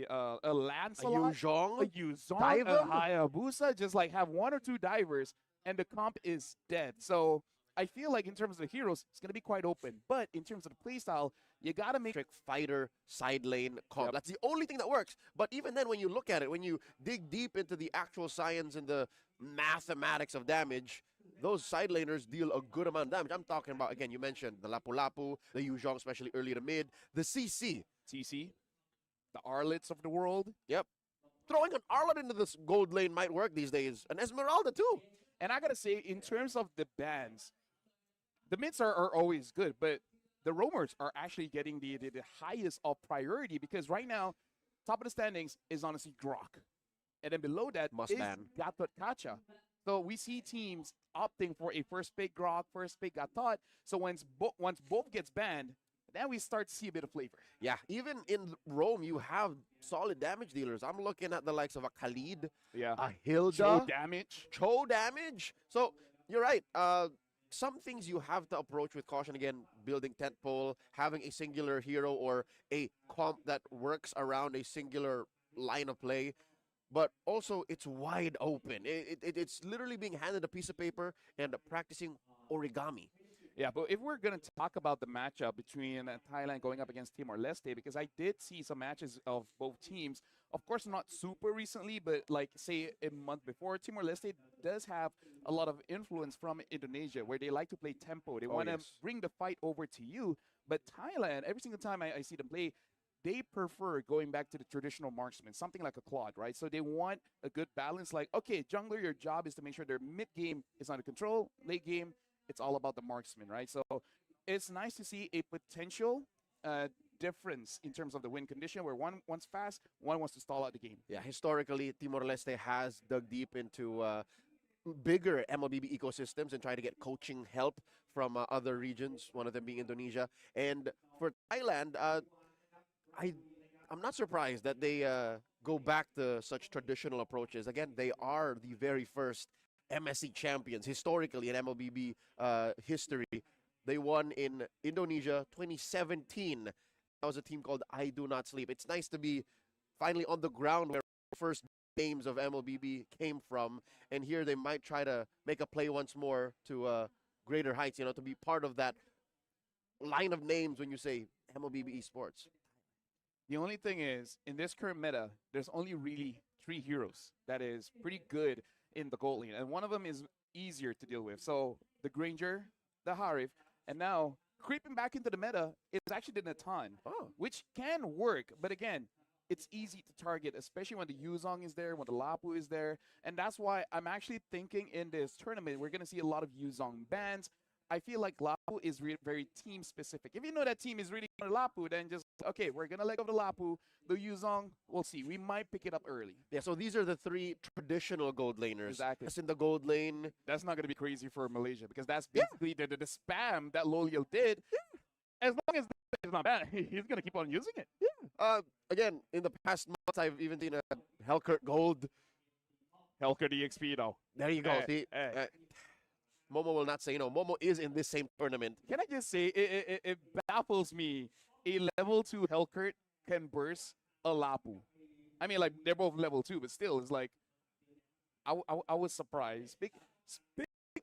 a A Lancelot, a Yuzhong, Yuzong, dive a him. Hayabusa, just like have one or two divers, and the comp is dead. So I feel like in terms of the heroes, it's gonna be quite open. But in terms of the playstyle, you gotta make. Trick fighter side lane comp. Yep. That's the only thing that works. But even then, when you look at it, when you dig deep into the actual science and the mathematics of damage, those side laners deal a good amount of damage. I'm talking about, again, you mentioned the Lapu Lapu, the Yuzhong, especially early to mid, the CC. TC, the Arlets of the world. Yep. Throwing an Arlot into this gold lane might work these days. An Esmeralda, too. And I gotta say, in terms of the bans, the mids are always good, but the roamers are actually getting the highest of priority because right now, top of the standings is honestly Grok. And then below that Must is ban. Gatot Kacha. So we see teams opting for a first pick Grok, first pick Gatot. So once both gets banned, then we start to see a bit of flavor. Yeah, even in Rome, you have solid damage dealers. I'm looking at the likes of a Khalid, Yeah. a Hilda, Show damage. Cho damage. So you're right. Some things you have to approach with caution. Again, building tentpole, having a singular hero or a comp that works around a singular line of play. But also, it's wide open. It's literally being handed a piece of paper and practicing origami. Yeah, but if we're going to talk about the matchup between Thailand going up against Timor-Leste, because I did see some matches of both teams, of course not super recently, but like say a month before, Timor-Leste does have a lot of influence from Indonesia where they like to play tempo. They Oh, want to yes. bring the fight over to you. But Thailand, every single time I see them play, they prefer going back to the traditional marksman, something like a Claude, right? So they want a good balance. Like, okay, jungler, your job is to make sure their mid game is under control. Late game, it's all about the marksman, right? So it's nice to see a potential difference in terms of the win condition where one wants fast, one wants to stall out the game. Yeah, historically, Timor-Leste has dug deep into bigger MLBB ecosystems and try to get coaching help from other regions, one of them being Indonesia. And for Thailand, I, I'm not surprised that they go back to such traditional approaches. Again, they are the very first MSC champions historically in MLBB history. They won in Indonesia 2017. That was a team called I Do Not Sleep. It's nice to be finally on the ground where first names of MLBB came from, and here they might try to make a play once more to greater heights. You know, to be part of that line of names when you say MLBB esports. The only thing is, in this current meta, there's only really three heroes that is pretty good in the gold lane, and one of them is easier to deal with. So the Granger, the Harif, and now creeping back into the meta is actually the Natan, Oh, which can work, but again, it's easy to target, especially when the Yuzong is there, when the Lapu is there, and that's why I'm actually thinking in this tournament we're gonna see a lot of Yuzong bans. I feel like Lapu is very team specific. If you know that team is really going to Lapu, then just okay, we're gonna let go of the Lapu. The Yuzong, we'll see. We might pick it up early. yeah. So these are the three traditional gold laners. Exactly. That's in the gold lane. That's not gonna be crazy for Malaysia because that's Yeah. basically the spam that Loliel did. As long as it's not bad, he's gonna keep on using it. Again, in the past months, I've even seen a Hellkurt Gold. Helker DXP though. There you go. Hey, See, hey. Momo will not say no. Momo is in this same tournament. Can I just say it baffles me a level 2 Hellkurt can burst a Lapu. I mean, like they're both level 2, but still, it's like I was surprised.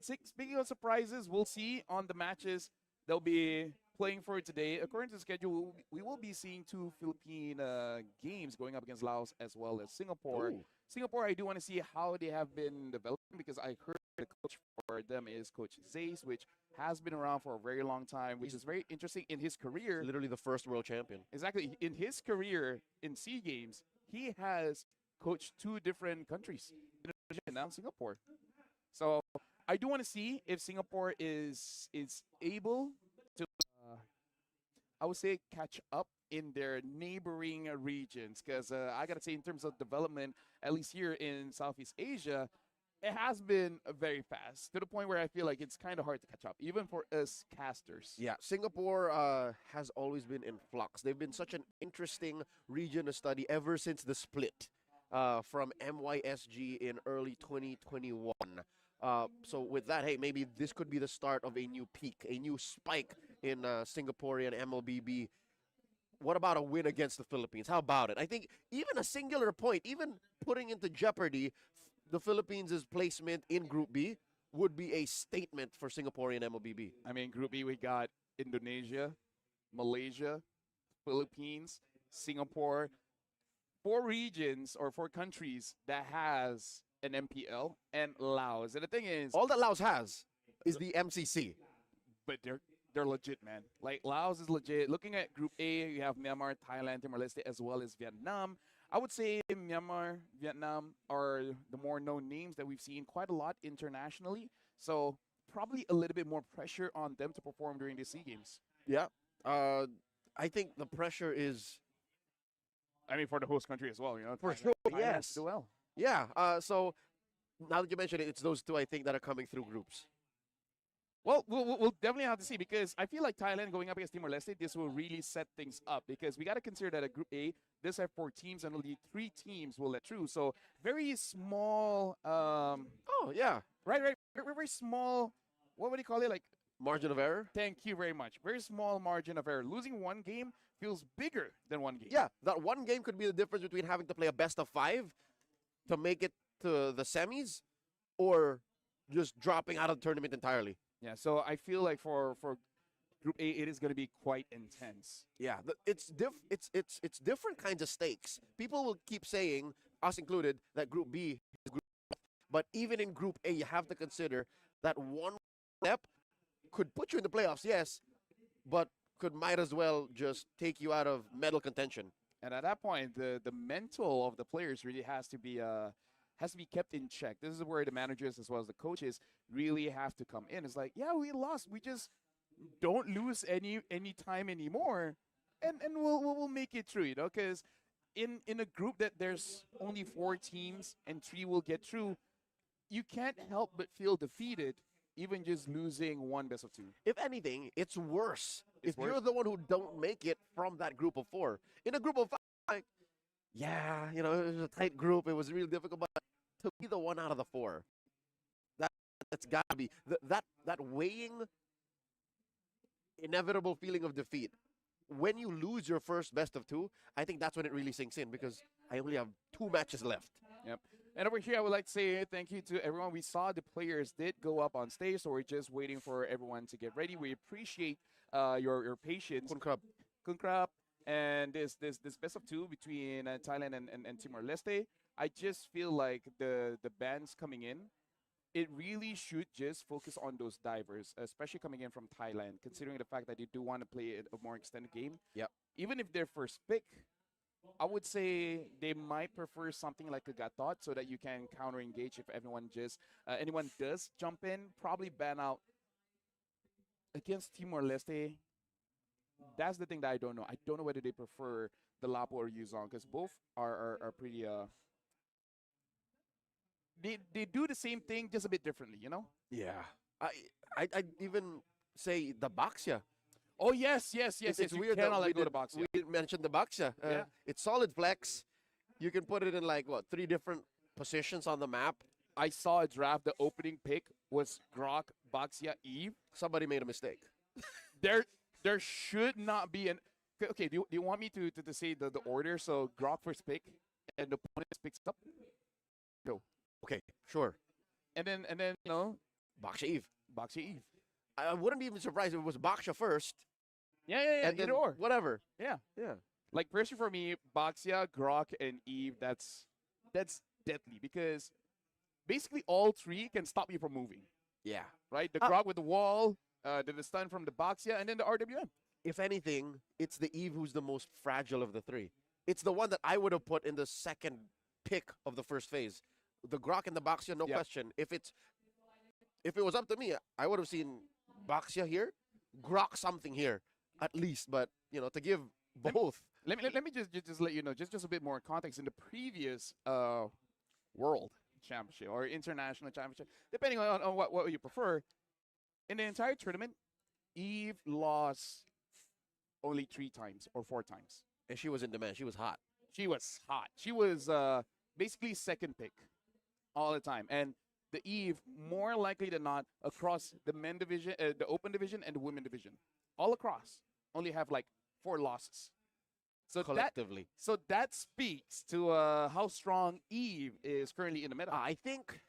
Speaking of surprises, we'll see on the matches they'll be playing for today. According to the schedule, we will be seeing two Philippine games going up against Laos as well as Singapore. Ooh. Singapore, I do want to see how they have been developing because I heard the coach for them is Coach Zace, which has been around for a very long time, which is very interesting in his career. Literally the first world champion. Exactly. In his career in SEA Games, he has coached two different countries, Indonesia and now Singapore. So I do want to see if Singapore is able to, I would say, catch up in their neighboring regions. Because I gotta say, in terms of development, at least here in Southeast Asia, it has been very fast to the point where I feel like it's kind of hard to catch up, even for us casters. Yeah, Singapore has always been in flux. They've been such an interesting region to study ever since the split from MYSG in early 2021. So with that, hey, maybe this could be the start of a new peak, a new spike in Singaporean MLBB. what about a win against the Philippines? How about it? I think even a singular point, even putting into jeopardy the Philippines' placement in Group B, would be a statement for Singaporean MLBB. I mean, Group B, we got Indonesia, Malaysia, Philippines, Singapore, four regions or four countries that has an MPL, and Laos. And the thing is, All that Laos has is the MCC. but they're legit, man. Like Laos is legit. Looking at Group A, you have Myanmar, Thailand, Timor Leste, as well as Vietnam. I would say Myanmar, Vietnam are the more known names that we've seen quite a lot internationally. So probably a little bit more pressure on them to perform during the SEA Games. Yeah. I think the pressure is I mean, for the host country as well, you know. for Thailand- sure. Thailand has Yes. to do well. Yeah. So now that you mentioned it, it's those two I think that are coming through groups. Well, we'll definitely have to see because I feel like Thailand going up against Timor Leste, this will really set things up because we got to consider that at Group A, this have four teams and only three teams will let through. So very small, Oh yeah. right, very small. What would you call it? Like, Margin of error. thank you very much. Very small margin of error. Losing one game feels bigger than one game. Yeah, that one game could be the difference between having to play a best of 5 to make it to the semis, or just dropping out of the tournament entirely. Yeah. So I feel like for Group A, it is going to be quite intense. Yeah, it's different kinds of stakes. People will keep saying, us included, that Group B is Group F. But even in Group A, you have to consider that one step could put you in the playoffs, yes, but might as well just take you out of medal contention. And at that point, the mental of the players really has to be kept in check. This is where the managers as well as the coaches really have to come in. It's like, yeah, we lost. We just don't lose any time anymore, and we'll make it through. You know, because in a group that there's only four teams and three will get through, you can't help but feel defeated, even just losing one best of two. If anything, it's worse It's if you're worse? the one who don't make it from that group of 4. In a group of 5, like, yeah, it was a tight group. It was really difficult, but to be the one out of the 4, that's got to be that weighing, inevitable feeling of defeat. When you lose your first best of 2, I think that's when it really sinks in because I only have 2 matches left. Yep. And over here, I would like to say thank you to everyone. We saw the players did go up on stage, so we're just waiting for everyone to get ready. We appreciate your patience. Kunkrab. Kunkrab and this best of 2 between Thailand and Timor Leste. I just feel like the bands coming in, it really should just focus on those divers, especially coming in from Thailand, considering the fact that they do want to play a more extended game. Yep. Even if their first pick, I would say they might prefer something like a Gatot so that you can counter engage if anyone does jump in. Probably ban out against Timor Leste. That's the thing that I don't know. I don't know whether they prefer the Lapo or Yuzong because both are pretty. They do the same thing just a bit differently, you know. Yeah. I'd even say the Baxia. Oh yes. It's You weird cannot that let go of the box. we didn't mention the Baxia. Yeah. It's solid flex. You can put it in like 3 different positions on the map. I saw a draft. The opening pick was Grok, Baxia, Eve. Somebody made a mistake. There should not be an. Okay, do you want me to say the order? So Grok first pick, and the opponent picks up. Go. Okay, sure. And then Baxia Eve. Baxia, Eve. I wouldn't be even surprised if it was Baxia first. Yeah. And then Either or. whatever. Yeah. Yeah. Like personally for me, Baxia, Grok, and Eve. That's deadly because basically all three can stop you from moving. Yeah. Right. The Grok with the wall, the stun from the Baxia, and then the RWM. If anything, it's the Eve who's the most fragile of the 3. It's the one that I would have put in the second pick of the first phase. The Grok and the Baxia, no Yep. question. If it was up to me, I would have seen Baxia here, Grok something here, at least. But to give both. Let me just let you know just a bit more context in the previous World Championship or International Championship, depending on what you prefer. In the entire tournament, Eve lost only 3 times or 4 times. And she was in demand. She was hot. She was hot. She was basically second pick all the time. And the Eve, more likely than not, across the men division, the open division, and the women division, all across, only have like 4 losses. So collectively. that speaks to how strong Eve is currently in the meta. I think,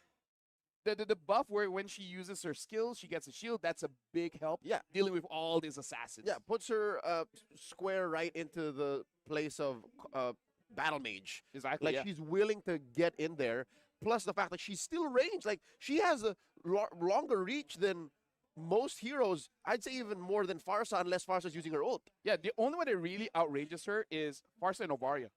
The buff where when she uses her skills, she gets a shield. That's a big help. yeah, Dealing with all these assassins. yeah, puts her square right into the place of battle mage. Exactly. Like yeah. she's willing to get in there. Plus the fact that she's still ranged. Like she has a longer reach than most heroes. I'd say even more than Farsa, unless Farsa's using her ult. Yeah, the only one that really outrages her is Farsa and Ovaria.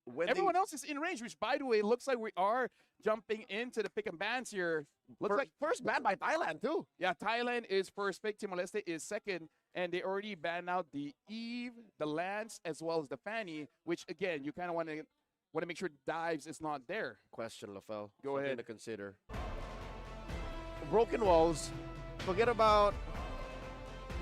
When Everyone else is in range, which, by the way, looks like we are jumping into the pick and bans here. Looks like, first ban by Thailand too. yeah, Thailand is first pick, Timor-Leste is second, and they already banned out the Eve, the Lance, as well as the Fanny, which, again, you kind of want to make sure dives is not there. Question, LaFell. Go Something ahead. to consider. Broken walls. Forget about.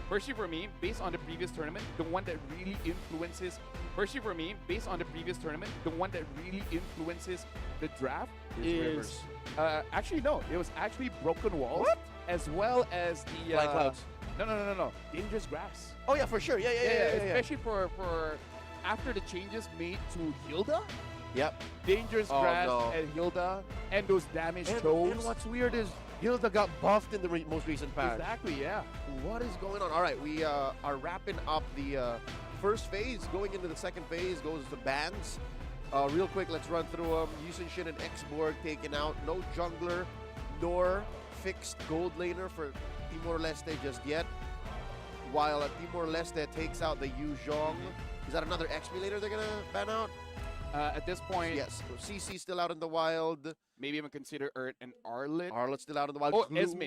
Firstly, for me, based on the previous tournament, the one that really influences. Firstly, for me, based on the previous tournament, the one that really influences the draft is Rivers. actually no, it was actually Broken Walls, What? as well as the Flying Clouds. No, Dangerous Grass. Oh yeah, for sure. Yeah. Especially for after the changes made to Hilda, Yep. Dangerous Oh, Grass no. and Hilda, and those damaged And toes. what's weird is Hilda got buffed in the most recent patch. Exactly, yeah. What is going on? All right, we are wrapping up the first phase. Going into the second phase goes the bans. Real quick, let's run through them. Yusin Shin and X-Borg taken out. No jungler nor fixed gold laner for Timor-Leste just yet. While Timor-Leste takes out the Yu Zhong. Is that another XP laner they're going to ban out? At this point, Yes. CC still out in the wild. maybe even consider Ert and Arlet. Arlet's still out in the wild. Oh, Glue- Esme.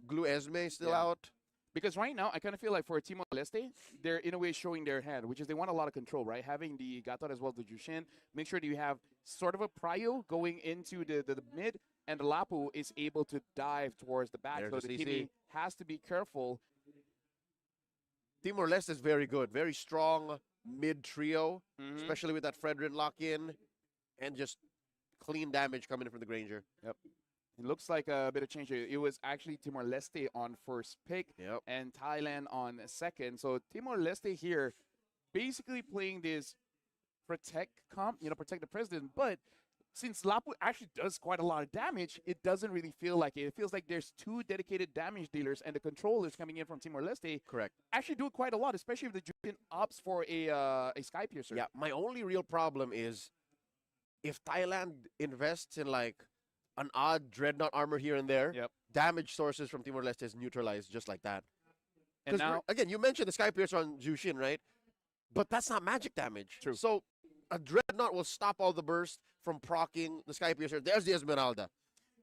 Glue Esme still Yeah. out. Because right now, I kind of feel like for Timor-Leste, they're in a way showing their hand, which is they want a lot of control, right? Having the Gatot as well as the Jushin. Make sure that you have sort of a prio going into the mid, and the Lapu is able to dive towards the back. There's So the the CC. Kimi has to be careful. Timor-Leste is very good. Very strong mid trio. Mhm. Especially with that Fredrin lock-in and just clean damage coming in from the Granger. It looks like a bit of change. It was actually Timor-Leste on first pick Yep. and Thailand on second. So Timor-Leste here basically playing this protect the president. But since Lapu actually does quite a lot of damage, it doesn't really feel like it. It feels like there's two dedicated damage dealers, and the controllers coming in from Timor-Leste Correct. actually do quite a lot, especially if the Jushin opts for a Sky Piercer. Yeah. My only real problem is if Thailand invests in like an odd dreadnought armor here and there, Yep. damage sources from Timor-Leste is neutralized just like that. And 'Cause now, again, you mentioned the Sky Piercer on Jushin, right? But that's not magic damage. True. So a dreadnought will stop all the burst from proccing the Sky Piercer. There's the Esmeralda.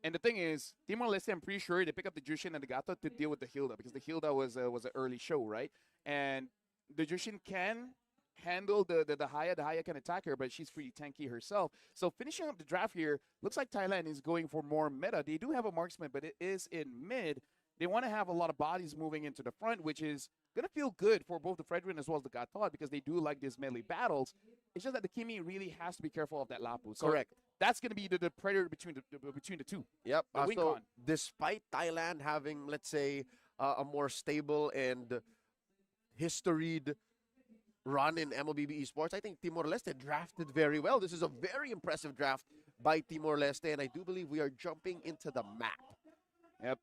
and the thing is, Timor-Leste, I'm pretty sure they pick up the Jushin and the Gato to deal with the Hilda, because the Hilda was an early show, right? And the Jushin can handle the Haya. The Haya can attack her, but she's pretty tanky herself. So finishing up the draft here, looks like Thailand is going for more meta. They do have a marksman, but it is in mid. They want to have a lot of bodies moving into the front, which is going to feel good for both the Fredrin as well as the Gatot, because they do like these melee battles. It's just that the Kimi really has to be careful of that Lapu. So Correct. that's going to be the predator between the two. Yep. The wing So con. despite Thailand having, let's say, a more stable and historied run in MLBB esports, I think Timor-Leste drafted very well. This is a very impressive draft by Timor-Leste, and I do believe we are jumping into the map. Yep.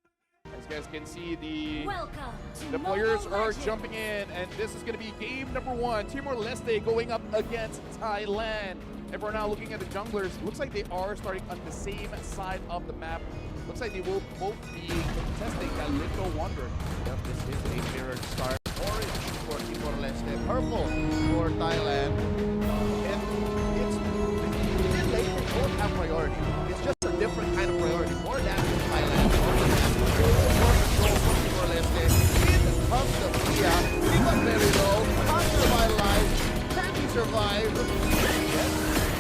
As you guys can see, the Welcome to The players Mobile are Legends. jumping in, and this is going to be game number one. Timor-Leste going up against Thailand. And we're now looking at the junglers. Looks like they are starting on the same side of the map. Looks like they will both be contesting that Little Wonder. Yep, this is a mirrored start. Orange for Timor-Leste, purple for Thailand. And it's in late, they both have priority. It's just a different kind of priority. More damage for Thailand, more control for Timor-Leste. In comes the Pia, he got very low, unrevitalized, can he survive? Yes,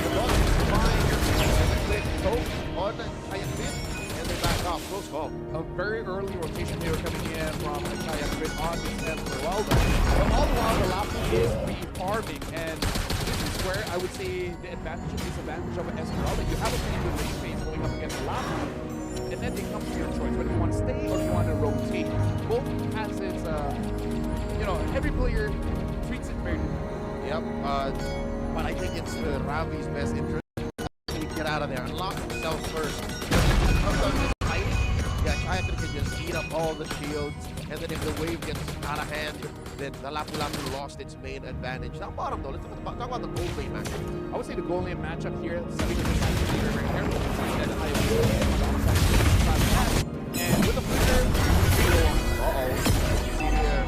the ball is fine. And a quick choke on Thailand mid, and they back off. Close call. A very early rotation here coming in from Kaya Grid on this Esmeralda. But all the while, the Lapu is re-farming, and this is where I would say the advantage and disadvantage of an Esmeralda. You have a pretty good lane phase going up against the Lapu, and then it comes to your choice, whether you want to stay or you want to rotate. Both has its, every player treats it very differently. Yep. But I think it's Ravi's best interest to get out of there and lock himself first. Sometimes just fighting. Yeah, Chayaka can just eat up all the shields, and then if the wave gets out of hand, then the Lapu-Lapu lost its main advantage. Now bottom though, let's talk about the gold lane matchup. I would say the gold lane matchup here, Sabino just has to be very careful. And with the flicker, Uh-oh. You see here,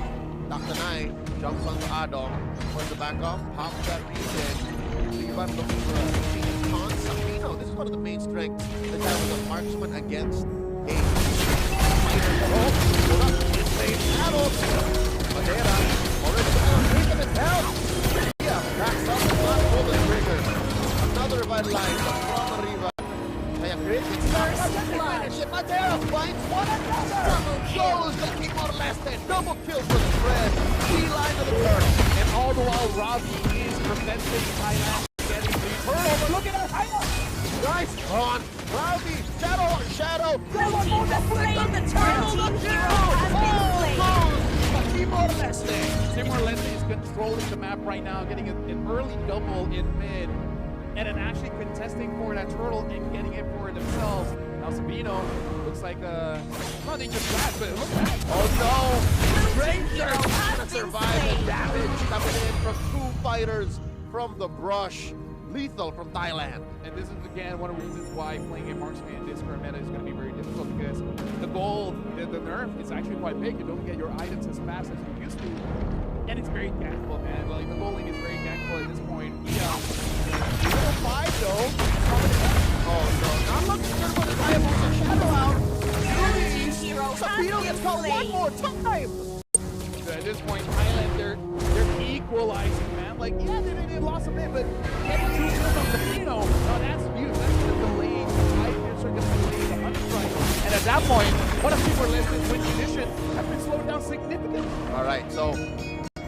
Dr. Nai jumps onto Adong, points the back off, pops that regen. Liban looking for a team on Sabino. This is one of the main strengths. The guy was a marksman against a fighter. Oh, hold up. Insane battle. Madera already taking his health. Yeah, backs up and not pull the trigger. Another revitalize from Arriba. Kaya Chris, it's finish it. Madera finds one another. Goes the Timor-Leste. Double kill for the spread. Beeline to the turtle. and all the while Ravi is preventing Thailand getting the turnover. Look at that highlight! Nice on Ravi. Shadow on Shadow. Red team has slain the turtle. Team hero has been slain. Timor-Leste. Timor-Leste is controlling the map right now, getting an early double in mid, and then actually contesting for that turtle and getting it for themselves. Now Sabino looks like not they just flash, but look at that. Oh no! Hero Ranger has to been survive slain. the damage coming in from two fighters from the brush. Lethal from Thailand. And this is again one of the reasons why playing a marksman in this current meta is going to be very difficult, because the gold, the nerf is actually quite big. You don't get your items as fast as you used to, and it's very gankable, man. Like the gold lane is very gankable at this point. Yeah, level 5 though. Oh no! Not looking good for the Diamonds. A shadow out. Red team hero has Sabino been gets caught one slain. more time. So at this point, Thailand, they're equalizing, man. Like, yeah, they lost a bit, but getting 2 kills on Sabino, no, that's huge. That's going to delay the fight. They're going to delay the 100 strike. And at that point, one of Timor-Leste's win condition has been slowed down significantly. All right, so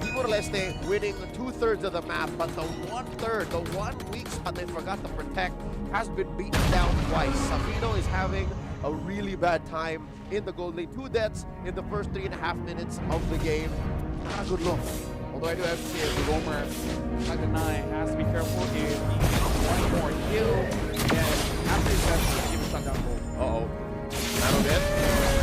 Timor-Leste winning 2/3 of the map, but the 1/3, the 1 weak spot they forgot to protect, has been beaten down twice. Sabino is having a really bad time in the gold lane. 2 deaths in the first 3.5 minutes of the game. Not a good look. Although I do have to say, the Romer, Haganai has to be careful if he gets one more kill, then after he's got to give a shutdown goal. Uh-oh. That'll get.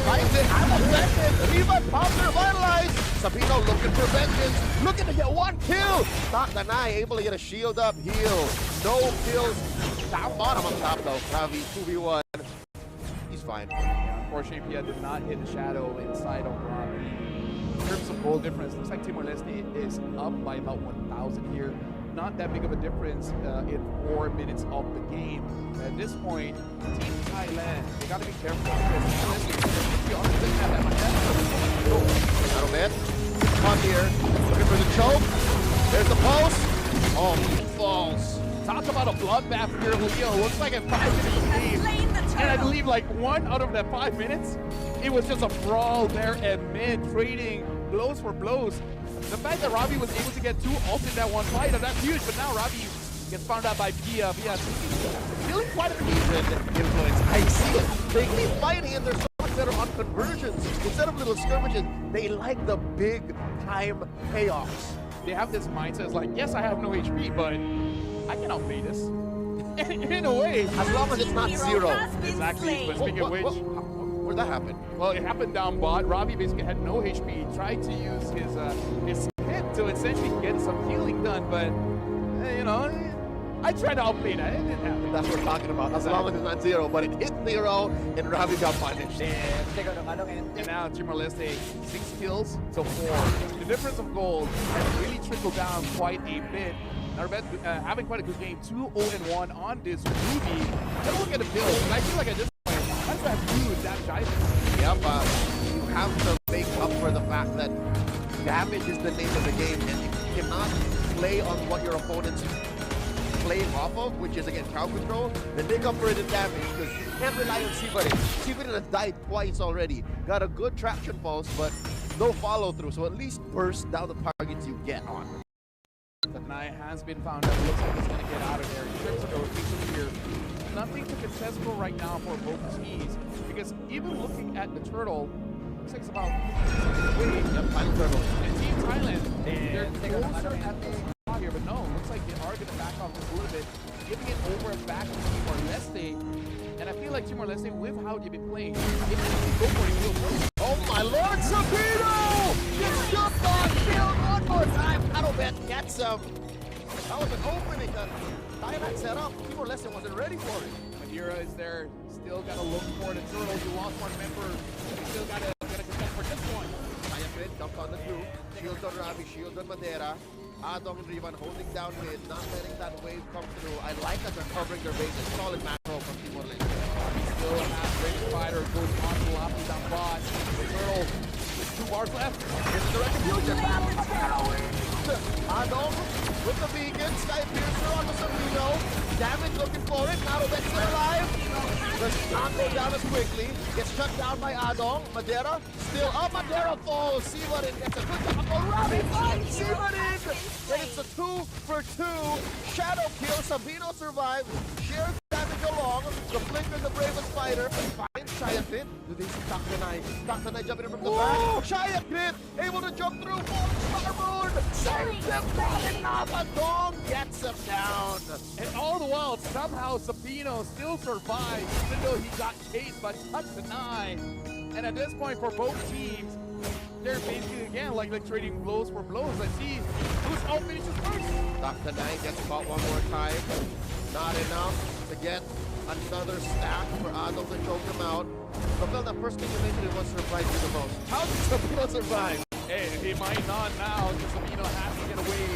Finds it. I'm affected. Riva pops revitalized. Sabino looking for vengeance. Looking to get 1 kill. Danai able to get a shield up, heal. No kills. Down bottom on top though. Ravi 2v1. He's fine. Yeah, unfortunately, Pia did not hit the shadow inside of Ravi. In terms of goal difference, looks like Timor-Leste is up by about 1,000 here. Not that big of a difference in 4 minutes of the game. At this point, Team Thailand, they got to be careful because Timor-Leste doesn't have that much damage. That'll bet. Caught here. Looking for the choke. There's the post. Oh, he falls. Talk about a bloodbath here, Leo. Looks like a 5-minute game. Slain the And I turtle. believe like 1 out of that 5 minutes, it was just a brawl there at mid, trading blows for blows. The fact that Ravi was able to get 2 ults in that one fight, that's huge. But now Ravi gets found out by Pia. Pia feeling quite a bit Influence. I see it. They keep fighting and they're so much better on conversions. Instead of little skirmishes, they like the big time payoffs. They have this mindset, it's like, yes, I have no HP, but I can outplay this. In a way. As long as it's not Hero 0. has been Exactly, slain. but speaking of which, Where'd that happen? well, it happened down bot. Ravi basically had no HP. He tried to use his hit to essentially get some healing done, but you know, I tried to outplay that. It didn't happen. That's what we're talking about. As long as it's not 0, but it hit 0 and Ravi got punished. And now Timor-Leste 6 kills to 4. The difference of gold has really trickled down quite a bit. Narvet having quite a good game, 2-0-1 on this Ruby. Let's look at the build. I feel like at this point, I just have to use that Jive. Yep, you have to make up for the fact that damage is the name of the game, and if you cannot play on what your opponent's playing off of, which is again crowd control, then make up for it in damage, because you can't rely on Sivare. Sivare has died twice already. Got a good traction pulse, but no follow through, so at least burst down the targets you get on. Nai has been found out. Looks like he's going to get out of there. In terms of the rotation here, nothing to contest for right now for both teams, because even looking at the turtle, looks like it's about Yep, final turtle. and Team Thailand, they're closer at the spot here, but no, giving it over back to Timor-Leste. And I feel like Timor-Leste, with how they've been playing, they can go for it. Oh my lord, Sabino! Gets jumped on, killed one more time. Adobet gets him. That was an opening that Thailand set up. Timor-Leste wasn't ready for it. Madeira is there, still got to look for the turtles. You lost one member, you still got to contest for this one. Sayafit dumped on the two. Shield on Ravi, shield on Madeira. Adong and Rivan holding down mid, not letting that wave come through. I like that they're covering their bases. Solid macro from Timor-Leste. Still has Range Fighter, goes on to Lapi down bot. The turtle with 2 bars left. It's the retribution battle. Adong with the beacon. Sky Piercer on the Sabino. Damage looking for it. Adobet still alive. Does not go down as quickly. Gets shut down by Adong. Madeira still up. Madeira falls. Sivarin gets a good jump on Ravi. Finds Sivarin. And it's a 2 for 2. Shadow kill. Sabino survives. Shares damage along. The Flicker, the bravest fighter. Finds Shayafit. Do they see Taktanai? Taktanai jumping in from the back. Shayafit able to jump through. Starboard. Saves him. Not enough. Adong gets him down. And all the while, somehow Sabino still survives, even though he got chased by Taktanai. And at this point, for both teams, they're basically, again, like trading blows for blows. Let's see who's all finishes first. Taktanai gets caught one more time. Not enough to get another stack for Adong to choke him out. But the first thing you mentioned was surprised you the most. How did Sabino survive? Hey, he might not now, because Sabino has to get away.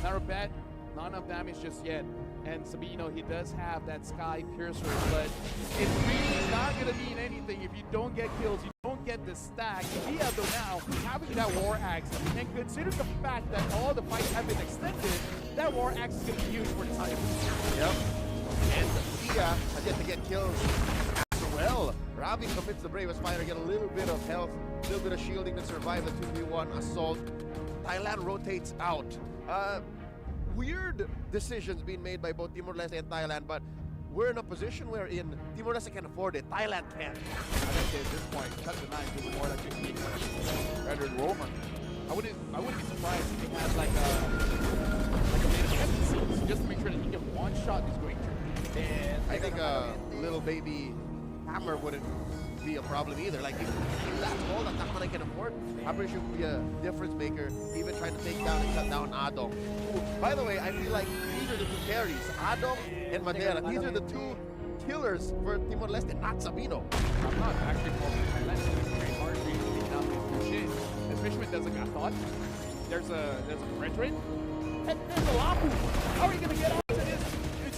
Not a bet, not enough damage just yet. And Sabino, he does have that Sky Piercer, but it's really not going to mean anything if you don't get kills, you don't get the stack. Dia, though, now, having that War Axe, and consider the fact that all the fights have been extended, that War Axe is going to be huge for the time. Yep. And Dia has yet to get kills as well. Ravi commits the bravest fighter, get a little bit of health, a little bit of shielding to survive the 2v1 assault. Thailand rotates out. Weird decisions being made by both Timor-Leste and Thailand, but we're in a position wherein Timor-Leste can afford it. Thailand can't. I think at this point, cut the knife is more like a rather than Romer. I wouldn't be surprised if he has like a main event scene, just to make sure that he can one-shot this going through. And I think a little baby hammer wouldn't be a problem either. Like if that's all that Taktanai can afford, Hammer should be a difference maker, even trying to take down and shut down Adong. Who, by the way, I feel like these are the 2 carries, Adong and Madeira. These are the 2 killers for Timor-Leste, not Sabino. I'm not actually calling Thailand. It's very hard for you to take down this shit. Especially when there's like a thought. There's a brethren. And there's a Lapu. How are you gonna get onto this?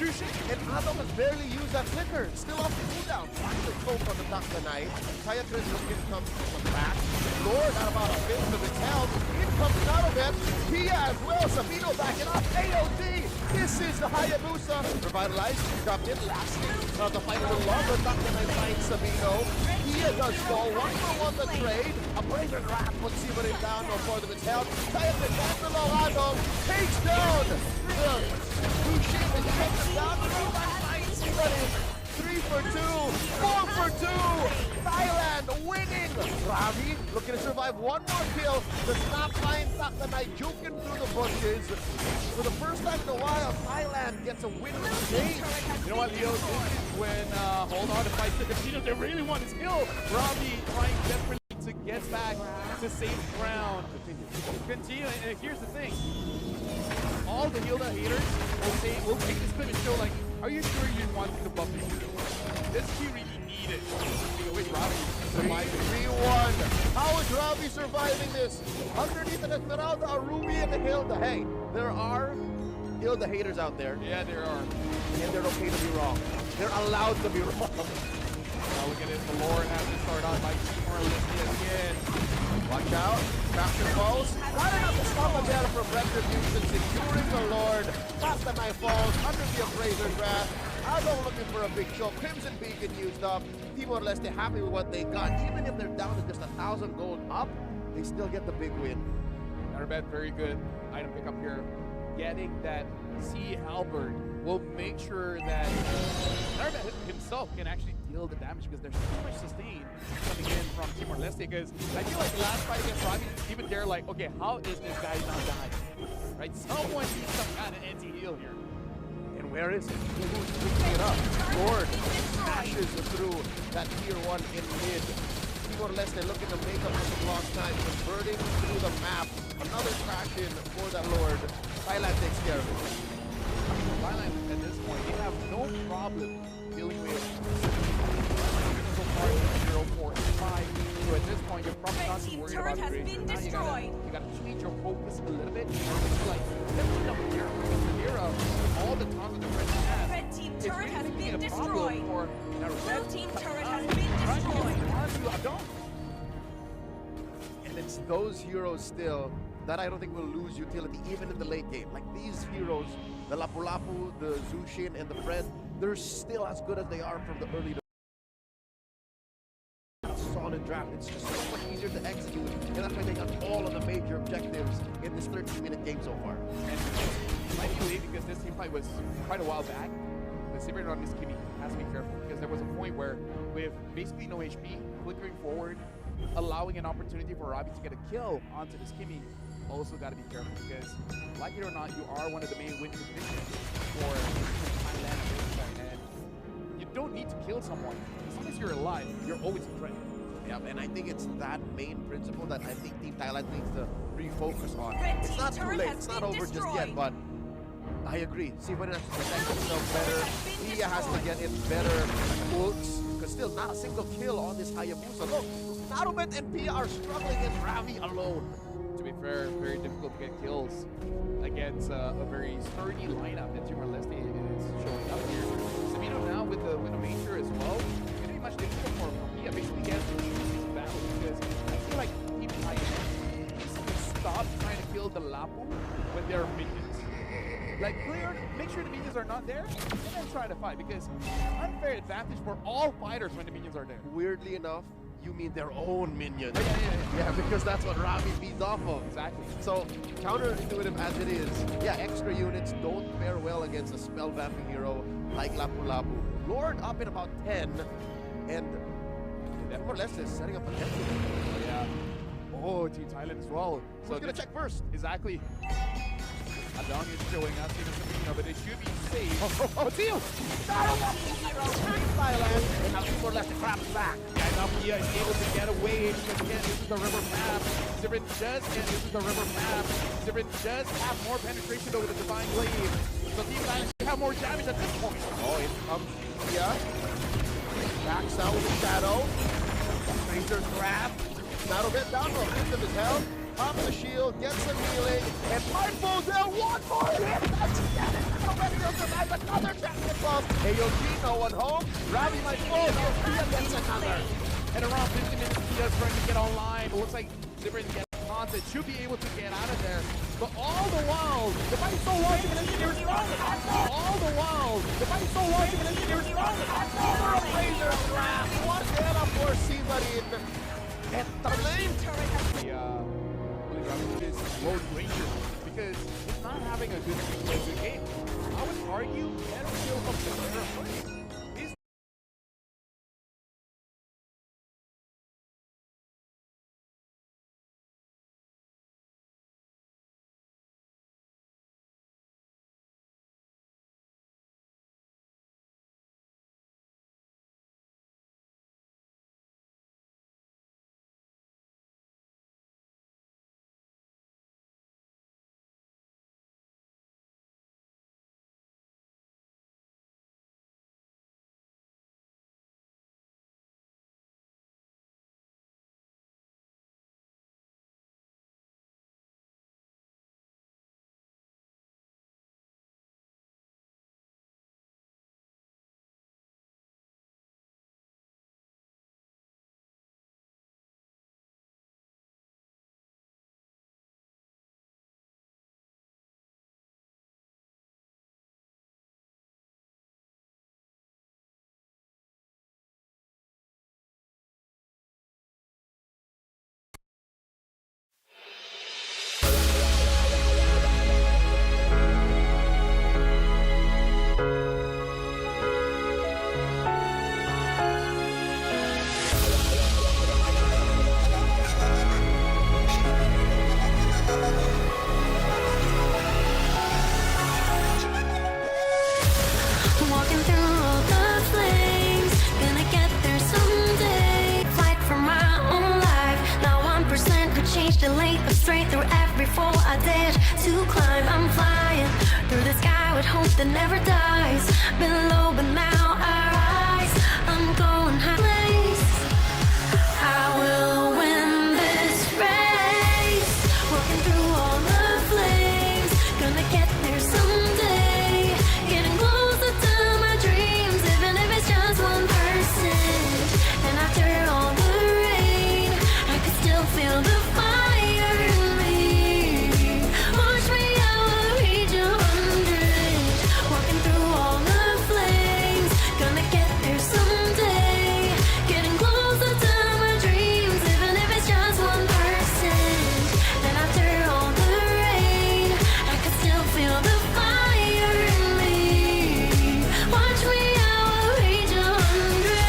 And Adong has barely used that flicker. Still off the cooldown. Finds the choke on the Taktanai. Kayakris looking comes from the back. Lord at about a fifth of its health. In comes Adobet. Pia as well. Sabino backing up. AOD. This is the Hayabusa. Revitalized. Dropped in lasting. The fight a little longer. Taktanai finds Sabino. Pia does fall. 1-for-1 the trade. A brazen rat puts Sivarin down no further of its health. Kayakris down below Adong. Takes down. Boucher and takes him down. 3 for 2. 4 for 2. Thailand winning. Ravi looking to survive one more kill. Does not find Taktanai juking through the bushes. For the first time in a while, Thailand gets a win in the game. You know what, Leo? This is when, hold on, to fight the Casino. They really want his kill. Ravi trying desperately to get back to safe ground. Continue. And here's the thing. All the Hilda haters will take this clip and show, like, are you sure you didn't want to buff this? This she really needed. With Ravi surviving. 3-1. How is Ravi surviving this? Underneath an Esmeralda, a Ruby, and a Hilda. Hey, there are Hilda haters out there. Yeah, there are. And they're okay to be wrong. They're allowed to be wrong. Now look at this. The Lord has to start on by Timor-Leste again. Watch out. Traction falls. Not enough to stop a better from retribution. Securing the Lord. Taktanai falls under the Appraiser's wrath. Adong looking for a big show. Crimson Beacon used up. Timor-Leste happy with what they got. Even if they're down to just 1,000 gold up, they still get the big win. Arbet, very good item pickup here. Getting that Sea Halberd will make sure that Arbet himself can actually deal the damage, because there's so much sustain coming in from Timor-Leste. Because I feel like the last fight against Ravi, even they're like, okay, how is this guy not dying? Right? Someone needs some kind of anti-heal here. And Where is it? Who's picking it up? Lord smashes through that tier 1 in mid. Timor-Leste looking to make up for some lost time, converting through the map. Another crash in for that Lord. Thailand takes care of it. Thailand, at this point, they have no problem dealing with so far 0, 4, 5. So at this point, you're probably not too worried about the Granger. Now you gotta change your focus a little bit. It's like, definitely double here. Here, all the tons of the French have. Red team It's turret has basically been a problem destroyed. for Blue team turret has been destroyed. And it's those heroes still that I don't think will lose utility even in the late game. Like these heroes, the Lapu-Lapu, the Zushin, and the Fred, they're still as good as they are from the early solid draft. It's just so much easier to execute, and that's why they got all of the major objectives in this 13-minute game so far. And it might be late because this team fight was quite a while back. But Sivert on this Kimmy has to be careful because there was a point where with basically no HP, flickering forward, allowing an opportunity for Robbie to get a kill onto this Kimmy, also got to be careful because, like it or not, you are one of the main win conditions for Thailand at this point. And you don't need to kill someone. As long as you're alive, you're always a threat. Yeah, and I think it's that main principle that I think Team Thailand needs to refocus on. Red It's team not too turret late, has it's not been over just destroyed. yet, but I agree. Sivan has to protect himself turret better. has been Tia has to destroyed. get in better ults, because still not a single kill on this Hayabusa. Look, Narumet and Pia are struggling against Ravi alone. To be fair, very difficult to get kills against a very sturdy lineup that Timor-Leste is showing up here. Sabino now with the major as well. Pretty much difficult for Pia. Basically, he has to choose his battle because I feel like Team Thailand needs to stop trying to kill the Lapu when there are minions. Like, make sure the minions are not there, and then try to fight because unfair advantage for all fighters when the minions are there. Weirdly enough, you mean their own minions. Yeah. Yeah, because that's what Ravi feeds off of. Exactly. So, counterintuitive as it is, yeah, extra units don't fare well against a spell vamping hero like Lapu-Lapu. Lord up in about 10, and Timor-Leste is setting up a 10. Oh, yeah. Oh, Team Thailand as well. So, gonna check first. Exactly. Adong is showing us even Sabino, but it should be safe. Oh, Teal! Thailand, and now Timor-Leste craps back. And now Pia is able to get away because again, this is the river map. Sivert does, and this is the river map. Sivert does have more penetration over the Divine Glaive. So Team Thailand should have more damage at this point. Oh, in comes Pia. Backs out with the shadow. Razor grab. That'll get down for half of his health. Pops the shield, gets some healing, and Mindful's there. One more hit. That's it. Already will survive another champion buff. AOG, no one home. Ravi might fall here. Pia gets another. And around 50 minutes, Pia's trying to get online. It looks like Sivert gets haunted. Should be able to get out of there. But all the while, the fight is so long, even engineers wrong. All the while, the fight is so long, even engineers wrong. Over a Razor grab. One hit up for Sivarin. And the lane. Is Lord Ranger because he's not having a good game. I would argue better still from the first. every fall I dared to climb. I'm flying through the sky with hope that never dies. Been low, but now I rise. I'm going high place. I will win this race. Walking through all the flames. Gonna get there someday. Getting closer to my dreams, even if it's just 1%. And after all the rain, I could still feel the fire in me. Watch me, I will reach 100. Walking through all the flames. Gonna get there someday. Getting closer to my dreams, even if it's just 1%. And after all the rain, I could still feel the fire in me. Watch me, I will reach 100.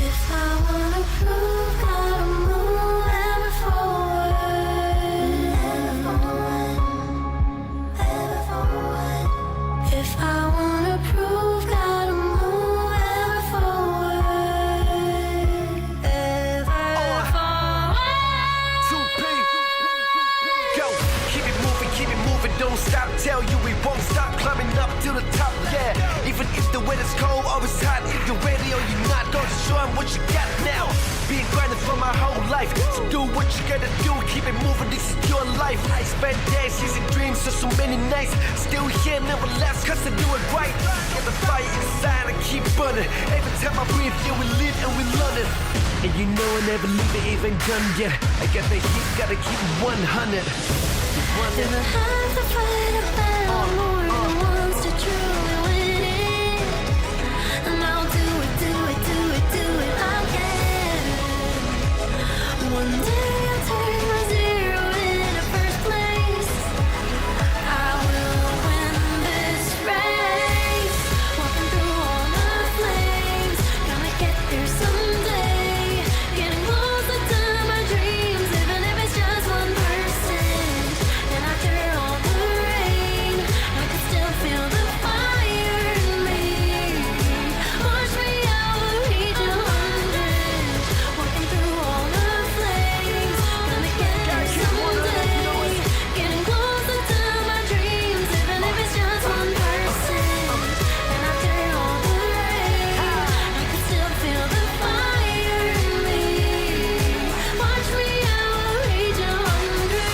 If I wanna prove, gotta move ever forward. Ever forward. If I wanna prove, gotta move ever forward. Ever forward. 2P. Go, keep it moving, don't stop. Tell you we won't stop climbing up to the top, yeah. Even if the weather's cold or it's hot, if you're ready or you're not, don't show 'em what you got now. Been grinding for my whole life, so do what you gotta do. Keep it moving, this is your life. I spent days chasing dreams, so many nights. Still here, never last, cause I do it right. Get the fire inside and keep burning. Every time I breathe, yeah, we live and we learn it. And you know I never leave it even done yet. I got the heat, gotta keep it 100. If I have to fight a battle more than once to truly win it, and I'll do it, do it, do it, do it again. One day I'll turn my zero into first place. I will win this race. Walking through all the flames. Gonna get there someday. Getting closer to my dreams, even if it's just 1%. And after all the rain, I can still feel the fire in me. Watch me, I will reach 100. Walking through all the flames. Gonna get there someday. Getting closer to my dreams, even if it's just 1%. And after all the rain, I can still feel the fire in me. Watch me, I will reach 100.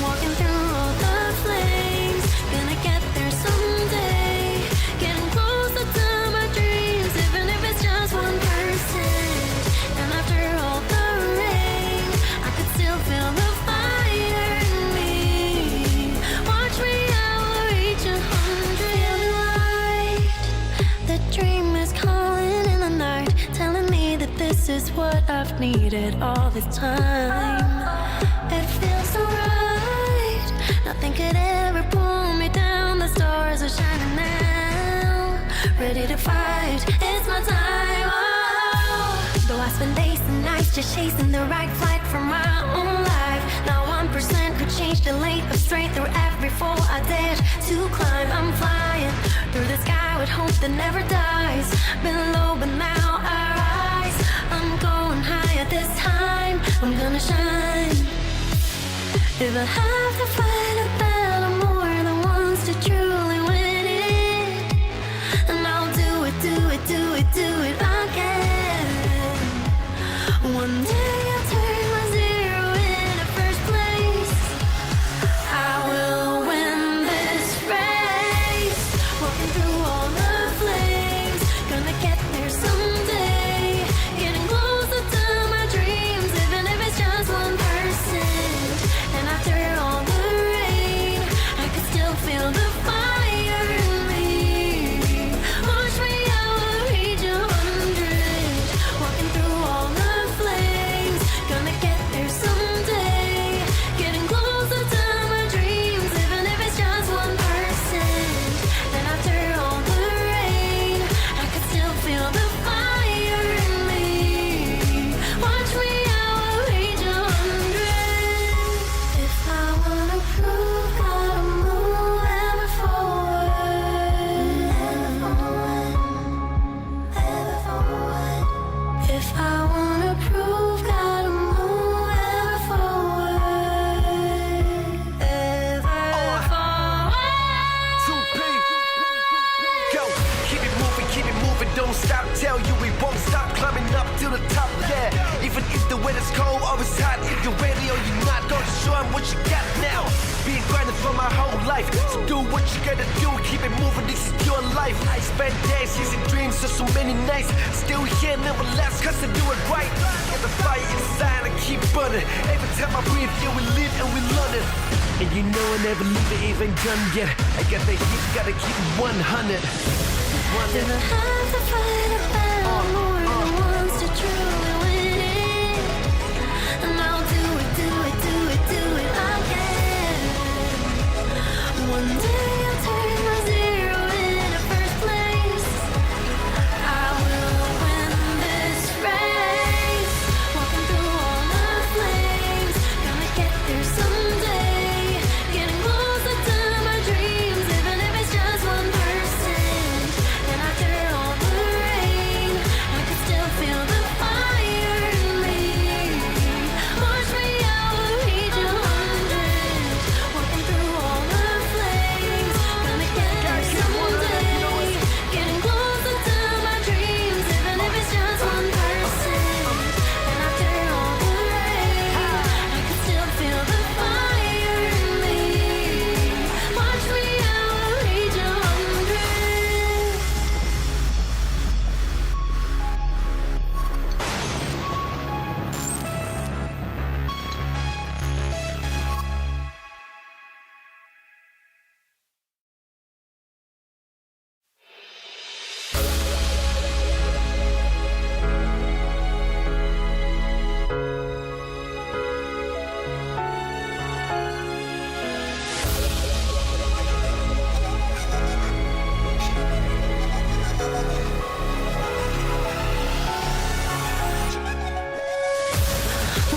Walking through all the flames, gonna get there someday. Getting closer to my dreams, even if it's just 1%. And after all the rain, I could still feel the fire in me. Watch me, I will reach 100. Light, the dream is calling in the night, telling me that this is what I've needed all this time. It feels so right. Nothing could ever pull me down. The stars are shining now. Ready to fight. It's my time. Oh. Though I spend days and nights just chasing the right flight for my own life. Not 1% could change the lane of strength through every fall I dared to climb. I'm flying through the sky with hope that never dies. Been low, but now I rise. I'm going higher this time. I'm gonna shine. If I have to fight a battle more than once to truly win it, and I'll do it, do it, do it, do it again. One day I'll turn my zero into first place. I will win this race. Walking through all the flames. Gonna get there someday. Getting closer to my dreams, even if it's just 1%. And after all the rain, won't stop climbing up to the top, yeah. Even if the weather's cold or it's hot, if you're ready or you're not, gonna show 'em what you got now. Been grinding for my whole life, so do what you gotta do, keep it moving, this is your life. I spent days chasing dreams of so many nights, still here, never last, cause I do it right. Get the fire inside and keep burning, every time I breathe, yeah, we live and we learn it. And you know I never leave it even done yet, I got the heat, gotta keep it 100. Never have to fight a battle more than once to truly win it. And I'll do it, do it, do it, do it again. One day I'll turn my zero into first place. I will win this race. Walking through all the flames, gonna get there someday. Getting closer to my dreams, even if it's just 1%. And after all the rain, I can still feel the fire in me. Watch me, I will reach 100. Walking through all the flames, gonna get there someday. Getting closer to my dreams, even if it's just 1%. And after all the rain, I can still feel the fire in me. Watch me, I will reach 100.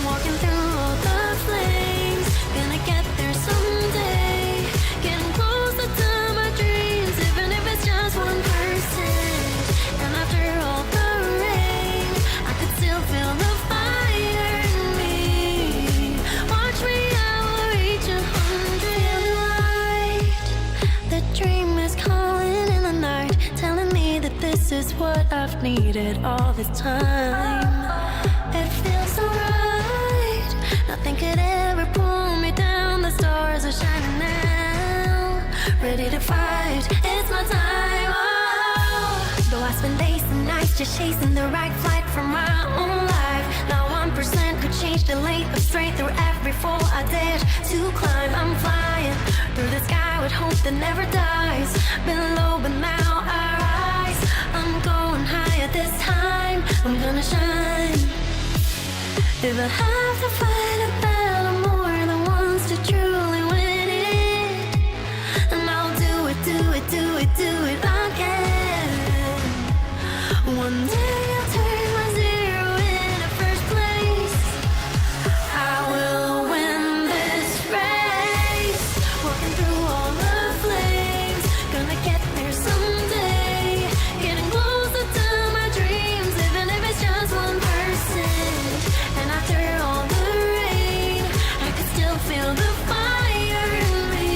Walking through all the flames, gonna get there someday. Getting closer to my dreams, even if it's just 1%. And after all the rain, I could still feel the fire in me. Watch me, I will reach 100. Light, the dream is calling in the night, telling me that this is what I've needed all this time. It feels so right. Nothing could ever pull me down. The stars are shining now. Ready to fight. It's my time. Oh. Though I spend days and nights just chasing the right flight for my own life. Now 1% could change the lane of straight through every fall I dared to climb. I'm flying through the sky with hope that never dies. Been low, but now I rise. I'm going higher this time. I'm gonna shine. If I have to fight a battle more than once to truly win it, and I'll do it, do it, do it, do it again. One day I'll turn my zero into first place. I will win this race. Walking through all the flames, gonna get there someday. Getting closer to my dreams, even if it's just 1%. And after all the rain, I can still feel the fire in me.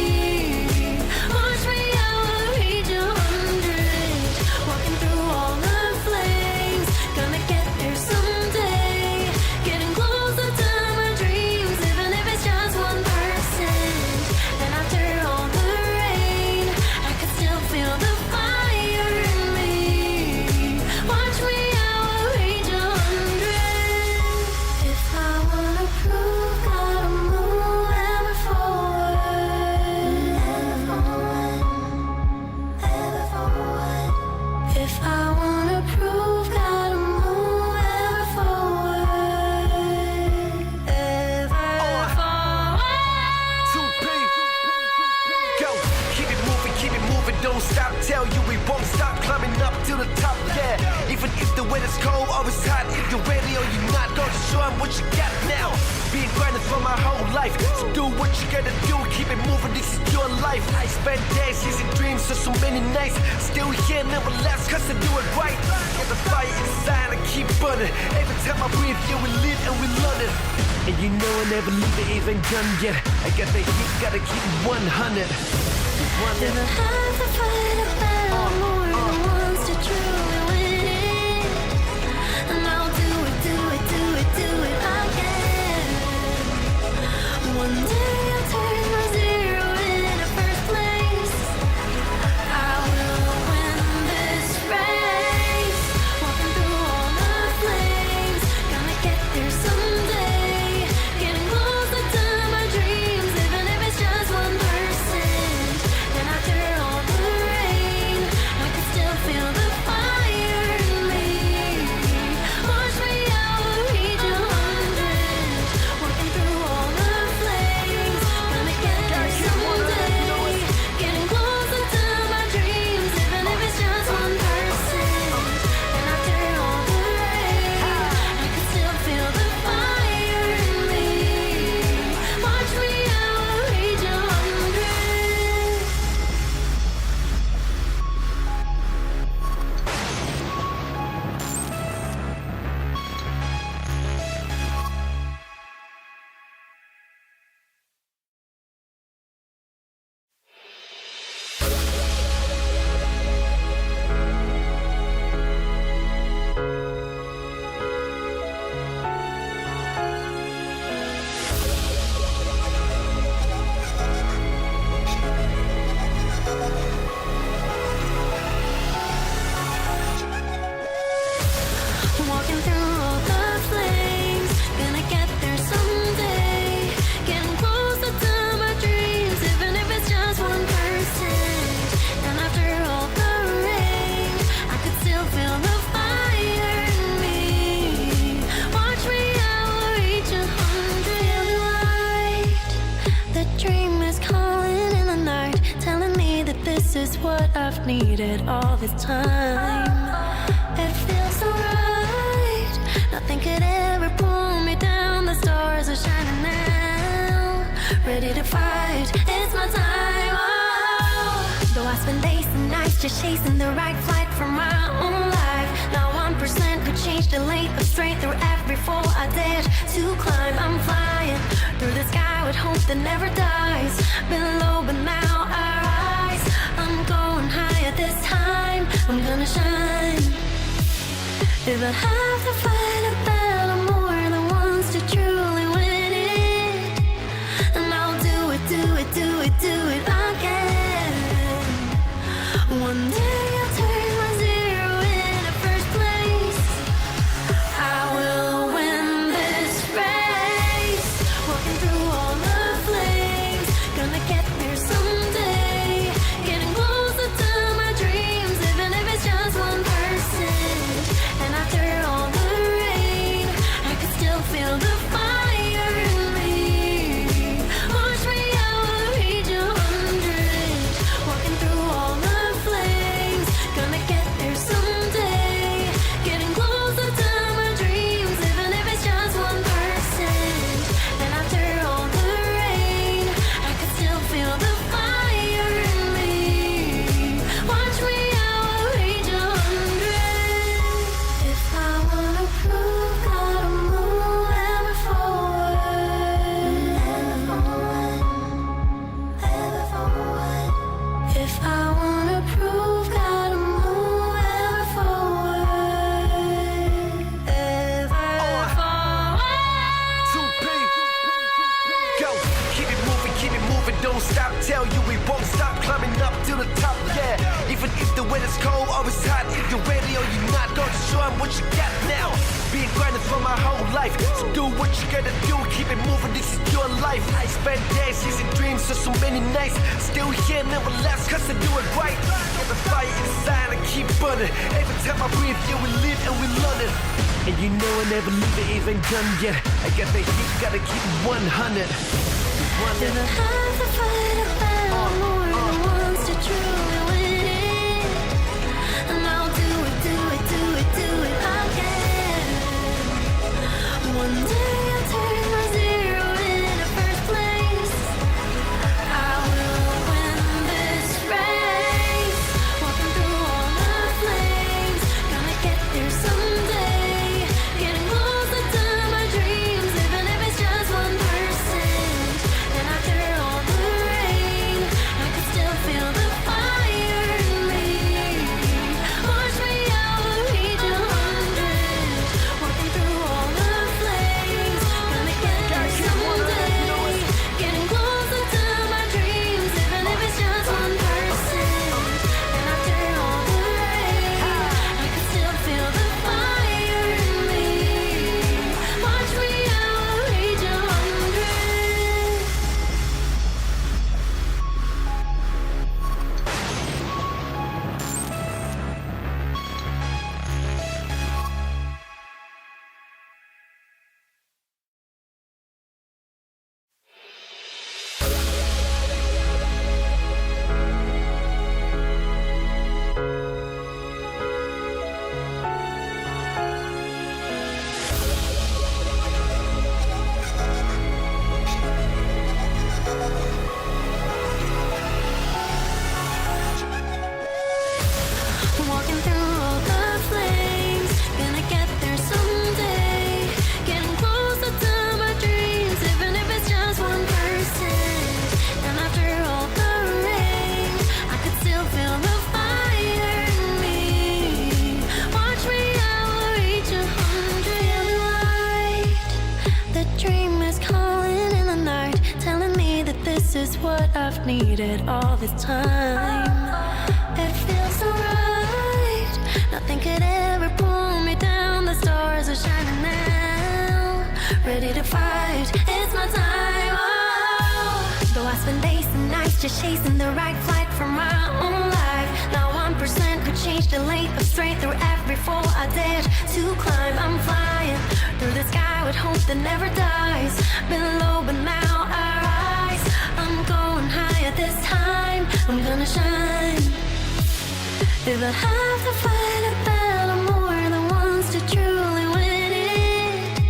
Watch me, I will reach 100. Walking through all the flames, gonna get there someday. Getting closer to my dreams, even if it's just 1%. And after all the rain, I can still feel the fire in me. Watch me, I will reach 100. If I wanna prove, gotta move ever forward. Ever forward. If I wanna prove, gotta move ever forward. Ever forward. 2P, go, keep it moving, don't stop. Tell you we won't stop climbing up to the top, yeah. Even if the weather's cold or it's hot, if you're ready or you're not, gonna show 'em what you got now. Been grinding for my whole life, so do what you gotta do, keep it moving, this is your life. I spent days chasing dreams of so many nights, still here, never last, cause I do it right. Get the fire inside and keep burning, every time I breathe, yeah, we live and we learn it. And you know I never leave it even done yet, I got the heat, gotta keep it 100. Never have to fight a battle more than once to truly win it. One day I'll turn my zero into first place. I will win this race. Walking through all the flames, gonna get there someday. Getting closer to my dreams, even if it's just 1%. And after all the rain, I can still feel the fire in me. Watch me, I will reach 100. Walking through all the flames, gonna get there someday. Getting closer to my dreams, even if it's just 1%. And after all the rain, I can still feel the fire in me. Watch me, I will reach 100. Walking through all the flames, gonna get there someday. Getting closer to my dreams, even if it's just 1%. And after all the rain, I could still feel the fire in me. Watch me, I will reach 100. Light, the dream is calling in the night, telling me that this is what I've needed all this time. It feels so right. Nothing could ever pull me down. The stars are shining now. Ready to fight. It's my time. Oh. Though I spend days and nights just chasing the right flight for my own life. Not 1% could change the lane of straight through every fall I dared to climb. I'm flying through the sky with hope that never dies. Been low, but now I rise. I'm going higher this time. I'm gonna shine. If I have to fight a battle more than once to truly win it, and I'll do it, do it, do it, do it again. One day I'll turn my zero into first place. I will win this race. Walking through all the flames, gonna get there someday. Getting closer to my dreams, even if it's just 1%. And after all the rain, I can still feel the fire in me. Watch me, I will reach 100. Walking through all the flames, gonna get there someday. Getting closer to my dreams, even if it's just 1%. And after all the rain, I can still feel the fire in me. Watch me, I will reach 100. If I wanna prove, gotta move ever forward. Ever forward. If I wanna prove, gotta move ever forward. Ever forward. 2P. Go, keep it moving, don't stop. Tell you we won't stop climbing up to the top, yeah. Even if the weather's cold or it's hot, if you're ready or you're not, don't show 'em what you got now. Been grinding for my whole life, so do what you gotta do. Keep it moving, this is your life. I spent days chasing dreams, so many nights. Still here, never last, cause I do it right. Get the fire inside and keep burning. Every time I breathe, yeah, we live and we learn it. And you know I never leave it even done yet. I got the heat, gotta keep it 100. If I have to fight a battle more than once to truly win it, and I'll do it, do it, do it, do it again. One day I'll turn my zero into first place. I will win this race. Walking through all the flames, gonna get there someday. Getting closer to my dreams, even if it's just 1%. And after all the rain, is what I've needed all this time. It feels so right. Nothing could ever pull me down. The stars are shining now. Ready to fight. It's my time. Oh. Though I spend days and nights just chasing the right flight for my own life. Now 1% could change the lane of straight through every fall I dared to climb. I'm flying through the sky with hope that never dies. Been low but now I rise. I'm going higher this time. I'm gonna shine. If I have to fight a battle more than once to truly win it,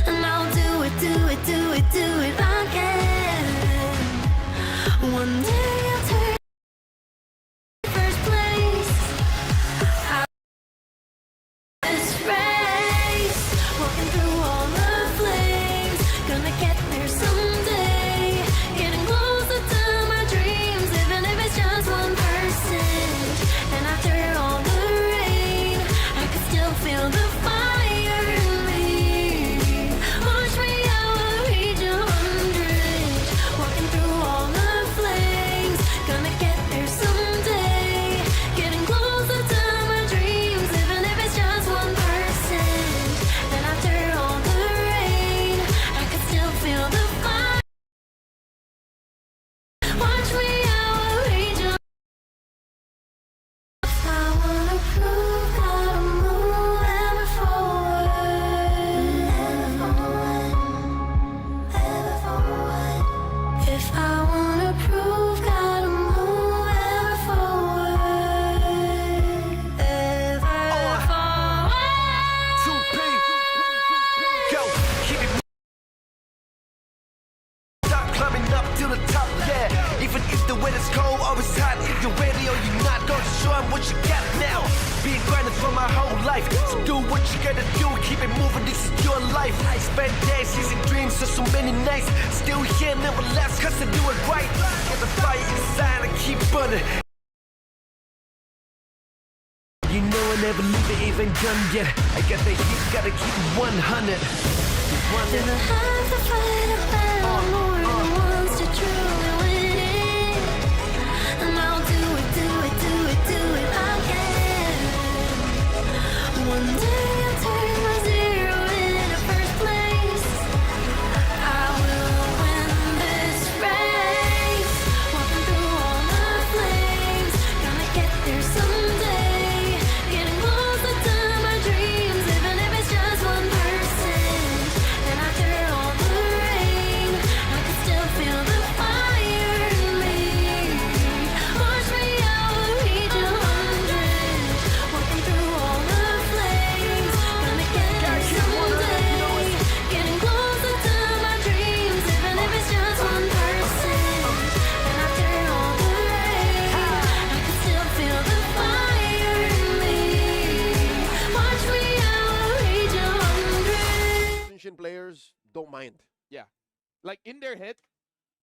and I'll do it, do it, do it, do it again. One day I'll turn first place. This race, walking through all the flames, gonna get there someday. Getting closer to my dreams, even if it's just 1%. And after all the rain, I could still feel the fire in me. Watch me, I will reach 100. Walking through all the flames, gonna get there someday. Getting closer to my dreams, even if it's just 1%. And after all the rain, I could still feel the fire. Watch me, I will reach 100. I wanna prove gotta move ever forward. Ever forward. If I wanna prove gotta move ever forward. Ever forward. 2P. Go, keep it. Stop climbing up to the top, yeah. Even if the weather's cold or it's hot, if you're ready or you're not, gonna show 'em what you got now. Been grinding for my whole life, so do what you gotta do. Keep it moving, this is your life. I spent days chasing dreams, so many nights. Still here, never last, cause I do it right. Get the fire inside and keep burning. You know I never leave it even done yet. I got the heat, gotta keep it 100. If I have to fight a battle more than once to truly win it, and I'll do it, do it, do it, do it again. One day I'll turn my zero into first place. I will win this race. Walking through all the flames, gonna get there someday. Getting closer to my dreams, even if it's just 1%. And after all the rain, I can still feel the fire in me. Watch me, I will reach 100. Walking through all the flames, gonna get there someday. Getting closer to my dreams, even if it's just 1%. And after all the rain, I can still feel the fire in me. Watch me, I will reach 100. Asian players don't mind. Yeah. Like in their head,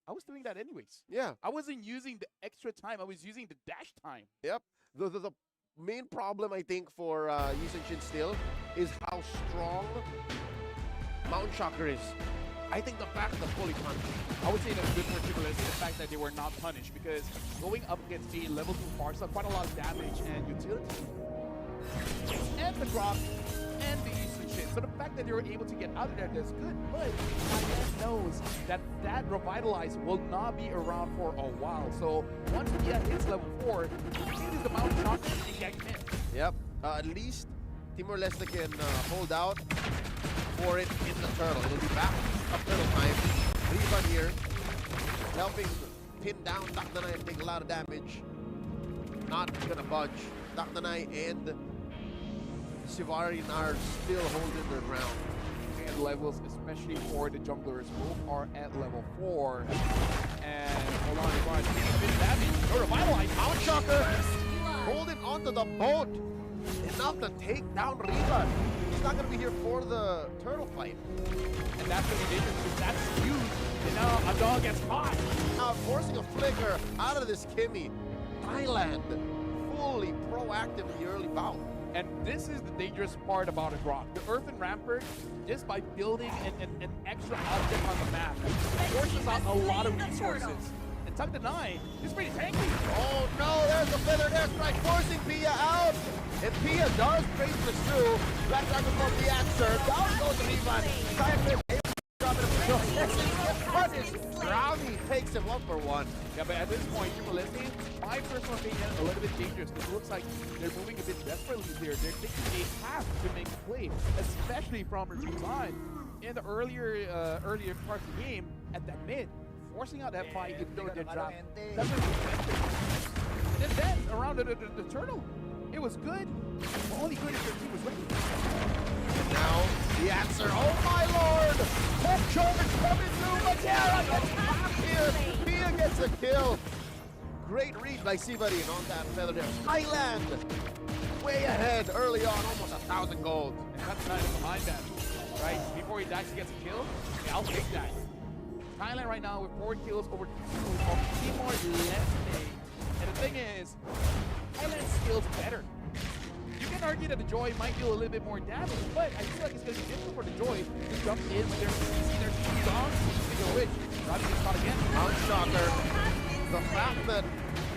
I was doing that anyways. Yeah. I wasn't using the extra time. I was using the dash time. Yep. The main problem, I think, for Yushin Shin still is how strong Mount Shocker is. I think the fact that fully punished. I would say that's good for Triple S, the fact that they were not punished, because going up against a level 2 Farsa, quite a lot of damage and utility. And the drop and the Yushin Shin. So the fact that they were able to get out of there, that's good. But Thailand knows that that Revitalize will not be around for a while. So once he hits level 4, it is the Mount Shocker and get him. Yep. At least Timor-Leste can hold out for it in the turtle. It'll be back up turtle time. Reba here, helping pin down Dakdanai and take a lot of damage. Not gonna budge. Dakdanai and Sivarin are still holding their ground. And levels, especially for the junglers, both are at level 4. And hold on, Ivan, getting a bit of damage. No Revitalize, Mount Shocker Holding onto the boat. Enough to take down Reba. He's not gonna be here for the turtle fight. and that's going to be dangerous because that's huge. And now a dog gets caught. Now forcing a flicker out of this Kimmy. Thailand fully proactive in the early bout. And this is the dangerous part about a rock. The earthen rampart, just by building an extra object on the map, forces out a lot of resources. And Tuck the 9 is pretty tanky. Oh no, there's a feather airstrike forcing Pia out. And Pia does break the through. Black Dragon from the answer. Down goes Rivan. Cyclist able to drop it up the gets punished. Brownie takes him 1-for-1. Yeah, but at this point, Timor-Leste, my personal opinion, a little bit dangerous because it looks like they're moving a bit desperately here. They're thinking they have to make a play, especially from Regime's line. In the earlier parts of the game, at that mid, forcing out that fight, even though they dropped. That's what and then around the turtle, it was good. But only good if their team was ready. And now the answer. Oh my lord! Hook shoulders coming through. Matera gets back here. Pia gets a kill. Great read by Sivarin on that feather there. Thailand way ahead early on, almost 1,000 gold. And that's not behind that, right? Before he actually gets a kill, yeah, I'll take that. Thailand right now with 4 kills over 2 of Timor-Leste. And the thing is, Thailand's skill's better. You can argue that the Joy might do a little bit more damage, but I feel like it's going to be difficult for the Joy to jump in when they're seeing their team down. Speaking of which, Robbie gets caught again. Shocker. The fact that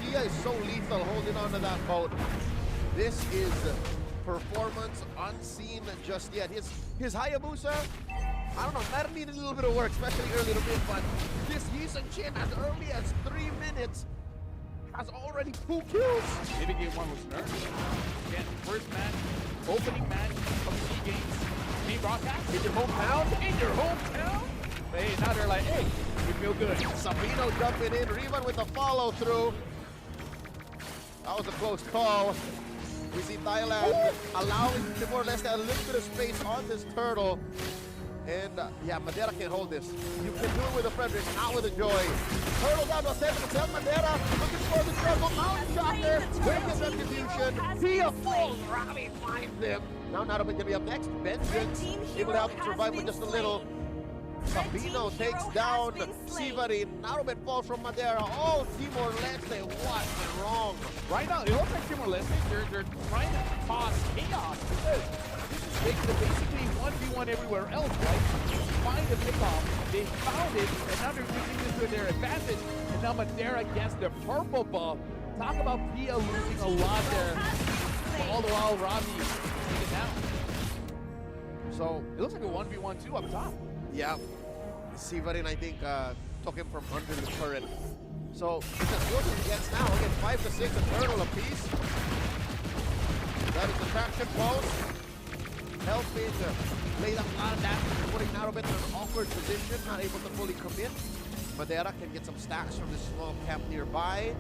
Pia is so lethal holding on to that boat, this is performance unseen just yet. His Hayabusa, I don't know, that needed a little bit of work, especially early to mid, but this Yisun Chin as early as 3 minutes has already 2 kills. Maybe game 1 was nerfed. Again, first match, opening match of the games. Team broadcast in your hometown. In your hometown. Hey, now they're like, hey, we feel good. Sabino jumping in, Rivan with a follow through. That was a close call. We see Thailand allowing Timor-Leste a little bit of space on this turtle. And yeah, Madeira can't hold this. You can do it with a Frederick, not with a Joy. Turtle down to 7 to 7. Madeira looking for the struggle. Mountain Shocker, wicked retribution. Pia falls, Robbie finds him. Now Naruto going to be up next. Vengeance, able to help him survive with just a little. Sabino takes down Sivarin. Naruto falls from Madeira. Oh, Timor-Leste, what went wrong? Right now, it looks like Timor-Leste, they're trying to cause chaos. This is basically 1v1 everywhere else, right? Find the pickoff, they found it, and now they're using this to their advantage. And now Madeira gets the purple buff. Talk about Pia losing a lot there. All the while, Robbie taking it down. So, it looks like a 1v1 too up top. Yeah, Sivarin, I think, took him from under the turret. So, it's as good as it gets now. Again, 5 to 6, a turtle apiece. That is the traction post. Helping lay down a lot of damage, putting Naruto in an awkward position, not able to fully commit. Madeira can get some stacks from this small camp nearby.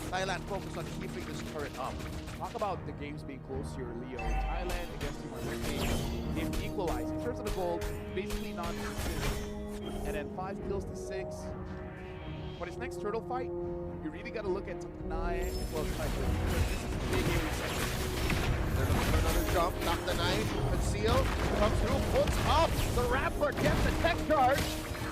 Thailand focus on keeping this turret up. Talk about the games being close here, Leo. Thailand against Timor-Leste, they've equalized. In terms of the goal, basically non-consistent. And then 5 kills to 6. For this next turtle fight, you really got to look at Takanai as well as Cyclist. This is a big area section. They're looking for another jump. Knock the 9, conceal, comes through, puts up. The Rampart gets the tech charge.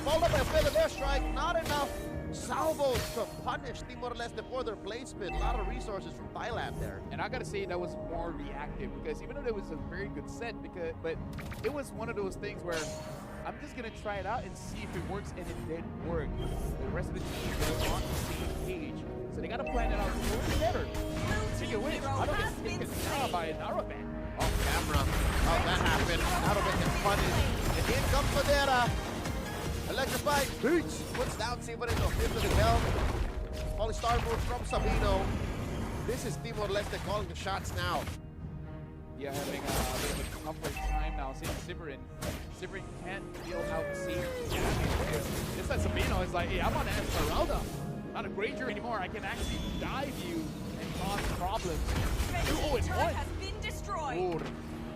Followed by a feather airstrike, not enough. Salvos to punish Timor-Leste for their placement. A lot of resources from Thailand there. And I gotta say that was more reactive because even though it was a very good set, but it was one of those things where I'm just gonna try it out and see if it works, and it did work. The rest of the team were on the same page, so they gotta plan it out a little better. Speaking of which, I don't get taken down by a Naruto. Off camera, how that happened. Naruto gets punished, and in comes Madeira. Electrified boots puts down Sivarin into the bell. Polystar move from Sabino. This is Timor-Leste calling the shots now. Yeah, having a bit of a tougher time now. Seeing Sivarin can't deal out safe damage. Just like Sabino is like, hey, I'm on Esmeralda. Not a Granger anymore. I can actually dive you and cause problems. 2-0-1. has been destroyed. Ooh,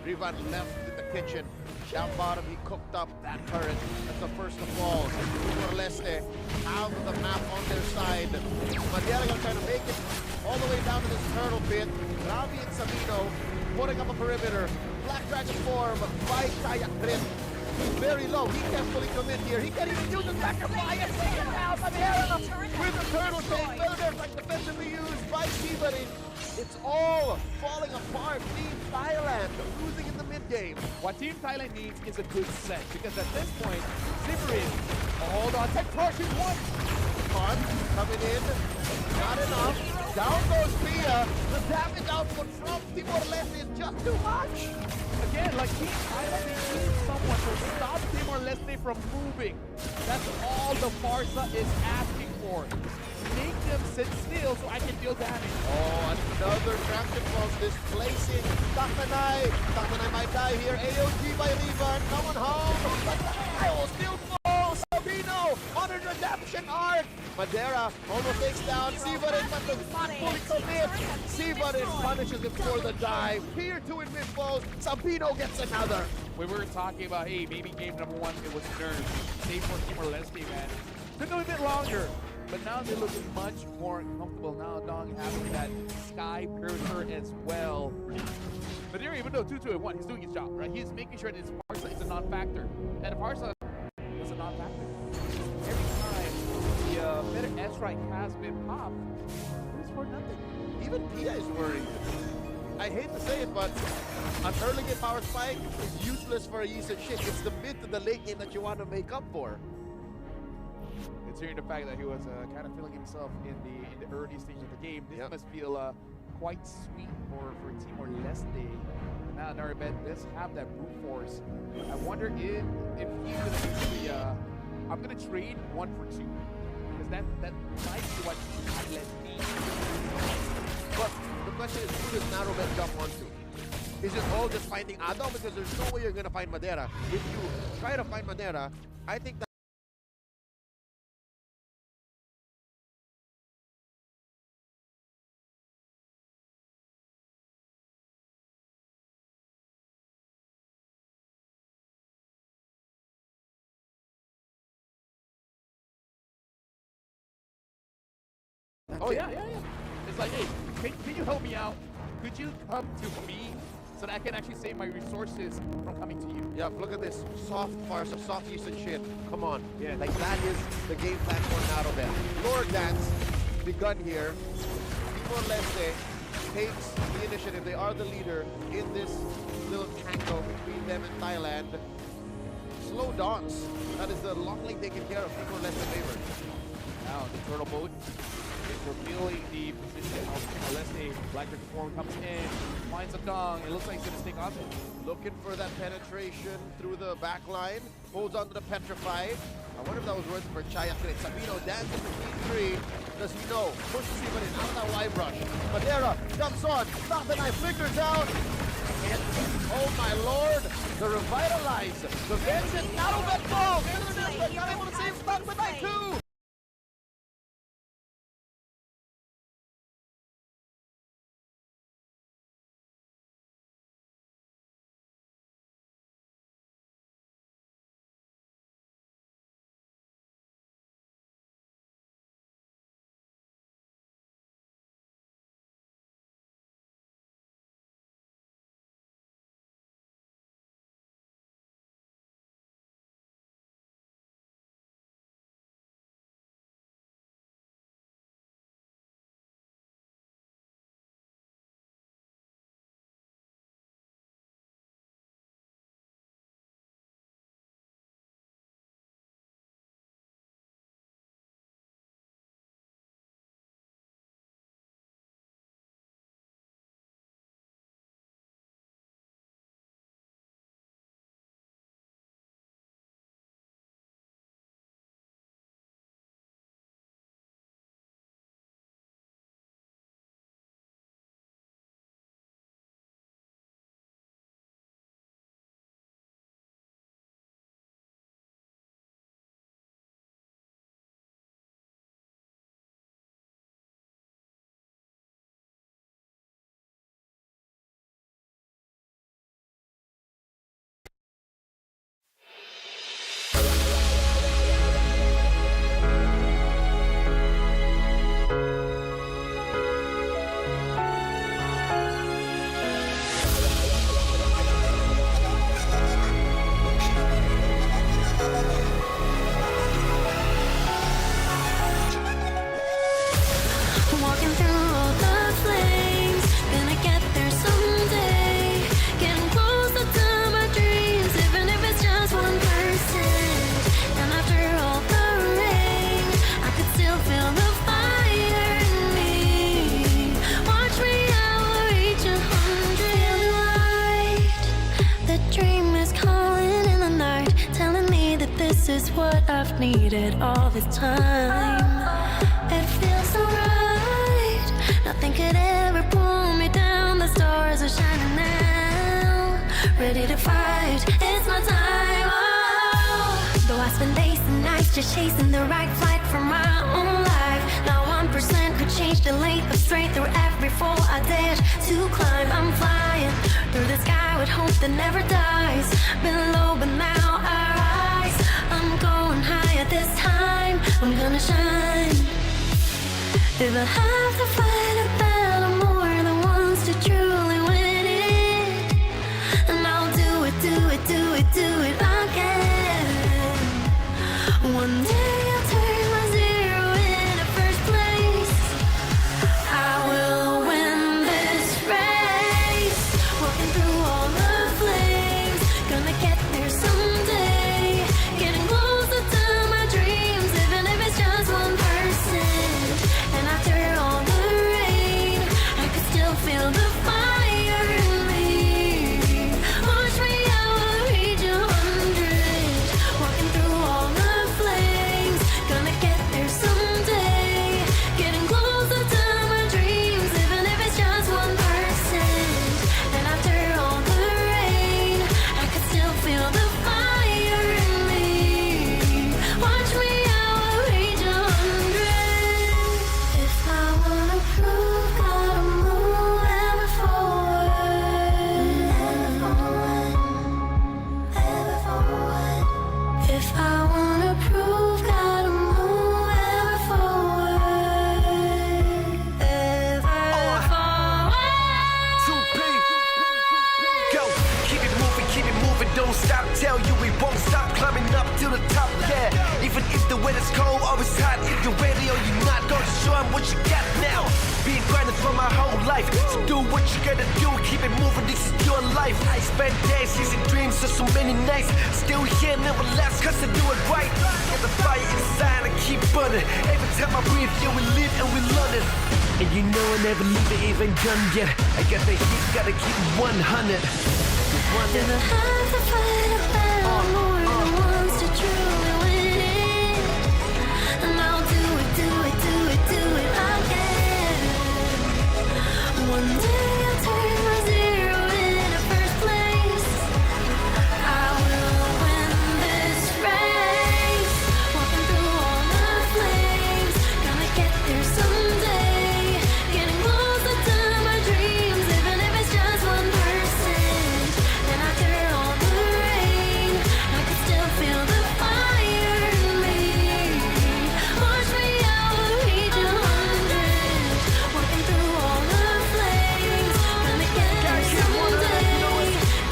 Rivan left in the kitchen. Down bottom, he cooked up that turret. That's the first to fall. Timor-Leste out of the map on their side. Madeira gonna try to make it all the way down to this turtle pit. Ravi and Sabino putting up a perimeter. Black Dragon form by Kayak Crit. He's very low. He can't fully commit here. He can't even use his sacrifice. Take it down. Madeira with the turtle take. Feather like defensively used by Sivarin. It's all falling apart. Team Thailand losing in the mid-game. What Team Thailand needs is a good set because at this point, Zipperin, hold on, tech torches one. Fun coming in, not enough. Down goes Pia. The damage output from Timor-Leste is just too much. Again, like Team Thailand, they need someone to stop Timor-Leste from moving. That's all the Farsa is asking for. Make them sit still so I can deal damage. Oh, another traction pulse displacing Takanai. Takanai might die here. AOG by Levan. Coming home. But I will still fall. Sabino on a redemption arc. Madeira almost takes down Sivarin, but the fully commit. Sivarin punishes him for the dive. Here to in mid blows. Sabino gets another. When we were talking about, hey, maybe game number one, it was nerves. Same for Timor-Leste, man. Took them a bit longer. But now they look much more comfortable now. Dong having that sky piercer as well. But there, even though 2-2-1, he's doing his job, right? He's making sure that his Farsa is a non-factor. And Farsa is a non-factor. Every time the better S-Strike has been popped, it's for nothing. Even Pia is worried. I hate to say it, but an early game power spike is useless for a Yisun shit. It's the mid to the late game that you want to make up for. Considering the fact that he was kind of feeling himself in the early stage of the game, this must feel quite sweet for Timor-Leste. And now Naribet does have that brute force. I wonder if he's going to use the I'm going to trade 1 for 2 because that might be what Thailand needs. But the question is, who does Naribet jump onto? Is it all just finding Ado? Because there's no way you're going to find Madeira. If you try to find Madeira, I think that Oh yeah. It's like, hey, can you help me out? Could you come to me so that I can actually save my resources from coming to you? yeah, look at this. Soft Farsa, soft Yisun shit. Come on. Yeah. Like that is the game plan for Naribet. Lord Dance begun here. Timor-Leste takes the initiative. They are the leader in this little tango between them and Thailand. Slow dance. That is the Lockling taking care of Timor-Leste favor. Now the turtle boat is revealing the position of Timor-Leste. Black Dragon form comes in, finds a Dong. It looks like he's gonna stick on it. Looking for that penetration through the back line. Holds on to the Petrify. I wonder if that was worth it for Chaya Crit. Sabino dancing between three. Does he know? Pushes him in out of that Y brush. Madeira jumps on. Stop the knife, flickers down. And, oh my lord, the Revitalize. The Vincent Naribet ball. Not able to save Stop the knife too. I've needed all this time. It feels so right. Nothing could ever pull me down. The stars are shining now. Ready to fight. It's my time. Oh. Though I spend days and nights just chasing the right flight for my own life. Now 1% could change the lane of straight through every fall I dared to climb. I'm flying through the sky with hope that never dies. Been low but now I rise. I'm going higher this time. I'm gonna shine. If I have to fight a battle more than once to truly win it, and I'll do it, do it, do it, do it again. One day I'll turn my zero into first place. I will win this race. Walking through all the flames, gonna get there someday. Getting closer to my dreams, even if it's just 1%. And after all the rain, I could still feel the fire in me. Watch me, I will reach 100. Walking through all the flames, gonna get there someday. Getting closer to my dreams, even if it's just 1%. And after all the rain, I could still feel the fire in me. Watch me, I will reach 100. If I wanna prove, gotta move ever forward. Ever forward. If I wanna prove, gotta move ever forward. Ever forward. 2P. Go, keep it moving, don't stop. Tell you we won't stop climbing up to the top, yeah. Even if the weather's cold or it's hot, if you're ready or you're not, gonna show 'em what you got now. Been grinding for my whole life, so do what you gotta do, keep it moving, this is your life. I spent days chasing dreams for so many nights, still here, never last, cause I do it right. Get the fire inside and keep burning, every time I breathe, yeah, we live and we learn it. And you know I never leave it even done yet, I got the heat, gotta keep 100. If I have to fight a battle more than once to truly win it, and I'll do it, do it, do it, do it again. One day I'll turn my zero into first place. I will win this race. Walking through all the flames, gonna get there someday. Getting closer to my dreams, even if it's just 1%. And after all the rain, I could still feel the fire in me. Watch me, I will reach 100. Walking through all the flames, gonna get there someday.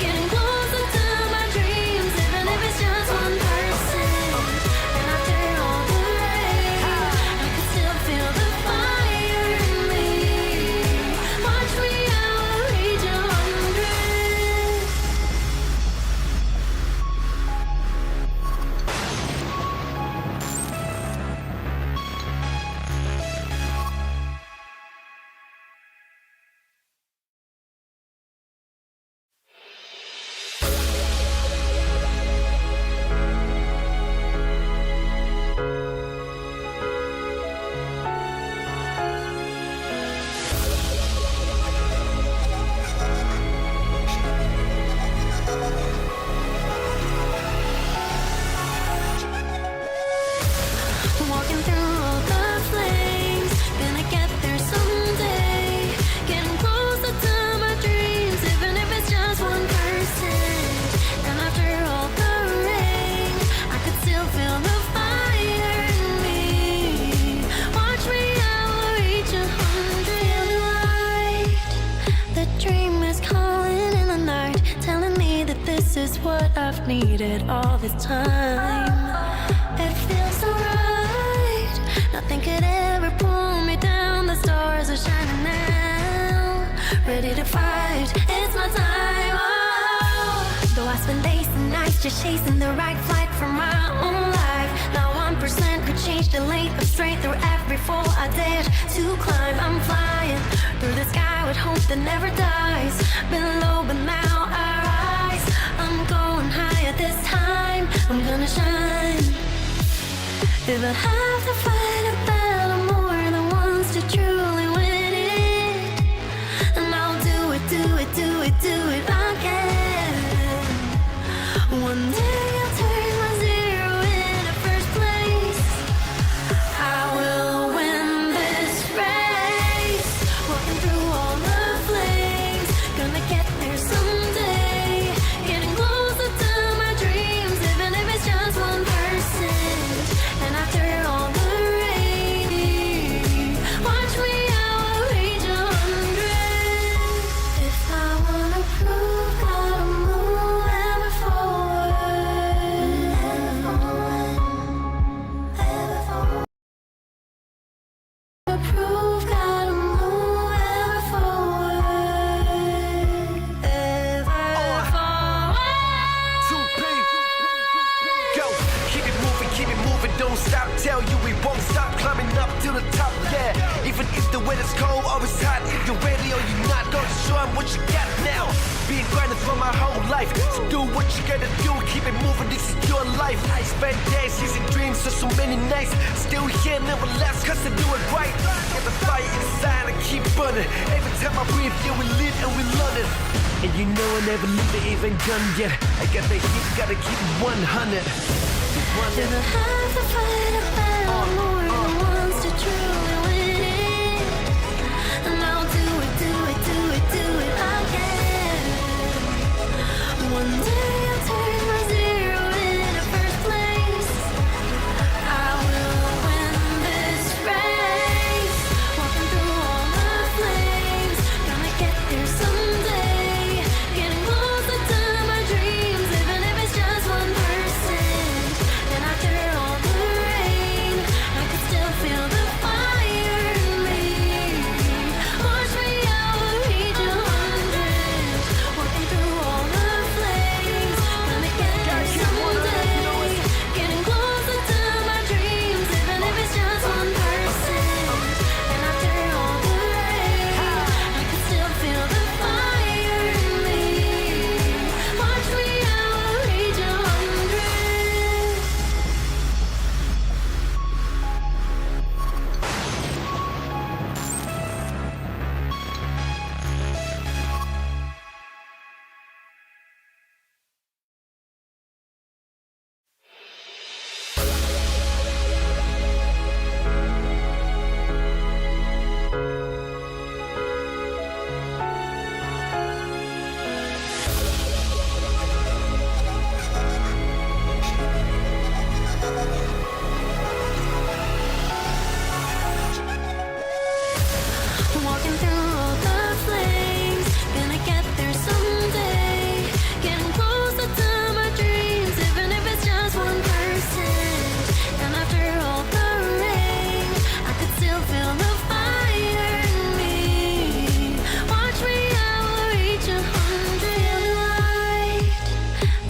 Getting closer to my dreams, even if it's just 1%. And after all the rain, I could still feel the fire in me. Watch me, I will reach 100. Walking through all the flames, gonna get there someday. Getting closer to my dreams, even if it's just 1%. And after all the rain, I could still feel the fire in me. Watch me, I will reach 100. Light, the dream is calling in the night, telling me that this is what I've needed all this time. It feels so right. Nothing could ever pull me down. The stars are shining now. Ready to fight. It's my time. Oh. Though I spend days and nights just chasing the right flight for my own life. Now 1% could change the lane of straight through every fall I dared to climb. I'm flying through the sky with hope that never dies. Been low but now I rise. I'm going higher this time. I'm gonna shine. If I have to fight a battle more than once to truly win it, and I'll do it, do it, do it, do it again. One day I'll turn my zero into first place. I will win this race. Walking through all the flames, gonna get there someday. Getting closer to my dreams, even if it's just 1%. And after all the rain, watch me, I will reach 100. If I wanna prove how to move ever forward, ever forward. Prove how to move ever forward, ever forward. 2P. Go, keep it moving, don't stop. Tell you we won't stop climbing up to the top, yeah. Even if the weather's cold or it's hot, if you're ready or you're not, gonna show 'em what you got now. Been grinding for my whole life, so do what you gotta do, keep it moving, this is your life. I spent days chasing dreams for so many nights, still here, never last, cause I do it right. Get the fire inside and keep burning. Every time I breathe, yeah, we live and we learn it. And you know I never leave it even done yet. I got the heat, gotta keep it 100. If I have to fight a battle more than once to truly win it, and I'll do it, do it, do it, do it again. One day I'll turn my zero into first place. I will win this race. Walking through all the flames, gonna get there someday. Getting closer to my dreams, even if it's just 1%. And after all the rain, I can still feel the fire in me. Watch me, I will reach 100. Walking through all the flames, gonna get there someday. Getting closer to my dreams, even if it's just 1%. And after all the rain, I can still feel the fire in me. Watch me, I will reach 100. Walking through all the flames, gonna get there someday. Getting closer to my dreams, even if it's just 1%. And after all the rain, I could still feel the fire in me. Watch me, I will reach 100. Light,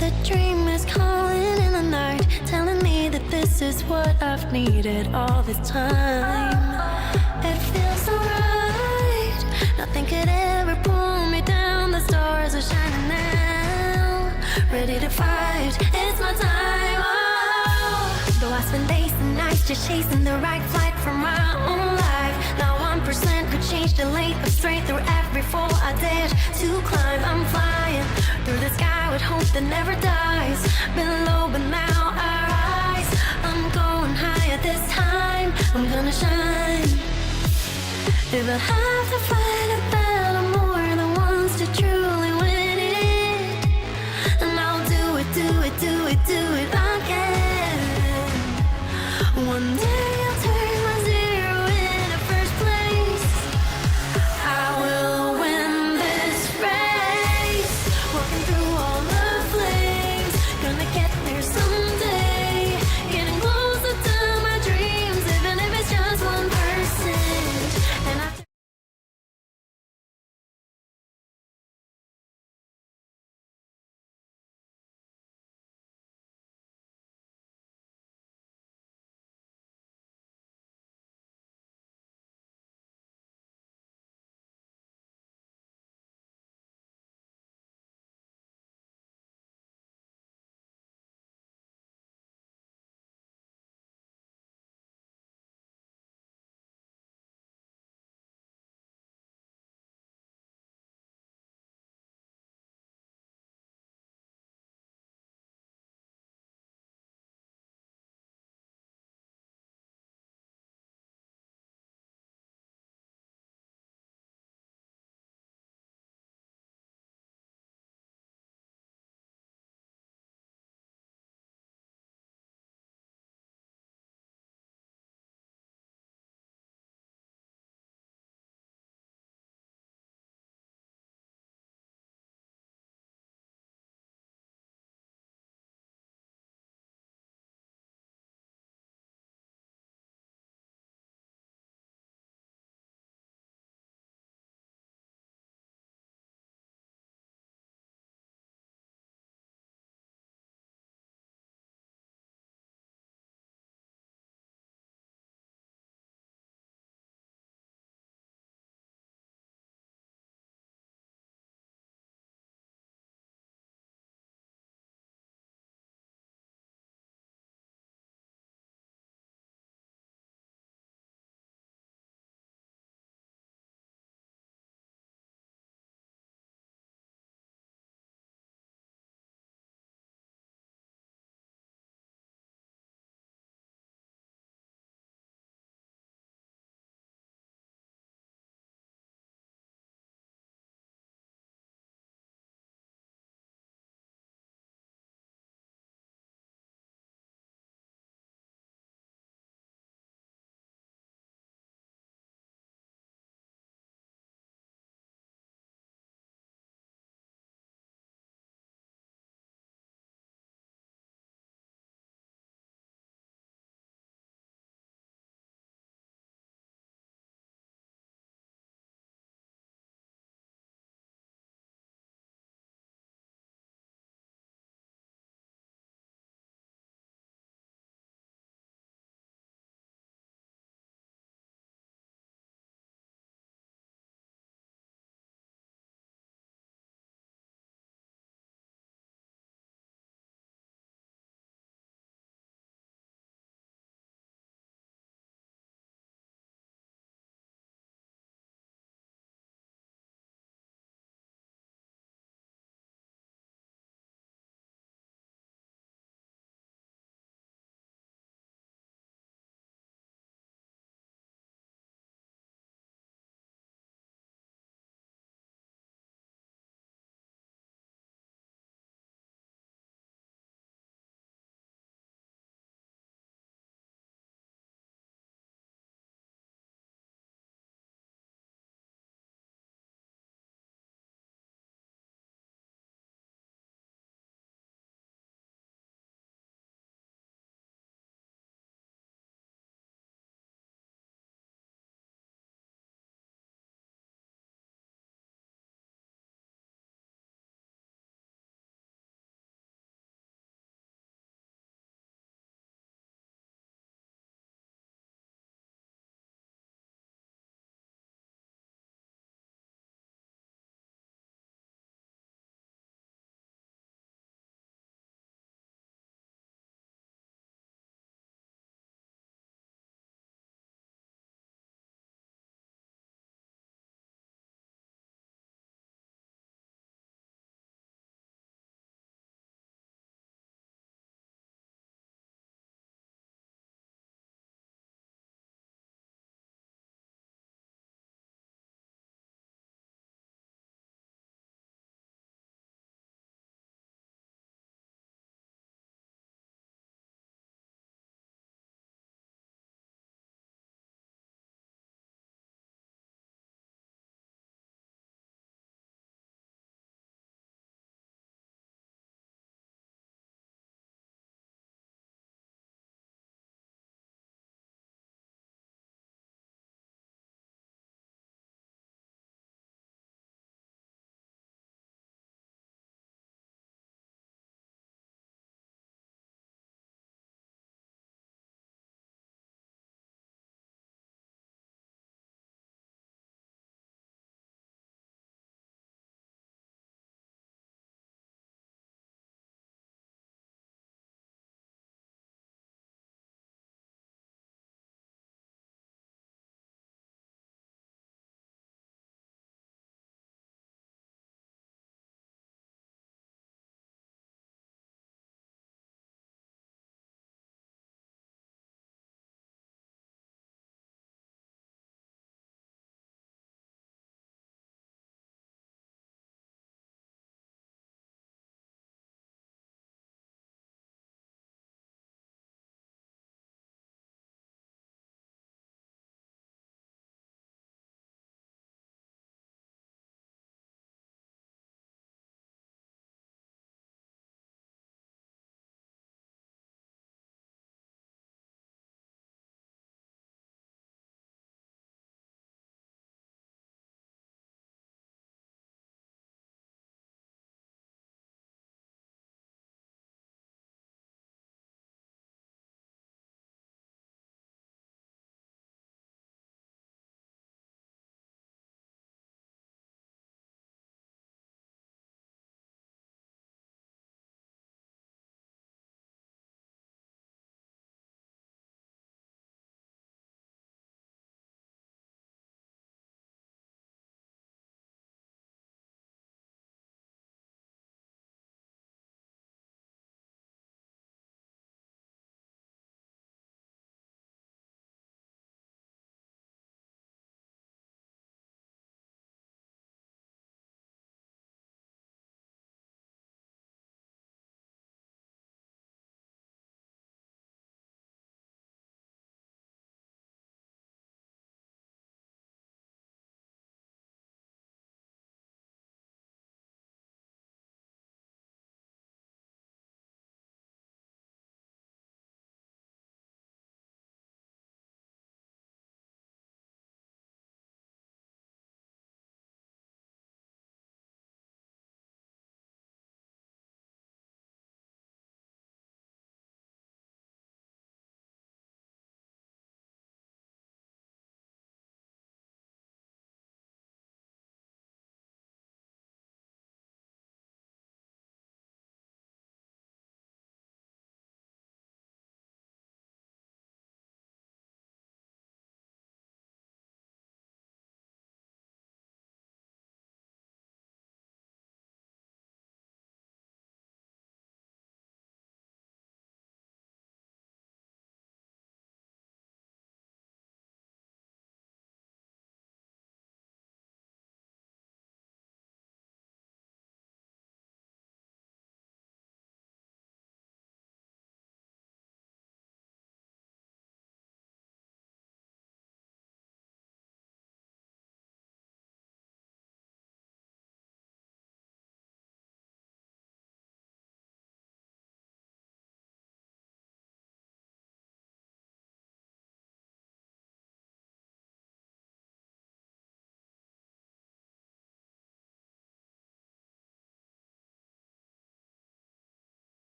the dream is calling in the night, telling me that this is what I've needed all this time. It feels so right. Nothing could ever pull me down. The stars are shining now. Ready to fight. It's my time. Oh. Though I spend days and nights just chasing the right flight for my own life. Now 1% could change the lane, but straight through every fall I dared to climb. I'm flying through the sky with hope that never dies. Been low, but now I rise. I'm going higher this time. I'm gonna shine. If I have to fight a battle more than once to truly win it, and I'll do it, do it, do it, do it again. One day I'll turn my zero into first place. I will win this race. Walking through all the flames, gonna get there someday. Getting closer to my dreams, even if it's just 1%. And after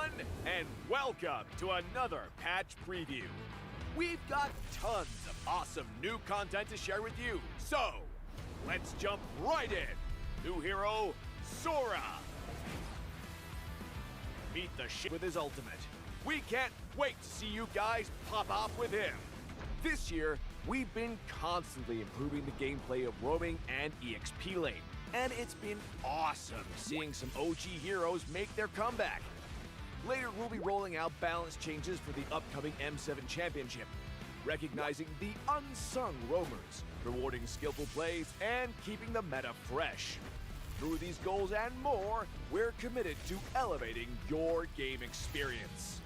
everyone, and welcome to another patch preview. We've got tons of awesome new content to share with you, so let's jump right in. New hero, Sora. Meet the shit with his ultimate. We can't wait to see you guys pop off with him. This year, we've been constantly improving the gameplay of roaming and EXP lane, and it's been awesome seeing some OG heroes make their comeback. Later, we'll be rolling out balance changes for the upcoming M7 Championship, recognizing the unsung roamers, rewarding skillful plays, and keeping the meta fresh. Through these goals and more, we're committed to elevating your game experience.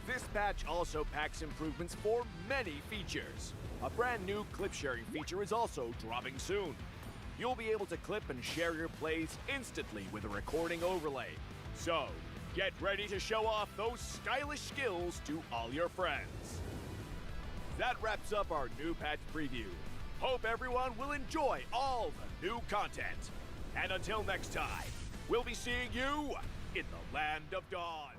This patch also packs improvements for many features. A brand new clip sharing feature is also dropping soon. You'll be able to clip and share your plays instantly with a recording overlay. So, get ready to show off those stylish skills to all your friends. That wraps up our new patch preview. Hope everyone will enjoy all the new content. And until next time, we'll be seeing you in the Land of Dawn.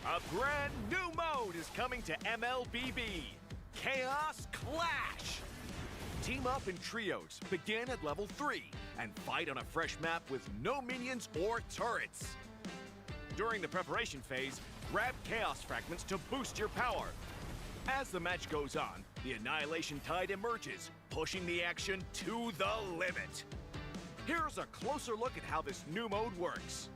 A brand new mode is coming to MLBB, Chaos Clash. Team up in trios, begin at level 3, and fight on a fresh map with no minions or turrets. During the preparation phase, grab Chaos Fragments to boost your power. As the match goes on, the Annihilation Tide emerges, pushing the action to the limit. Here's a closer look at how this new mode works.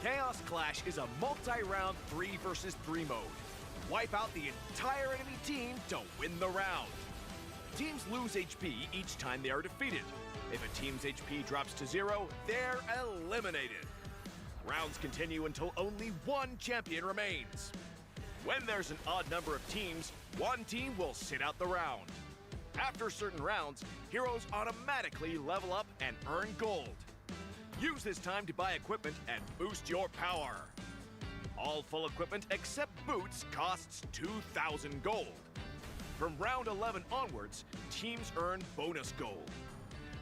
Chaos Clash is a multi-round 3 versus 3 mode. Wipe out the entire enemy team to win the round. Teams lose HP each time they are defeated. If a team's HP drops to 0, they're eliminated. Rounds continue until only one champion remains. When there's an odd number of teams, one team will sit out the round. After certain rounds, heroes automatically level up and earn gold. Use this time to buy equipment and boost your power. All full equipment except boots costs 2,000 gold. From round 11 onwards, teams earn bonus gold.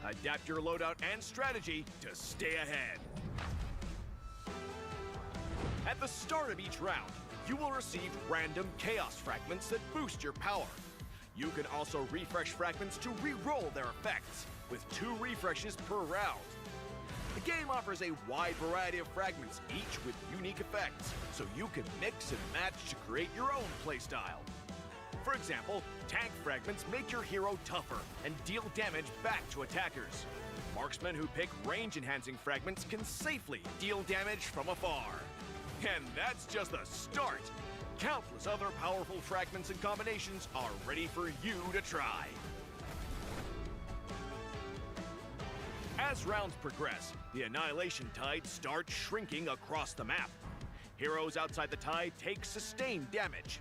Adapt your loadout and strategy to stay ahead. At the start of each round, you will receive random Chaos Fragments that boost your power. You can also refresh fragments to re-roll their effects, with 2 refreshes per round. The game offers a wide variety of fragments, each with unique effects, so you can mix and match to create your own playstyle. For example, tank fragments make your hero tougher and deal damage back to attackers. Marksmen who pick range-enhancing fragments can safely deal damage from afar. And that's just the start! Countless other powerful fragments and combinations are ready for you to try. As rounds progress, the Annihilation Tide starts shrinking across the map. Heroes outside the tide take sustained damage.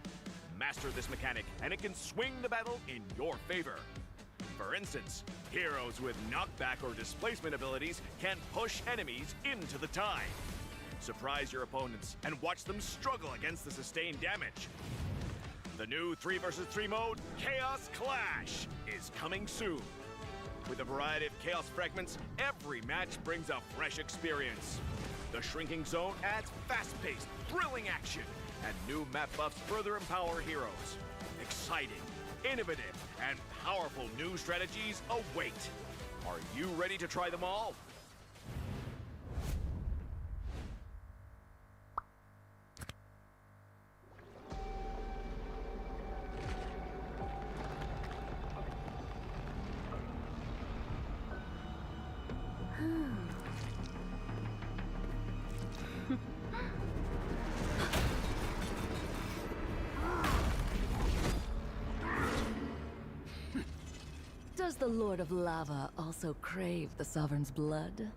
Master this mechanic, and it can swing the battle in your favor. For instance, heroes with knockback or displacement abilities can push enemies into the tide. Surprise your opponents and watch them struggle against the sustained damage. The new 3 versus 3 mode, Chaos Clash, is coming soon. With a variety of Chaos Fragments, every match brings a fresh experience. The Shrinking Zone adds fast-paced, thrilling action, and new map buffs further empower heroes. Exciting, innovative, and powerful new strategies await. Are you ready to try them all? Does the Lord of Lava also crave the Sovereign's blood?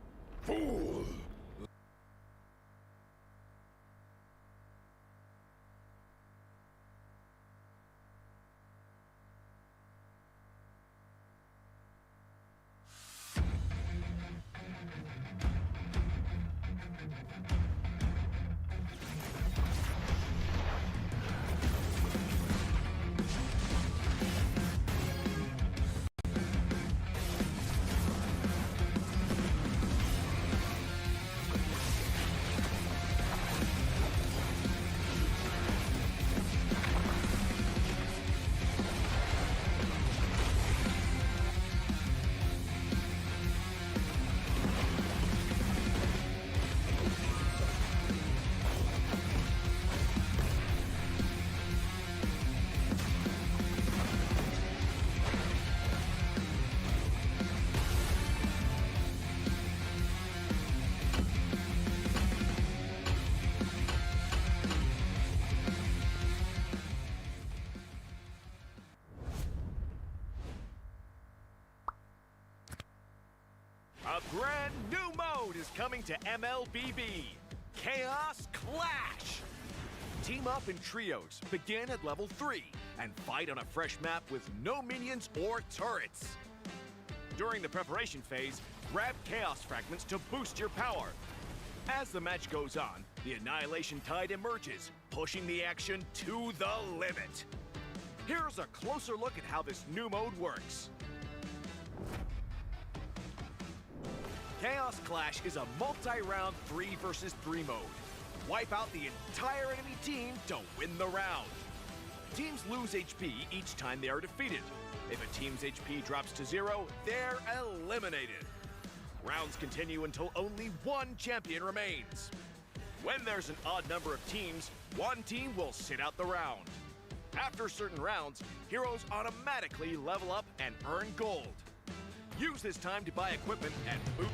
A brand new mode is coming to MLBB, Chaos Clash. Team up in trios, begin at level 3, and fight on a fresh map with no minions or turrets. During the preparation phase, grab Chaos Fragments to boost your power. As the match goes on, the Annihilation Tide emerges, pushing the action to the limit. Here's a closer look at how this new mode works. Chaos Clash is a multi-round 3 versus 3 mode. Wipe out the entire enemy team to win the round. Teams lose HP each time they are defeated. If a team's HP drops to 0, they're eliminated. Rounds continue until only one champion remains. When there's an odd number of teams, one team will sit out the round. After certain rounds, heroes automatically level up and earn gold. Use this time to buy equipment and boot.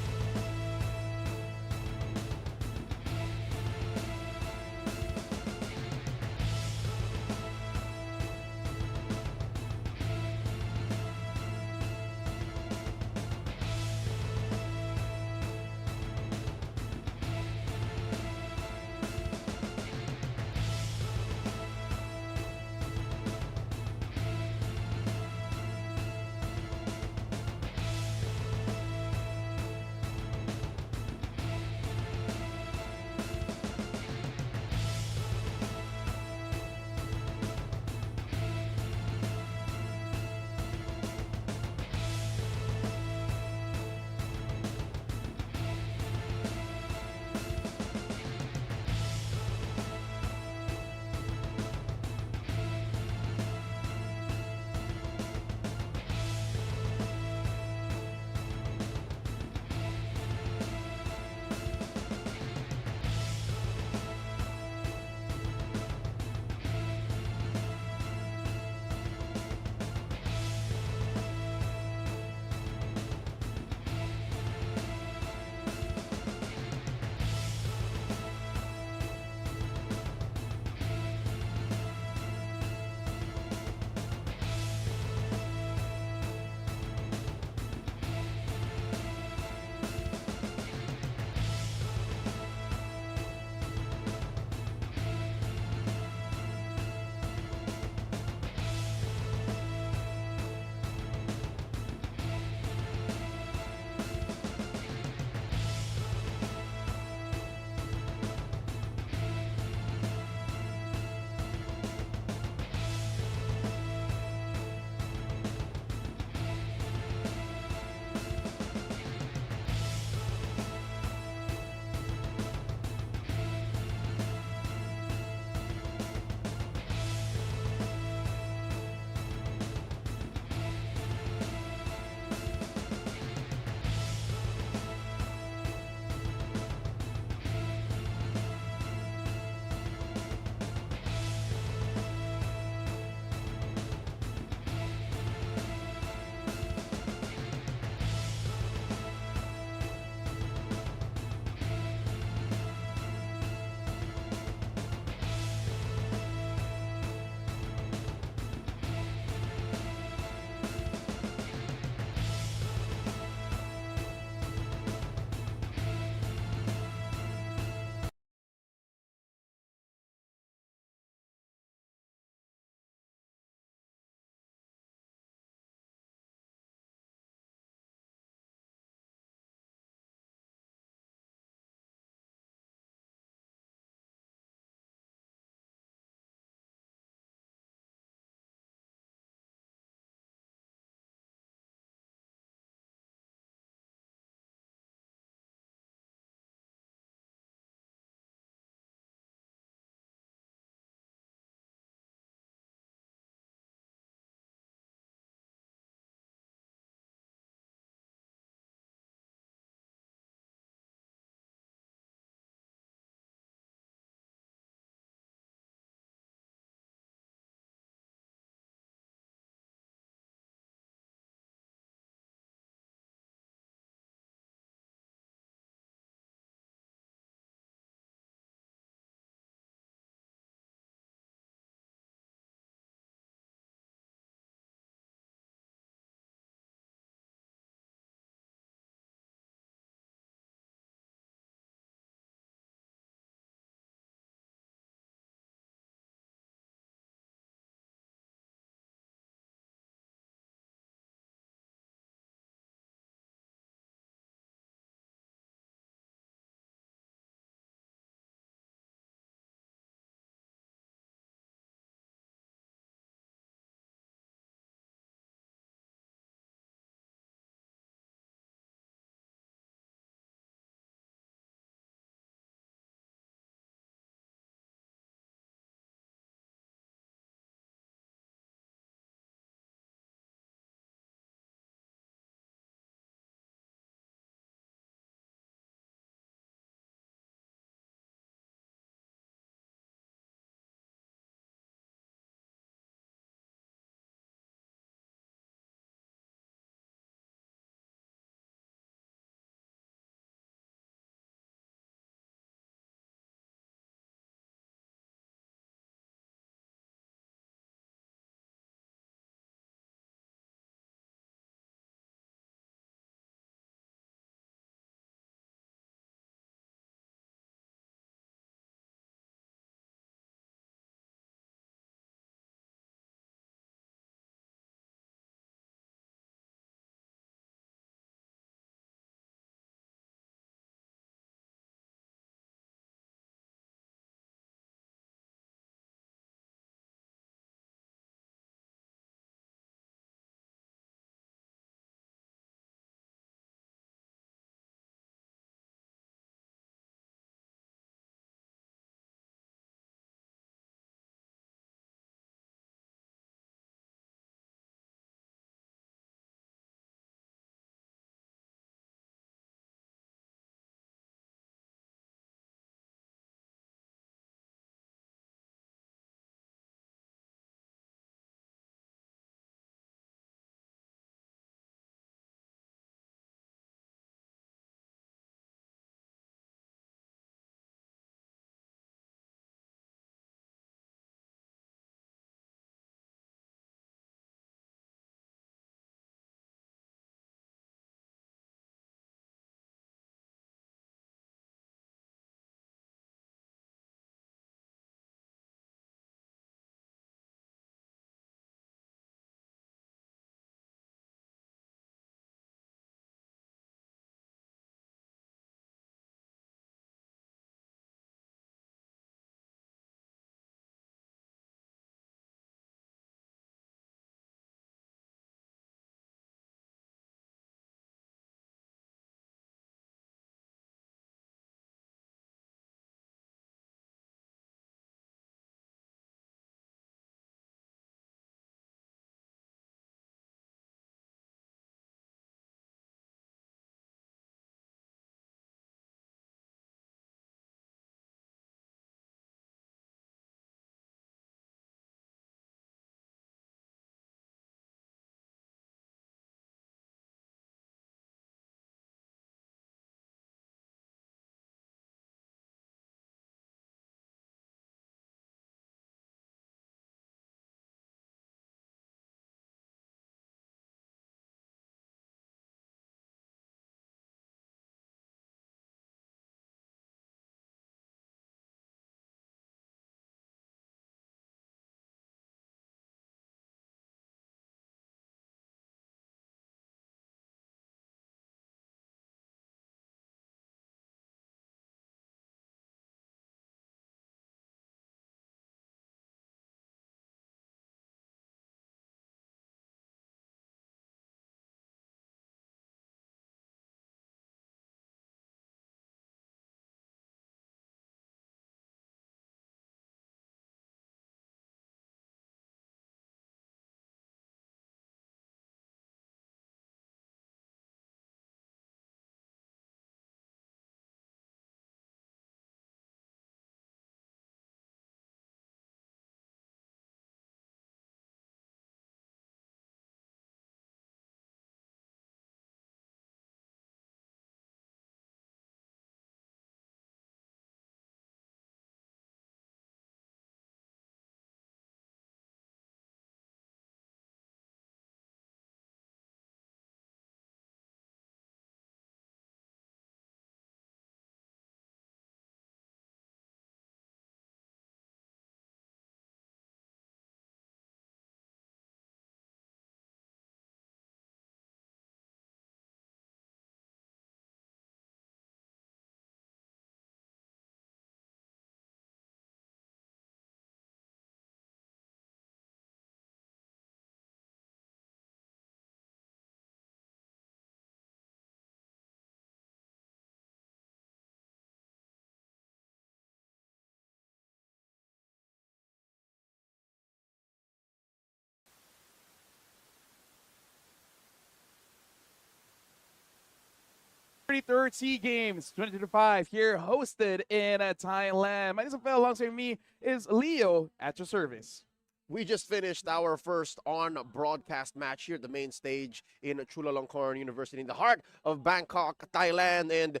33rd SEA Games 2025 here, hosted in Thailand. My name is Phil. Alongside me is Leo at your service. We just finished our first on-broadcast match here at the main stage in Chulalongkorn University in the heart of Bangkok, Thailand. And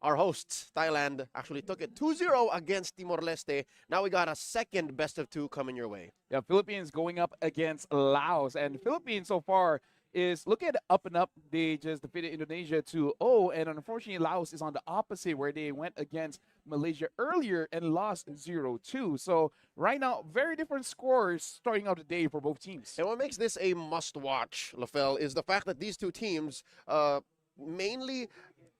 our hosts, Thailand, actually took it 2-0 against Timor-Leste. Now we got a second best-of-2 coming your way. Yeah, Philippines going up against Laos. And Philippines so far is looking at up and up. They just defeated Indonesia 2-0. And unfortunately, Laos is on the opposite, where they went against Malaysia earlier and lost 0-2. So right now, very different scores starting out the day for both teams. And what makes this a must-watch, Lafel, is the fact that these two teams, mainly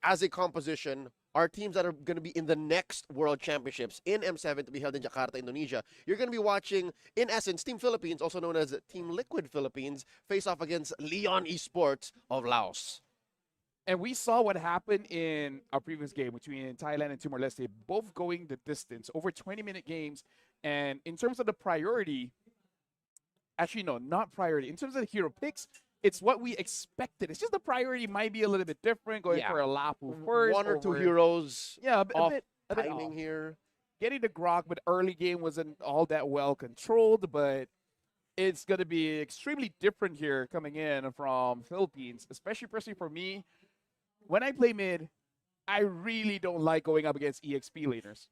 as a composition, are teams that are going to be in the next World Championships in M7 to be held in Jakarta, Indonesia. You're going to be watching, in essence, Team Philippines, also known as Team Liquid Philippines, face off against Leon Esports of Laos. And we saw what happened in our previous game between Thailand and Timor-Leste, both going the distance, over 20-minute games. And in terms of the priority, actually, no, not priority. In terms of the hero picks, it's what we expected. It's just the priority might be a little bit different, going for a Lapu first. One or two heroes. Yeah, a bit timing off here. Getting the Grok, but early game wasn't all that well controlled, but it's going to be extremely different here coming in from Philippines, especially personally for me. When I play mid, I really don't like going up against EXP laners.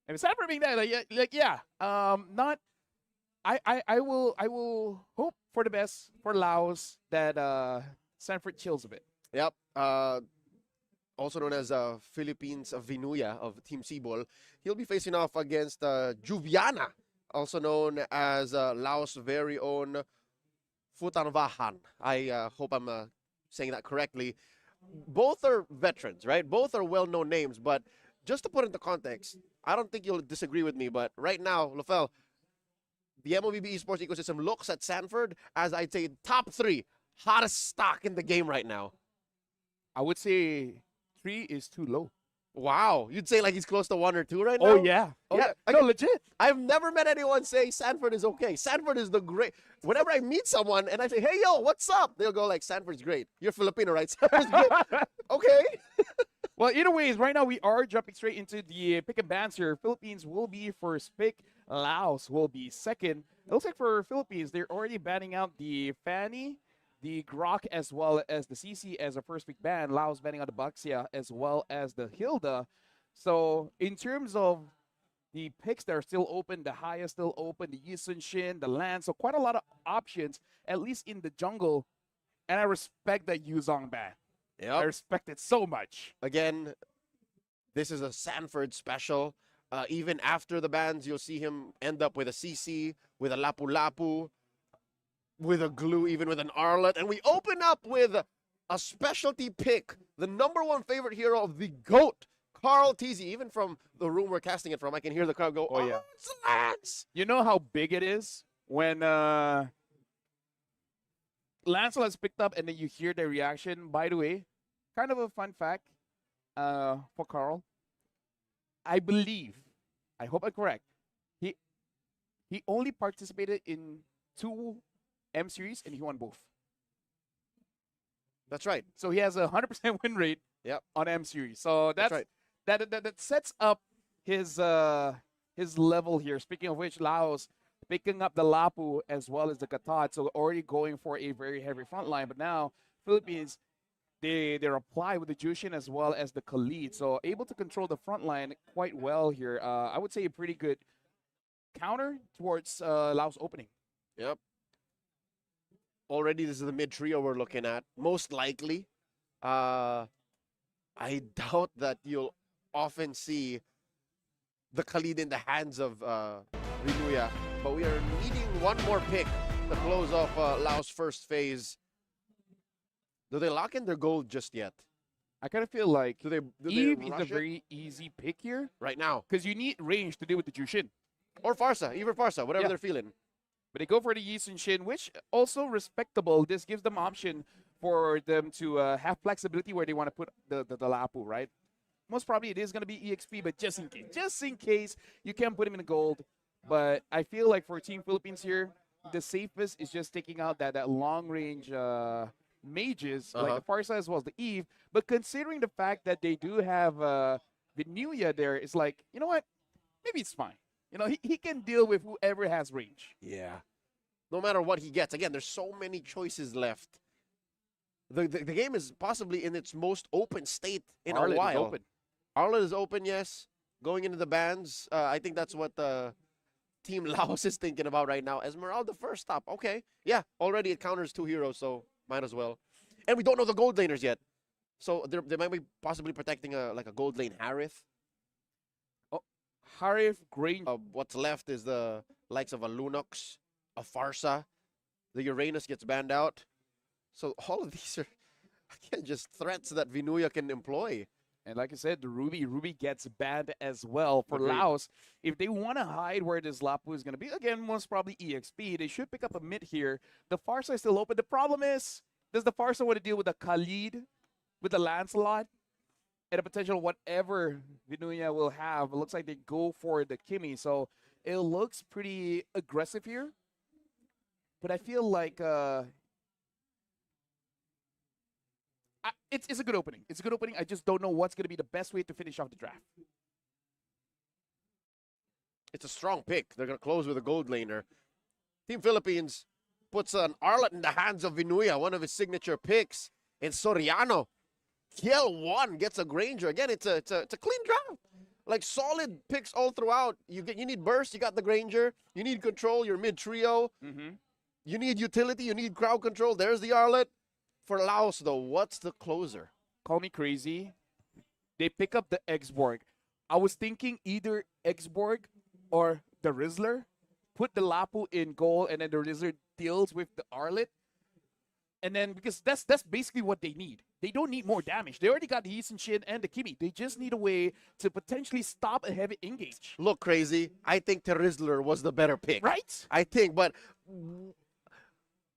And aside from being that, not. I will hope for the best for Laos that Sanford chills a bit. Yep. Also known as Philippines Vinuya of Team Sibol. He'll be facing off against Juviana, also known as Laos' very own Futanvahan. I hope I'm saying that correctly. Both are veterans, right? Both are well-known names, but just to put into context, I don't think you'll disagree with me, but right now, Lafel, the MLBB esports ecosystem looks at Sanford as, I'd say, top 3 hottest stock in the game right now. I would say 3 is too low. Wow. You'd say like he's close to 1 or 2 right now? Oh, yeah. No, legit. I've never met anyone say Sanford is okay. Sanford is the great. Whenever I meet someone and I say, hey, yo, what's up? They'll go like, Sanford's great. You're Filipino, right? Sanford's great. Okay. Well, either ways, right now we are jumping straight into the pick and bans here. Philippines will be first pick. Laos will be second. It looks like for Philippines, they're already banning out the Fanny, the Grok, as well as the CC as a first pick ban. Laos banning out the Baxia as well as the Hilda. So in terms of the picks that are still open, the Haya still open, the Yisun Shin, the Lan. So quite a lot of options, at least in the jungle. And I respect that Yuzong ban. Yep. I respect it so much. Again, this is a Sanford special. Even after the bans, you'll see him end up with a CC, with a Lapu Lapu, with a Glue, even with an Arlet. And we open up with a specialty pick, the #1 favorite hero of the GOAT, Carl TZ. Even from the room we're casting it from, I can hear the crowd go, oh yeah, it's Lance! You know how big it is when Lancelot's picked up and then you hear the reaction. By the way, kind of a fun fact for Carl. I believe, I hope I'm correct, he only participated in 2 M series and he won both. That's right. So he has a 100% win rate on M series. So that's right. That sets up his level here. Speaking of which, Laos picking up the Lapu as well as the Katad, so already going for a very heavy front line. But now Philippines, they're applied with the Jushin as well as the Khalid, so able to control the front line quite well here. I would say a pretty good counter towards Laos opening. Yep. Already, this is the mid trio we're looking at. Most likely, I doubt that you'll often see the Khalid in the hands of Rinuya, but we are needing one more pick to close off Laos' first phase. Do they lock in their gold just yet? I kind of feel like Eve is a rush very easy pick here right now? Because you need range to deal with the Jushin. Or Farsa, even Farsa, whatever they're feeling. But they go for the Yisun Shin, which also respectable. This gives them option for them to have flexibility where they want to put the Lapu, right? Most probably it is going to be EXP, but just in case, you can put him in the gold. But I feel like for Team Philippines here, the safest is just taking out that long range mages, like the Farsa as well as the Eve. But considering the fact that they do have Vinuya there, it's like, you know what? Maybe it's fine. You know, he can deal with whoever has range. Yeah. No matter what he gets. Again, there's so many choices left. The game is possibly in its most open state in Arlet a while. is open. Arlet is open, yes. Going into the bans, I think that's what Team Laos is thinking about right now. Esmeralda first stop. Okay. Yeah, already it counters 2 heroes, so might as well. And we don't know the gold laners yet. So they might be possibly protecting a gold lane Harith. Harith, Granger. What's left is the likes of a Lunox, a Farsa. The Uranus gets banned out. So all of these are, again, just threats that Vinuya can employ. And like I said, the Ruby gets banned as well for Agreed. Laos. If they want to hide where this Lapu is going to be, again, most probably EXP, they should pick up a mid here. The Farsa is still open. The problem is, does the Farsa want to deal with the Khalid, with the Lancelot, and a potential whatever Vinuya will have? It looks like they go for the Kimi, so it looks pretty aggressive here. But I feel like it's a good opening. It's a good opening. I just don't know what's going to be the best way to finish off the draft. It's a strong pick. They're going to close with a gold laner. Team Philippines puts an Arlet in the hands of Vinuya, one of his signature picks. And Soriano, Kiel 1 gets a Granger. Again, it's a clean draft. Like solid picks all throughout. You need burst, you got the Granger. You need control, your mid trio. You need utility, you need crowd control. There's the Arlet. For Laos, though, what's the closer? Call me crazy. They pick up the Exborg. I was thinking either Exborg or the Rizzler. Put the Lapu in goal, and then the Rizzler deals with the Arlet. And then, because that's basically what they need. They don't need more damage. They already got the Yisun Shin and the Kimi. They just need a way to potentially stop a heavy engage. Look, crazy. I think the Rizzler was the better pick. Right? I think, but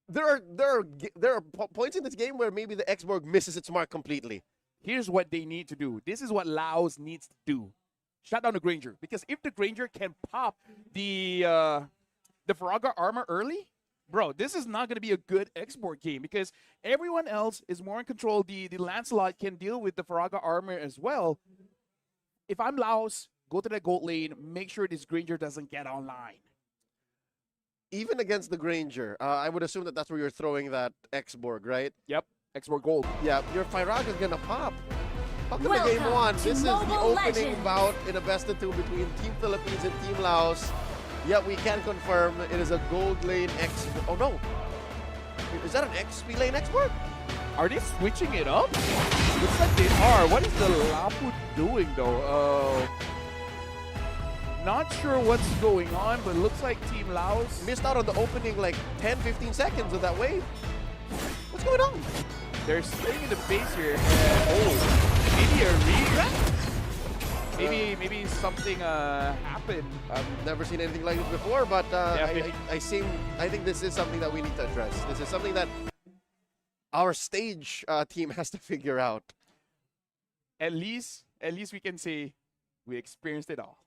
there are points in this game where maybe the Exborg misses its mark completely. Here's what they need to do. This is what Laos needs to do. Shut down the Granger. Because if the Granger can pop the Faraga armor early, bro, this is not going to be a good Exborg game because everyone else is more in control. The Lancelot can deal with the Faraga armor as well. If I'm Laos, go to the gold lane, make sure this Granger doesn't get online. Even against the Granger, I would assume that that's where you're throwing that Exborg, right? Yep, Exborg gold. Yeah, your Firaga is gonna pop. Welcome to Game Welcome 1. to This is the Mobile opening Legends. bout in a best-of-2 between Team Philippines and Team Laos. Yet we can confirm it is a gold lane Exborg. Oh no! Is that an XP lane Exborg? Are they switching it up? Looks like they are. What is the Lapu doing though? Not sure what's going on, but it looks like Team Laos Missed out on the opening like 10-15 seconds of that wave. What's going on? they're staying in the base here. Maybe a redraft? Maybe something happened. I've never seen anything like this before, but Yeah, I think this is something that we need to address. This is something that our stage team has to figure out. At least we can say we experienced it all.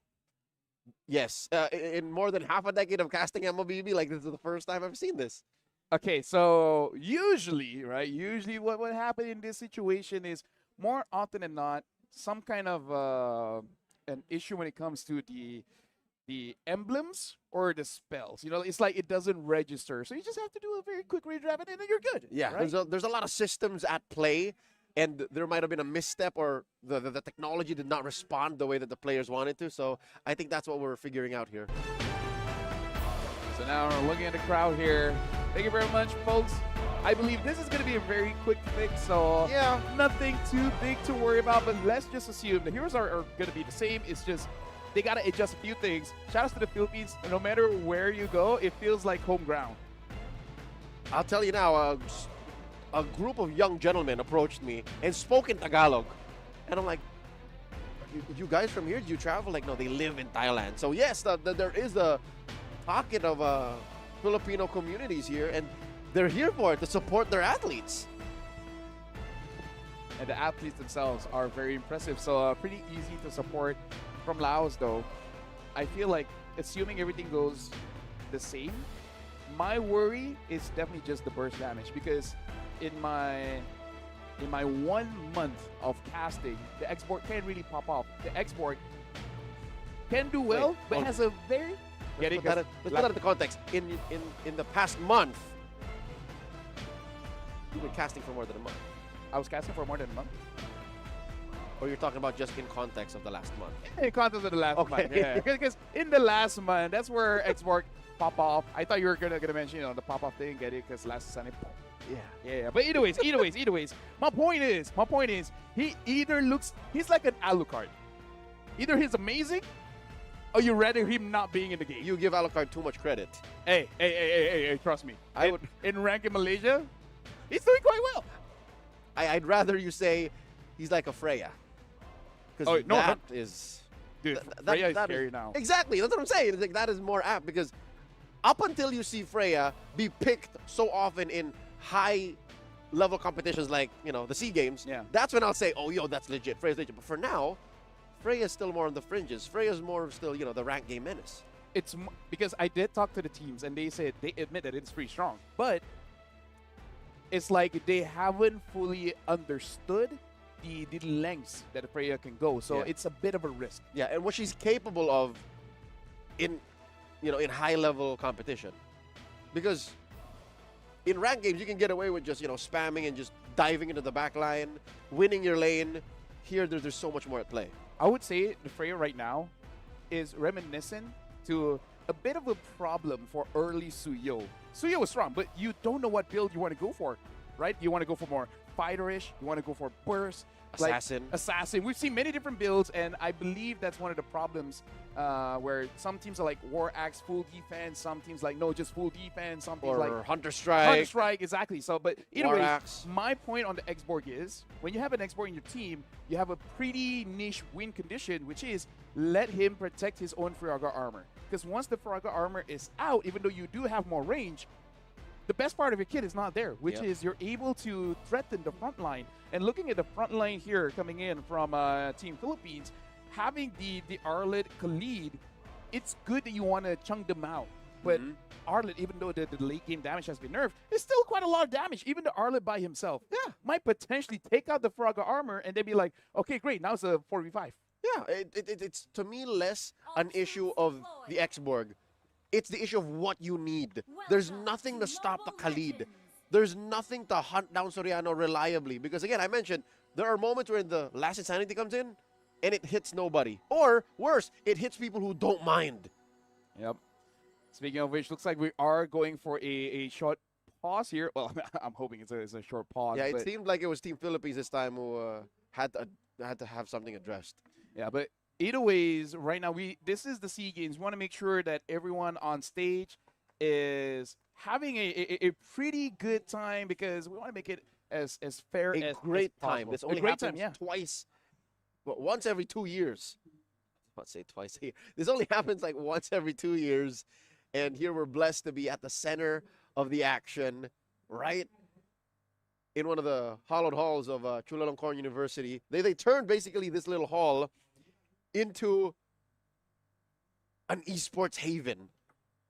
Yes, in more than half a decade of casting MLBB, like this is the first time I've seen this. Okay, so usually what would happen in this situation is more often than not some kind of an issue when it comes to the emblems or the spells. You know, it's like it doesn't register. So you just have to do a very quick redraft and then you're good. Yeah, right? there's a lot of systems at play, and there might have been a misstep or the technology did not respond the way that the players wanted to. So I think that's what we're figuring out here. So now we're looking at the crowd here. Thank you very much, folks. I believe this is going to be a very quick fix, so Yeah. nothing too big to worry about, but let's just assume the heroes are going to be the same. It's just they got to adjust a few things. Shout out to the Philippines. No matter where you go, it feels like home ground. I'll tell you now, a group of young gentlemen approached me and spoke in Tagalog. And I'm like, you guys from here, do you travel? Like, no, they live in Thailand. So yes, there is a pocket of Filipino communities here, and they're here for it, to support their athletes. And the athletes themselves are very impressive, so pretty easy to support. From Laos, though, I feel like, assuming everything goes the same, my worry is definitely just the burst damage, because in my 1 month of casting, the export can't really pop off. The export can do well, Wait, but hold- has a very get it? Let's put that into context. In the past month, you've been casting for more than a month. I was casting for more than a month. Or you're talking about just in context of the last month? In context of the last Okay. month, yeah. Because in the last month, that's where export pop off. I thought you were gonna mention the pop off thing, get it? Because last Sunday. Yeah. Yeah, but either ways. My point is, he either he's like an Alucard. Either he's amazing, or you rather him not being in the game. You give Alucard too much credit. Hey, trust me. I would- in rank in Malaysia, he's doing quite well. I'd rather you say he's like a Freya. Because Oh, no, that is... Dude, th- that- Freya is that is- scary now. Exactly, that's what I'm saying. It's like, that is more apt because up until you see Freya be picked so often in high-level competitions like, the SEA Games, Yeah. that's when I'll say, oh, yo, that's legit. Freya's legit. But for now, Freya's still more on the fringes. Freya's more of still, the rank game menace. Because I did talk to the teams and they said they admit that it's pretty strong, but it's like they haven't fully understood the lengths that Freya can go. So Yeah. it's a bit of a risk. Yeah, and what she's capable of in high-level competition. Because in rank games, you can get away with just, spamming and just diving into the back line, winning your lane. Here, there's so much more at play. I would say the Freya right now is reminiscent to a bit of a problem for early Suyo. Suyo is strong, but you don't know what build you want to go for, right? You want to go for more fighterish. You want to go for burst. Assassin. We've seen many different builds, and I believe that's one of the problems where some teams are like War Axe full defense, some teams like no, just full defense, some teams Or like Hunter Strike. Hunter Strike, exactly. So, but either War way, Axe. my point on the X-Borg is when you have an X-Borg in your team, you have a pretty niche win condition, which is let him protect his own Firaga armor. Because once the Firaga armor is out, even though you do have more range, the best part of your kit is not there, which is you're able to threaten the front line. And looking at the front line here coming in from Team Philippines, having the Arlet Khalid, it's good that you want to chunk them out. But Arlet, even though the late game damage has been nerfed, it's still quite a lot of damage. Even the Arlet by himself might potentially take out the Firaga armor and then be like, okay, great, now it's a 4v5. Yeah, it's to me less an issue of the X-Borg. It's the issue of what you need. There's nothing to stop the Khalid. There's nothing to hunt down Soriano reliably. Because again, I mentioned, there are moments where the last insanity comes in and it hits nobody. Or worse, it hits people who don't mind. Yep. Speaking of which, looks like we are going for a short pause here. Well, I'm hoping it's a short pause. Yeah, it but seemed like it was Team Philippines this time who had to have something addressed. yeah, but either ways, right now this is the SEA Games. We want to make sure that everyone on stage is having a pretty good time because we want to make it as fair A as great as time. possible. This A only great happens time, yeah. twice. Well, once every 2 years. Let's say twice a year. This only happens like once every 2 years. And here we're blessed to be at the center of the action, right in one of the hollowed halls of Chulalongkorn University. They turned basically this little hall into an esports haven.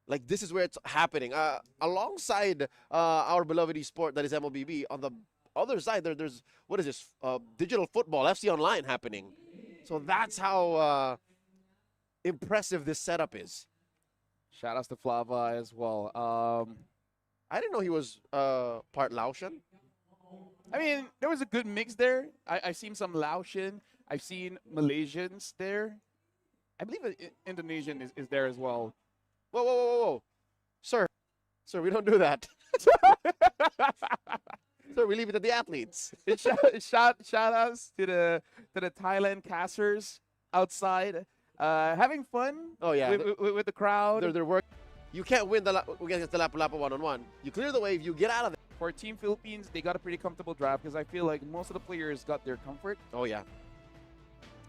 Like, this is where it's happening. Alongside our beloved esport that is MLBB, on the other side, there's, what is this? Digital football, FC Online happening. So that's how impressive this setup is. Shout outs to Flava as well. I didn't know he was part Laotian. I mean, there was a good mix there. I've seen some Laotian. I've seen Malaysians there. I believe Indonesian is there as well. Whoa. Sir, we don't do that. Sir, we leave it to the athletes. shout outs to the Thailand casters outside, having fun. Oh, yeah. with the crowd. They're work. You can't win against the Lapu-Lapu one-on-one. You clear the wave, you get out of there. For Team Philippines, they got a pretty comfortable draft because I feel like most of the players got their comfort. Oh, yeah.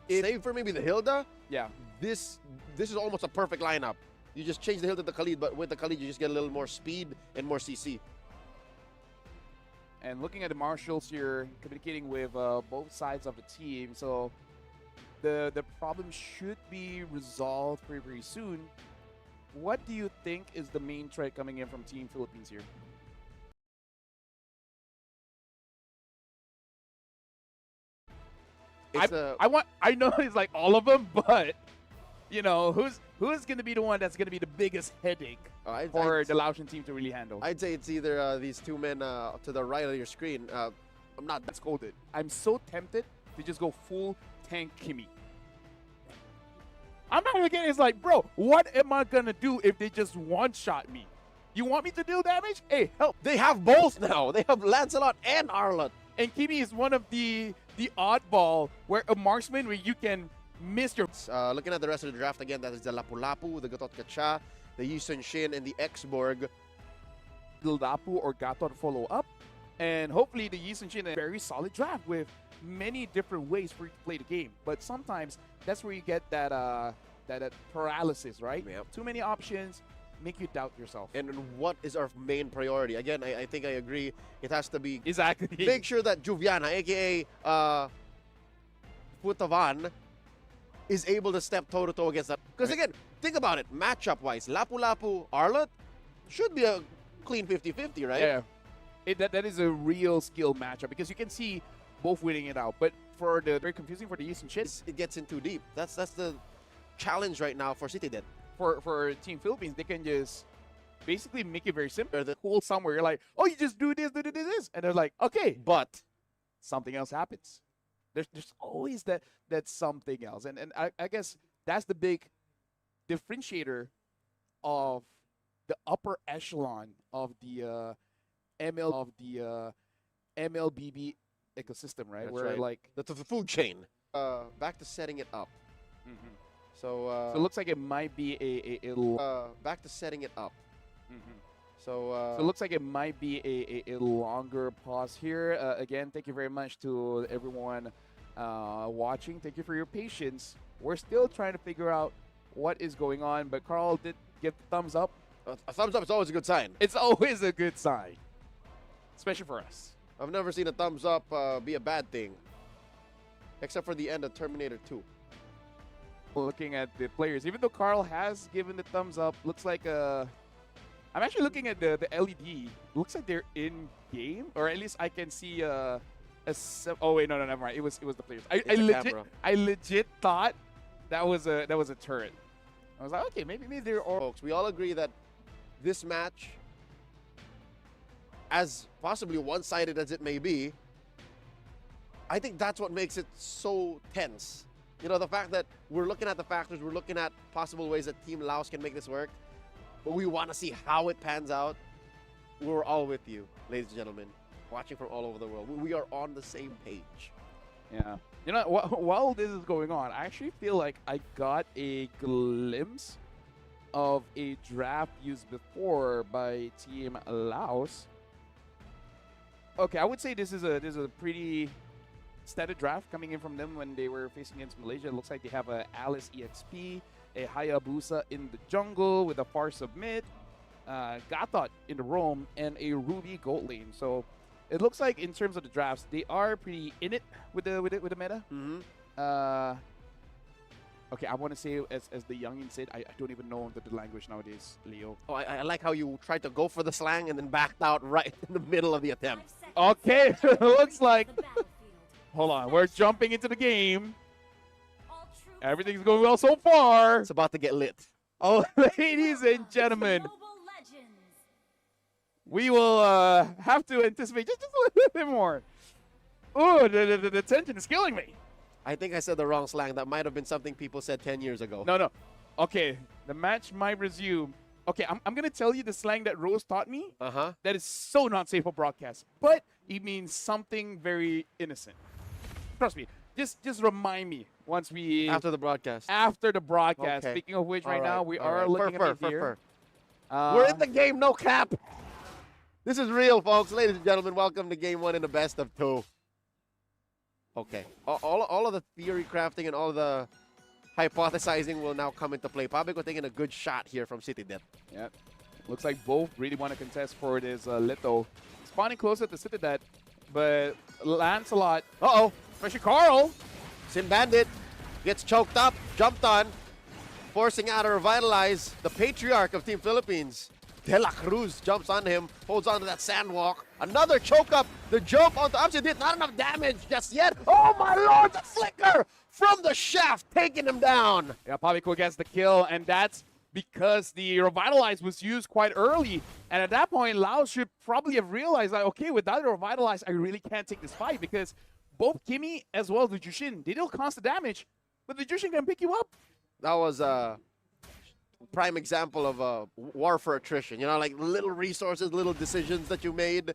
Save for maybe the Hilda, Yeah. this is almost a perfect lineup. You just change the Hilda to the Khalid, but with the Khalid, you just get a little more speed and more CC. And looking at the marshals here, communicating with both sides of the team, so the problem should be resolved very, very soon. What do you think is the main threat coming in from Team Philippines here? It's I know it's like all of them, but you know who's going to be the one that's going to be the biggest headache for the Laotian team to really handle? I'd say it's either these two men to the right of your screen. I'm not that Scolded. I'm so tempted to just go full tank Kimmy. I'm not even kidding. It's like, bro, what am I gonna do if they just one-shot me? You want me to deal damage? Hey, help! They have both now. They have Lancelot and Arlott. And Kimmy is one of the oddball where a marksman where you can miss your. Looking at the rest of the draft again, that is the Lapu-Lapu, the Gatot Kacha, the Yisun Shin, and the X-Borg. Lapu or Gatot follow up, and hopefully the Yisun Shin is a very solid draft with many different ways for you to play the game. But sometimes that's where you get that that paralysis, right? Yep. Too many options make you doubt yourself. And what is our main priority? Again, I think I agree. It has to be Exactly. make sure that Juviana, aka Putavan, is able to step toe-to-toe against that. Because again, think about it, matchup-wise, Lapu-Lapu, Arlott should be a clean 50-50, right? Yeah. That is a real skill matchup because you can see both winning it out. But for the very confusing for the Yisun Shin, It gets in too deep. That's the challenge right now for City Dead. for Team Philippines, they can just basically make it very simple. The pool somewhere, you're like, oh, you just do this, and they're like, okay, But something else happens. There's always that something else, and I guess that's the big differentiator of the upper echelon of the MLBB ecosystem, right? That's Where right. like the food chain. Back to setting it up. So so it looks like it might be back to setting it up. So it looks like it might be a longer pause here. Again, thank you very much to everyone watching. Thank you for your patience. We're still trying to figure out what is going on, but Carl did give the thumbs up. A thumbs up is always a good sign. It's always a good sign, especially for us. I've never seen a thumbs up be a bad thing, except for the end of Terminator 2. Looking at the players, even though Carl has given the thumbs up, looks like I'm actually looking at the LED. Looks like they're in game, or at least I can see oh wait, no, never mind. It was the players. I legit thought that was a turret. I was like, okay, maybe they're all. Folks, we all agree that this match, as possibly one-sided as it may be, I think that's what makes it so tense. You know, the fact that we're looking at the factors, we're looking at possible ways that Team Laos can make this work, but we want to see how it pans out. We're all with you, ladies and gentlemen, watching from all over the world. We are on the same page. Yeah. You know, while this is going on, I actually feel like I got a glimpse of a draft used before by Team Laos. Okay, I would say this is a pretty static draft coming in from them when they were facing against Malaysia. It looks like they have a Alice EXP, a Hayabusa in the jungle with a far submit, Gatot in the roam, and a Ruby gold lane. So it looks like in terms of the drafts, they are pretty in it with the meta. Okay, I want to say as the youngin said, I don't even know the language nowadays, Leo. Oh, I like how you tried to go for the slang and then backed out right in the middle of the attempt. Okay, looks like. Hold on, we're jumping into the game. Everything's going well so far. It's about to get lit. Oh, ladies and gentlemen, we will have to anticipate just a little bit more. Oh, the tension is killing me. I think I said the wrong slang. That might have been something people said 10 years ago. No. Okay, the match might resume. Okay, I'm going to tell you the slang that Rose taught me. That is so not safe for broadcast. But it means something very innocent. Trust me. Just remind me once we... After the broadcast. After the broadcast. Okay. Speaking of which, All right now, we are looking at it here. We're in the game, no cap. This is real, folks. Ladies and gentlemen, welcome to Game 1 in the best of 2. Okay. All of the theory crafting and all the hypothesizing will now come into play. Pabico taking a good shot here from City Dead. Yep. Looks like both really want to contest for this Lito. Spawning closer to City Dead, but Lancelot. Uh-oh. Especially Carl. Sin Bandit gets choked up, jumped on, forcing out to revitalize the patriarch of Team Philippines. De La Cruz jumps on him, holds on to that sandwalk. Another choke up. The jump onto Upson did not enough damage just yet. Oh my lord, the flicker from the shaft taking him down. Yeah, Pavico gets the kill, and that's because the Revitalize was used quite early. And at that point, Laos should probably have realized, like, okay, without the Revitalize, I really can't take this fight because both Kimmy as well as the Jushin, they deal constant damage, but the Jushin can pick you up. That was a prime example of war for attrition. You know, like little resources, little decisions that you made.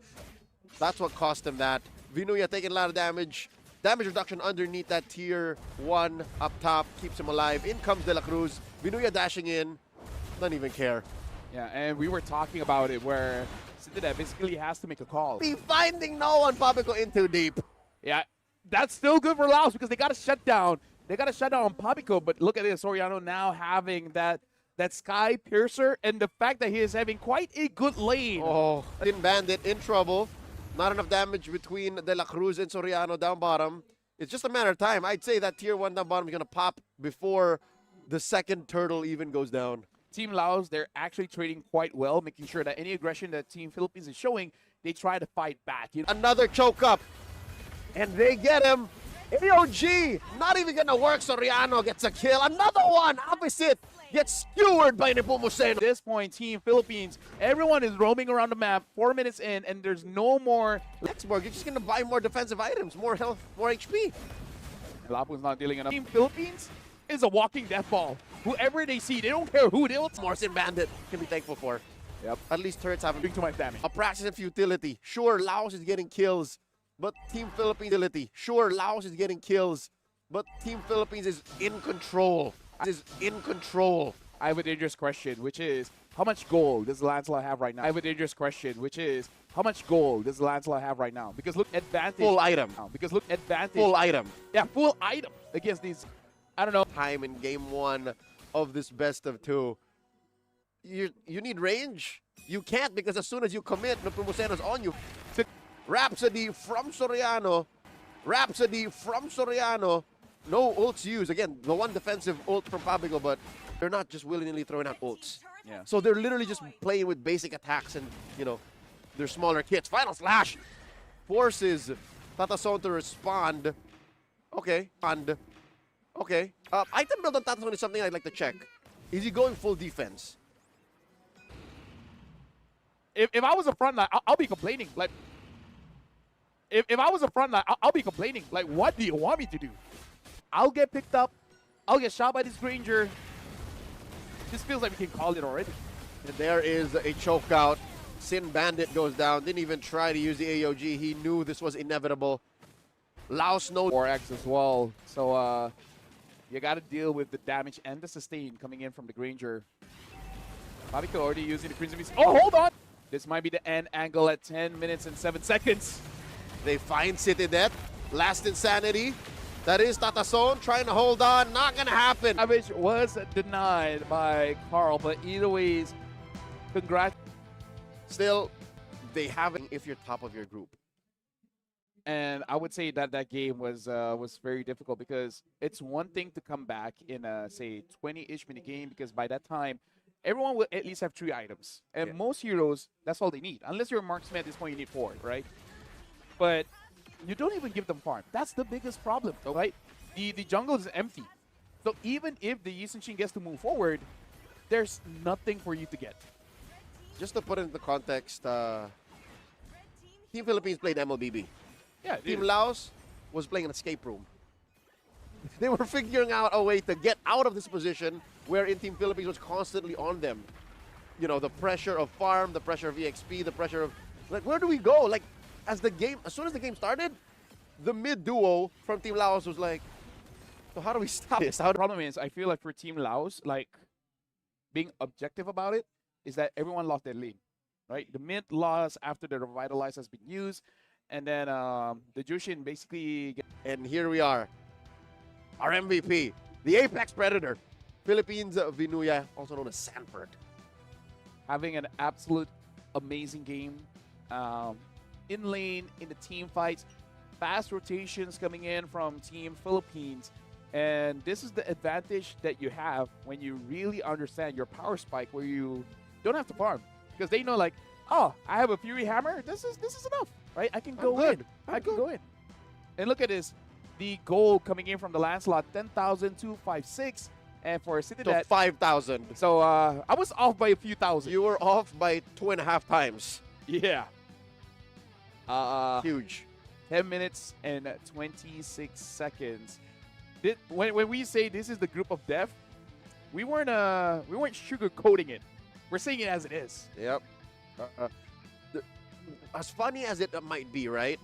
That's what cost him that. Vinuya taking a lot of damage. Damage reduction underneath that tier 1 up top keeps him alive. In comes De La Cruz. Vinuya dashing in. Doesn't even care. Yeah, and we were talking about it where Citadel basically has to make a call. Be finding no one, Papico in too deep. Yeah, that's still good for Laos because they got to shut down. They got to shut down on Papico, but look at this. Soriano now having that Sky Piercer and the fact that he is having quite a good lane. Oh, Tin Bandit in trouble. Not enough damage between De La Cruz and Soriano down bottom. It's just a matter of time. I'd say that tier 1 down bottom is going to pop before the second turtle even goes down. Team Laos, they're actually trading quite well, making sure that any aggression that Team Philippines is showing, they try to fight back. You know? Another choke up. And they get him. AOG, not even going to work. Soriano gets a kill. Another one, opposite. Gets skewered by Nepomuceno. At this point, Team Philippines, everyone is roaming around the map, 4 minutes in, and there's no more. Lexborg, you're just going to buy more defensive items, more health, more HP. Lapu's not dealing enough. Team Philippines is a walking death ball. Whoever they see, they don't care who they will. Morrison Bandit can be thankful for. Yep. At least turrets haven't Doing too much damage. a practice of futility. Sure, Laos is getting kills, but Team Philippines utility. Sure, Laos is getting kills, but Team Philippines is in control. I have a dangerous question, which is, how much gold does Lancelot have right now? I have a dangerous question, which is, how much gold does Lancelot have right now? Because look, advantage. Full item. Because look, advantage. Full item. Yeah, full item against these, I don't know. Time in game 1 of this best of 2. You need range? You can't, because as soon as you commit, Nepomuceno's on you. Rhapsody from Soriano. No ults used. Again, the one defensive ult from Pabigo, but they're not just willy-nilly throwing out ults. Yeah. So they're literally just playing with basic attacks and, you know, their smaller kits. Final Slash forces Tatason to respond. Okay. Okay. Item build on Tatason is something I'd like to check. Is he going full defense? If I was a front line, I'll be complaining. Like, if I was a front line, I'll be complaining. Like, what do you want me to do? I'll get picked up. I'll get shot by this Granger. This feels like we can call it already. And there is a choke out. Sin Bandit goes down. Didn't even try to use the AOG. He knew this was inevitable. Laos no 4x as well. So you got to deal with the damage and the sustain coming in from the Granger. Pavico already using the Crimson Beast. Oh, hold on! This might be the end angle at 10 minutes and 7 seconds. They find City Death. Last Insanity. That is Tatason trying to hold on. Not going to happen. Savage was denied by Carl, but either ways, congrats. Still, they haven't if you're top of your group. And I would say that that game was very difficult because it's one thing to come back in a, say, 20-ish minute game because by that time, everyone will at least have 3 items. And most heroes, that's all they need. Unless you're a marksman at this point, you need 4, right? But you don't even give them farm. That's the biggest problem, right? The jungle is empty. So even if the Yisun gets to move forward, there's nothing for you to get. Just to put it into context, Team Philippines played MLBB. Yeah, Team Laos was playing an escape room. They were figuring out a way to get out of this position wherein Team Philippines was constantly on them. You know, the pressure of farm, the pressure of EXP, the pressure of, like, where do we go? Like, as soon as the game started, the mid duo from Team Laos was like, so how do we stop this? The problem is, I feel like for Team Laos, like, being objective about it, is that everyone lost their lane, right? The mid lost after the Revitalize has been used, and then the Jushin basically... And here we are, our MVP, the Apex Predator, Philippines Vinuya, also known as Sanford. Having an absolute amazing game. In lane, in the team fights, fast rotations coming in from Team Philippines. And this is the advantage that you have when you really understand your power spike where you don't have to farm. because they know like, oh, I have a Fury Hammer. This is enough, right? I can go in. I can go in. And look at this, the gold coming in from the Lancelot, 10,256, and for City So 5,000. So I was off by a few thousand. You were off by 2.5 times. Yeah. Huge. 10 minutes and 26 seconds. When we say this is the group of death, we weren't sugarcoating it. We're saying it as it is. Yep. As funny as it might be, right?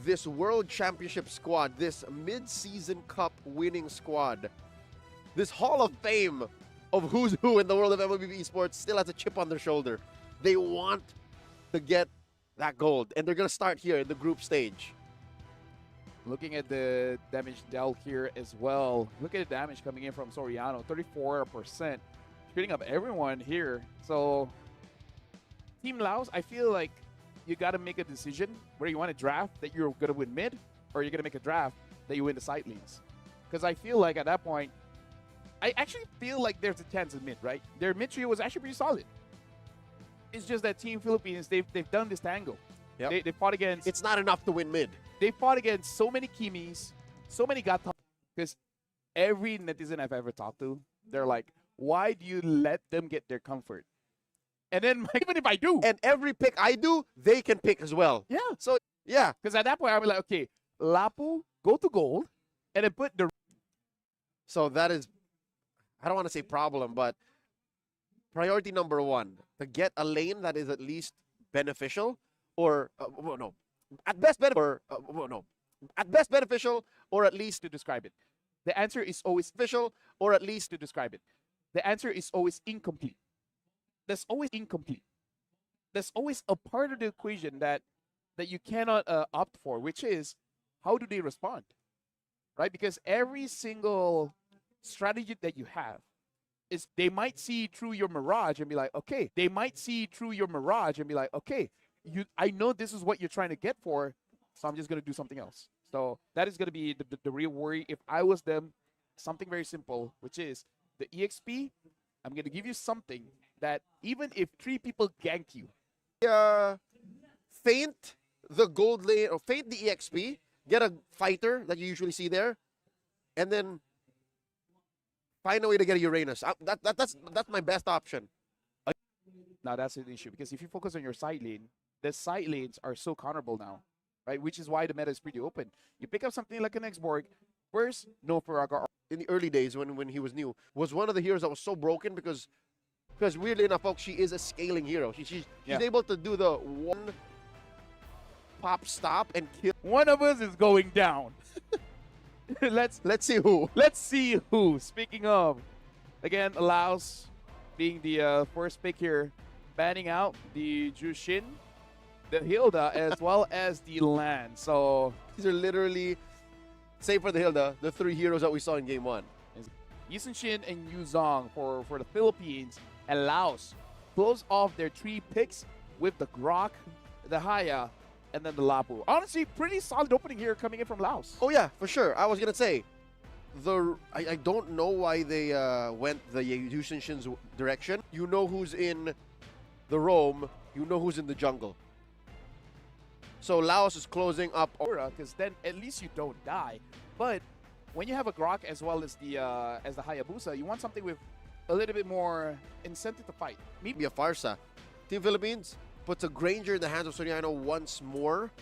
This World Championship squad, this mid-season cup winning squad, this Hall of Fame of who's who in the world of MLBB esports still has a chip on their shoulder. They want to get that gold, and they're going to start here in the group stage. Looking at the damage dealt here as well. Look at the damage coming in from Soriano, 34%. Shooting up everyone here. So, Team Laos, I feel like you got to make a decision whether you want to draft that you're going to win mid, or you're going to make a draft that you win the side lanes. Because I feel like at that point, I actually feel like there's a chance in mid, right? Their mid trio was actually pretty solid. It's just that Team Philippines, they've done this tango. Yep. They fought against... It's not enough to win mid. They fought against so many Kimis, so many Gata. Because every netizen I've ever talked to, they're like, why do you let them get their comfort? And then even if I do... And every pick I do, they can pick as well. Yeah. So, yeah. Because at that point, I'll be like, okay, Lapu, go to gold, and then put the... So that is, I don't want to say problem, but priority number one, to get a lane that is at least beneficial, or, at best beneficial, or at least to describe it. The answer is always official, or at least to describe it. The answer is always incomplete. There's always incomplete. There's always a part of the equation that you cannot opt for, which is how do they respond, right? Because every single strategy that you have is they might see through your mirage and be like, okay. They might see through your mirage and be like, okay, I know this is what you're trying to get for, so I'm just going to do something else. So that is going to be the real worry. If I was them, something very simple, which is the EXP, I'm going to give you something that even if 3 people gank you. Feint the gold lane, or feint the EXP, get a fighter that you usually see there, and then find a way to get a Uranus. That's my best option. Now that's an issue, because if you focus on your side lane, the side lanes are so counterable now, right? Which is why the meta is pretty open. You pick up something like an Xborg, where's no Faraga? In the early days when he was new, was one of the heroes that was so broken because weirdly enough, folks, she is a scaling hero. She's able to do the one pop stop and kill. One of us is going down. Let's see who. Let's see who. Speaking of, again, Laos being the first pick here, banning out the Jushin, the Hilda, as well as the Lan. So these are literally, save for the Hilda, the 3 heroes that we saw in game 1. Yisun Shin and Yu Zong for the Philippines, and Laos close off their 3 picks with the Grok, the Haya, and then the Lapu. Honestly, pretty solid opening here coming in from Laos. Oh yeah, for sure. I was gonna say, I don't know why they went the Yisun Shin's direction. You know who's in the roam, you know who's in the jungle. So Laos is closing up, because then at least you don't die. But when you have a Grok as well as the Hayabusa, you want something with a little bit more incentive to fight. Maybe a Farsa. Team Philippines puts a Granger in the hands of Soriano once more.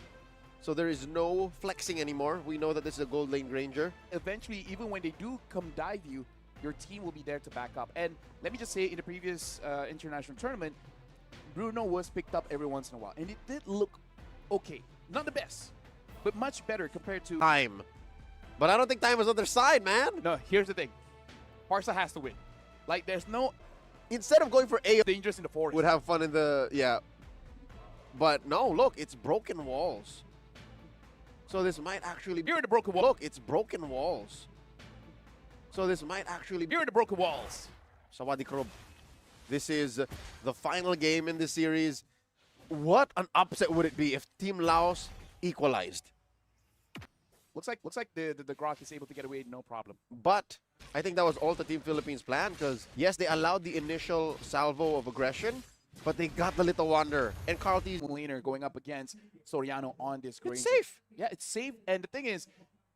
So there is no flexing anymore. We know that this is a gold lane Granger. Eventually, even when they do come dive you, your team will be there to back up. And let me just say, in the previous international tournament, Bruno was picked up every once in a while. And it did look okay. Not the best, but much better compared to Time. But I don't think Time was on their side, man. No, here's the thing. Parsa has to win. Like, there's no... Instead of going for A, dangerous in the forest. Would have fun in the... Yeah. But no, look, it's broken walls. So this might actually... You're in the broken wall. Look, it's broken walls. So this might actually... You're in the broken walls. Sawadi Karob. This is the final game in this series. What an upset would it be if Team Laos equalized? Looks like the Grok is able to get away, no problem. But I think that was all the Team Philippines' plan, because yes, they allowed the initial salvo of aggression, but they got the little wonder. And Carl T's laner going up against Soriano on this green. it's safe. Yeah, it's safe. And the thing is,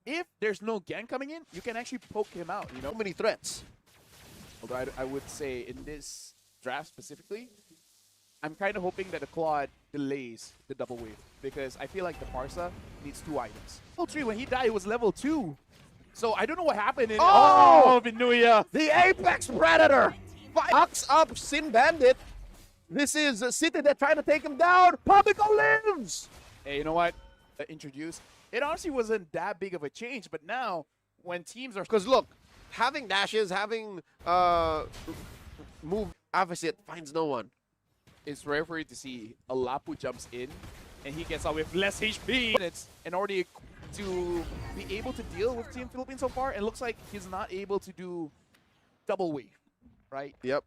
if there's no Gen coming in, you can actually poke him out, you know? So many threats. Although I would say in this draft specifically, I'm kind of hoping that the Claude delays the double wave because I feel like the Parsa needs 2 items. Level 3, when he died, it was level 2. So I don't know what happened in Vinuya. The Apex Predator fucks up Sin Bandit. This is City that trying to take him down. Pabico lives. Hey, you know what? Introduced. It honestly wasn't that big of a change, but now when teams are... Because look, having dashes, having move opposite finds no one. It's rare for you to see a Lapu jumps in and he gets out with less HP. It's in order to be able to deal with Team Philippines so far. It looks like he's not able to do double wave, right? Yep.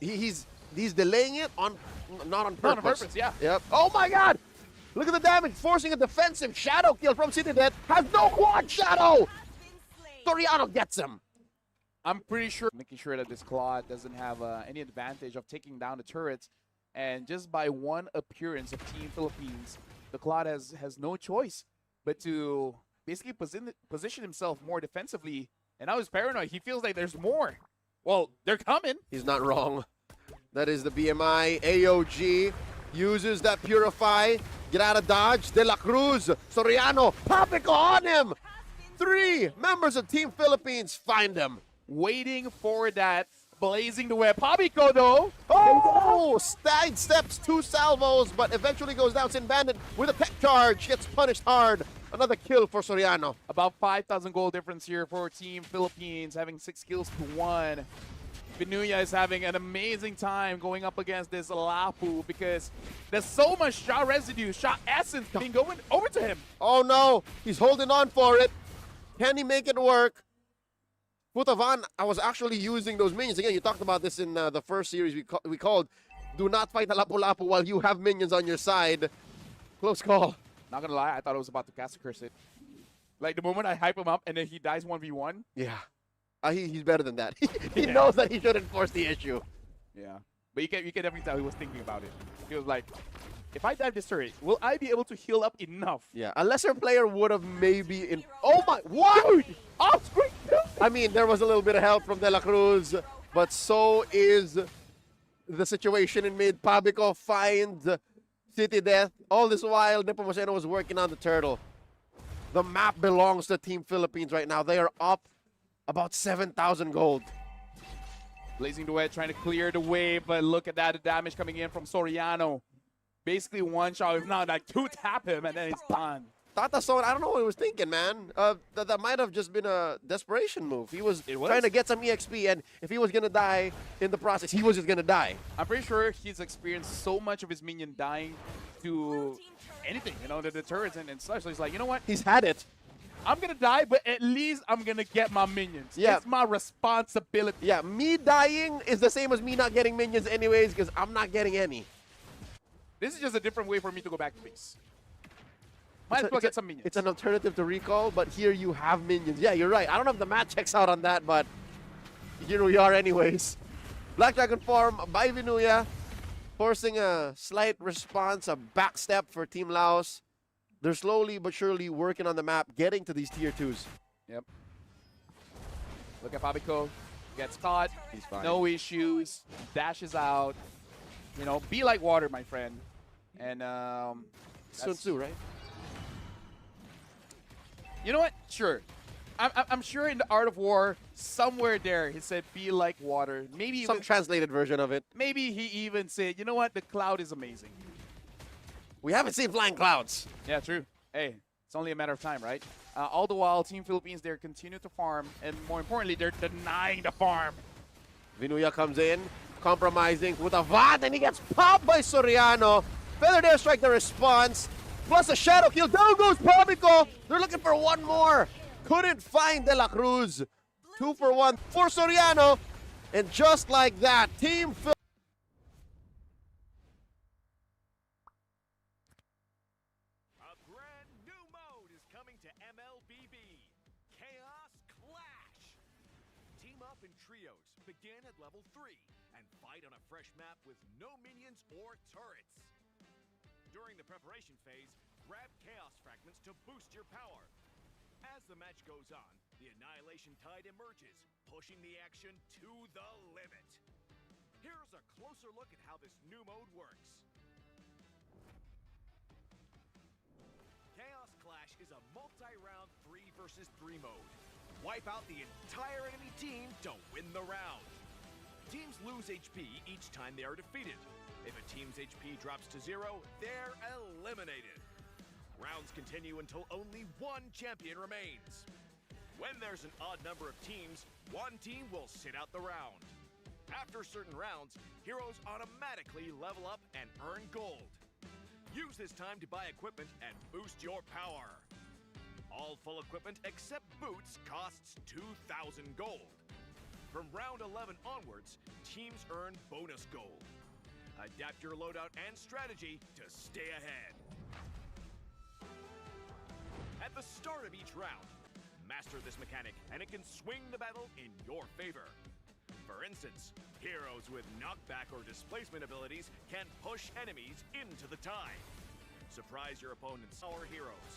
He's delaying it on not on purpose. Not on purpose, yeah. Yep. Oh my God! Look at the damage, forcing a defensive shadow kill from City that has no quad shadow. Soriano gets him. I'm pretty sure making sure that this Claude doesn't have any advantage of taking down the turrets. And just by one appearance of Team Philippines, the Claude has no choice but to basically position himself more defensively. And now he's paranoid. He feels like there's more. Well, they're coming. He's not wrong. That is the BMI. AOG uses that Purify. Get out of dodge. De La Cruz. Soriano. Papico on him. 3 members of Team Philippines find him. Waiting for that blazing the web. Pabico though. Oh! Side steps 2 salvos, but eventually goes down. Sin Bandit with a tech charge. Gets punished hard. Another kill for Soriano. About 5,000 gold difference here for Team Philippines, having 6 kills to 1. Vinuya is having an amazing time going up against this Lapu because there's so much shot residue, shot essence being going over to him. Oh no! He's holding on for it. Can he make it work? Putavan, I was actually using those minions. Again, you talked about this in the first series we called Do Not Fight a Lapu-Lapu while you have minions on your side. Close call. Not gonna lie, I thought I was about to cast a curse it. Like the moment I hype him up and then he dies 1v1. Yeah. He's better than that. He knows that he shouldn't force the issue. Yeah. But you can definitely tell he was thinking about it. He was like, if I dive this turret, will I be able to heal up enough? Yeah, a lesser player would have maybe... Oh my... What? Off screen! I mean, there was a little bit of help from De La Cruz, but so is the situation in mid. Pabico finds City Death. All this while, Nepomuceno was working on the turtle. The map belongs to Team Philippines right now. They are up about 7,000 gold. Blazing the Wedge trying to clear the wave, but look at that, the damage coming in from Soriano. Basically one shot, if not like 2 tap him, and then it's done. Tata Son, I don't know what he was thinking, man. That might have just been a desperation move. He was trying to get some EXP, and if he was going to die in the process, he was just going to die. I'm pretty sure he's experienced so much of his minion dying to anything, you know, the turrets and such. So he's like, you know what? He's had it. I'm going to die, but at least I'm going to get my minions. Yeah. It's my responsibility. Yeah, me dying is the same as me not getting minions anyways, because I'm not getting any. This is just a different way for me to go back to base. Might as well get some minions. It's an alternative to recall, but here you have minions. Yeah, you're right. I don't know if the math checks out on that, but here we are anyways. Black Dragon farm by Vinuya, forcing a slight response, a backstep for Team Laos. They're slowly but surely working on the map, getting to these tier 2s. Yep. Look at Pabico. Gets caught. He's fine. No issues. Dashes out. You know, be like water, my friend. And Sun Tzu, right? You know what? Sure. I'm sure in the Art of War, somewhere there, he said, be like water. Maybe Some even, translated version of it. maybe he even said, you know what? The cloud is amazing. We haven't seen flying clouds. Yeah, true. Hey, it's only a matter of time, right? All the while, Team Philippines, they're continue to farm. And more importantly, they're denying the farm. Vinuya comes in, compromising with a VAD, and he gets popped by Soriano. Feathered Airstrike the response, plus a shadow kill. Down goes Pabico. They're looking for one more. Couldn't find De La Cruz. 2 for 1 for Soriano. And just like that, Team Philippines. A brand new mode is coming to MLBB. Chaos Clash. Team up in trios. Begin at level 3. and fight on a fresh map with no minions or turrets. During the preparation phase, grab chaos fragments to boost your power. As the match goes on, the Annihilation Tide emerges, pushing the action to the limit. Here's a closer look at how this new mode works. Chaos Clash is a multi-round 3 versus 3 mode. Wipe out the entire enemy team to win the round. Teams lose HP each time they are defeated. If a team's HP drops to 0, they're eliminated. Rounds continue until only one champion remains. When there's an odd number of teams, one team will sit out the round. After certain rounds, heroes automatically level up and earn gold. Use this time to buy equipment and boost your power. All full equipment except boots costs 2,000 gold. From round 11 onwards, teams earn bonus gold. Adapt your loadout and strategy to stay ahead. At the start of each round, master this mechanic and it can swing the battle in your favor. For instance, heroes with knockback or displacement abilities can push enemies into the tide. Surprise your opponents, our heroes.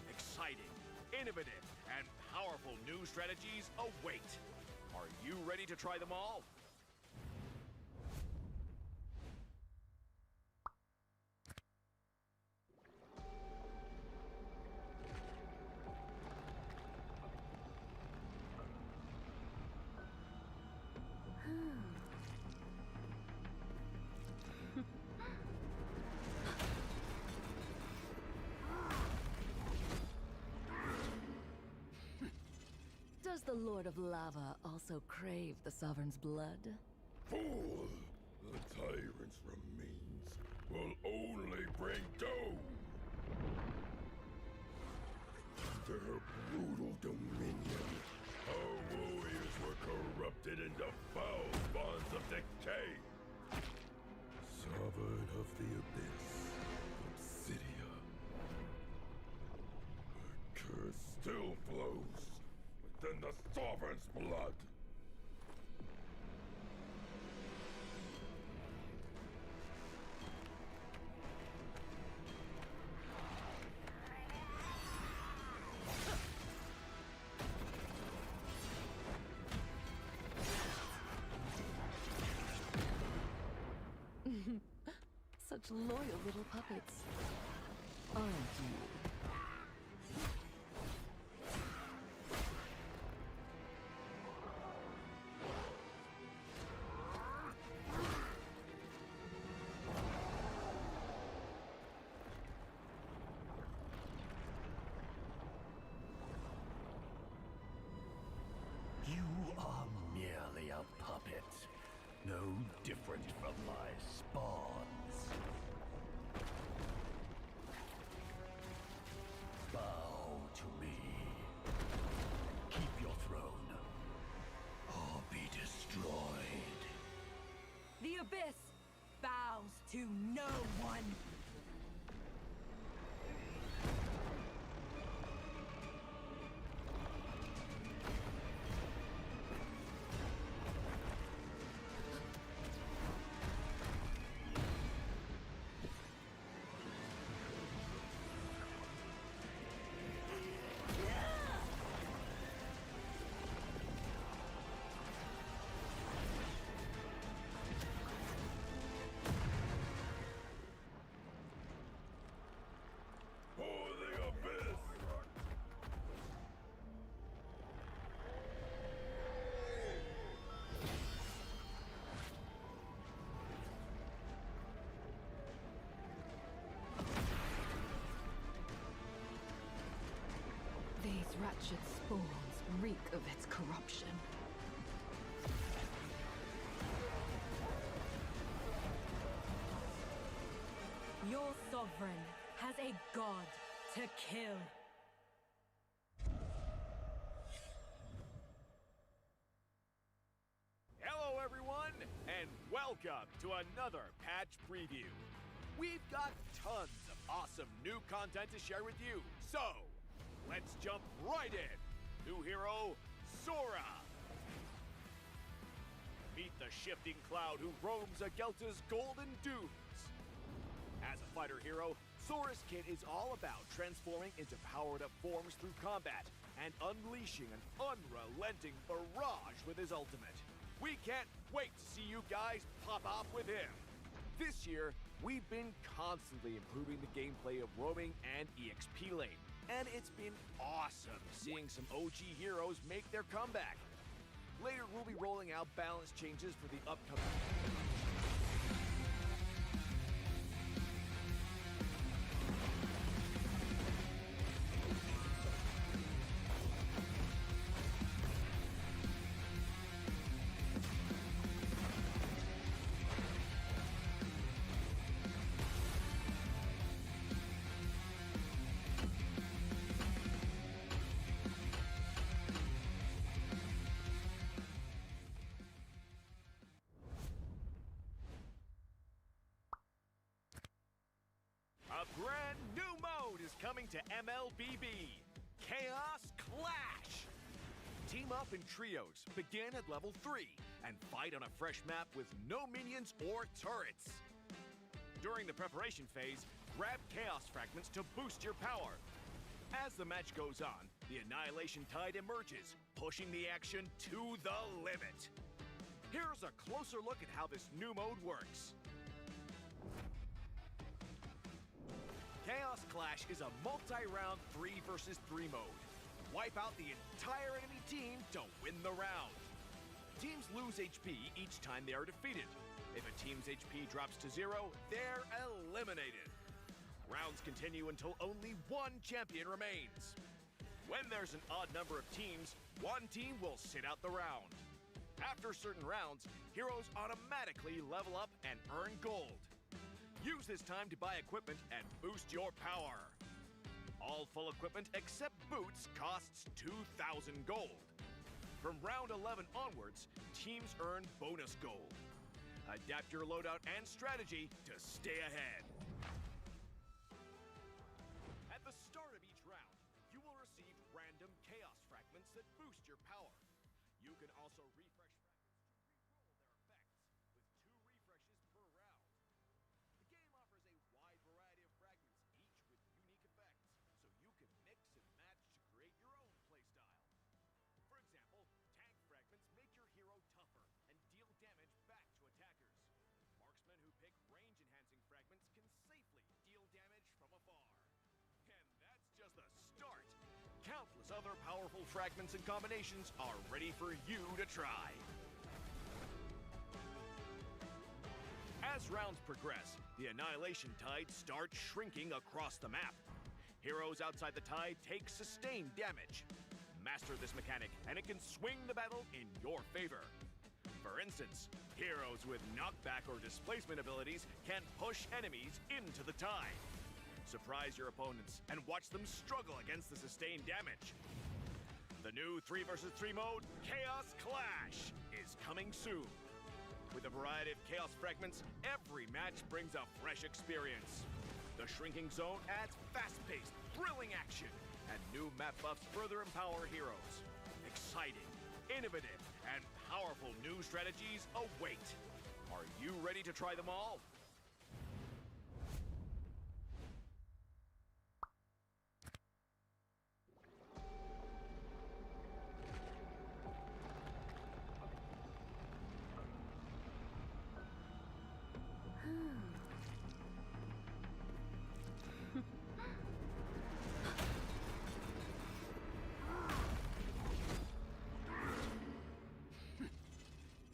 Exciting, innovative, and powerful new strategies await. Are you ready to try them all? Does the Lord of Lava also crave the Sovereign's blood? Fool! The tyrant's remains will only bring doom! Their brutal dominion, our warriors were corrupted into foul bonds of decay! Sovereign of the Abyss, Obsidia. The curse still flows within the Sovereign's blood! Such loyal little puppets, aren't you? You are merely a puppet, no different from my spawns. Bow to me. Keep your throne, or be destroyed. The Abyss bows to no one. For the Abyss! These ratchet spawns reek of its corruption. Your sovereign has a god to kill. Hello, everyone, and welcome to another patch preview. We've got tons of awesome new content to share with you, so let's jump right in. New hero, Sora. Meet the shifting cloud who roams Agelta's golden dunes. As a fighter hero, Sora's Kit is all about transforming into powered-up forms through combat and unleashing an unrelenting barrage with his ultimate. We can't wait to see you guys pop off with him. This year, we've been constantly improving the gameplay of roaming and EXP lane, and it's been awesome seeing some OG heroes make their comeback. Later, we'll be rolling out balance changes for the upcoming... A brand new mode is coming to MLBB, Chaos Clash. Team up in trios, begin at level 3, and fight on a fresh map with no minions or turrets. During the preparation phase, grab Chaos Fragments to boost your power. As the match goes on, the Annihilation Tide emerges, pushing the action to the limit. Here's a closer look at how this new mode works. Chaos Clash is a multi-round 3 versus 3 mode. Wipe out the entire enemy team to win the round. Teams lose HP each time they are defeated. If a team's HP drops to 0, they're eliminated. Rounds continue until only one champion remains. When there's an odd number of teams, one team will sit out the round. After certain rounds, heroes automatically level up and earn gold. Use this time to buy equipment and boost your power. All full equipment except boots costs 2,000 gold. From round 11 onwards, teams earn bonus gold. Adapt your loadout and strategy to stay ahead. At the start of each round, you will receive random chaos fragments that boost your power. You can also refresh fragments to re-roll their effects, with 2 refreshes per round. The game offers a wide variety of fragments, each with unique effects, so you can mix and match to create your own playstyle. For example, tank fragments make your hero tougher and deal damage back to attackers. Marksmen who pick range-enhancing fragments can safely deal damage from afar. And that's just the start! Countless other powerful fragments and combinations are ready for you to try. As rounds progress, the Annihilation Tide starts shrinking across the map. Heroes outside the tide take sustained damage. Master this mechanic, and it can swing the battle in your favor. For instance, heroes with knockback or displacement abilities can push enemies into the tide. Surprise your opponents and watch them struggle against the sustained damage. The new 3 versus 3 mode, Chaos Clash, is coming soon. With a variety of chaos fragments, every match brings a fresh experience. The shrinking zone adds fast-paced, thrilling action, and new map buffs further empower heroes. Exciting, innovative, and powerful new strategies await. Are you ready to try them all?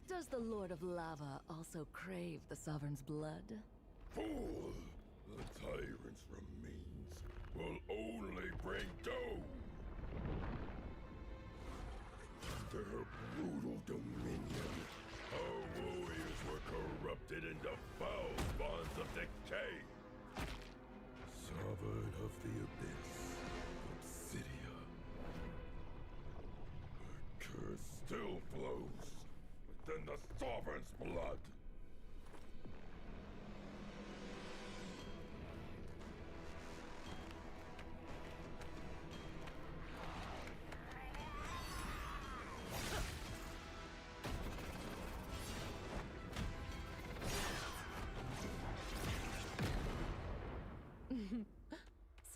Does the Lord of Lava also crave the Sovereign's blood? Fool! The tyrant's remains will only bring doom! Under her brutal dominion, our warriors were corrupted into foul bonds of decay. Sovereign of the Abyss, Obsidia. Her curse still flows within the Sovereign's blood.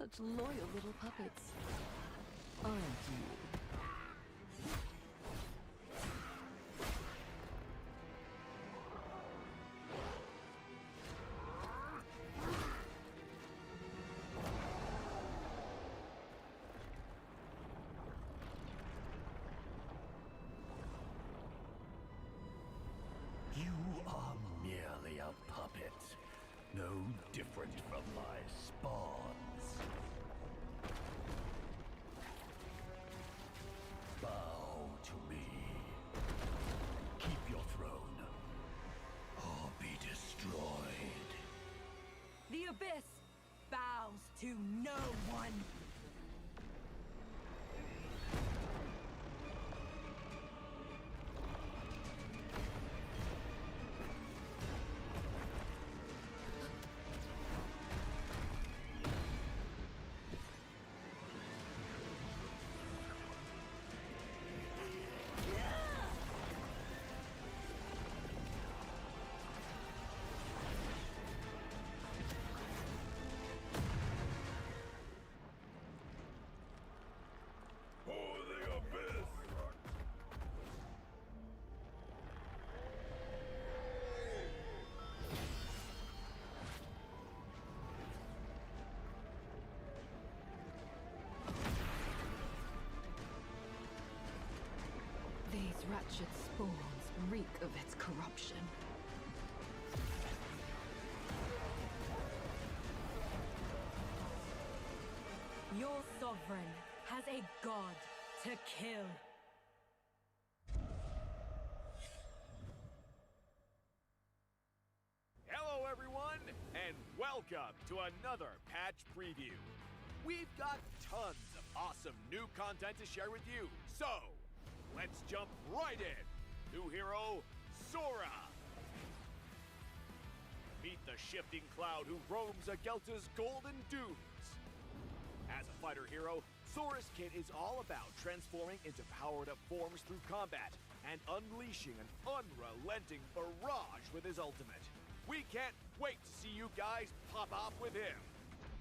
such loyal little puppets. Aren't you? You are merely a puppet, no different from my spawns. Bow to me. Keep your throne, or be destroyed. The Abyss bows to no one. For the abyss! These wretched spawns reek of its corruption. Your sovereign has a god to kill. Hello, everyone, and welcome to another patch preview. We've got tons of awesome new content to share with you, so let's jump right in. New hero, Sora. Meet the shifting cloud who roams Agelta's golden dunes. As a fighter hero, Sora's kit is all about transforming into powered-up forms through combat and unleashing an unrelenting barrage with his ultimate. We can't wait to see you guys pop off with him.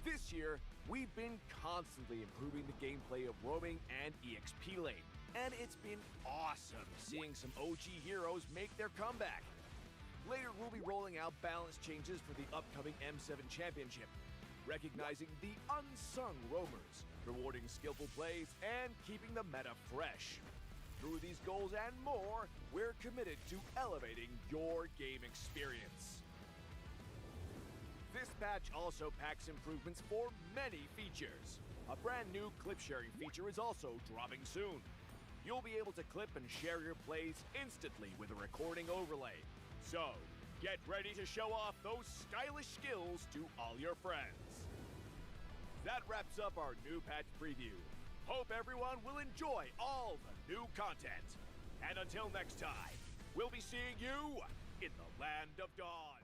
This year, we've been constantly improving the gameplay of roaming and EXP lane, and it's been awesome seeing some OG heroes make their comeback. Later, we'll be rolling out balance changes for the upcoming M7 Championship, recognizing the unsung roamers, rewarding skillful plays, and keeping the meta fresh. Through these goals and more, we're committed to elevating your game experience. This patch also packs improvements for many features. A brand new clip sharing feature is also dropping soon. You'll be able to clip and share your plays instantly with a recording overlay. So, get ready to show off those stylish skills to all your friends. That wraps up our new patch preview. Hope everyone will enjoy all the new content. And until next time, we'll be seeing you in the Land of Dawn.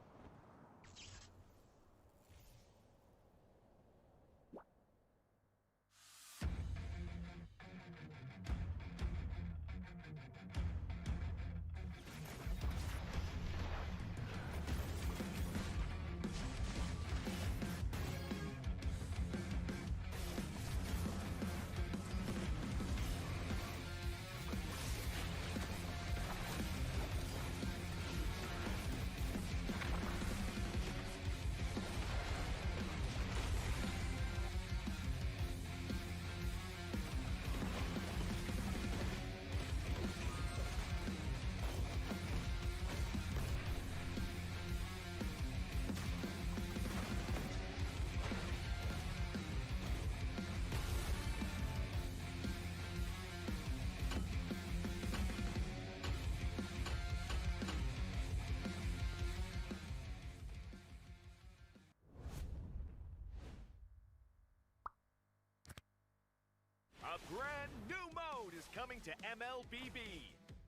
A brand new mode is coming to MLBB,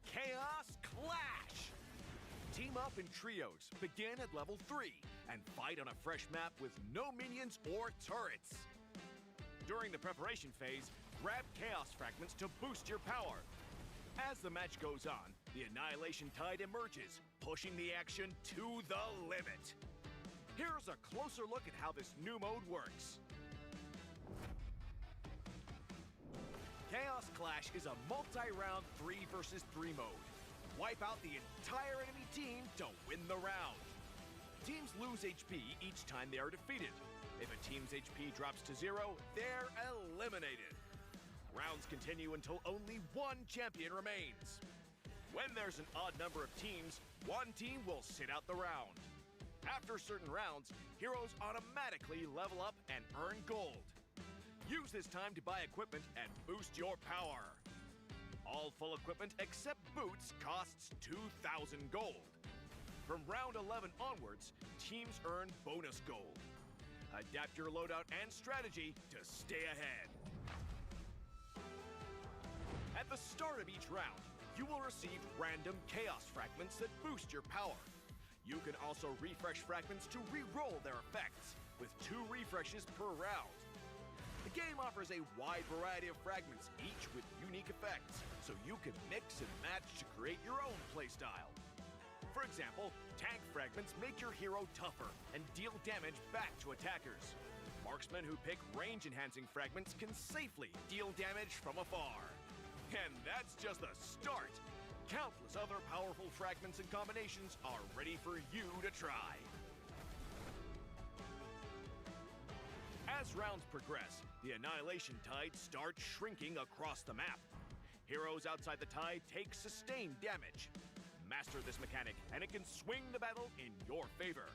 Chaos Clash. Team up in trios, begin at level 3, and fight on a fresh map with no minions or turrets. During the preparation phase, grab Chaos Fragments to boost your power. As the match goes on, the Annihilation Tide emerges, pushing the action to the limit. Here's a closer look at how this new mode works. Clash is a multi-round 3 versus 3 mode. Wipe out the entire enemy team to win the round. Teams lose HP each time they are defeated. If a team's HP drops to 0, they're eliminated. Rounds continue until only one champion remains. When there's an odd number of teams, one team will sit out the round. After certain rounds, heroes automatically level up and earn gold. Use this time to buy equipment and boost your power. All full equipment except boots costs 2,000 gold. From round 11 onwards, teams earn bonus gold. Adapt your loadout and strategy to stay ahead. At the start of each round, you will receive random chaos fragments that boost your power. You can also refresh fragments to re-roll their effects, with 2 refreshes per round. The game offers a wide variety of fragments, each with unique effects, so you can mix and match to create your own playstyle. For example, tank fragments make your hero tougher and deal damage back to attackers. Marksmen who pick range-enhancing fragments can safely deal damage from afar. And that's just the start! Countless other powerful fragments and combinations are ready for you to try. As rounds progress, the Annihilation Tide starts shrinking across the map. Heroes outside the tide take sustained damage. Master this mechanic, and it can swing the battle in your favor.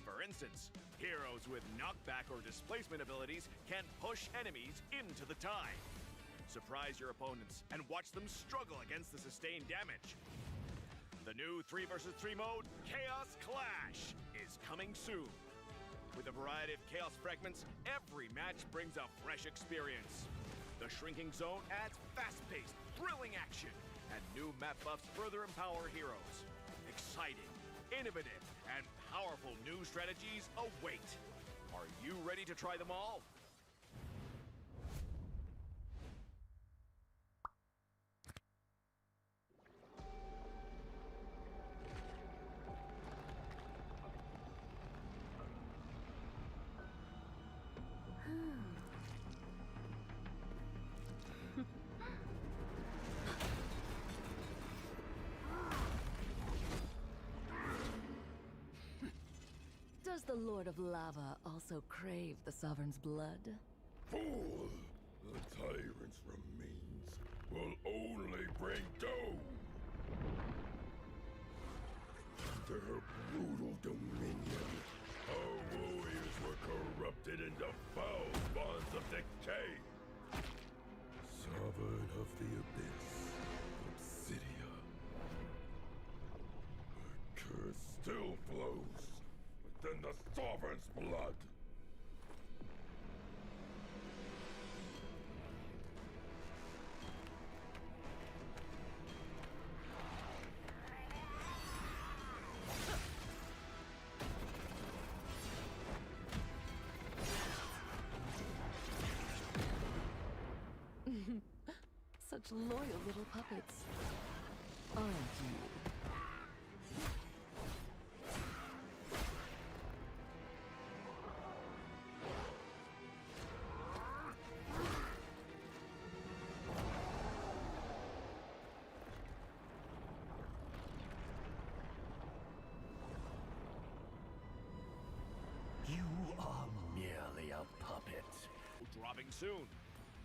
For instance, heroes with knockback or displacement abilities can push enemies into the tide. Surprise your opponents and watch them struggle against the sustained damage. The new 3 versus 3 mode, Chaos Clash, is coming soon. With a variety of chaos fragments, every match brings a fresh experience. The shrinking zone adds fast-paced, thrilling action, and new map buffs further empower heroes. Exciting, innovative, and powerful new strategies await. Are you ready to try them all? Does the Lord of Lava also crave the Sovereign's blood? Fool! The tyrant's remains will only bring doom! Under her brutal dominion, our warriors were corrupted into foul bonds of decay. Sovereign of the Abyss, Obsidia. Her curse still flows within the Sovereign's blood. Such loyal little puppets, aren't you? You are merely a puppet. Dropping soon.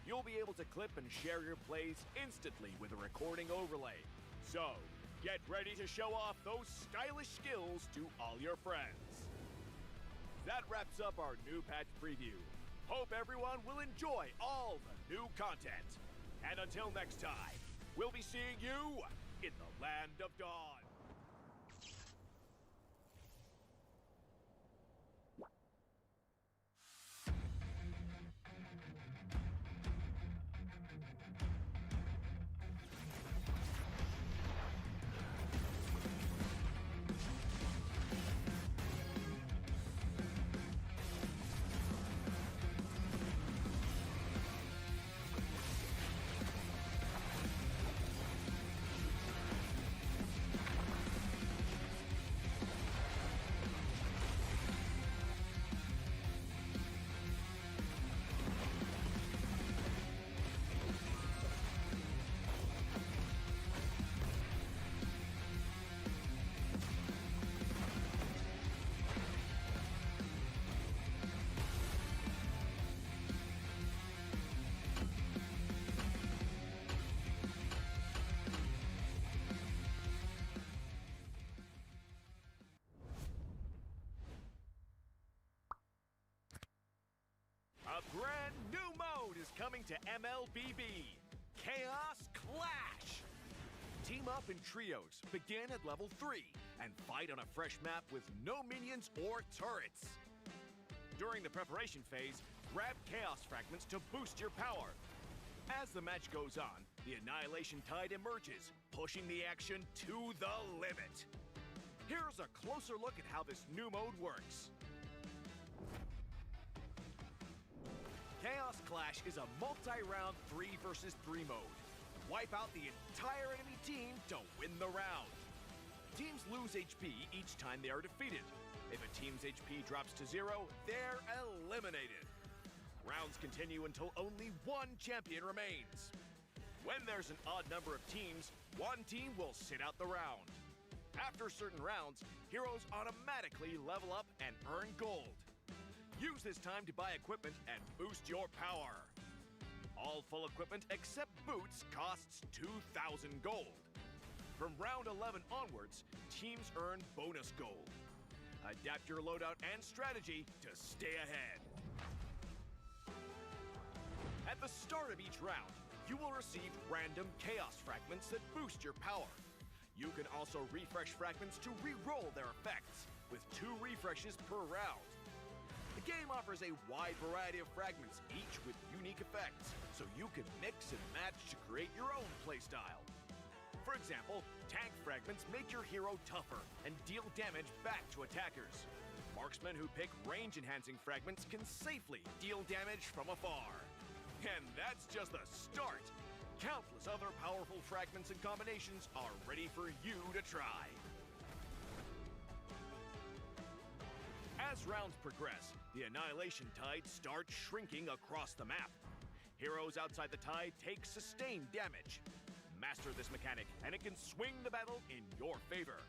You'll be able to clip and share your plays instantly with a recording overlay. So, get ready to show off those stylish skills to all your friends. That wraps up our new patch preview. Hope everyone will enjoy all the new content. And until next time, we'll be seeing you in the Land of Dawn. is coming to MLBB. Chaos Clash! Team up in trios, begin at level 3, and fight on a fresh map with no minions or turrets. During the preparation phase, grab Chaos Fragments to boost your power. As the match goes on, the Annihilation Tide emerges, pushing the action to the limit. Here's a closer look at how this new mode works. Chaos Clash is a multi-round 3 versus 3 mode. Wipe out the entire enemy team to win the round. Teams lose HP each time they are defeated. If a team's HP drops to 0, they're eliminated. Rounds continue until only one champion remains. When there's an odd number of teams, one team will sit out the round. After certain rounds, heroes automatically level up and earn gold. Use this time to buy equipment and boost your power. All full equipment except boots costs 2,000 gold. From round 11 onwards, teams earn bonus gold. Adapt your loadout and strategy to stay ahead. At the start of each round, you will receive random chaos fragments that boost your power. You can also refresh fragments to re-roll their effects, with 2 refreshes per round. The game offers a wide variety of fragments, each with unique effects, so you can mix and match to create your own playstyle. For example, tank fragments make your hero tougher and deal damage back to attackers. Marksmen who pick range-enhancing fragments can safely deal damage from afar. And that's just the start! Countless other powerful fragments and combinations are ready for you to try. As rounds progress, the Annihilation Tide starts shrinking across the map. Heroes outside the tide take sustained damage. Master this mechanic, and it can swing the battle in your favor.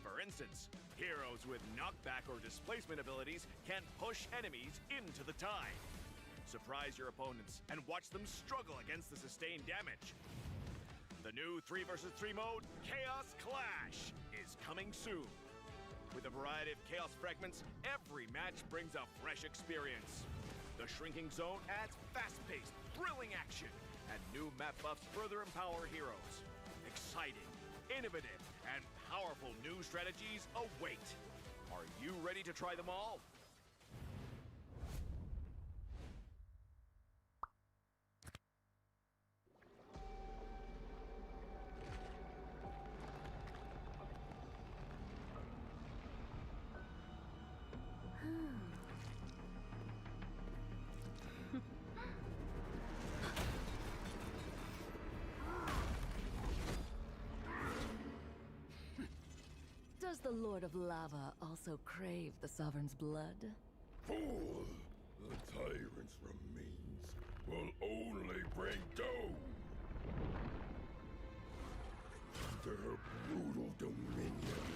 For instance, heroes with knockback or displacement abilities can push enemies into the tide. Surprise your opponents and watch them struggle against the sustained damage. The new 3 versus 3 mode, Chaos Clash, is coming soon. With a variety of chaos fragments, every match brings a fresh experience. The shrinking zone adds fast-paced, thrilling action, and new map buffs further empower heroes. Exciting, innovative, and powerful new strategies await. Are you ready to try them all? Does the Lord of Lava also crave the Sovereign's blood? Fool! The tyrant's remains will only bring doom! Under her brutal dominion,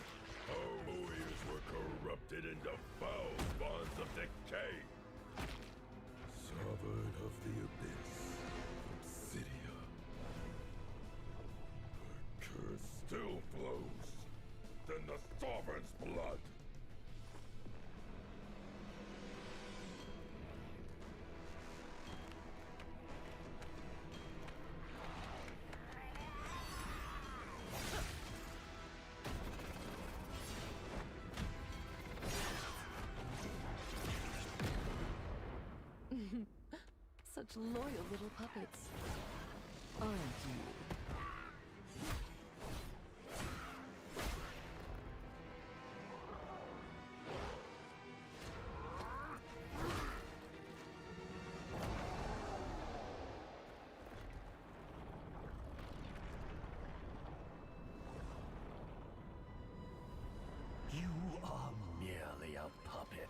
our warriors were corrupted into foul bonds of decay. Sovereign of the Abyss, Obsidia. Her curse still flows. Than the Sovereign's blood. Such loyal little puppets, aren't you? You are merely a puppet,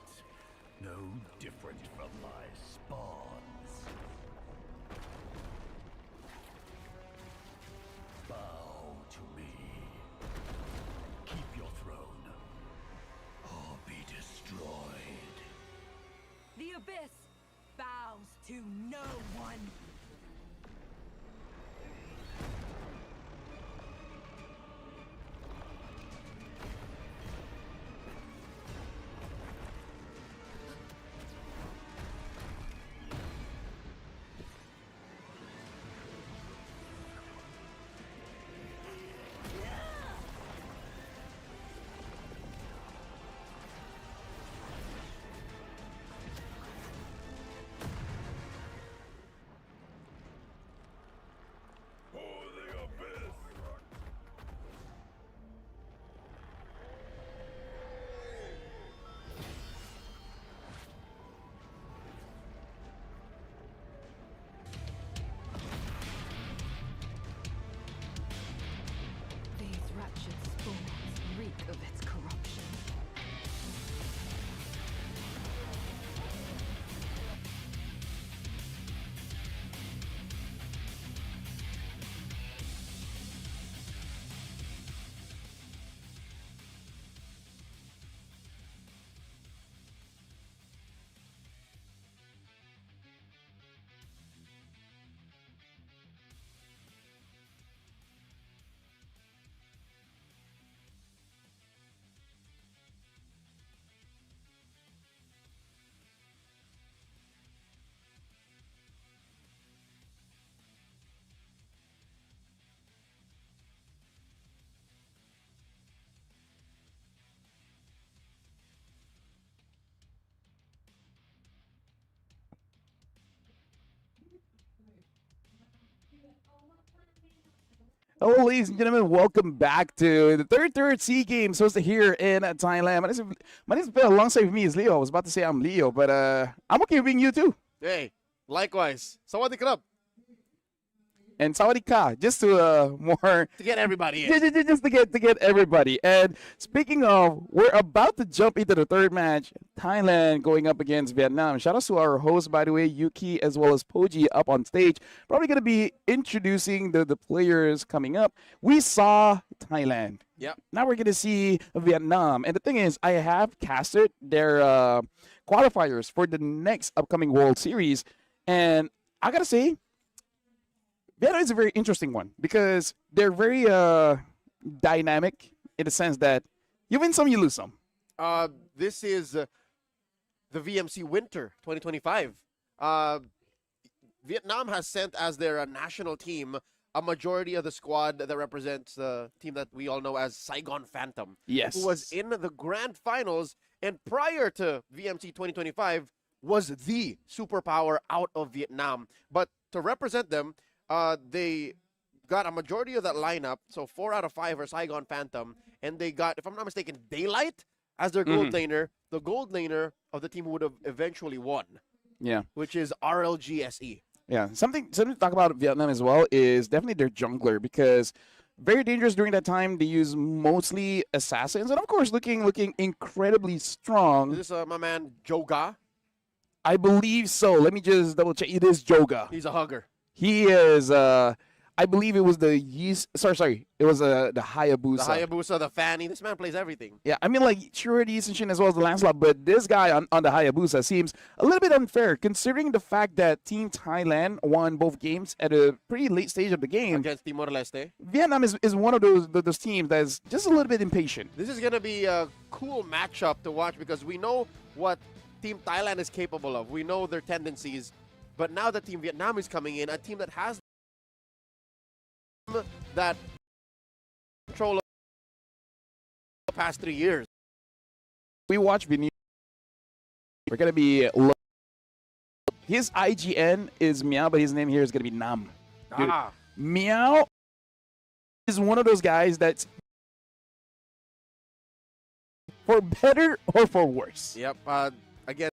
no different from my spawns. Bow to me. Keep your throne, or be destroyed. The Abyss bows to no one. Hello, ladies and gentlemen. Welcome back to the third SEA Games hosted here in Thailand. My name's Bill. Alongside with me is Leo. I was about to say I'm Leo, but I'm okay with being you too. Hey, likewise. Sawadee krap. And Sawadee Ka, just to more To get everybody in. just to get everybody. And speaking of, we're about to jump into the third match. Thailand going up against Vietnam. Shout out to our host, by the way, Yuki, as well as Poji up on stage. Probably going to be introducing the players coming up. We saw Thailand. Yep. Now we're going to see Vietnam. And the thing is, I have casted their qualifiers for the next upcoming World Series. And I got to say, Vietnam is a very interesting one because they're very dynamic in the sense that you win some, you lose some. This is the VMC Winter 2025. Vietnam has sent as their national team a majority of the squad that represents the team that we all know as Saigon Phantom. Yes. Who was in the grand finals and prior to VMC 2025 was the superpower out of Vietnam. But to represent them, they got a majority of that lineup, so 4 out of 5 are Saigon Phantom, and they got, if I'm not mistaken, Daylight as their gold laner, the gold laner of the team who would have eventually won. Yeah. Which is RLGSE. Yeah. Something to talk about Vietnam as well is definitely their jungler because very dangerous during that time. They use mostly assassins, and of course looking incredibly strong. Is this my man Joga? I believe so. Let me just double check. It is Joga. He's a hugger. He is. I believe it was the yeast. Sorry. It was the Hayabusa. The Hayabusa, the Fanny. This man plays everything. Yeah, I mean, like, sure, the East Shin as well as the Lancelot, but this guy on the Hayabusa seems a little bit unfair considering the fact that Team Thailand won both games at a pretty late stage of the game. Against Timor-Leste. Vietnam is one of those teams that's just a little bit impatient. This is going to be a cool matchup to watch because we know what Team Thailand is capable of. We know their tendencies. But now that Team Vietnam is coming in, a team that has that control of the past 3 years. We watch Vinny. We're going to be... His IGN is Meow, but his name here is going to be Nam. Dude, Meow is one of those guys that's for better or for worse. Yep. Again,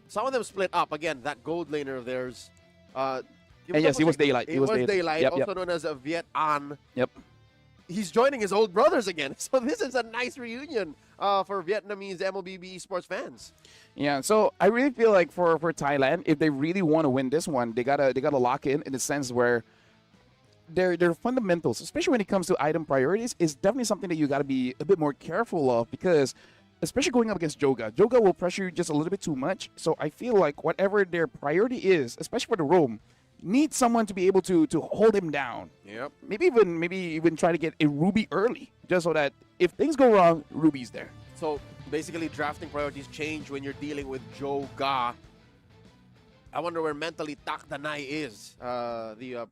some of them split up. Again, that gold laner of theirs. And yes, he was Daylight. It was Daylight, yep, also known as Viet An. Yep. He's joining his old brothers again. So this is a nice reunion for Vietnamese MLBB esports fans. Yeah, so I really feel like for Thailand, if they really want to win this one, they gotta lock in the sense where their fundamentals, especially when it comes to item priorities, is definitely something that you gotta be a bit more careful of because especially going up against Joga. Joga will pressure you just a little bit too much. So I feel like whatever their priority is, especially for the roam, needs someone to be able to hold him down. Yep. Maybe even try to get a Ruby early, just so that if things go wrong, Ruby's there. So basically, drafting priorities change when you're dealing with Joga. I wonder where mentally Tak Danai is, the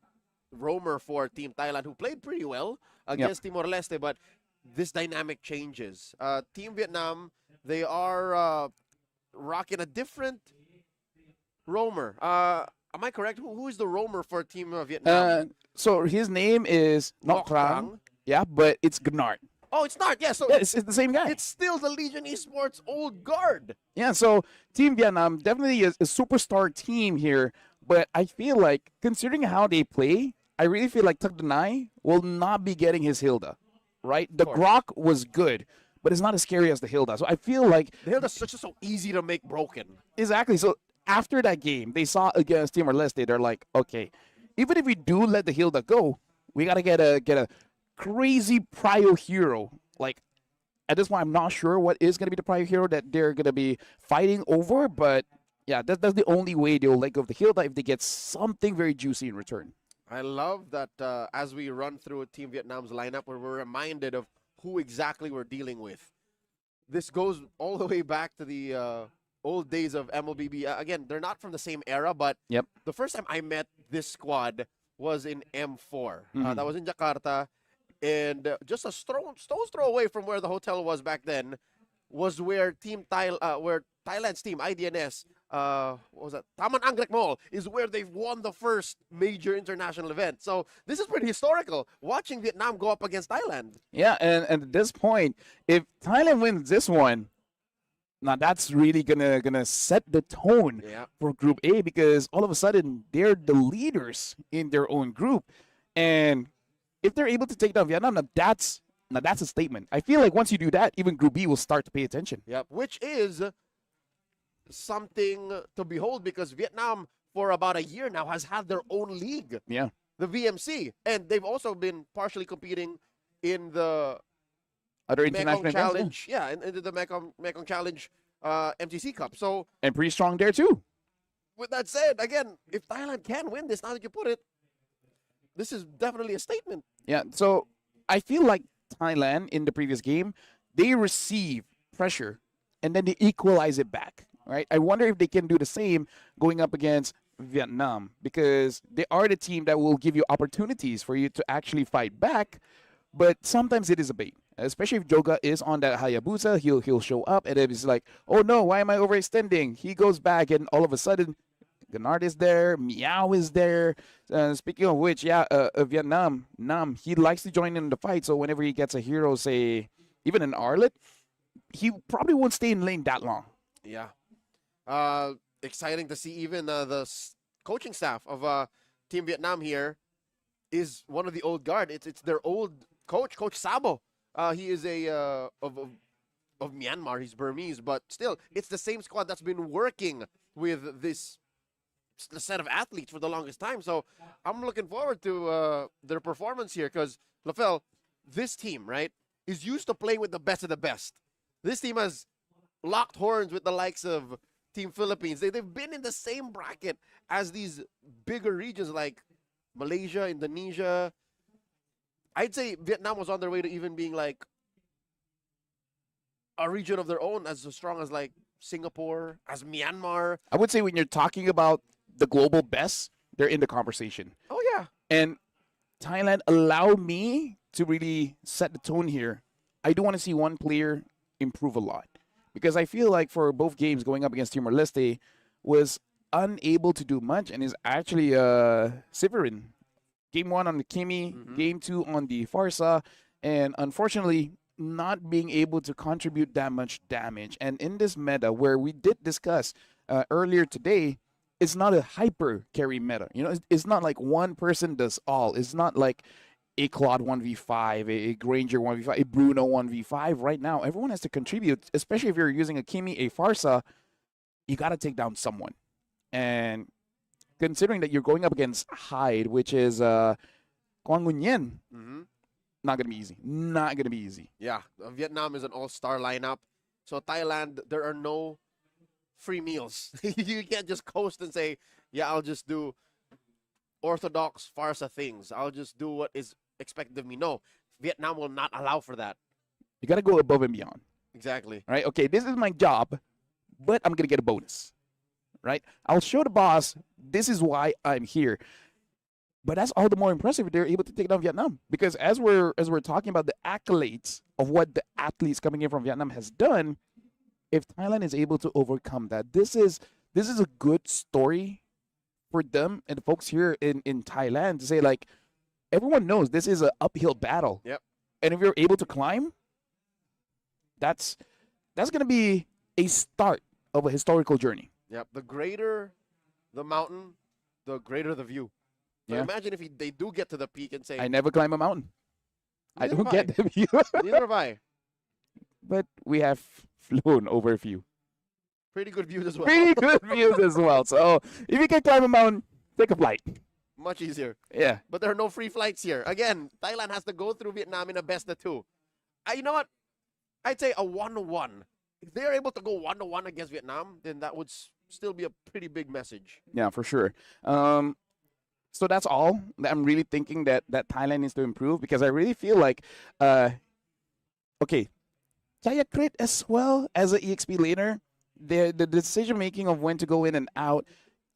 roamer for Team Thailand, who played pretty well against Timor-Leste, but this dynamic changes. Team Vietnam, they are rocking a different roamer. Am I correct? Who is the roamer for Team Vietnam? So his name is Ngoc Krang. Yeah, but it's Gnart. Oh, it's not. Yeah, so yeah, it's the same guy. It's still the Legion Esports old guard. Yeah, so Team Vietnam definitely is a superstar team here, but I feel like considering how they play, I really feel like Tak Danai will not be getting his Hilda. Right? The Grok was good, but it's not as scary as the Hilda. So I feel like the Hilda's just so easy to make broken. Exactly. So after that game, they saw against Timor-Leste, they're like, okay, even if we do let the Hilda go, we gotta get a crazy prio hero. Like at this point, I'm not sure what is gonna be the prio hero that they're gonna be fighting over, but yeah, that's the only way they'll let go of the Hilda if they get something very juicy in return. I love that as we run through Team Vietnam's lineup, where we're reminded of who exactly we're dealing with. This goes all the way back to the old days of MLBB. Again, they're not from the same era, but the first time I met this squad was in M4. That was in Jakarta. And just a stone's throw away from where the hotel was back then was where Thailand's team, IDNS, what was that? Taman Anggrek Mall is where they've won the first major international event. So this is pretty historical. Watching Vietnam go up against Thailand. Yeah, and at this point, if Thailand wins this one, now that's really gonna set the tone Yeah. for Group A, because all of a sudden they're the leaders in their own group, and if they're able to take down Vietnam, now that's a statement. I feel like once you do that, even Group B will start to pay attention. Yep. Which is something to behold, because Vietnam for about a year now has had their own league, Yeah. the VMC, and they've also been partially competing in the Other international Mekong events, yeah. Challenge. Yeah, in the Mekong Challenge MTC Cup. So And pretty strong there too. with that said, again, if Thailand can win this, now that you put it, this is definitely a statement. Yeah, so I feel like Thailand in the previous game, they receive pressure and then they equalize it back, right? I wonder if they can do the same going up against Vietnam, because they are the team that will give you opportunities for you to actually fight back, but sometimes it is a bait. Especially if Joga is on that Hayabusa, he'll show up and it's like, oh no, why am I overextending? He goes back and all of a sudden Gennard is there, Meow is there. Speaking of which, yeah, Vietnam, Nam, he likes to join in the fight. So whenever he gets a hero, say, even an Arlet, he probably won't stay in lane that long. Yeah. Exciting to see even the coaching staff of Team Vietnam here is one of the old guard. It's their old coach, Coach Sabo. He is of Myanmar. He's Burmese, but still, it's the same squad that's been working with this set of athletes for the longest time. So I'm looking forward to their performance here, because LaFell, this team, right, is used to playing with the best of the best. This team has locked horns with the likes of Team Philippines. They've been in the same bracket as these bigger regions like Malaysia, Indonesia. I'd say Vietnam was on their way to even being like a region of their own, as strong as like Singapore, as Myanmar. I would say when you're talking about the global best, they're in the conversation. Oh, yeah. And Thailand allowed me to really set the tone here. I do want to see one player improve a lot, because I feel like for both games going up against Timor-Leste was unable to do much, and is actually Severin. Game 1 on the Kimi, Game 2 on the Farsa, and unfortunately not being able to contribute that much damage. And in this meta, where we did discuss earlier today, it's not a hyper carry meta. You know, it's not like one person does all. It's not like a Claude 1v5, a Granger 1v5, a Bruno 1v5. Right now, everyone has to contribute, especially if you're using a Kimi, a Farsa. You got to take down someone. And considering that you're going up against Hyde, which is Kwang Nguyen Yen, not going to be easy. Not going to be easy. Yeah, Vietnam is an all-star lineup. So Thailand, there are no free meals. You can't just coast and say, yeah, I'll just do orthodox Farsa things. I'll just do what is expected of me. No, Vietnam will not allow for that. You got to go above and beyond. Exactly. Right? Okay, this is my job, but I'm going to get a bonus. Right? I'll show the boss, this is why I'm here. But that's all the more impressive if they're able to take down Vietnam. Because as we're talking about the accolades of what the athletes coming in from Vietnam has done, if Thailand is able to overcome that, this is a good story for them and the folks here in Thailand to say, like, everyone knows this is an uphill battle. Yep. And if you're able to climb, that's going to be a start of a historical journey. Yep. The greater the mountain, the greater the view. So Yeah. imagine if they do get to the peak and say, I never climb a mountain. I Neither don't have I. get the view. neither have I. But we have flown over a few. Pretty good views as well. Pretty good views as well. So if you can climb a mountain, take a flight. Much easier. Yeah. But there are no free flights here. Again, Thailand has to go through Vietnam in a best of two. You know what? I'd say a 1-1. If they're able to go 1-1 against Vietnam, then that would still be a pretty big message. Yeah, for sure. So that's all that I'm really thinking that Thailand needs to improve, because I really feel like, okay, Jaya Crit as well as an EXP laner, the decision making of when to go in and out,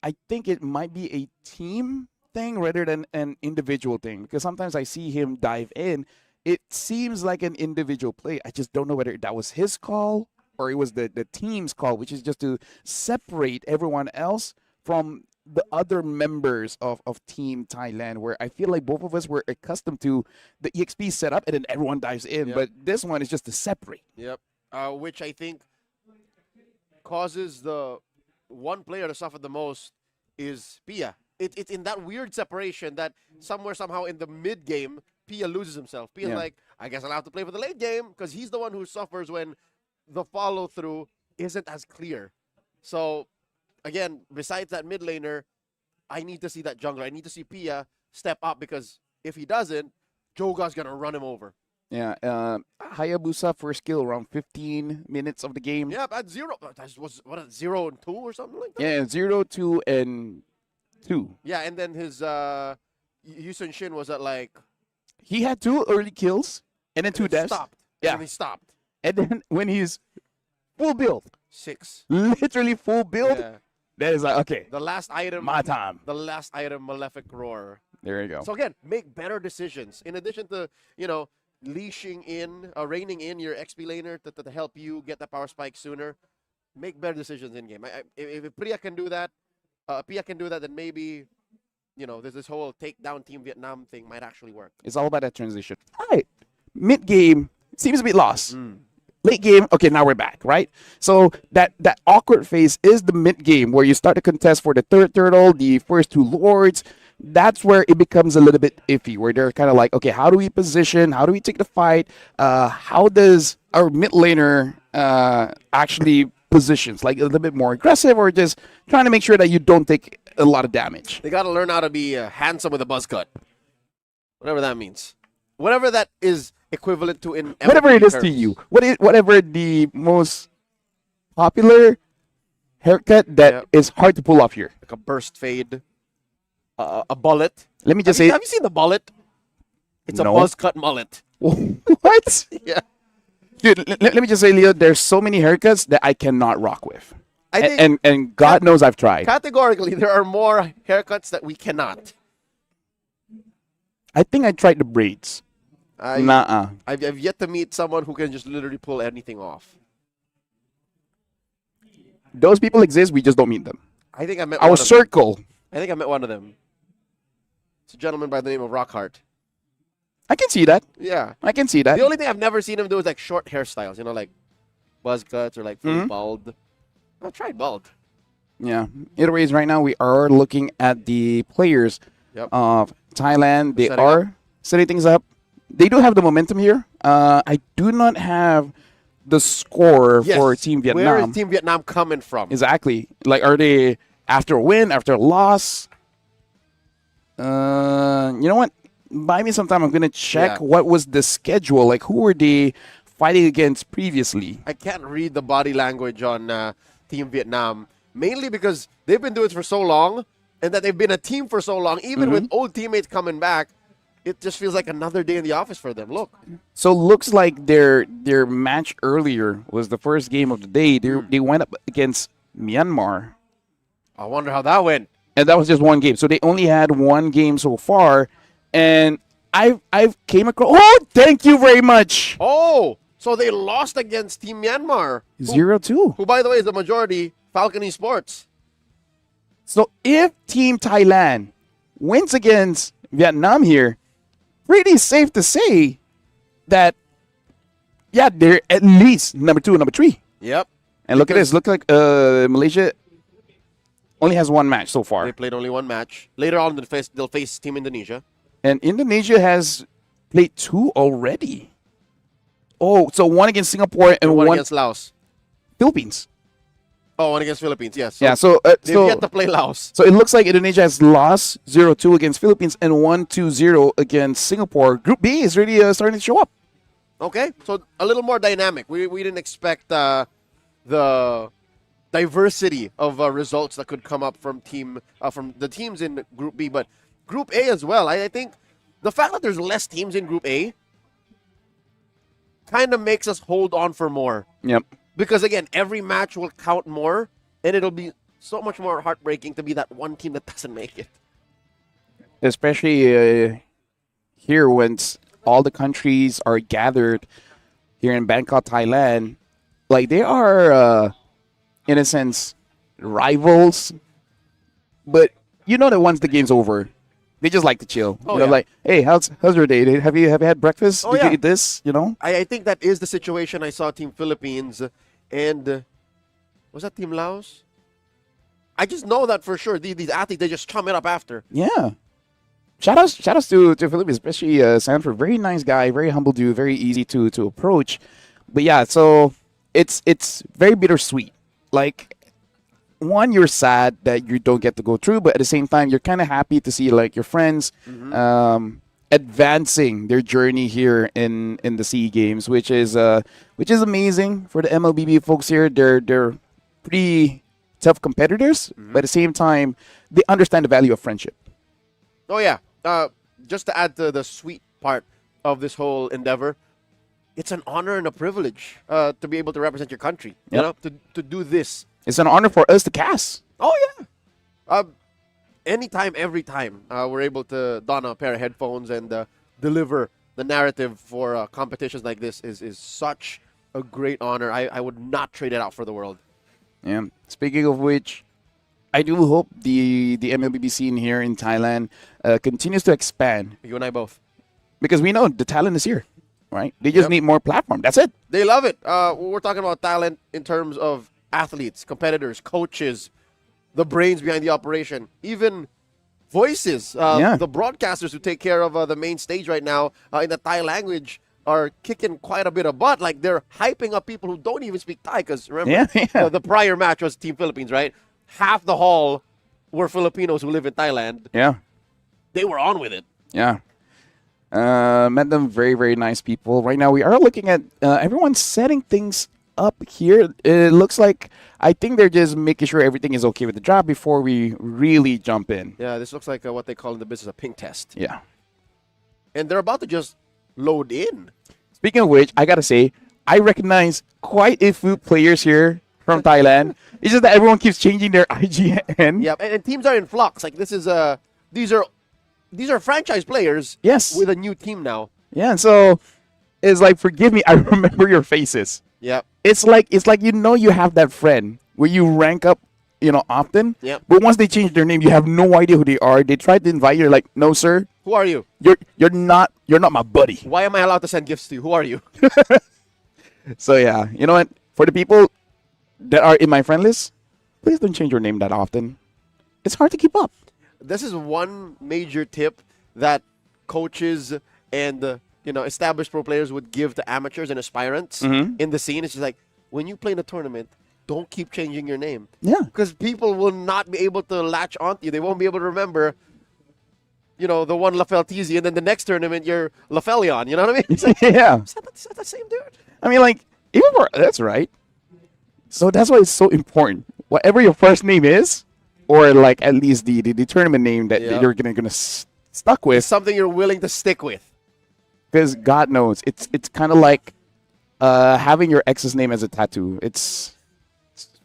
I think it might be a team thing rather than an individual thing, because sometimes I see him dive in. It seems like an individual play. I just don't know whether that was his call or it was the team's call, which is just to separate everyone else from the other members of Team Thailand, where I feel like both of us were accustomed to the EXP setup and then everyone dives in. Yep. But this one is just to separate. Yep. Which I think causes the one player to suffer the most is Pia. It's in that weird separation that somehow in the mid game, Pia loses himself. Pia's like, I guess I'll have to play for the late game because he's the one who suffers when the follow through isn't as clear. So again, besides that mid laner, I need to see that jungler. I need to see Pia step up because if he doesn't, Joga's gonna run him over. Yeah, Hayabusa first kill around 15 minutes of the game. Yeah, at 0, that was what 0 and 2 or something like that. Yeah, 0, 2, and 2. Yeah, and then his Yusun Shin was at like He had 2 early kills and then 2 deaths. Stopped. Yeah, And he stopped. and then when he's full build, 6. literally full build, Yeah. that is like, okay, The last item. my time. The last item, Malefic Roar. There you go. So again, make better decisions. In addition to, leashing in, reining in your XP laner to help you get the power spike sooner, make better decisions in game. If Priya can do that, then maybe, this whole take down Team Vietnam thing might actually work. It's all about that transition. All right, mid game seems a bit lost. Late game, okay, now we're back, right? So that awkward phase is the mid game where you start to contest for the third turtle, the first 2 lords. That's where it becomes a little bit iffy, where they're kind of like, okay, how do we position? How do we take the fight? How does our mid laner actually positions? Like a little bit more aggressive or just trying to make sure that you don't take a lot of damage? They got to learn how to be handsome with a buzz cut. Whatever that means. Whatever that is equivalent to in Whatever it MLBB is to terms. you. Whatever the most popular haircut that is hard to pull off here. Like a burst fade. A bullet. Let me just say, Have you seen the bullet? It's No. a buzz cut mullet. what? Yeah. Dude, let me just say, Leo, there's so many haircuts that I cannot rock with. I think And God knows I've tried. categorically there are more haircuts that we cannot. I think I tried the braids. Nuh-uh. I've yet to meet someone who can just literally pull anything off. Those people exist, we just don't meet them. I think I met Our one of them. circle. I think I met one of them. It's a gentleman by the name of Rockhart. I can see that. Yeah. I can see that. The only thing I've never seen him do is like short hairstyles, like buzz cuts or like fully bald. I've tried bald. Yeah. Either ways, right now we are looking at the players of Thailand. They Setting are setting things up. They do have the momentum here. I do not have the score for Team Vietnam. Where is Team Vietnam coming from? Exactly. Like, are they after a win, after a loss? You know what? Buy me some time. I'm going to check what was the schedule. Like, who were they fighting against previously? I can't read the body language on Team Vietnam, mainly because they've been doing it for so long and that they've been a team for so long. Even with old teammates coming back, it just feels like another day in the office for them. Look. So looks like their match earlier was the first game of the day. They went up against Myanmar. I wonder how that went. And that was just one game. So they only had one game so far. And I've came across. Oh, thank you very much. Oh, so they lost against Team Myanmar. 0-2. Who, by the way, is the majority Falcon Esports. So if Team Thailand wins against Vietnam here, pretty safe to say that, they're at least number 2 and number 3. Yep. And look at this. Look like Malaysia only has one match so far. They played only one match. Later on, they'll face Team Indonesia. And Indonesia has played 2 already. Oh, so one against Singapore and one one against Laos. Philippines. Oh, one against Philippines, yes. So, they've yet to play Laos. So it looks like Indonesia has lost 0-2 against Philippines and 1-0 against Singapore. Group B is really starting to show up. Okay, so a little more dynamic. We didn't expect the diversity of results that could come up from the teams in Group B, but Group A as well. I think the fact that there's less teams in Group A kind of makes us hold on for more. Yep. Because again, every match will count more, and it'll be so much more heartbreaking to be that one team that doesn't make it. Especially here when all the countries are gathered here in Bangkok, Thailand. Like they are, in a sense, rivals. But you know that once the game's over, they just like to chill. Oh, you know, yeah. like, hey, how's your day? Have you had breakfast? Oh, Did yeah. you eat this? You know? I think that is the situation I saw Team Philippines and was that Team Laos? I just know that for sure. These athletes, they just chum it up after. Yeah. Shout outs to Philippines, especially Sanford. Very nice guy, very humble dude, very easy to approach. But yeah, so it's very bittersweet. Like, one, you're sad that you don't get to go through, but at the same time, you're kind of happy to see like your friends advancing their journey here in the SEA Games, which is amazing for the MLBB folks here. They're pretty tough competitors, but at the same time, they understand the value of friendship. Oh, yeah. Just to add to the sweet part of this whole endeavor, it's an honor and a privilege to be able to represent your country. You know, to do this. It's an honor for us to cast. Oh, yeah. Anytime, every time we're able to don a pair of headphones and deliver the narrative for competitions like this is such a great honor. I would not trade it out for the world. Yeah. Speaking of which, I do hope the MLBB scene here in Thailand continues to expand. You and I both. Because we know the talent is here, right? They just need more platform. That's it. They love it. We're talking about talent in terms of athletes, competitors, coaches, the brains behind the operation, even voices. The broadcasters who take care of the main stage right now in the Thai language are kicking quite a bit of butt. Like, they're hyping up people who don't even speak Thai. Because remember, the prior match was Team Philippines, right? Half the hall were Filipinos who live in Thailand. Yeah. They were on with it. Yeah. Met them, very, very nice people. Right now, we are looking at everyone setting things up here. It looks like, I think they're just making sure everything is okay with the job before we really jump in. Yeah, this looks like what they call in the business a ping test. Yeah. And they're about to just load in. Speaking of which, I got to say, I recognize quite a few players here from Thailand. It's just that everyone keeps changing their IGN. Yep, and teams are in flux. Like, this is these are franchise players. Yes. With a new team now. Yeah, and so it's like, forgive me, I remember your faces. Yep. It's like you have that friend where you rank up, often. Yep. But once they change their name, you have no idea who they are. They try to invite you, you're like, no, sir. Who are you? You're not my buddy. Why am I allowed to send gifts to you? Who are you? So yeah, you know what? For the people that are in my friend list, please don't change your name that often. It's hard to keep up. This is one major tip that coaches and established pro players would give to amateurs and aspirants in the scene. It's just like, when you play in a tournament, don't keep changing your name. Yeah. Because people will not be able to latch onto you. They won't be able to remember, the one Lafeltizi, and then the next tournament you're Lafelion. You know what I mean? It's like, Yeah. Is that the same dude? I mean, like, even for, that's right. So that's why it's so important. Whatever your first name is, or like at least the tournament name that you're gonna stuck with, It's something you're willing to stick with. because God knows it's kind of like having your ex's name as a tattoo. It's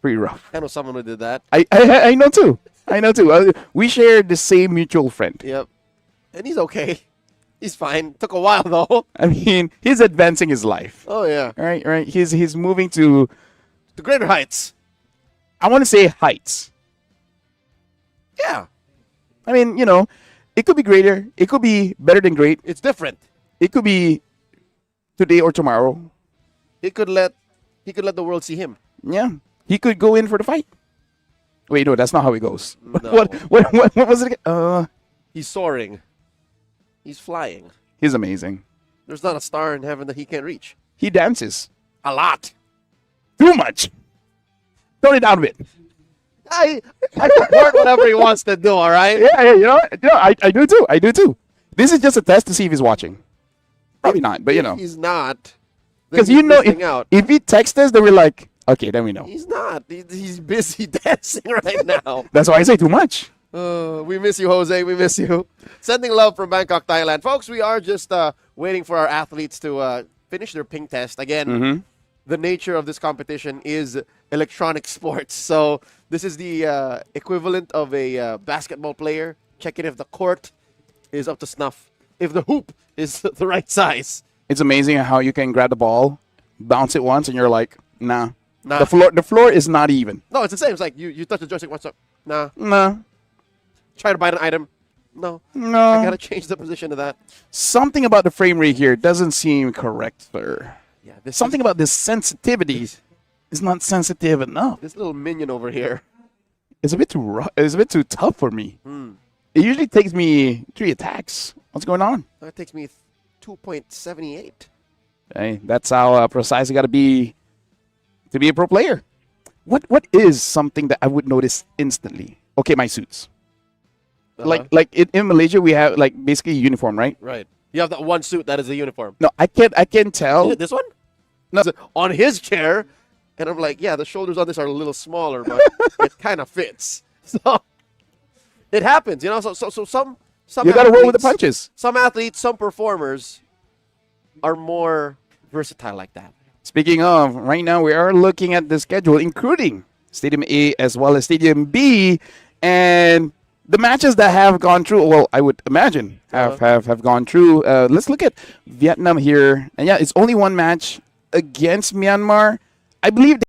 pretty rough. I know someone who did that. I know too. I know too. We share the same mutual friend. Yep. And he's okay. He's fine. Took a while though. I mean, he's advancing his life. Oh yeah. Right. He's moving to The greater heights. I want to say heights. Yeah. I mean, it could be greater. It could be better than great. It's different. It could be today or tomorrow. He could let the world see him. Yeah. He could go in for the fight. Wait, no, that's not how it goes. No. What was it again? He's soaring. He's flying. He's amazing. There's not a star in heaven that he can't reach. He dances. A lot. Too much. Tone it down a bit. I support whatever he wants to do, all right? Yeah, I do too. I do too. This is just a test to see if he's watching. Probably not, but If he's not. Because if he texts us, then we're like, okay, then we know. He's not. He's busy dancing right now. That's why I say too much. We miss you, Jose. We miss you. Sending love from Bangkok, Thailand. Folks, we are just waiting for our athletes to finish their ping test. Again, the nature of this competition is electronic sports. So this is the equivalent of a basketball player checking if the court is up to snuff, if the hoop is the right size. It's amazing how you can grab the ball, bounce it once, and you're like, Nah. Nah. The floor is not even. No, it's the same. It's like you touch the joystick. What's up? Nah. Nah. Try to buy an item. No. No. I gotta change the position of that. Something about the frame rate here doesn't seem correct, sir. Yeah. Something about this sensitivity is not sensitive enough. This little minion over here. It's a bit too rough. It's a bit too tough for me. It usually takes me 3 attacks. What's going on? That takes me 2.78. Hey, that's how precise you got to be a pro player. What is something that I would notice instantly? Okay, my suits. Like in Malaysia, we have like basically a uniform, right? Right. You have that one suit that is a uniform. No, I can tell. Is it this one? No. On his chair, and I'm like, yeah, the shoulders on this are a little smaller, but it kind of fits. So it happens, you know. So some You got to roll with the athletes- punches. Some athletes, some performers are more versatile like that. Speaking of, right now we are looking at the schedule, including Stadium A as well as Stadium B, and the matches that have gone through. Well, I would imagine have gone through. Let's look at Vietnam here, and yeah, it's only one match against Myanmar. I believe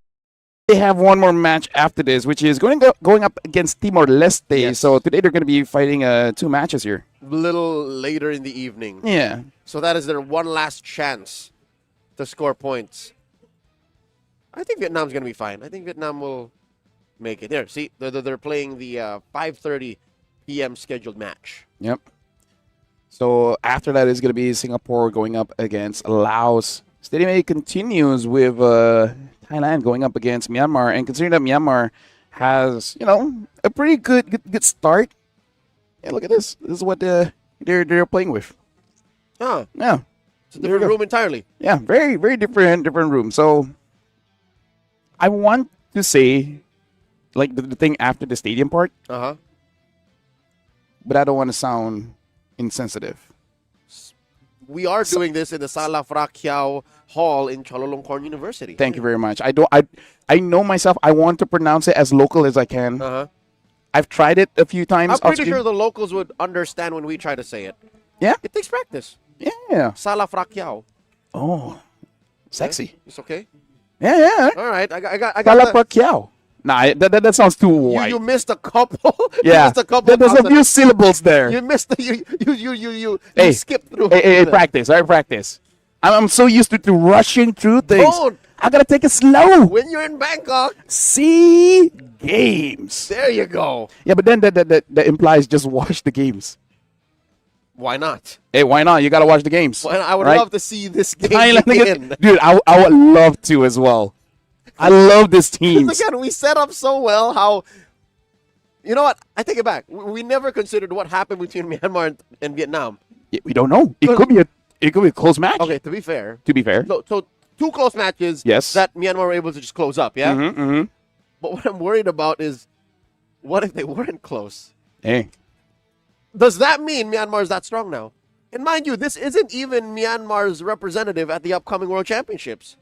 they have one more match after this, which is going up against Timor-Leste. Yes. So today they're going to be fighting 2 matches here. A little later in the evening. Yeah. So that is their one last chance to score points. I think Vietnam's going to be fine. I think Vietnam will make it. There, see, they're playing the 5:30 p.m. scheduled match. Yep. So after that is going to be Singapore going up against Laos. Stadium A continues with Thailand going up against Myanmar. And considering that Myanmar has, a pretty good start. Yeah, look at this. This is what they're playing with. Ah, Yeah. it's a different room entirely. Yeah, very, very different room. So I want to say, like, the thing after the stadium part, Uh-huh. but I don't want to sound insensitive. We are doing this in the Sala Frakiao Hall in Chulalongkorn University. Thank you very much. I know myself. I want to pronounce it as local as I can. Uh-huh. I've tried it a few times. I'm pretty off-screen. sure the locals would understand when we try to say it. Yeah? It takes practice. Yeah. Sala Frakiao. Oh, sexy. It's okay. Yeah. All right. I got Kala the- Pacquiao. Nah, that sounds too white. You missed a couple. You Yeah. missed a couple. There's a few syllables there. You missed the, you Hey, skipped through. Hey, practice. All right, practice. I'm so used to rushing through things. Don't. I gotta take it slow. When you're in Bangkok, See games. there you go. Yeah, but then that implies just watch the games. Why not? Hey, why not? You gotta watch the games. Well, I would right? love to see this game Thailand begin. against, dude, I would love to as well. I love this team. Again, we set up so well how. You know what? I take it back. We never considered what happened between Myanmar and Vietnam. We don't know. It could be a close match. Okay, to be fair. To be fair. So 2 close matches Yes. that Myanmar were able to just close up, yeah? Mm-hmm. But what I'm worried about is, what if they weren't close? Hey, Does that mean Myanmar is that strong now? And mind you, this isn't even Myanmar's representative at the upcoming World Championships.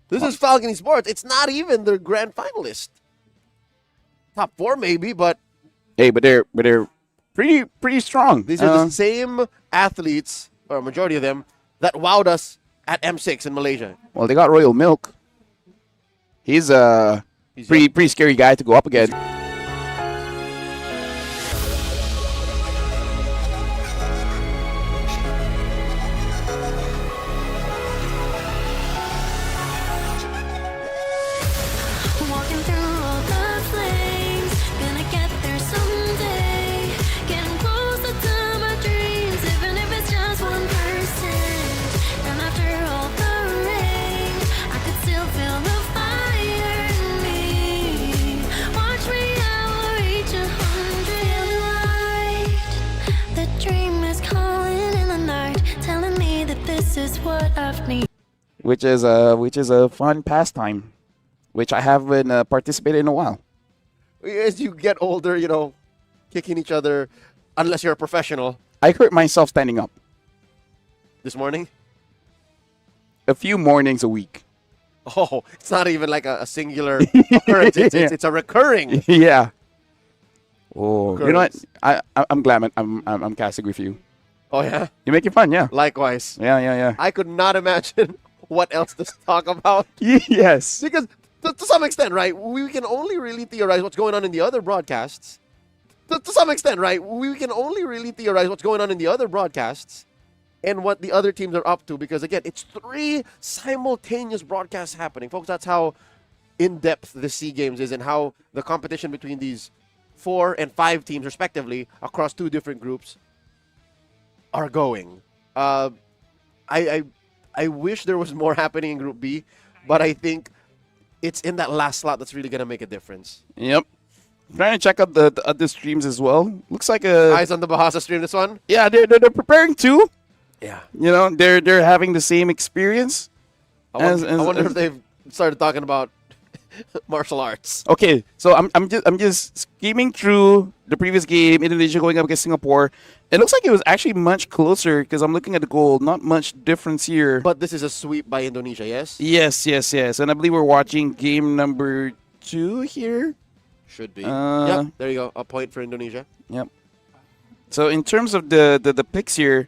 This is Falcon Sports. It's not even their grand finalist. Top 4 maybe, but hey, but they're pretty strong. these are the same athletes, or a majority of them, that wowed us at M6 in Malaysia. Well, they got Royal Milk. He's a pretty scary guy to go up against. Walking through all the flames, gonna get there someday. Getting closer to my dreams, even if it's just 1%. And after all the rain, I could still feel the fire in me. Watch me, I will reach 100. Light. The dream is calling in the night, telling me that this is what I've needed. which is a fun pastime, which I haven't participated in a while. As you get older, kicking each other, unless you're a professional. I hurt myself standing up This morning? a few mornings a week. Oh, it's not even like a singular occurrence. It's a recurring. Yeah. Oh, you know what? Occurrence. I'm glad I'm casting with you. Oh, yeah? You make it fun, yeah. Likewise. Yeah. I could not imagine what else to talk about. Yes. Because to some extent, right, we can only really theorize what's going on in the other broadcasts. To some extent, right, we can only really theorize what's going on in the other broadcasts and what the other teams are up to. Because, again, it's 3 simultaneous broadcasts happening. Folks, that's how in-depth the SEA Games is and how the competition between these 4 and 5 teams, respectively, across 2 different groups are going. I wish there was more happening in Group B, but I think it's in that last slot that's really going to make a difference. Yep. Trying to check out the other streams as well. Looks like Eyes on the Bahasa stream, this one? yeah, they're preparing too. Yeah. You know, they're having the same experience. I wonder if they've started talking about martial arts. Okay, so I'm just skimming through the previous game, Indonesia going up against Singapore. It looks like it was actually much closer because I'm looking at the goal. Not much difference here. But this is a sweep by Indonesia, yes? Yes. And I believe we're watching game number 2 here. Should be. Yep, there you go. A point for Indonesia. Yep. So in terms of the picks here,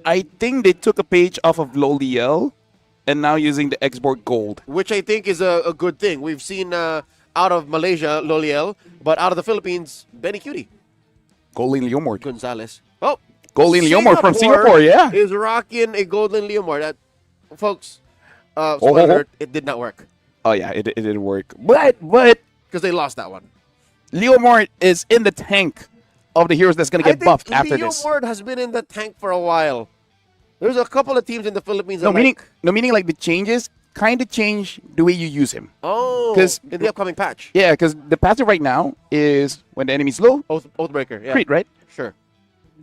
I think they took a page off of Loliel and now using the export gold. Which I think is a good thing. We've seen out of Malaysia, Loliel, but out of the Philippines, Benny Cutie. Golden Leomord. Gonzalez. Oh, Golden Leomord from Singapore, yeah. Is rocking a Golden Leomord. That, folks, spoiler alert, it did not work. Oh, yeah, it didn't work. But because they lost that one. Leomord is in the tank of the heroes that's going to get buffed after this. Leomord has been in the tank for a while. There's a couple of teams in the Philippines that meaning like the changes kind of change the way you use him. Oh, 'Cause- in the upcoming patch. Yeah, because the passive right now is when the enemy's low, Oathbreaker, yeah. crit, right? Sure.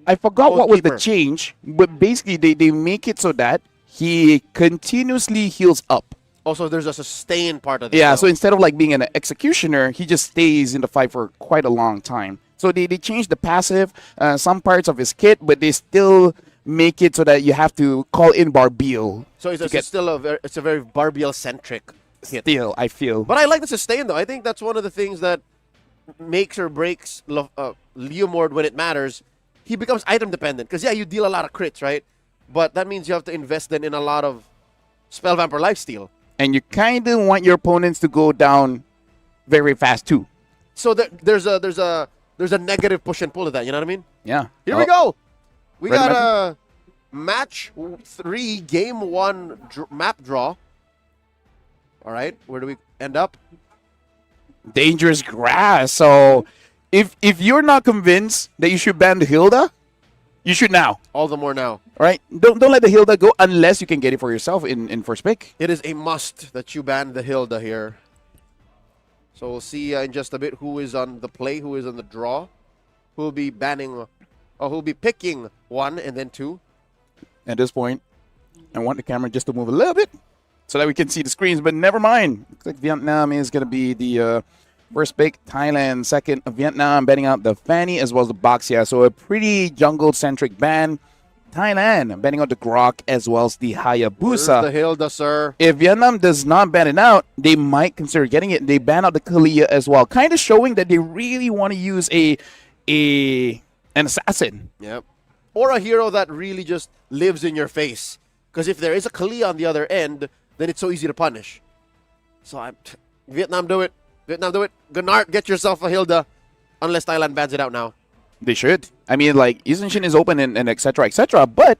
I forgot what was the Oathkeeper. change, but basically they make it so that he continuously heals up. Also, there's a sustain part of this. Yeah, though. so instead of like being an executioner, he just stays in the fight for quite a long time. So they changed the passive, some parts of his kit, but they still make it so that you have to call in Barbiel. So it's still a very Barbiel-centric hit. Still, I feel. But I like the sustain, though. I think that's one of the things that makes or breaks Leomord when it matters. He becomes item dependent. Because, yeah, you deal a lot of crits, right? But that means you have to invest then in a lot of Spell Vamp or Lifesteal. And you kind of want your opponents to go down very fast, too. So there's a negative push and pull of that, you know what I mean? Yeah. Here we go. We Ready, got a match 3, game 1 map draw. All right, where do we end up? Dangerous grass. So if you're not convinced that you should ban the Hilda, you should now. All the more now. All right? Don't let the Hilda go unless you can get it for yourself in first pick. It is a must that you ban the Hilda here. So we'll see in just a bit who is on the play, who is on the draw, who will be banning, or who will be picking 1 and then 2. At this point, I want the camera just to move a little bit so that we can see the screens, but never mind. Looks like Vietnam is going to be the first pick. Thailand second. Vietnam betting out the Fanny as well as the Boxia. So a pretty jungle-centric ban. Thailand betting out the Grok as well as the Hayabusa. Where's the Hilda, sir? If Vietnam does not ban it out, they might consider getting it. They ban out the Kalia as well, kind of showing that they really want to use an assassin. Yep. Or a hero that really just lives in your face. Because if there is a Kalia on the other end, then it's so easy to punish. So Vietnam, do it. Vietnam, do it. Gunnar, get yourself a Hilda. Unless Thailand bans it out now. They should. I mean, like, Yuzenshin is open and et cetera, but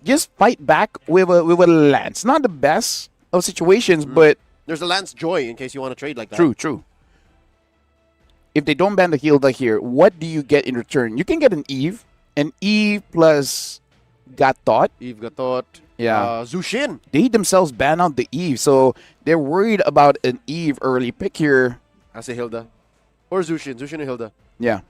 just fight back with a lance. Not the best of situations, but... There's a Lance Joy in case you want to trade like that. True. If they don't ban the Hilda here, what do you get in return? You can get an Eve plus Gatot. Eve Gatot. Yeah. Zushin. They themselves ban out the Eve, so they're worried about an Eve early pick here. I say Hilda. Or Zushin. Zushin or Hilda. Yeah.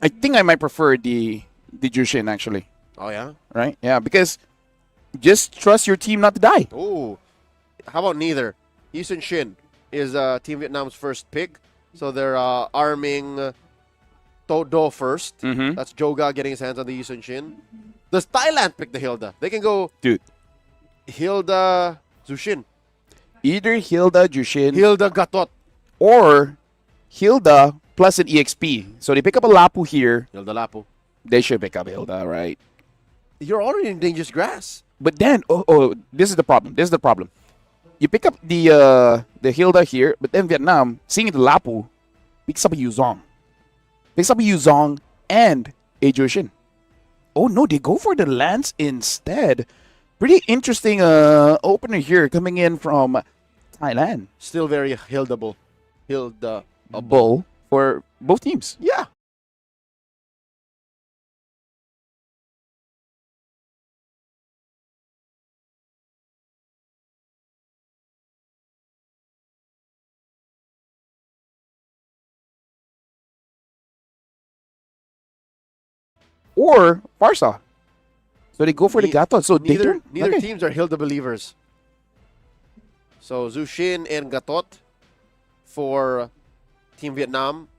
I think I might prefer the Jushin, actually. Oh, yeah? Right? Yeah, because just trust your team not to die. Oh. How about neither? Yisun Shin is Team Vietnam's first pick. So they're arming Do first. Mm-hmm. That's Joga getting his hands on the Yisun Shin. Does Thailand pick the Hilda? They can go... Dude. Hilda Zushin. Either Hilda Jushin Hilda Gatot. or Hilda plus an EXP. So they pick up a Lapu here. Hilda Lapu. They should pick up Hilda, right? You're already in dangerous grass. But then, this is the problem. This is the problem. You pick up the Hilda here, but then Vietnam, seeing the Lapu, picks up a Yuzong. Picks up a Yuzong and a Jushin. Oh no, they go for the Lance instead. Pretty interesting opener here coming in from Thailand. Still very Hildable. Hilda. A bull for both teams. Yeah. Or Farsa. So they go for the Gatot. So they neither don't, neither okay. teams are Hilda believers. So Zushin and Gatot for Team Vietnam.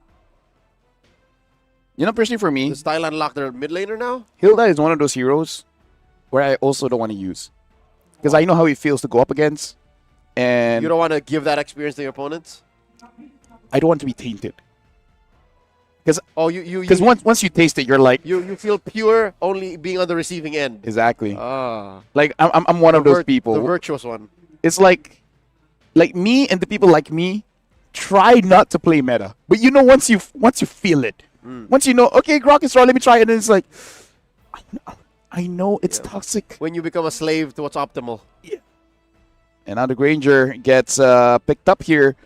You know, personally for me, Does Thailand lock their mid laner now? Hilda is one of those heroes where I also don't want to use. Because I know how it feels to go up against. And You don't want to give that experience to your opponents? I don't want to be tainted. Oh, you Because once you taste it, you're like, you feel pure only being on the receiving end. exactly. Ah, Like I'm one of those people. The virtuous one. It's like me and the people like me try not to play meta. But you know, once you feel it, once you know, okay, Grok is wrong, let me try it, and it's like, I know it's toxic. When you become a slave to what's optimal. And now the Granger gets picked up here,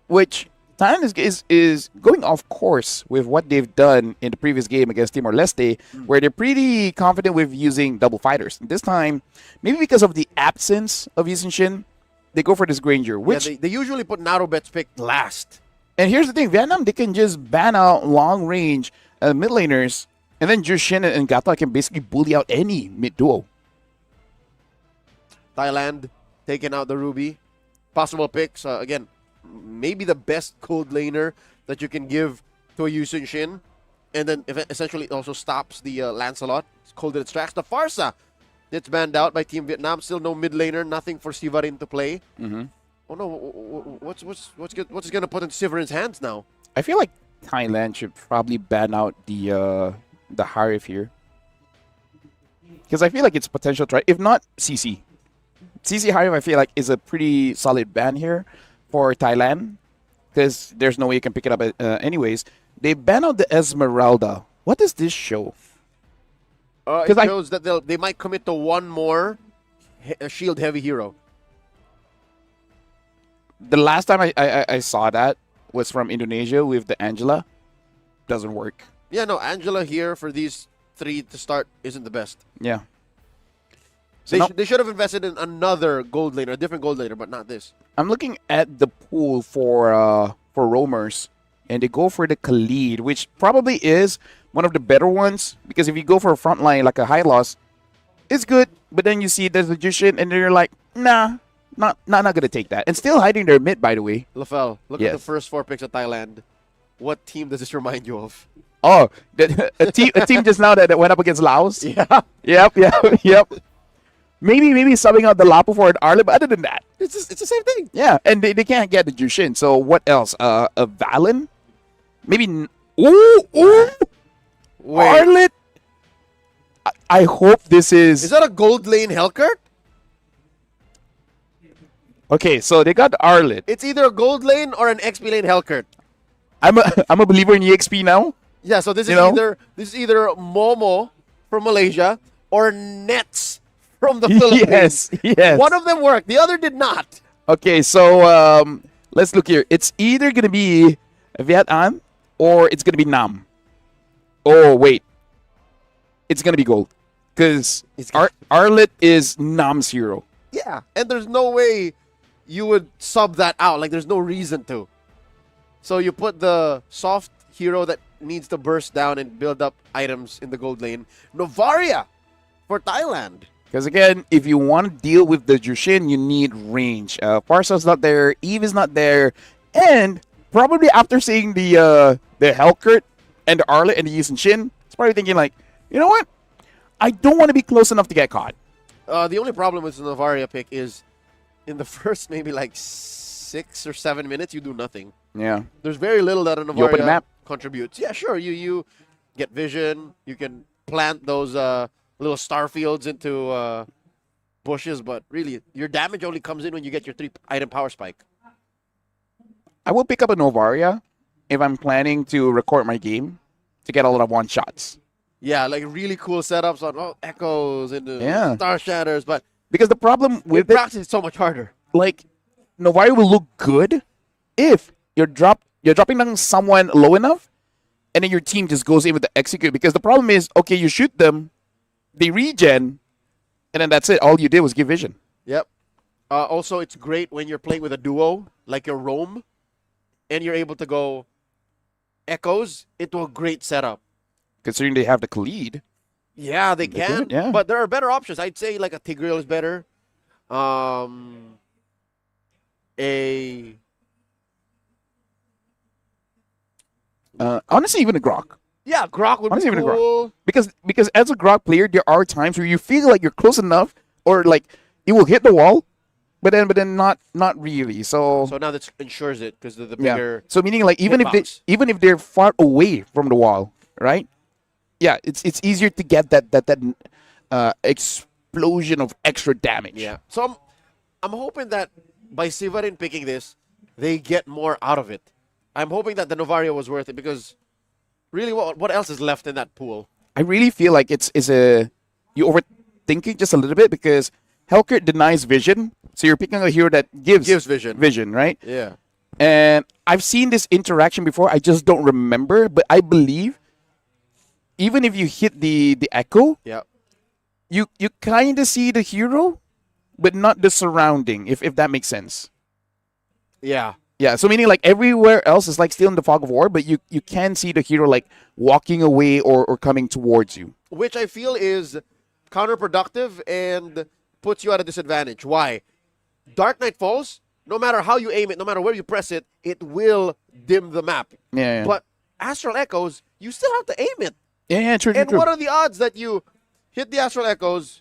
which Thailand is going off course with what they've done in the previous game against Timor-Leste, where they're pretty confident with using double fighters. And this time, maybe because of the absence of Yisun Shin, they go for this Granger, which... Yeah, they usually put Narobet's pick last. And here's the thing, Vietnam, they can just ban out long-range mid laners, and then Jushin and Gata can basically bully out any mid-duo. Thailand taking out the Ruby. Possible picks. Again, maybe the best gold laner that you can give to a Yusun Shin. And then essentially it also stops the Lancelot. It's cold that it tracks. The Farsa gets banned out by Team Vietnam. Still no mid laner. Nothing for Sivarin to play. Oh no, what's going to put in Sivarin's hands now? I feel like Thailand should probably ban out the Harif here. Because I feel like it's potential try. If not, CC. CC Harif, I feel like, is a pretty solid ban here for Thailand. Because there's no way you can pick it up anyways. They ban out the Esmeralda. What does this show? It shows that they might commit to one more shield heavy hero. The last time I saw that was from Indonesia with the Angela. Doesn't work. Yeah, no, Angela here for these three to start isn't the best. Yeah. So They should have invested in another gold laner, a different gold laner, but not this. I'm looking at the pool for roamers, and they go for the Khalid, which probably is one of the better ones, because if you go for a front line like a high loss, it's good, but then you see there's a Jushin, and then you're like, nah, not gonna take that. And still hiding their mid, by the way. Lafel, look Yes. at the first 4 picks of Thailand. What team does this remind you of? Oh, a team just now that went up against Laos. Yeah. Yep. Maybe subbing out the Lapu for an Arlen, but other than that, It's the same thing. yeah. And they can't get the Jushin. So what else? A Valen? Maybe. Ooh. Wait, Arlet. I hope this is that a gold lane Hellcurt? okay. So they got Arlet. It's either a gold lane or an XP lane Hellcurt. I'm a believer in EXP now. Yeah, so this You is know? either Momo from Malaysia or Nets from the Philippines. Yes. One of them worked, the other did not. Okay, so let's look here. It's either gonna be Viet An or it's gonna be Nam. Oh wait, it's gonna be gold because Arlet is Nam's hero. Yeah, and there's no way you would sub that out. Like, there's no reason to. So you put the soft hero that needs to burst down and build up items in the gold lane. Novaria for Thailand. Because again, if you want to deal with the Jushin, you need range. Parsa's not there, Eve is not there, and probably after seeing the Hellcurt and the Arlet and the Yisun Shin, it's probably thinking like, you know what? I don't want to be close enough to get caught. The only problem with the Novaria pick is in the first maybe like 6 or 7 minutes, you do nothing. Yeah. There's very little that a You open the Novaria map. contributes. Yeah, sure. You get vision. You can plant those little star fields into bushes, but really, your damage only comes in when you get your 3-item power spike. I will pick up a Novaria if I'm planning to record my game to get a lot of one-shots. Yeah, like really cool setups on Echoes and Star Shatters, but because the problem with practice is so much harder. Like, Novaria will look good if you're dropping down someone low enough, and then your team just goes in with the execute. Because the problem is, okay, you shoot them, they regen, and then that's it. All you did was give vision. Yep. Also, it's great when you're playing with a duo, like your Roam, and you're able to go Echoes into a great setup. Considering they have the Khalid. Yeah, they can. Good, yeah. But there are better options. I'd say like a Tigreal is better. Honestly, even a Grok. Yeah, Grok would Honestly, be even a cool. Grok. Because as a Grok player, there are times where you feel like you're close enough, or like it will hit the wall, but then not really. So now that ensures it because the bigger. So meaning like even if they're far away from the wall, right? Yeah, it's easier to get that explosion of extra damage. Yeah. So I'm hoping that by Sivarin picking this, they get more out of it. I'm hoping that the Novaria was worth it because really, what else is left in that pool? I really feel like you overthinking just a little bit because Hellcurt denies vision, so you're picking a hero that gives vision. Vision, right? Yeah. And I've seen this interaction before. I just don't remember, but I believe even if you hit the echo, you kind of see the hero, but not the surrounding. If that makes sense. Yeah. Yeah, so meaning like everywhere else is like still in the fog of war, but you can see the hero like walking away or coming towards you. Which I feel is counterproductive and puts you at a disadvantage. Why? Dark Knight Falls, no matter how you aim it, no matter where you press it, it will dim the map. Yeah. But Astral Echoes, you still have to aim it. Yeah, true. And what are the odds that you hit the Astral Echoes?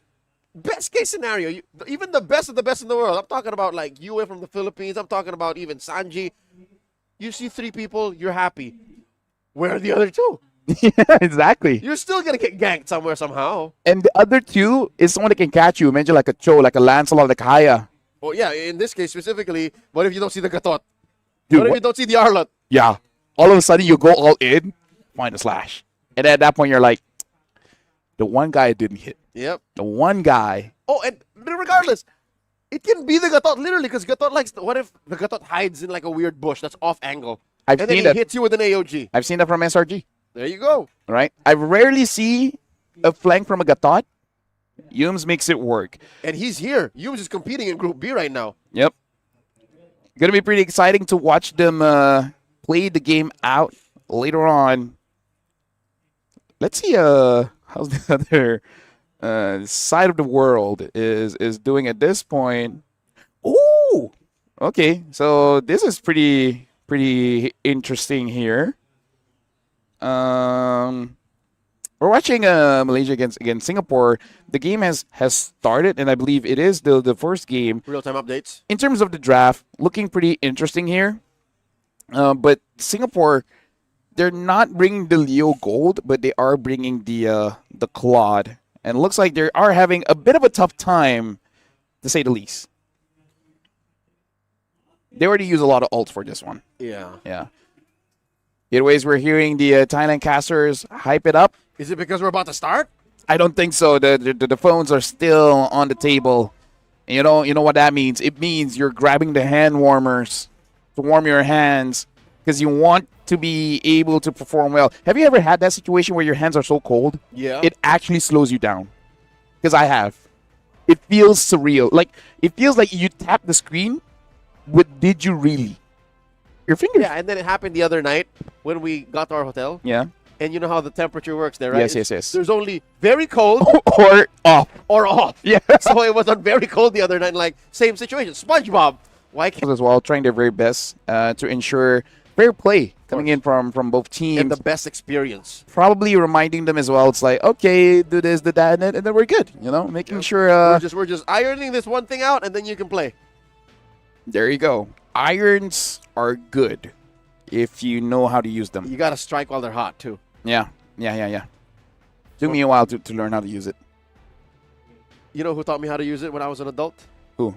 Best case scenario, even the best of the best in the world. I'm talking about like Yue from the Philippines. I'm talking about even Sanji. You see 3 people, you're happy. Where are the other 2? Yeah, exactly. You're still going to get ganked somewhere somehow. And the other 2 is someone that can catch you. Imagine like a Cho, like a Lancelot, like Haya. Well, yeah, in this case specifically, what if you don't see the Gatot? Dude, what if you don't see the Arlot? Yeah. All of a sudden you go all in, find a slash. And at that point you're like, the one guy didn't hit. Yep. The one guy. Oh, and regardless, it can be the Gatot literally because Gatot likes. What if the Gatot hides in like a weird bush that's off angle, and then he hits you with an AOG? I've seen that from SRG. There you go. Right. I rarely see a flank from a Gatot. Yums makes it work. And he's here. Yums is competing in Group B right now. Yep. Gonna be pretty exciting to watch them play the game out later on. Let's see how's the other side of the world is doing at this point. Ooh, okay. So this is pretty interesting here. We're watching Malaysia against Singapore. The game has started, and I believe it is the first game. Real-time updates. In terms of the draft, looking pretty interesting here. But Singapore, they're not bringing the Leo Gold, but they are bringing the Claude. And it looks like they are having a bit of a tough time, to say the least. They already use a lot of ults for this one. Yeah. Yeah. Anyways, we're hearing the Thailand casters hype it up. Is it because we're about to start? I don't think so. The phones are still on the table. And you know what that means? It means you're grabbing the hand warmers to warm your hands because you want to be able to perform well. Have you ever had that situation where your hands are so cold? Yeah. It actually slows you down. Because I have. It feels surreal. Like, it feels like you tap the screen, but did you really? Your fingers. Yeah, and then it happened the other night when we got to our hotel. Yeah. And you know how the temperature works there, right? Yes. There's only very cold or off. Or off. Yeah. So it was on very cold the other night. Like, same situation. SpongeBob. Why can't... As well, trying their very best to ensure fair play coming in from both teams. And the best experience. Probably reminding them as well. It's like, okay, do this, do that, and then we're good. You know, making sure. We're just ironing this one thing out, and then you can play. There you go. Irons are good if you know how to use them. You got to strike while they're hot, too. Yeah. Took me a while to learn how to use it. You know who taught me how to use it when I was an adult? Who?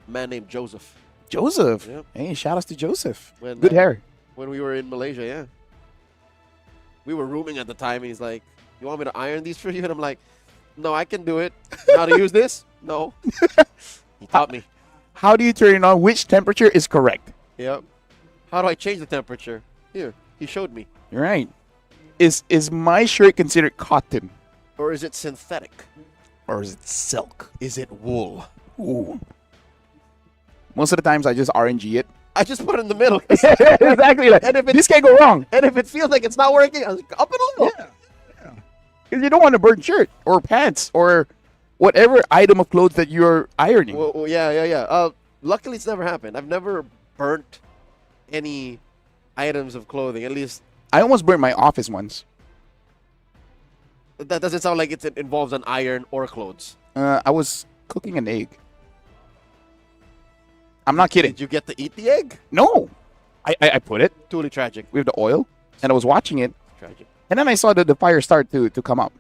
A man named Joseph. Joseph. Yep. Hey, shout outs to Joseph. When, Good hair. When we were in Malaysia, yeah. We were rooming at the time, and he's like, "You want me to iron these for you?" And I'm like, "No, I can do it. You know how to use this? No." He taught me. How do you turn it on? Which temperature is correct? Yep. How do I change the temperature? Here, he showed me. You're right. Is my shirt considered cotton? Or is it synthetic? Or is it silk? Is it wool? Ooh. Most of the times I just RNG it. I just put it in the middle. Exactly. Like, And if this can't go wrong. And if it feels like it's not working, I was like, up and over. Yeah. Because you don't want a burnt shirt or pants or whatever item of clothes that you're ironing. Well, yeah. Luckily, it's never happened. I've never burnt any items of clothing. At least I almost burnt my office once. that doesn't sound like it involves an iron or clothes. I was cooking an egg. I'm not kidding. Did you get to eat the egg? No. I put it Truly tragic. with the oil, and I was watching it, Tragic. and then I saw the fire start to come up.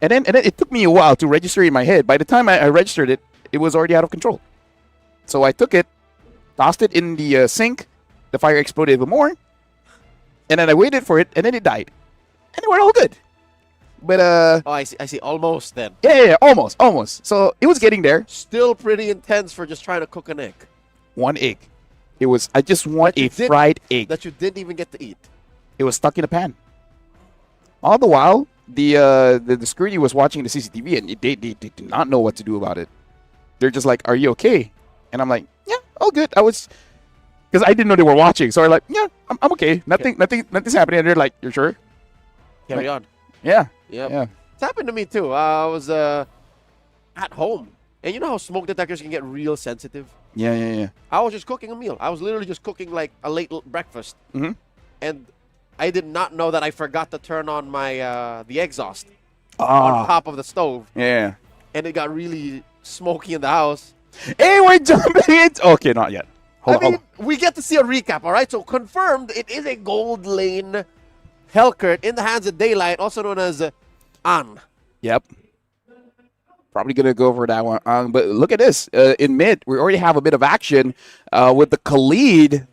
And then it took me a while to register in my head. By the time I registered it, it was already out of control. So I took it, tossed it in the sink. The fire exploded even more. And then I waited for it, and then it died. And we're all good. But, Oh, I see. Almost then. yeah, almost. So it was getting there. Still pretty intense for just trying to cook an egg. One egg. I just want That you a did- fried egg. That you didn't even get to eat. It was stuck in a pan. All the while, the security was watching the CCTV, and they did not know what to do about it. They're just like, "Are you okay?" And I'm like, "Yeah, all good." because I didn't know they were watching, so I'm like, "Yeah, I'm okay. Nothing's happening." And they're like, "You're sure?" Carry on. Yeah, Yep. yeah. It's happened to me too. I was at home. And you know how smoke detectors can get real sensitive? Yeah. I was just cooking a meal. I was literally just cooking like a late breakfast. Mhm. And I did not know that I forgot to turn on my the exhaust on Ah, top of the stove. yeah. And it got really smoky in the house. Hey, we're jumping it. Okay, not yet. Hold on. We get to see a recap, all right? So confirmed, it is a Gold Lane Hellcurt in the hands of Daylight, also known as An. Yep. Probably going to go for that one. But look at this. In mid, we already have a bit of action with the Khalid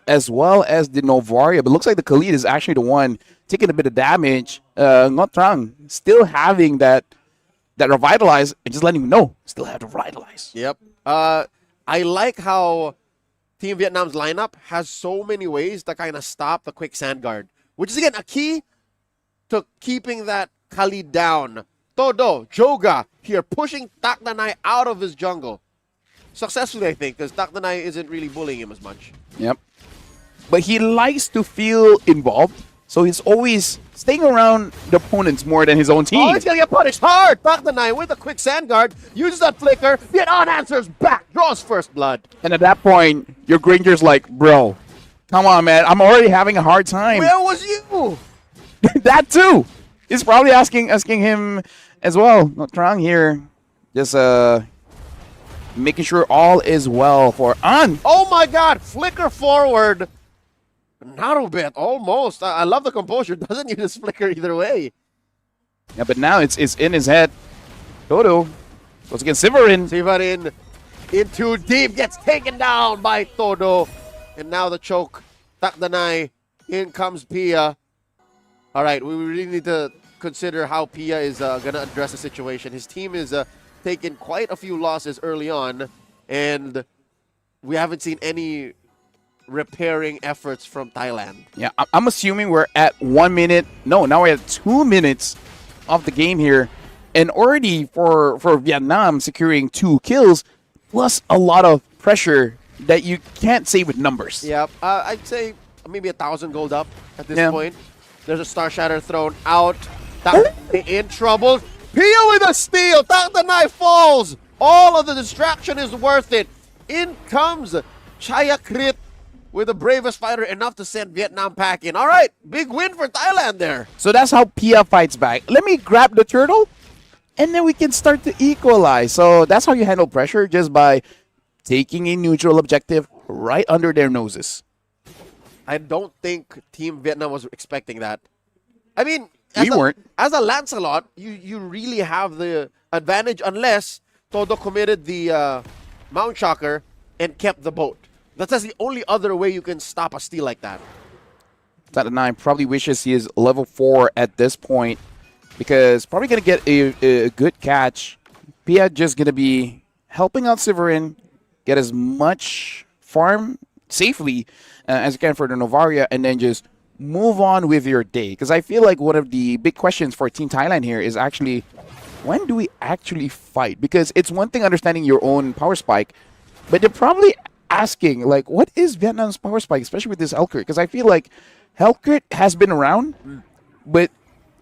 as well as the Novaria. But looks like the Khalid is actually the one taking a bit of damage. Ngotrang still having that revitalize and just letting him know. Still have to revitalize. Yep. I like how Team Vietnam's lineup has so many ways to kind of stop the quick sand guard, which is, again, a key to keeping that Khalid down. Todo, Joga here pushing Takdanai out of his jungle. Successfully, I think, because Takdanai isn't really bullying him as much. Yep. But he likes to feel involved, so he's always staying around the opponents more than his own team. Oh, he's going to get punished hard. Takdanai with a quick sand guard, uses that flicker, Vietnam answers back, draws first blood. And at that point, your Granger's like, bro, come on, man. I'm already having a hard time. Where was you? That too. He's probably asking him as well. Trong here, just making sure all is well for An. Oh my God! Flicker forward. Narubet, almost. I love the composure. Doesn't use his flicker either way. Yeah, but now it's in his head. Toto goes against Severin. Severin in too deep, gets taken down by Todo. And now the choke. Takdanai. In comes Pia. All right, we really need to consider how Pia is going to address the situation. His team is taking quite a few losses early on, and we haven't seen any repairing efforts from Thailand. Yeah, I'm assuming we're at 1 minute. No, now we're at 2 minutes of the game here. And already for Vietnam securing 2 kills, plus a lot of pressure that you can't say with numbers. Yep, I'd say maybe 1,000 gold up at this point. There's a Star Shatter thrown out. Takdanai in trouble. Pia with a steal. Takdanai falls. All of the distraction is worth it. In comes Chaya Crit with the bravest fighter, enough to send Vietnam packing. All right, big win for Thailand there. So that's how Pia fights back. Let me grab the turtle, and then we can start to equalize. So that's how you handle pressure, just by taking a neutral objective right under their noses. I don't think Team Vietnam was expecting that. I mean, We weren't. As a Lancelot, you really have the advantage unless Todo committed the Mount Shocker and kept the boat. That's the only other way you can stop a steal like that. That 9 probably wishes he is level 4 at this point because probably going to get a good catch. Pia just going to be helping out Severin get as much farm safely as you can for the Novaria and then just move on with your day. Because I feel like one of the big questions for Team Thailand here is actually, when do we actually fight? Because it's one thing understanding your own power spike, but they're probably asking, like, what is Vietnam's power spike, especially with this Helkert? Because I feel like Helkert has been around, but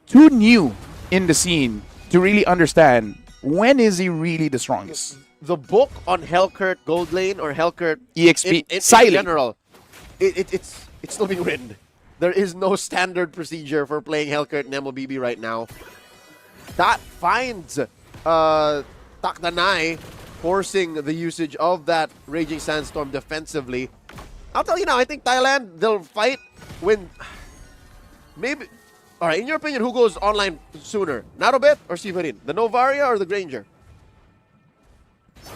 too new in the scene to really understand when is he really the strongest. The book on Helkert Gold Lane or Helkert EXP in silent. general, it's still being written. There is no standard procedure for playing Helkert in MLBB right now. That finds Takdanai forcing the usage of that Raging Sandstorm defensively. I'll tell you now, I think Thailand, they'll fight when maybe... All right, in your opinion, who goes online sooner? Narobet or Severin? The Novaria or the Granger?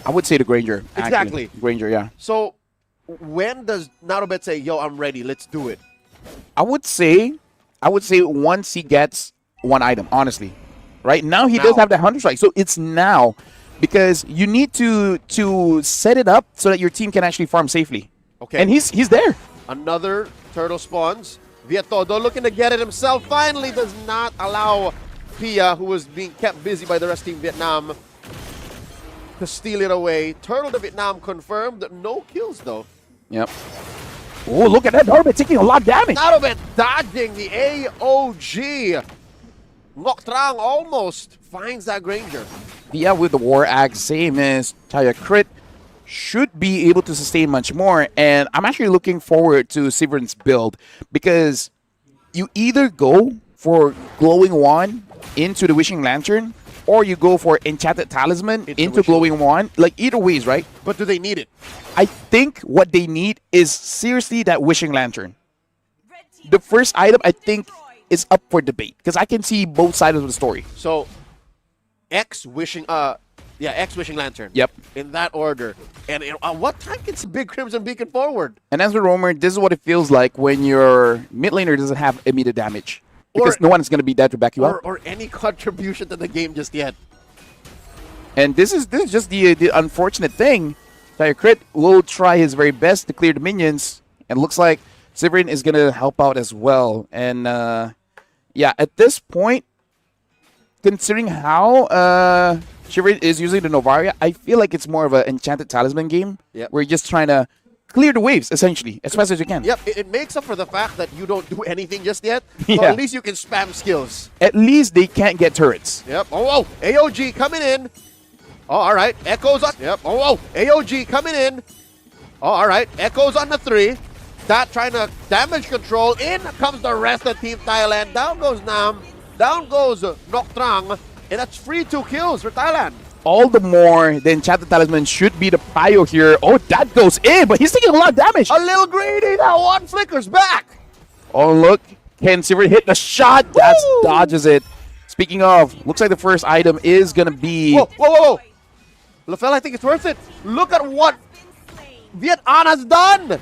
I would say the Granger. Actually. Exactly. Granger, yeah. So, when does Narobet say, yo, I'm ready, let's do it? I would say once he gets one item, honestly. Right now, he does have the Hunter Strike, so it's now. Because you need to set it up so that your team can actually farm safely. Okay. And he's there. Another turtle spawns. Vietodo looking to get it himself. Finally does not allow Pia, who was being kept busy by the rest of Team Vietnam, to steal it away. Turtle to Vietnam confirmed. No kills, though. Yep. Oh, look at that. Narobet taking a lot of damage. Narobet dodging the AOG. Ngoc Trang almost finds that Granger. Yeah, with the War Axe, same as Chaya Crit, should be able to sustain much more. And I'm actually looking forward to Severin's build because you either go for Glowing Wand into the Wishing Lantern or you go for Enchanted Talisman into Glowing Wand. Like, either ways, right? But do they need it? I think what they need is seriously that Wishing Lantern. The first item, I think, is up for debate because I can see both sides of the story. So, X Wishing Lantern. Yep. In that order. And what time can Big Crimson Beacon forward? And as a roamer, this is what it feels like when your mid laner doesn't have immediate damage. Because no one is going to be there to back you up. Or any contribution to the game just yet. And this is just the unfortunate thing. Chaya Crit will try his very best to clear the minions. And looks like Severin is going to help out as well. And yeah, at this point, considering how Severin is using the Novaria, I feel like it's more of an Enchanted Talisman game. Yep. Where you're just trying to clear the waves, essentially, as fast as you can. Yep, it makes up for the fact that you don't do anything just yet. Yeah. So at least you can spam skills. At least they can't get turrets. Yep. Oh, AOG coming in. Oh, all right. Echoes on. Yep. Oh, AOG coming in. Oh, all right. Echoes on the 3. That trying to damage control. In comes the rest of Team Thailand. Down goes Nam. Down goes Ngoc Trang. And that's free 2 kills for Thailand. All the more, the Enchanted Talisman should be the prio here. Oh, that goes in, but he's taking a lot of damage. A little greedy. That one flickers back. Oh, look. Can Severin hit the shot? That dodges it. Speaking of, looks like the first item is going to be... Whoa, whoa, whoa. LaFell, I think it's worth it. Look at what Viet An has done.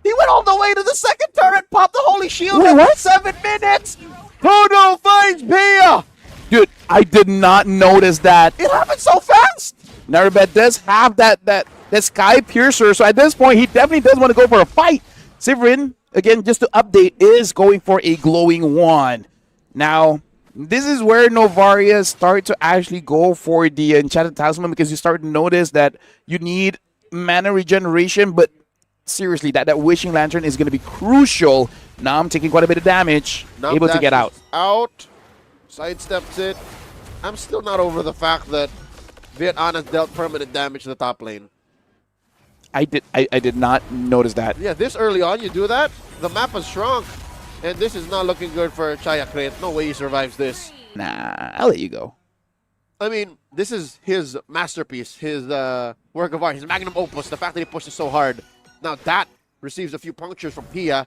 He went all the way to the second turret, popped the Holy Shield Wait, in what? 7 minutes. Hodo finds Pia. Dude, I did not notice that. It happened so fast. Narobet does have that Sky Piercer, so at this point, he definitely does want to go for a fight. Severin, again, just to update, is going for a Glowing Wand. Now, this is where Novaria start to actually go for the Enchanted Talisman because you start to notice that you need mana regeneration, but seriously, that Wishing Lantern is going to be crucial. Now I'm taking quite a bit of damage, able to get out. Sidesteps it. I'm still not over the fact that Viet An has dealt permanent damage to the top lane. I did not notice that. Yeah, this early on, you do that, the map has shrunk. And this is not looking good for Chaya Crit. No way he survives this. Nah, I'll let you go. I mean, this is his masterpiece, his work of art, his magnum opus, the fact that he pushes so hard. Now that receives a few punctures from Pia.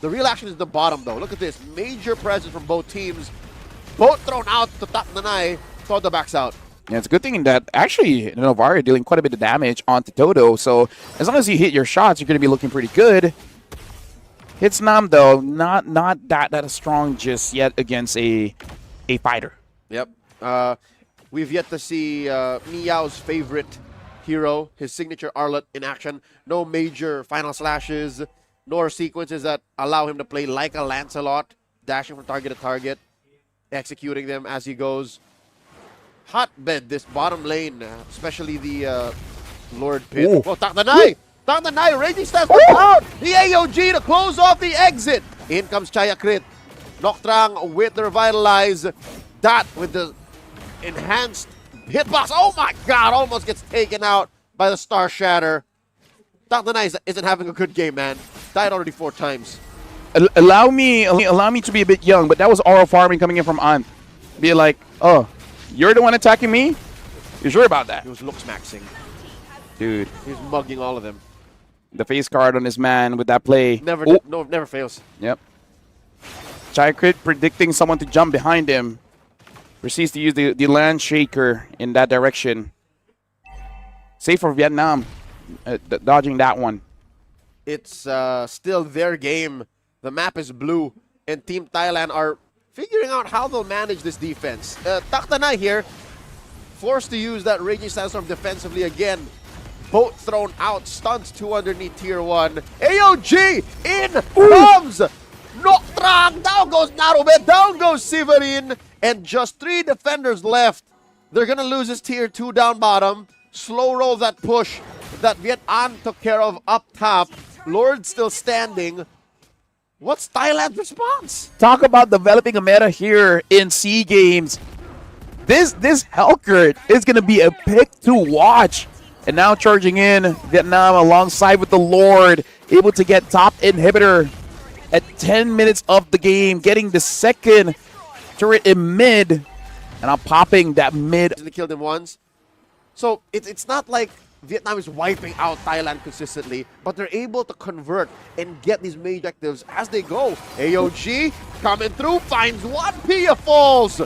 The real action is the bottom, though. Look at this. Major presence from both teams. Both thrown out to Takdanai. Todo backs out. Yeah, it's a good thing that actually Novaria dealing quite a bit of damage onto Toto. So as long as you hit your shots, you're going to be looking pretty good. Hits Nam though, not that strong just yet against a fighter. Yep. We've yet to see Miao's favorite hero, his signature Arlet, in action. No major final slashes, nor sequences that allow him to play like a Lancelot, dashing from target to target, executing them as he goes. Hotbed, this bottom lane, especially the Lord Pit. Ooh. Oh, Takdanai! Takdanai, raging stance out! The AOG to close off the exit. In comes Chaya Crit. Noctrang with the Revitalize. That with the enhanced hitbox. Oh my god, almost gets taken out by the Star Shatter. Takdanai isn't having a good game, man. Died already 4 times. Allow me to be a bit young, but that was auto farming coming in from Ant. Be like, oh, you're the one attacking me? You sure about that? He was looks maxing. Dude. He was mugging all of them. The face card on this man with that play. Never fails. Yep. Chai predicting someone to jump behind him. Proceeds to use the land shaker in that direction. Safe for Vietnam. Dodging that one. It's still their game. The map is blue. And Team Thailand are figuring out how they'll manage this defense. Taktanai here, forced to use that Raging Sandstorm defensively again. Boat thrown out, stuns 2 underneath tier 1. AOG in comes Noctrang. Down goes Narube, down goes Severin. And just 3 defenders left. They're going to lose his tier 2 down bottom. Slow roll that push that Viet An took care of up top. Lord still standing. What's Thailand's response? Talk about developing a meta here in SEA Games. This Helkert is going to be a pick to watch. And now charging in Vietnam alongside with the Lord, able to get top inhibitor at 10 minutes of the game, getting the second turret in mid. And I'm popping that mid. They killed him once. So it's not like Vietnam is wiping out Thailand consistently, but they're able to convert and get these main objectives as they go. AOG coming through, finds one, Pia falls.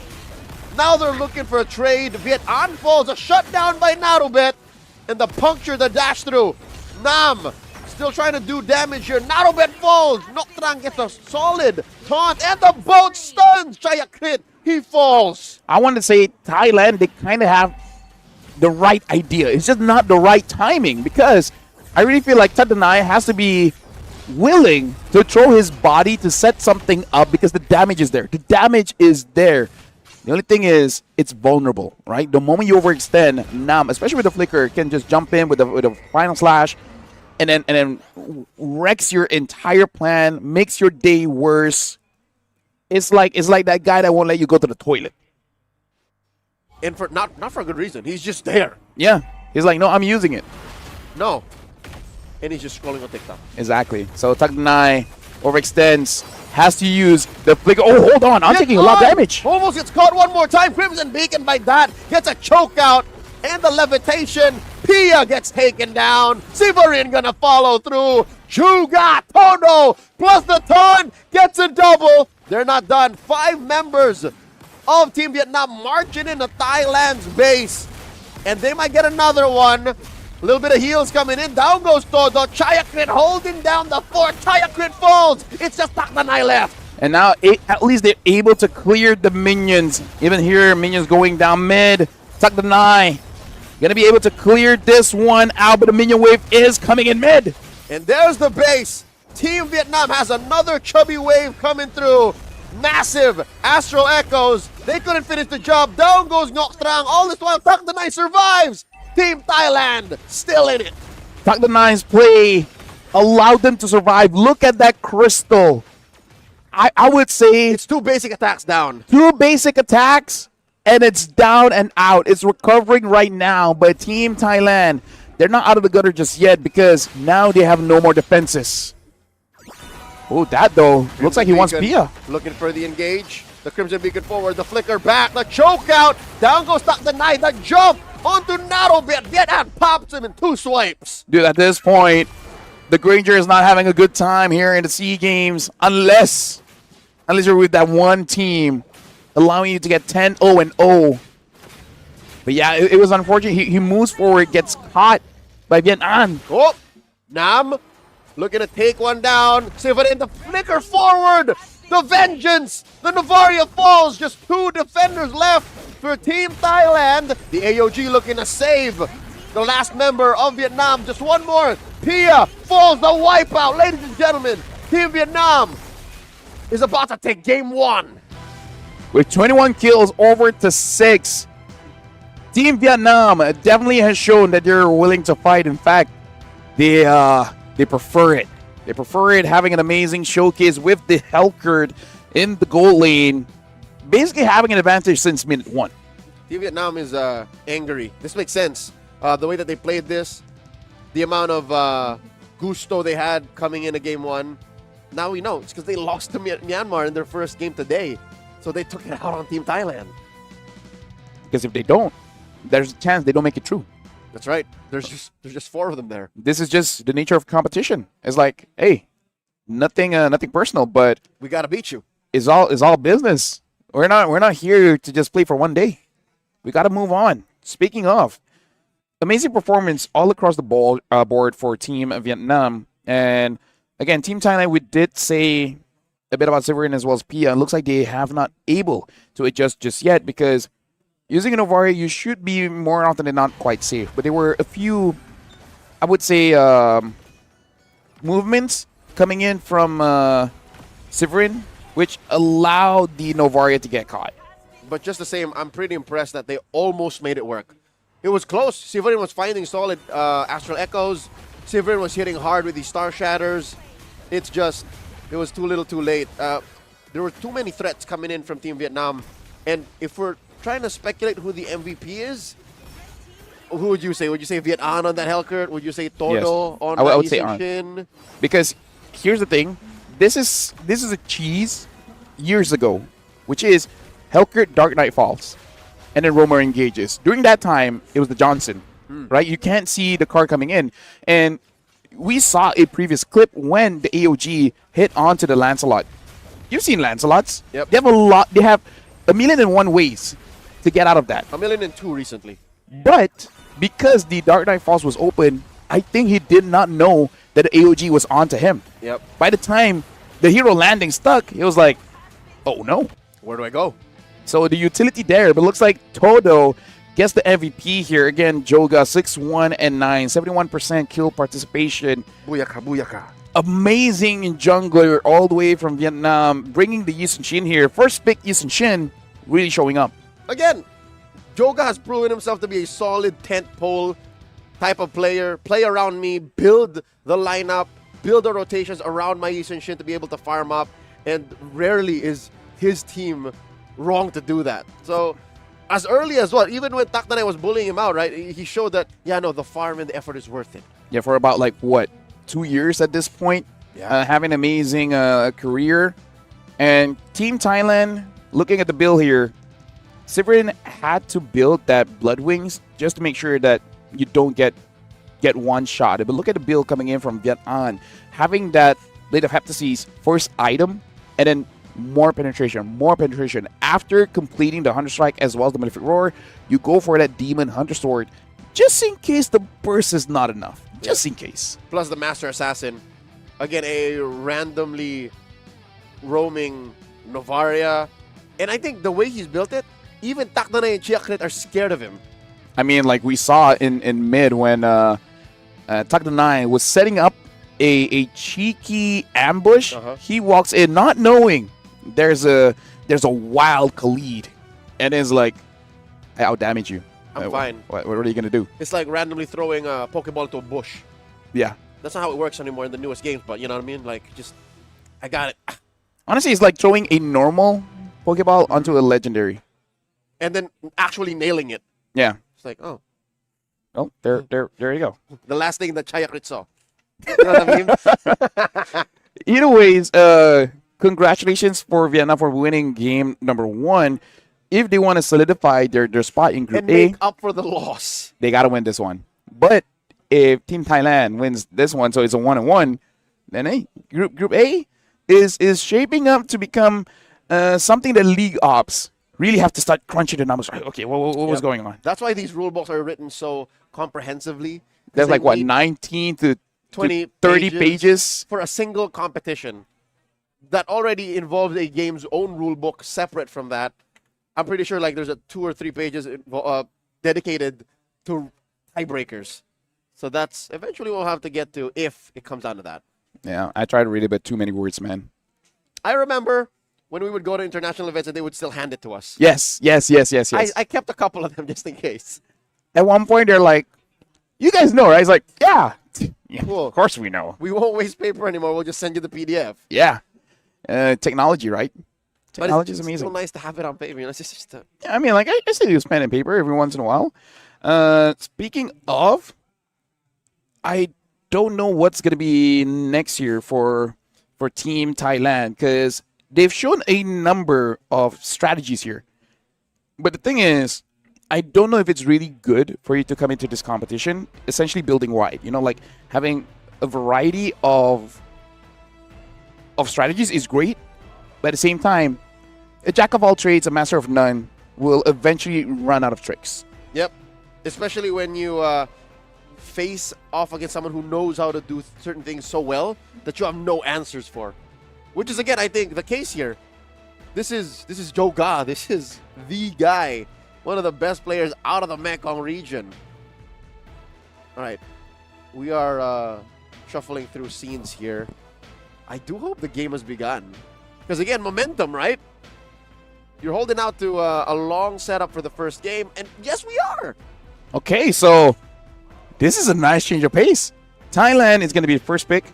Now they're looking for a trade. Viet An falls, a shutdown by Narubet, and the puncture, the dash through. Nam still trying to do damage here. Narubet falls. Noctrang gets a solid taunt, and the boat stuns. Chaya Crit, he falls. I want to say Thailand, they kind of have the right idea. It's just not the right timing, because I really feel like Tadanai has to be willing to throw his body to set something up because the damage is there. The damage is there. The only thing is, it's vulnerable, right? The moment you overextend, Nam, especially with the flicker, can just jump in with a final slash and then wrecks your entire plan, makes your day worse. It's like that guy that won't let you go to the toilet. And for not for a good reason. He's just there. Yeah. He's like, no, I'm using it. No. And he's just scrolling on TikTok. Exactly. So Takdanai overextends, has to use the flicker. Oh, hold on. I'm taking a lot of damage. Almost gets caught one more time. Crimson Beacon by that. Gets a choke out. And the levitation. Pia gets taken down. Severin gonna follow through. Chuga, Tono, plus the taunt. Gets a double. They're not done. 5 members of Team Vietnam marching into Thailand's base. And they might get another one. A little bit of heals coming in. Down goes Todo. Chaya Crit holding down the fort. Chaya Crit falls. It's just Takdanai left. And now at least they're able to clear the minions. Even here, minions going down mid. Takdanai gonna be able to clear this one out, but the minion wave is coming in mid. And there's the base. Team Vietnam has another chubby wave coming through. Massive Astral Echoes. They couldn't finish the job. Down goes Noctrang. All this while, Takdanai survives. Team Thailand still in it. Takdanai's play allowed them to survive. Look at that crystal. I would say it's 2 basic attacks down. 2 basic attacks, and it's down and out. It's recovering right now, but Team Thailand, they're not out of the gutter just yet because now they have no more defenses. Oh, that though. Looks like he wants Pia. Looking for the engage. The Crimson Beacon forward. The flicker back. The choke out. Down goes Takdanai. The jump onto Narobit. Vietnam pops him in 2 swipes. Dude, at this point, the Granger is not having a good time here in the SEA Games unless you're with that one team allowing you to get 10-0-0. But yeah, it was unfortunate. He moves forward, gets caught by Vietnam. Oh, Nam looking to take one down. Severin the flicker forward. The vengeance. The Novaria falls. Just 2 defenders left for Team Thailand. The AOG looking to save the last member of Vietnam. Just one more. Pia falls the wipeout. Ladies and gentlemen, Team Vietnam is about to take game 1. With 21 kills over to 6. Team Vietnam definitely has shown that they're willing to fight. In fact, they prefer it. They prefer it, having an amazing showcase with the Helkert in the goal lane. Basically having an advantage since minute 1. Team Vietnam is angry. This makes sense. The way that they played this, the amount of gusto they had coming into game 1. Now we know. It's because they lost to Myanmar in their first game today. So they took it out on Team Thailand. Because if they don't, there's a chance they don't make it through. That's right. There's just 4 of them there. This is just the nature of competition. It's like, hey, nothing personal, but we gotta beat you. It's all business. We're not here to just play for one day. We gotta move on. Speaking of, amazing performance all across the board for Team Vietnam. And again, Team Thailand, we did say a bit about Severin as well as Pia. It looks like they have not able to adjust just yet because using a Novaria, you should be more often than not quite safe. But there were a few, I would say, movements coming in from Severin, which allowed the Novaria to get caught. But just the same, I'm pretty impressed that they almost made it work. It was close. Severin was finding solid Astral Echoes. Severin was hitting hard with the Star Shatters. It's just, it was too little too late. There were too many threats coming in from Team Vietnam. And if we're trying to speculate who the MVP is, who would you say? Would you say Viet An on that Helkert? Would you say Todo on I would that say Shin? Because here's the thing. This is a cheese years ago, which is Helkert Dark Knight Falls. And then Romer engages. During that time, it was the Johnson, right? You can't see the card coming in. And we saw a previous clip when the AOG hit onto the Lancelot. You've seen Lancelots. Yep. They have 1,000,001 ways to get out of that. 1,000,002 recently. But because the Dark Knight Falls was open, I think he did not know that the AOG was onto him. Yep. By the time the hero landing stuck, he was like, oh no. Where do I go? So the utility there, but looks like Todo gets the MVP here. Again, Joga 6-1 and 9, 71% kill participation. Booyaka, booyaka. Amazing jungler all the way from Vietnam, bringing the Yisun Shin here. First pick Yisun Shin, really showing up. Again, Joga has proven himself to be a solid tent pole type of player. Play around me, build the lineup, build the rotations around my Yisun Shin to be able to farm up. And rarely is his team wrong to do that. So as early as well, even when Taktanai was bullying him out, right? He showed that, yeah, no, the farm and the effort is worth it. Yeah, for about like, what, 2 years at this point? Yeah. Having an amazing career. And Team Thailand, looking at the bill here, Severin had to build that Blood Wings just to make sure that you don't get one shot. But look at the build coming in from Viet An. Having that Blade of Heptases first item, and then more penetration. After completing the Hunter Strike as well as the Malefic Roar, you go for that Demon Hunter Sword just in case the burst is not enough. Just in case. Plus the Master Assassin. Again, a randomly roaming Novaria. And I think the way he's built it, even Taktanai and Chiakret are scared of him. I mean, like we saw in mid when Taktanai was setting up a cheeky ambush. He walks in not knowing there's a wild Khalid, and is like, I'll damage you. I'm fine. What are you gonna do? It's like randomly throwing a Pokeball to a bush. Yeah. That's not how it works anymore in the newest games, but you know what I mean? Like, just, I got it. Honestly, it's like throwing a normal Pokeball onto a legendary. And then actually nailing it. Yeah. It's like, oh. Oh, there you go. The last thing that Chiakrit saw. You know what I mean? Either ways, congratulations for Vietnam for winning game number 1. If they want to solidify their spot in Group And A, make up for the loss. they got to win this one. But if Team Thailand wins this one, so it's a 1-1, then hey, Group A is shaping up to become something that League Ops really have to start crunching the numbers. Okay, what was Yep. going on? That's why these rule books are written so comprehensively. 'cause There's they like what need 19 to 20 30 pages. for a single competition that already involves a game's own rule book separate from that. I'm pretty sure like there's a 2 or 3 pages dedicated to tiebreakers. So that's eventually we'll have to get to if it comes down to that. Yeah, I tried to read it, but too many words, man. I remember when we would go to international events and they would still hand it to us. Yes. I kept a couple of them just in case. At one point, they're like, "You guys know, right?" It's like, "Yeah, yeah, Cool. of course we know." We won't waste paper anymore. We'll just send you the PDF. Yeah, technology, right? But Technology is it's amazing. still nice to have it on paper. You know, it's just Yeah, I mean, like I still use pen and paper every once in a while. Speaking of, I don't know what's gonna be next year for Team Thailand because they've shown a number of strategies here. But the thing is, I don't know if it's really good for you to come into this competition, essentially building wide. You know, like having a variety of strategies is great, but at the same time, a jack of all trades, a master of none, will eventually run out of tricks. Yep. Especially when you face off against someone who knows how to do certain things so well that you have no answers for. Which is, again, I think, the case here. This is Joe Ga. This is the guy. One of the best players out of the Mekong region. All right. We are shuffling through scenes here. I do hope the game has begun. Because, again, momentum, right? You're holding out to a long setup for the first game. And yes, we are. Okay, so this is a nice change of pace. Thailand is going to be the first pick.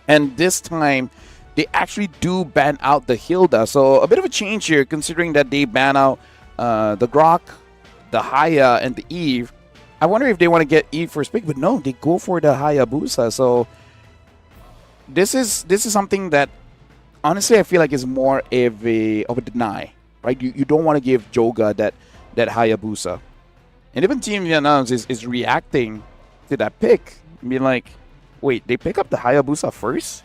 And this time, they actually do ban out the Hilda. So a bit of a change here, considering that they ban out the Grok, the Haya, and the Eve. I wonder if they want to get Eve first pick, but no, they go for the Hayabusa. So this is something that honestly I feel like is more of a deny, right? You don't want to give Joga that Hayabusa. And even Team Vietnam is reacting to that pick, being like, wait, they pick up the Hayabusa first?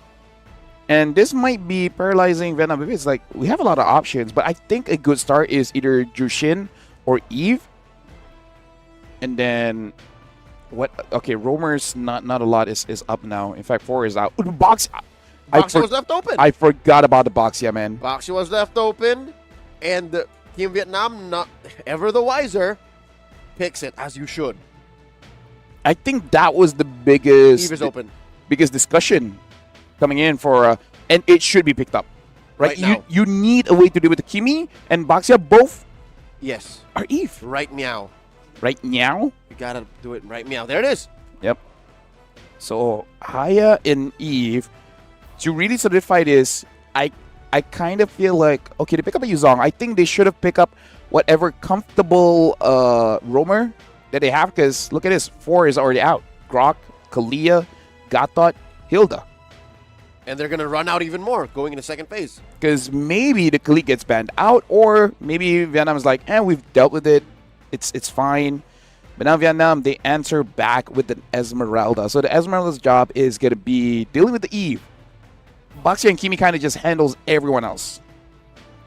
And this might be paralyzing Vietnam. It's like, we have a lot of options, but I think a good start is either Jushin or Eve. And then, what? Okay, Roamer's not a lot is up now. In fact, 4 is out. Ooh, Boxia was left open. I forgot about the Boxia, man. Boxia was left open. And Team Vietnam, not ever the wiser, picks it, as you should. I think that was the biggest... Eve is open. Biggest discussion coming in for... and it should be picked up. Right now. You need a way to deal with the Kimi and Boxia. Both Yes. are Eve. Right meow. Right now? You gotta do it right meow. There it is. Yep. So, Haya and Eve, to really solidify this, I kind of feel like, okay, they pick up a Yuzong. I think they should have picked up whatever comfortable roamer that they have, because look at this. 4 is already out. Grok, Kalia, Gatot, Hilda. And they're gonna run out even more going into second phase. Because maybe the Kalia gets banned out, or maybe Vietnam is like, we've dealt with it. It's fine. But now Vietnam, they answer back with an Esmeralda. So the Esmeralda's job is going to be dealing with the Eve. Boxia and Kimi kind of just handles everyone else.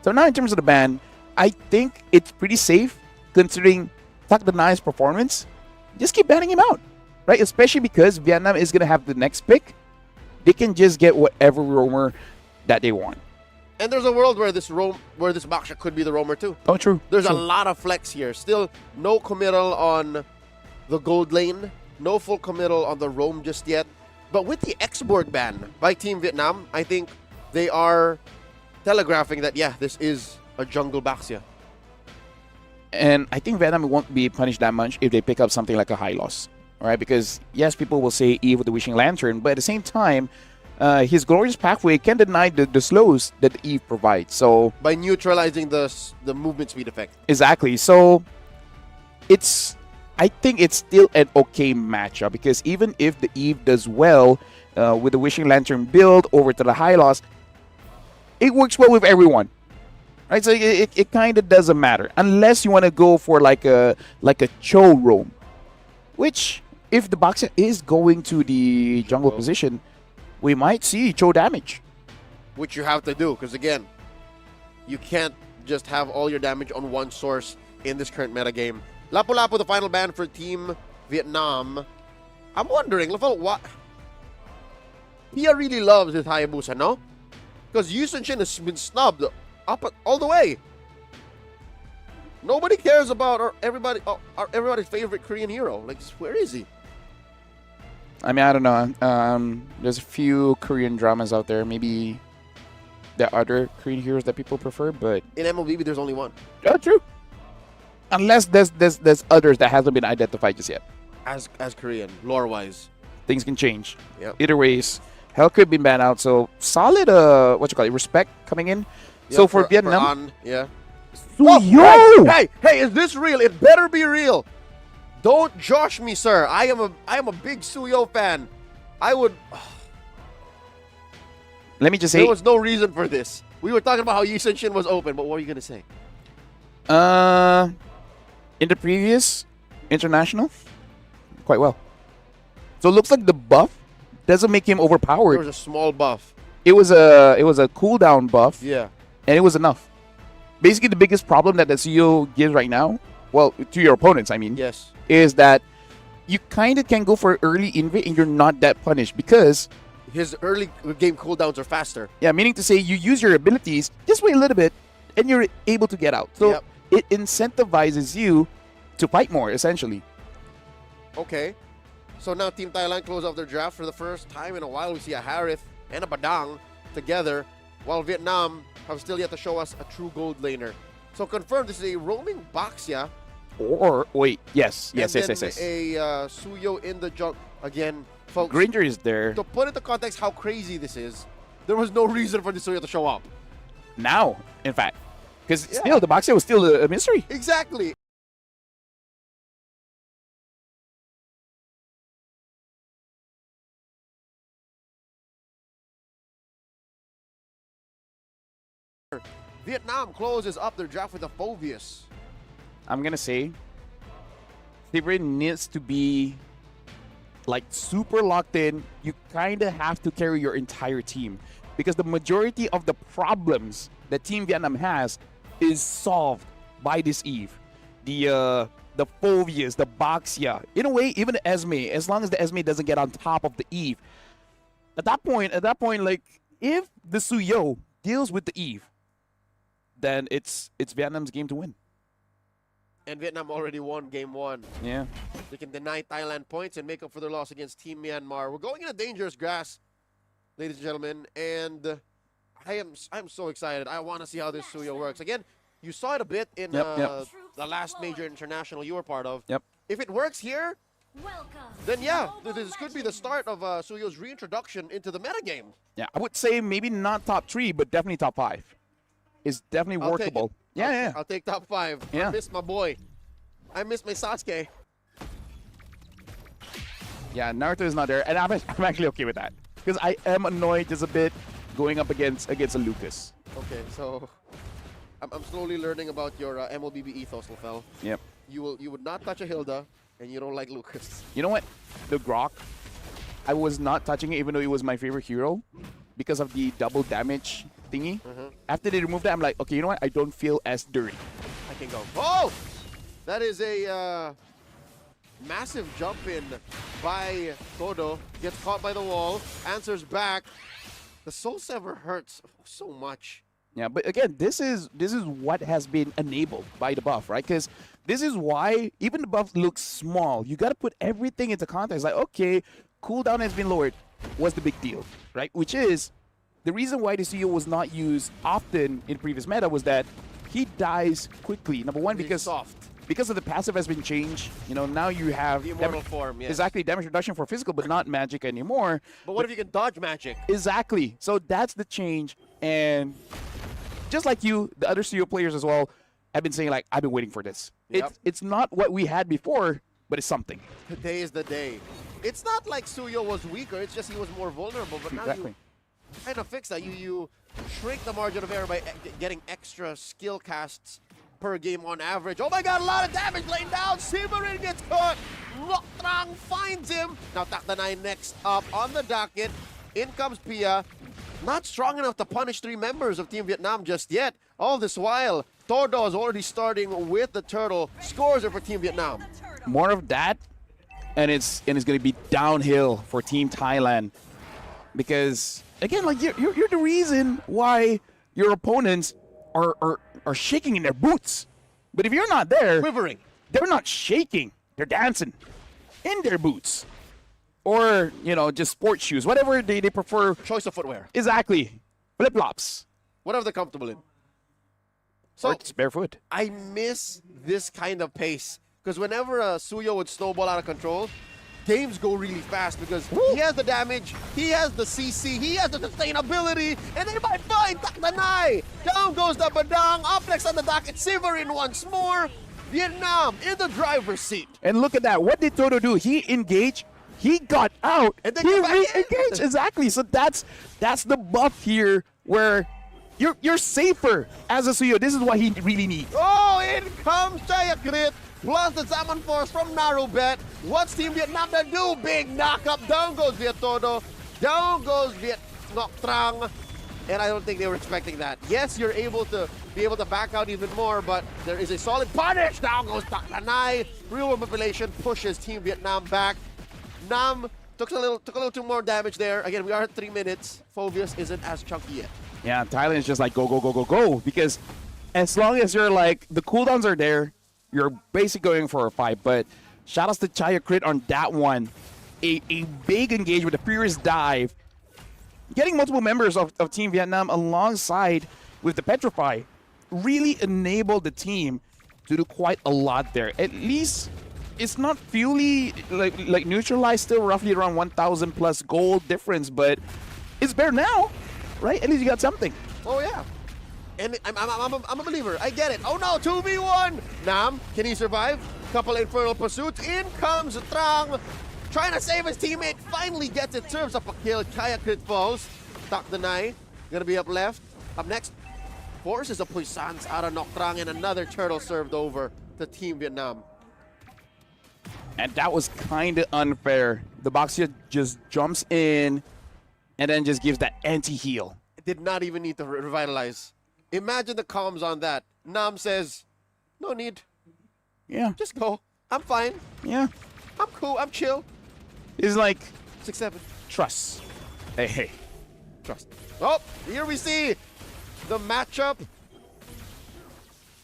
So now in terms of the ban, I think it's pretty safe considering Tak Danai's performance. Just keep banning him out, right? Especially because Vietnam is going to have the next pick. They can just get whatever roamer that they want. And there's a world where this Boxia could be the roamer too. Oh, true. There's true. a lot of flex here. Still, no committal on the gold lane. No full committal on the roam just yet. But with the X-board ban by Team Vietnam, I think they are telegraphing that, yeah, this is a jungle Boxia. And I think Vietnam won't be punished that much if they pick up something like a high loss. All right, because, yes, people will say Eve with the Wishing Lantern, but at the same time, his glorious pathway can deny the slows that Eve provides. So by neutralizing the movement speed effect. Exactly. So I think it's still an okay matchup, because even if the Eve does well with the Wishing Lantern build over to the high loss, it works well with everyone. Right? So it kind of doesn't matter unless you want to go for like a Cho roam, which if the Boxer is going to the jungle position, we might see Cho damage. Which you have to do, because again, you can't just have all your damage on one source in this current meta game. Lapu-Lapu, the final ban for Team Vietnam. I'm wondering, what? Pia really loves his Hayabusa, no? Because Yu Sun-shin has been snubbed all the way. Nobody cares about everybody's favorite Korean hero. Like, where is he? I mean, I don't know. There's a few Korean dramas out there. Maybe there are other Korean heroes that people prefer, but In MLBB, there's only one. yeah, true. Unless there's others that hasn't been identified just yet. As Korean, lore-wise. Things can change. Yep. Either ways, Hell could be banned out. So solid. Respect coming in. So Yep, for Vietnam, An, yeah. Suyo! Hey, is this real? It better be real. Don't josh me, sir. I am a big Suyo fan. I would. Let me just say, There was no reason for this. We were talking about how Yi Sun-shin was open, but what were you gonna say? in the previous international, quite well. So it looks like the buff doesn't make him There overpowered. was a small buff. It was a cooldown buff, Yeah. and it was enough. Basically, the biggest problem that the CEO gives right now, well, to your opponents, I mean, Yes. is that you kind of can go for early inv and you're not that punished because, His early game cooldowns are faster. yeah, meaning to say you use your abilities, just wait a little bit, and you're able to get out. So Yep. it incentivizes you to fight more, essentially. Okay. So now Team Thailand close off their draft for the first time in a while. We see a Harith and a Badang together, while Vietnam have still yet to show us a true gold laner. So confirmed, this is a roaming Baxia. Or wait, yes. And then a Suyo in the jungle. Again, folks, Granger is there to put into context how crazy this is, there was no reason for the Suyo to show up. now, in fact, because Yeah. still the Boxer was still a mystery. Exactly. Vietnam closes up their draft with a Phobius. I'm gonna say, Thibrin needs to be like super locked in. You kind of have to carry your entire team because the majority of the problems that Team Vietnam has is solved by this Eve. The Phobius, the Baxia, in a way, even the Esme. As long as the Esme doesn't get on top of the Eve, at that point, like if the Suyo deals with the Eve, then it's Vietnam's game to win. And Vietnam already won game one. Yeah. They can deny Thailand points and make up for their loss against Team Myanmar. We're going in a dangerous grass, ladies and gentlemen, and I'm so excited. I want to see how this Suyo works. Again, you saw it a bit in Yep. the last major international you were part of. Yep. If it works here, then yeah, this could be the start of Suyo's reintroduction into the metagame. Yeah, I would say maybe not top 3, but definitely top 5. It's definitely I'll take it. workable. Yeah. I'll take top 5. Yeah. I miss my boy. I miss my Sasuke. Yeah, Naruto is not there, and I'm actually okay with that because I am annoyed just a bit going up against a Lucas. Okay, so I'm slowly learning about your MLBB ethos, Lafel. Yep. You would not touch a Hilda, and you don't like Lucas. You know what? The Grok, I was not touching it even though it was my favorite hero because of the double damage thingy. After they removed that, I'm like, okay, you know what? I don't feel as dirty. I can go. Oh! That is a massive jump in by Todo. Gets caught by the wall. Answers back. The Soul Sever hurts so much. Yeah, but again, this is what has been enabled by the buff, right? Because this is why even the buff looks small. You got to put everything into context. Like, okay, cooldown has been lowered. What's the big deal, right? Which is the reason why the CEO was not used often in previous meta was that he dies quickly. Number one, He's because soft. because of the passive has been changed. You know, now you have The immortal form, yes. exactly damage reduction for physical, but not magic anymore. But what if you can dodge magic? Exactly. So that's the change. And just like you, the other CEO players as well have been saying, like, I've been waiting for this. Yep. It's not what we had before, but it's something. Today is the day. It's not like Suyo was weaker. It's just he was more vulnerable. But now Exactly. you kind of fix that. You shrink the margin of error by getting extra skill casts per game on average. Oh my god, a lot of damage laying down. Simarin gets caught. Loktrang finds him. Now Takdanai next up on the docket. In comes Pia. not strong enough to punish 3 members of Team Vietnam just yet. All this while, Todo is already starting with the turtle. Scores are for Team Vietnam. More of that, and it's going to be downhill for Team Thailand. Because, again, like you're the reason why your opponents are shaking in their boots. But if you're not there, Quivering. they're not shaking. They're dancing in their boots. Or, just sports shoes, whatever they prefer. Choice of footwear. Exactly. Flip-flops. Whatever they're comfortable in. Or So it's barefoot. I miss this kind of pace. Because whenever Suyo would snowball out of control, games go really fast because he has the damage, he has the CC, he has the sustainability, and they might find Takdanai. Down goes the Badang. Up next on the docket, Severin once more. Vietnam in the driver's seat. And look at that. What did Toto do? He engaged. He got out. And then he came back in. re-engaged. Exactly. So that's the buff here where you're safer as a Suyo. This is what he really needs. Oh, in comes Chayakrit. Plus the Salmon Force from Narubet. What's Team Vietnam to do? Big knockup. Down goes Viet Todo. Down goes Viet Ngoc Trang. And I don't think they were expecting that. Yes, you're able to back out even more, but there is a solid punish. Down goes Taklanai. Real manipulation pushes Team Vietnam back. Nam took a little too more damage there. Again, we are at 3 minutes. Phobius isn't as chunky yet. Yeah, Thailand is just like go, go, go, go, go. Because as long as you're like, the cooldowns are there, you're basically going for a fight. But shout outs to Chaya Crit on that one. A big engage with a furious dive. Getting multiple members of Team Vietnam alongside with the Petrify really enabled the team to do quite a lot there. At least it's not fully like neutralized, still roughly around 1,000 plus gold difference, but it's better now, right? At least you got something. Oh yeah. And I'm a believer. I get it. Oh no, 2v1. Nam, can he survive? Couple infernal pursuits. In comes Trang. Trying to save his teammate. Finally gets it. Serves up a kill. Kaya crit falls. Tak Danai. Gonna be up left. Up next. Forces a puissance out of Ngoc Trang, and another turtle served over to Team Vietnam. And that was kind of unfair. The Boxer just jumps in and then just gives that anti-heal. Did not even need to revitalize. Imagine the comms on that. Nam says, no need. Yeah. Just go. I'm fine. Yeah. I'm cool. I'm chill. It's like 6-7. trust. Hey. Trust. Oh, here we see the matchup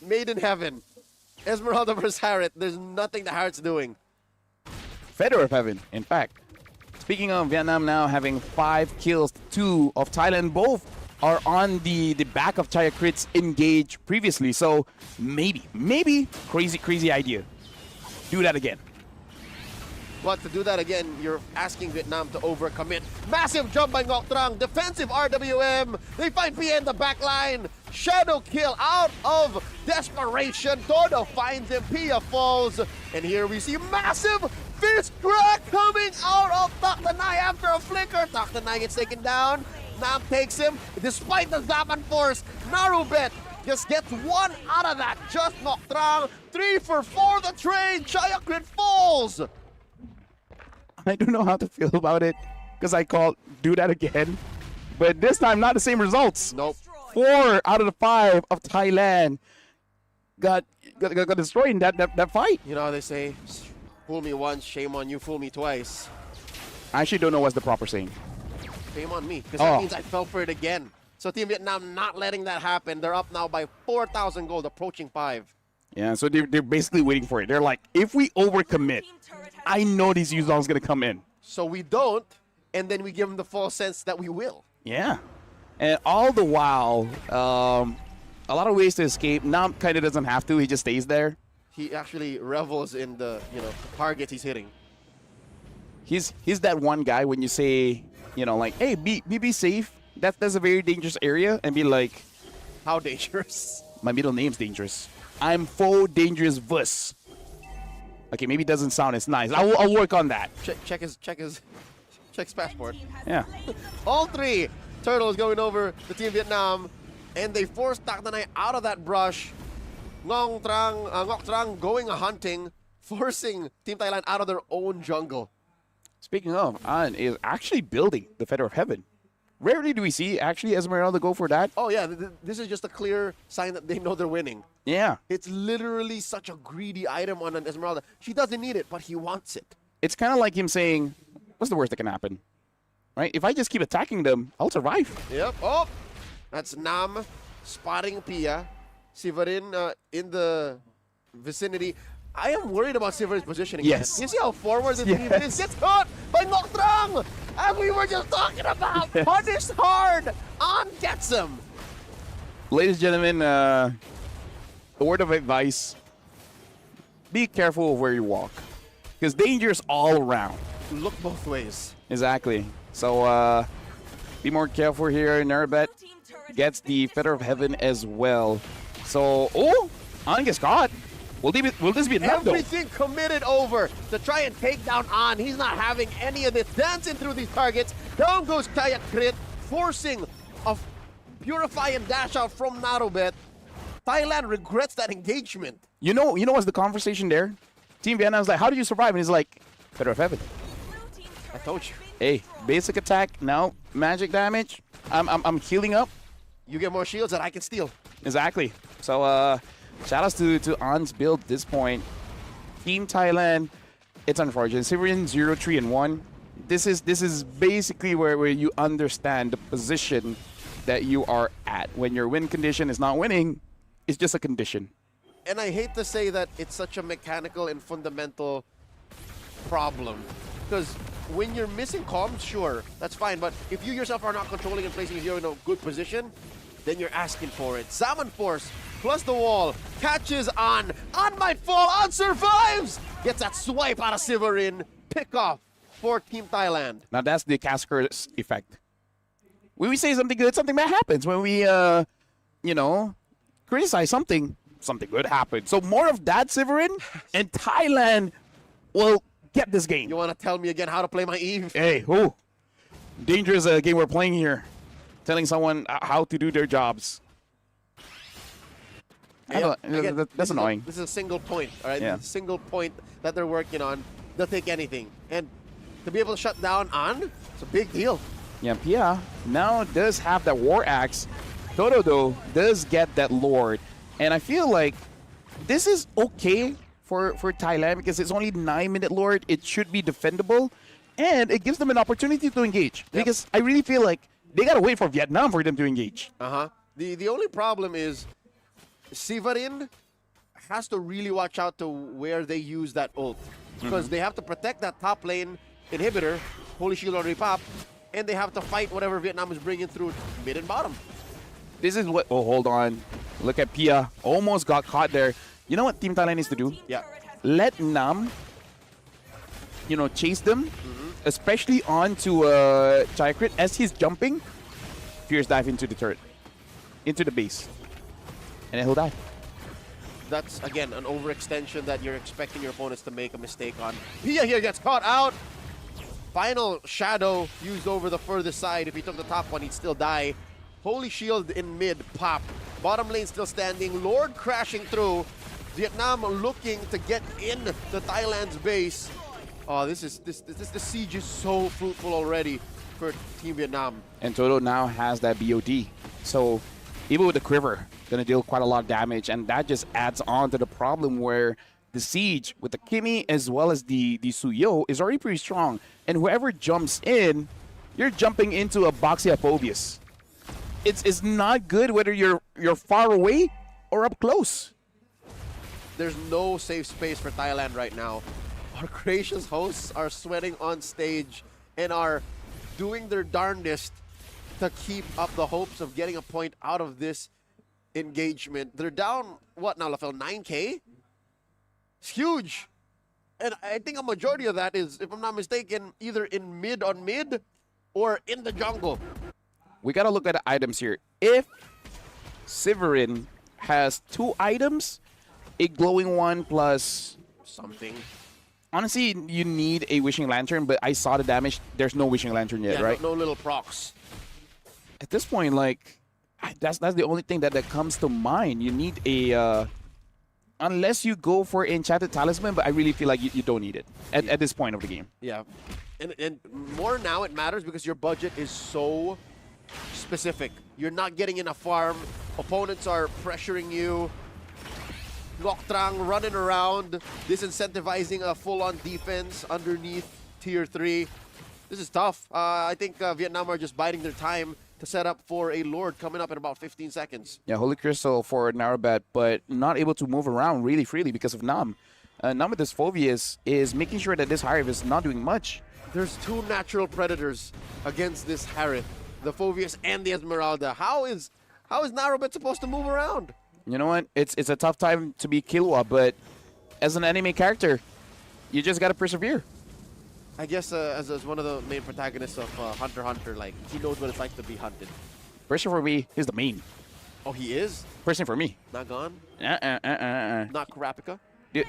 made in heaven. Esmeralda versus Harriet. There's nothing that Harriet's doing. Feather of Heaven, in fact. Speaking of Vietnam now having 5 kills, 2 of Thailand, both are on the back of Chaya Crit's engage previously. So maybe crazy idea. Do that again. But to do that again, you're asking Vietnam to overcommit. Massive jump by Ngoc Trang. Defensive RWM. They find Pia in the back line. Shadow kill out of desperation. Todo finds him. Pia falls. And here we see massive fist crack coming out of Takdanai after a flicker. Takdanai gets taken down. Nam takes him. Despite the Zaman Force, Narubet just gets 1 out of that. Just Ngoc Trang. 3 for 4 the trade. Chaya Crit falls. I don't know how to feel about it because I called do that again. But this time, not the same results. Nope. 4 out of the 5 of Thailand got destroyed in that fight. You know how they say, fool me once, shame on you, fool me twice. I actually don't know what's the proper saying. Shame on me, because that means I fell for it again. So Team Vietnam not letting that happen. They're up now by 4,000 gold, approaching 5. Yeah, so they're basically waiting for it. They're like, if we overcommit, I know these Yuzong's going to come in. So we don't, and then we give them the false sense that we will. Yeah. And all the while, a lot of ways to escape. Nam kind of doesn't have to. He just stays there. He actually revels in the targets he's hitting. He's that one guy when you say, like, hey, be safe. That's a very dangerous area. And be like, how dangerous? My middle name's dangerous. I'm faux dangerous Vus. Okay, maybe it doesn't sound as nice. I'll work on that. Check his passport. Yeah. All 3 turtles going over to Team Vietnam, and they force Takdanai out of that brush. Ngoc Trang going hunting, forcing Team Thailand out of their own jungle. Speaking of, An is actually building the Feather of Heaven. Rarely do we see actually Esmeralda go for that. Oh, yeah. This is just a clear sign that they know they're winning. Yeah. It's literally such a greedy item on an Esmeralda. She doesn't need it, but he wants it. It's kind of like him saying, what's the worst that can happen? Right? If I just keep attacking them, I'll survive. Yep. Oh, that's Nam spotting Pia. Severin in the vicinity. I am worried about Severin's positioning. Yes. You see how forward this team is? Gets caught by Noctrang! As we were just talking about. Punished hard on gets him. Ladies and gentlemen, a word of advice. Be careful of where you walk. Because danger is all around. Look both ways. Exactly. So be more careful here. Nerabet gets the Feather of Heaven as well. So, An gets caught. Will this be enough, Everything committed over to try and take down An. He's not having any of this. Dancing through these targets. Down goes Kayak Crit, forcing a Purify and dash out from Narobet. Thailand regrets that engagement. You know what's the conversation there? Team Vienna was like, how do you survive? And he's like, Feather of Heaven. I told you. Hey, basic attack, now magic damage. I'm healing up. You get more shields that I can steal. Exactly. So shout outs to An's build at this point. Team Thailand, it's unfortunate. Severin 0-3-1. This is basically where you understand the position that you are at. When your win condition is not winning, it's just a condition. And I hate to say that it's such a mechanical and fundamental problem. Because when you're missing comms, sure, that's fine. But if you yourself are not controlling and placing your hero in a good position, then you're asking for it. Salmon Force plus the wall catches on. On might fall. On survives. Gets that swipe out of Severin. Pick off for Team Thailand. Now that's the Casker's effect. When we say something good, something bad happens. When we, criticize something good happens. So more of that, Severin, and Thailand will get this game. You want to tell me again how to play my Eve? Hey, dangerous game we're playing here. Telling someone how to do their jobs. Yeah, again, that's annoying. This is a single point, all right? Yeah. This is a single point that they're working on. They'll take anything. And to be able to shut down An, it's a big deal. Yeah, Pia now does have that War Axe. Toto, though, does get that Lord. And I feel like this is okay for Thailand because it's only 9-minute Lord. It should be defendable. And it gives them an opportunity to engage. Yep. Because I really feel like they got to wait for Vietnam for them to engage. Uh-huh. The only problem is Severin has to really watch out to where they use that ult. Because they have to protect that top lane inhibitor, Holy Shield already pop, and they have to fight whatever Vietnam is bringing through mid and bottom. This is what... Oh, hold on. Look at Pia. Almost got caught there. You know what Team Thailand needs to do? Yeah. Let Nam, chase them, especially onto Chayakrit as he's jumping. Fierce dive into the turret, into the base, and then he'll die. That's, again, an overextension that you're expecting your opponents to make a mistake on. Pia here gets caught out. Final Shadow used over the furthest side. If he took the top one, he'd still die. Holy Shield in mid, pop. Bottom lane still standing. Lord crashing through. Vietnam looking to get in the Thailand's base. Oh, the siege is so fruitful already for Team Vietnam. And Toto now has that BOD. So even with the Quiver, going to deal quite a lot of damage. And that just adds on to the problem where the siege with the Kimi as well as the Suyo is already pretty strong. And whoever jumps in, you're jumping into a Boxia-phobius. It's not good whether you're far away or up close. There's no safe space for Thailand right now. Our gracious hosts are sweating on stage and are doing their darndest to keep up the hopes of getting a point out of this engagement. They're down, what now, Lafel? 9K? It's huge. And I think a majority of that is, if I'm not mistaken, either in mid on mid or in the jungle. We got to look at the items here. If Severin has 2 items, a glowing one plus something. Honestly, you need a Wishing Lantern, but I saw the damage. There's no Wishing Lantern yet, right? No little procs. At this point, like, that's the only thing that comes to mind. You need a... unless you go for Enchanted Talisman, but I really feel like you don't need it at this point of the game. Yeah. And more now it matters because your budget is so specific. You're not getting enough farm. Opponents are pressuring you. Noctrang running around, disincentivizing a full-on defense underneath Tier 3. This is tough. I think Vietnam are just biding their time to set up for a Lord coming up in about 15 seconds. Yeah, Holy Crystal for Narrowbat, but not able to move around really freely because of Nam. Nam with this Phoveus is making sure that this Harith is not doing much. There's two natural predators against this Harith, the Phoveus and the Esmeralda. How is Narrowbat supposed to move around? You know what? It's a tough time to be Killua, but as an anime character, you just gotta persevere. I guess as one of the main protagonists of Hunter x Hunter, like, he knows what it's like to be hunted. Person for me is the main. Oh, he is? Person for me. Not gone? Not Not Kurapika? Dude,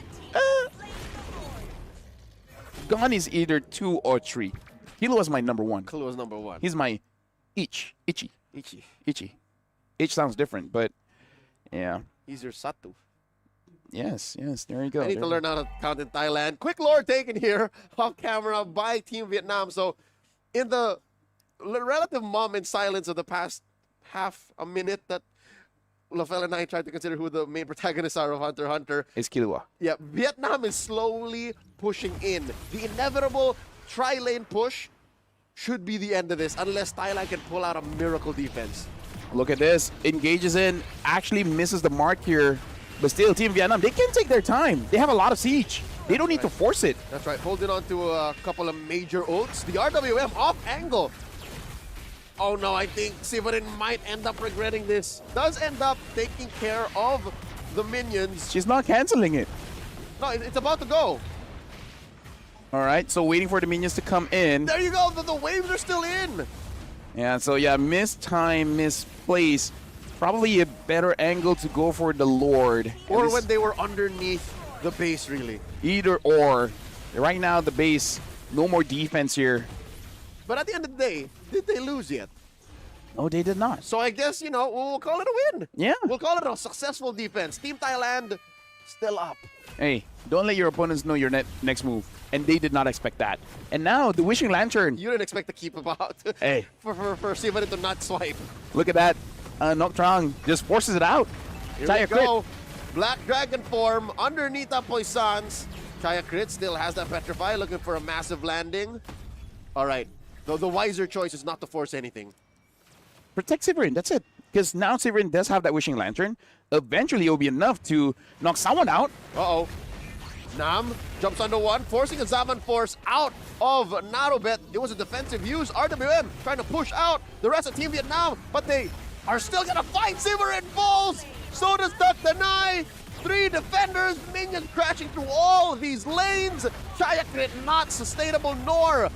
Gone is either 2 or 3. Killua is my number 1. Killua is number 1. He's my Ichi. Ichi. Ich sounds different, but yeah. He's your Satu. Yes, there you go. I need to learn how to count in Thailand. Quick Lord taken here off camera by Team Vietnam. So in the relative moment silence of the past half a minute that Lafel and I tried to consider who the main protagonists are of Hunter x Hunter. It's Killua. Yeah, Vietnam is slowly pushing in. The inevitable tri-lane push should be the end of this unless Thailand can pull out a miracle defense. Look at this. Engages in, actually misses the mark here. But still, Team Vietnam, they can take their time. They have a lot of siege. They don't need to force it. That's right. Holding on to a couple of major ults. The RWM off angle. Oh no, I think Severin might end up regretting this. Does end up taking care of the minions. She's not canceling it. No, it's about to go. All right, so waiting for the minions to come in. There you go. The waves are still in. Yeah, so yeah, missed time, misplaced. Probably a better angle to go for the Lord. Or when they were underneath the base, really. Either or. Right now, the base, no more defense here. But at the end of the day, did they lose yet? No, they did not. So I guess, you know, we'll call it a win. Yeah. We'll call it a successful defense. Team Thailand still up. Hey, don't let your opponents know your next move. And they did not expect that. And now, the Wishing Lantern. You didn't expect to keep him out. Hey. for Severin to not swipe. Look at that. Noctrang just forces it out. Here we go. Black Dragon form underneath the Poissons. Chaya Crit still has that Petrify, looking for a massive landing. All right. The wiser choice is not to force anything. Protect Severin, that's it. Because now Severin does have that Wishing Lantern. Eventually, it will be enough to knock someone out. Uh-oh. Nam jumps onto one, forcing a Zaman Force out of Narrowbat. It was a defensive use. RWM trying to push out the rest of Team Vietnam, but they are still gonna fight. Severin falls. So does Duck Deny. 3 defenders, minions crashing through all of these lanes. Chaya Crit not sustainable nor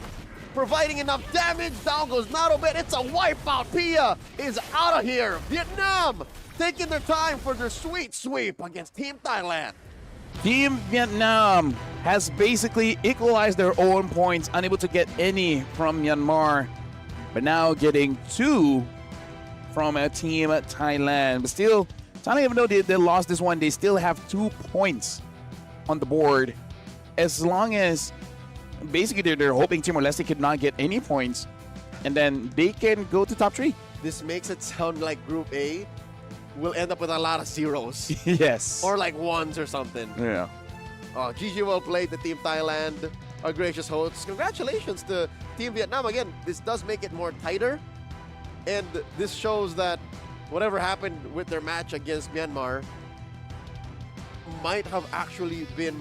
providing enough damage. Down goes Narrowbat. It's a wipeout. Pia is out of here. Vietnam taking their time for their sweet sweep against Team Thailand. Team Vietnam has basically equalized their own points, unable to get any from Myanmar, but now getting 2 from a Team Thailand. But still, Thailand, even though they lost this one, they still have 2 points on the board. As long as basically they're hoping Timor-Leste could not get any points, and then they can go to top 3. This makes it sound like Group A will end up with a lot of zeros. Yes. Or like 1s or something. Yeah. GG well played, the Team Thailand. Our gracious hosts. Congratulations to Team Vietnam. Again, this does make it more tighter. And this shows that whatever happened with their match against Myanmar might have actually been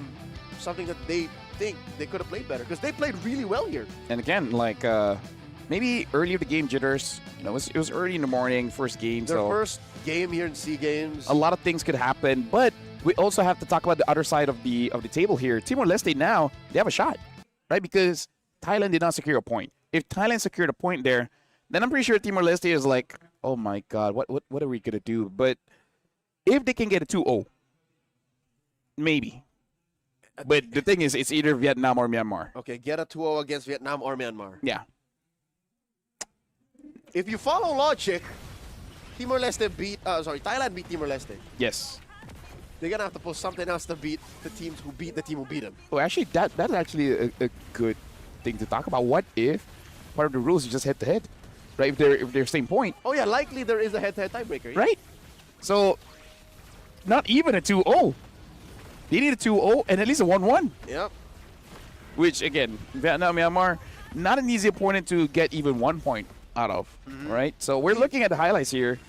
something that they think they could have played better. Because they played really well here. And again, like maybe early of the game jitters. You know, it was early in the morning, first game. Their so first game here in SEA Games. a lot of things could happen, but we also have to talk about the other side of the table here. Timor-Leste now, they have a shot, right? Because Thailand did not secure a point. If Thailand secured a point there, then I'm pretty sure Timor-Leste is like, oh my God, what are we going to do? But if they can get a 2-0, maybe. But the thing is, it's either Vietnam or Myanmar. Okay, get a 2-0 against Vietnam or Myanmar. Yeah. If you follow logic, Thailand beat Timor-Leste. Yes. They're gonna have to post something else to beat the teams who beat the team who beat them. Oh, actually, that's actually a good thing to talk about. What if part of the rules is just head-to-head? right? If they're same point, Oh yeah, likely there is a head-to-head tiebreaker. Yeah. right? So not even a 2-0. They need a 2-0 and at least a 1-1. Yep. Which again, Vietnam, Myanmar, not an easy opponent to get even 1 point out of, right? So we're looking at the highlights here,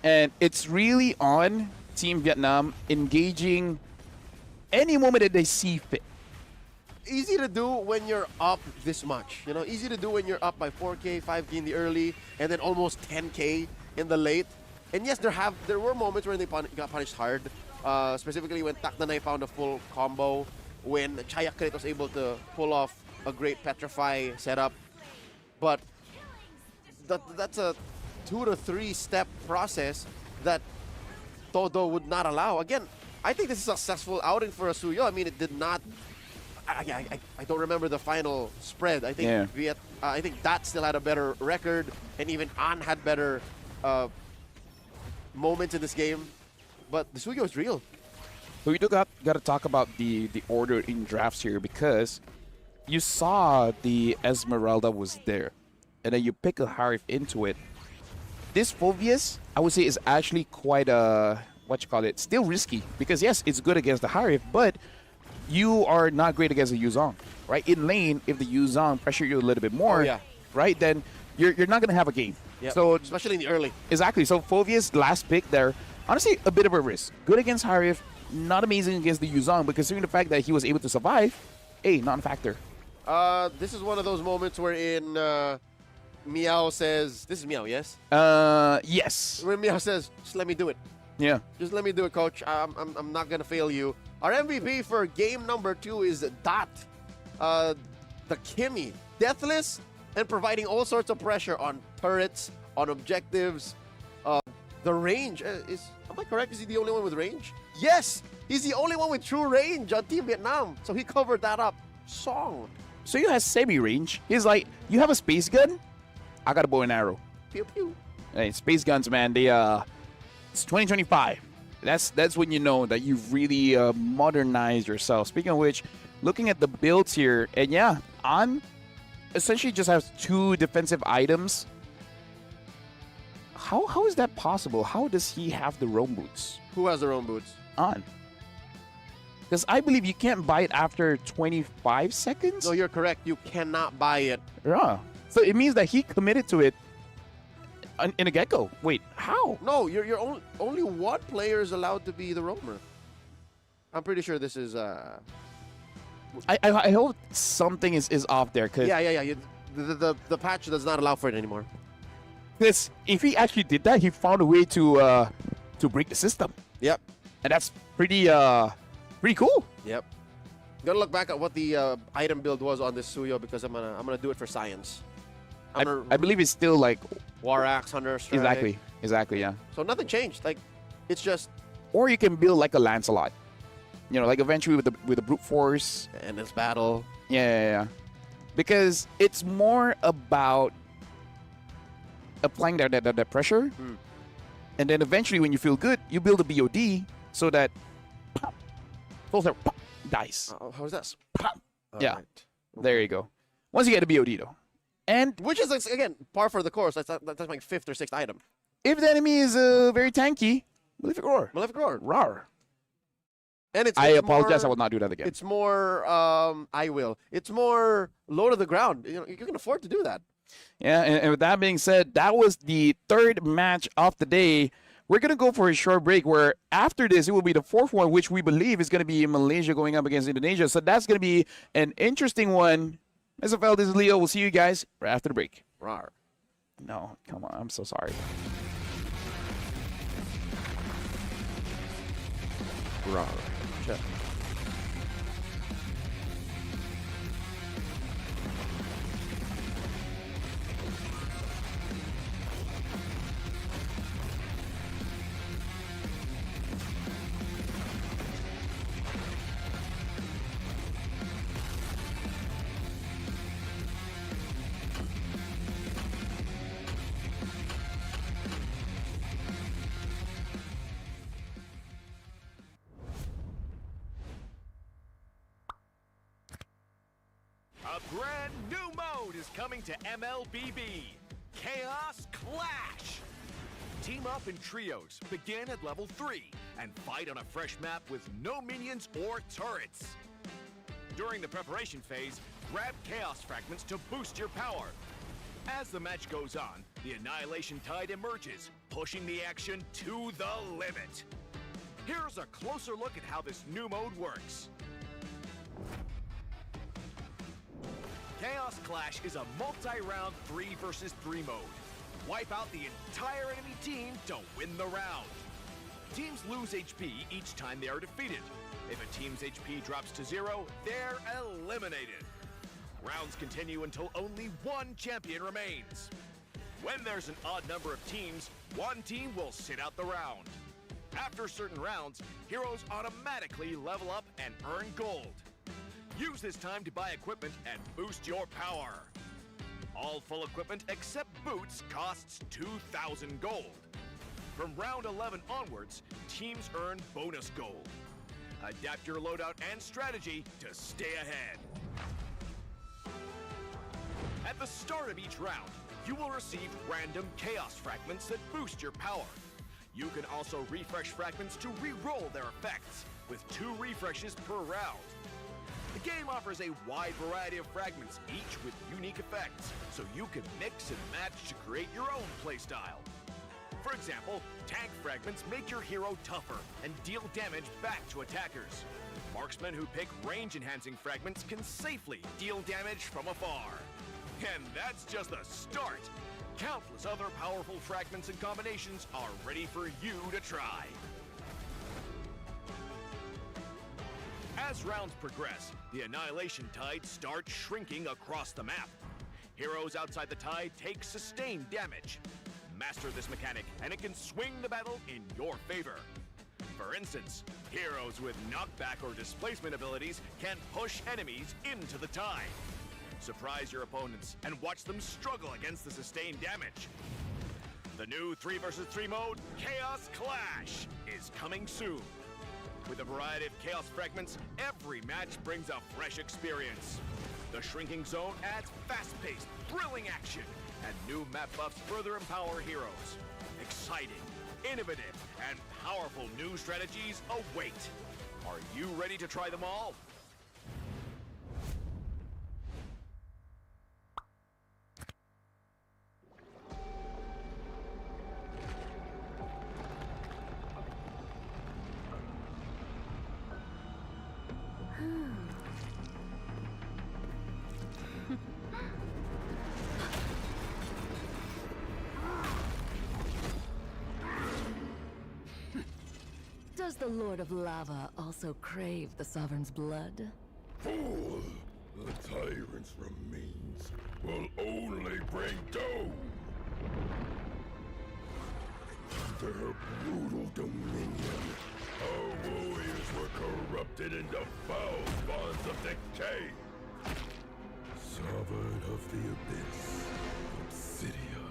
and it's really on Team Vietnam engaging any moment that they see fit. Easy to do when you're up this much. You know, easy to do when you're up by 4K, 5K in the early, and then almost 10K in the late. And yes, there were moments where they got punished hard. Specifically when Tak Nanai found a full combo, when Chayakrit was able to pull off a great Petrify setup. But that's a 2 to 3 step process that Todo would not allow. Again, I think this is a successful outing for Asuyo. I mean, it did not. I don't remember the final spread. I think I think Dat still had a better record, and even An had better moments in this game. But the Suyo is real. But we do got to talk about the order in drafts here, because you saw the Esmeralda was there, and then you pick a Harif into it. This Phobius, I would say, is actually quite still risky, because yes, it's good against the Harif, but you are not great against the Yuzong, right? In lane, if the Yuzong pressure you a little bit more, right, then you're not going to have a game. Yep. So especially in the early. Exactly. So Phobius, last pick there, honestly, a bit of a risk. Good against Harif, not amazing against the Yuzong, but considering the fact that he was able to survive, non-factor. This is one of those moments wherein Meow says, this is Meow, yes? Yes. When Meow says, just let me do it. Yeah. Just let me do it, coach. I'm not going to fail you. Our MVP for game number 2 is Dot, the Kimmy. Deathless and providing all sorts of pressure on turrets, on objectives. The range is, am I correct? Is he the only one with range? Yes, he's the only one with true range on Team Vietnam. So he covered that up. Song. So you have semi-range. He's like, you have a space gun? I got a bow and arrow. Pew pew. Hey, space guns, man. It's 2025. That's when you know that you've really modernized yourself. Speaking of which, looking at the builds here, and yeah, An essentially just has 2 defensive items. How is that possible? How does he have the roam boots? Who has the roam boots? An. Because I believe you can't buy it after 25 seconds? No, you're correct. You cannot buy it. Yeah. So it means that he committed to it in a get-go. Wait, how? No, you're only one player is allowed to be the roamer. I'm pretty sure this is I hope something is off there. Cause yeah. The patch does not allow for it anymore. Because if he actually did that, he found a way to break the system. Yep. And that's pretty cool. Yep. Gotta look back at what the item build was on this Suyo, because I'm gonna do it for science. I believe it's still like War Axe, Hunter Strike. Exactly, yeah. So nothing changed. Like, it's just. Or you can build like a Lancelot. You know, like eventually with the brute force. Endless battle. Yeah. Because it's more about applying that pressure. And then eventually when you feel good, you build a BOD so that pop, pop, dies. How's that? Pop. Yeah. Right. There you go. Once you get a BOD though. And which is, again, par for the course. That's my 5th or 6th item. If the enemy is very tanky, Malefic Roar. Rar. And I apologize. I will not do that again. It's more. I will. It's more low to the ground. You know, you can afford to do that. Yeah. And with that being said, that was the 3rd match of the day. We're gonna go for a short break. Where after this, it will be the 4th one, which we believe is gonna be Malaysia going up against Indonesia. So that's gonna be an interesting one. SFL, this is Leo. We'll see you guys right after the break. Rar. No, come on. I'm so sorry. Rar. Check. A brand new mode is coming to MLBB. Chaos Clash! Team up in trios, begin at level 3, and fight on a fresh map with no minions or turrets. During the preparation phase, grab Chaos Fragments to boost your power. As the match goes on, the Annihilation Tide emerges, pushing the action to the limit. Here's a closer look at how this new mode works. Chaos Clash is a multi-round 3 versus 3 mode. Wipe out the entire enemy team to win the round. Teams lose HP each time they are defeated. If a team's HP drops to 0, they're eliminated. Rounds continue until only one champion remains. When there's an odd number of teams, one team will sit out the round. After certain rounds, heroes automatically level up and earn gold. Use this time to buy equipment and boost your power. All full equipment except boots costs 2,000 gold. From round 11 onwards, teams earn bonus gold. Adapt your loadout and strategy to stay ahead. At the start of each round, you will receive random Chaos Fragments that boost your power. You can also refresh fragments to re-roll their effects, with 2 refreshes per round. The game offers a wide variety of fragments, each with unique effects, so you can mix and match to create your own playstyle. For example, tank fragments make your hero tougher and deal damage back to attackers. Marksmen who pick range-enhancing fragments can safely deal damage from afar. And that's just the start! Countless other powerful fragments and combinations are ready for you to try. As rounds progress, the Annihilation Tide starts shrinking across the map. Heroes outside the tide take sustained damage. Master this mechanic, and it can swing the battle in your favor. For instance, heroes with knockback or displacement abilities can push enemies into the tide. Surprise your opponents and watch them struggle against the sustained damage. The new 3 vs 3 mode, Chaos Clash, is coming soon. With a variety of Chaos Fragments, every match brings a fresh experience. The shrinking zone adds fast-paced, thrilling action, and new map buffs further empower heroes. Exciting, innovative, and powerful new strategies await. Are you ready to try them all? Does the Lord of Lava also crave the Sovereign's blood? Fool! The tyrant's remains will only bring doom! Under her brutal dominion, our warriors were corrupted into foul bonds of decay! Sovereign of the Abyss, Obsidia.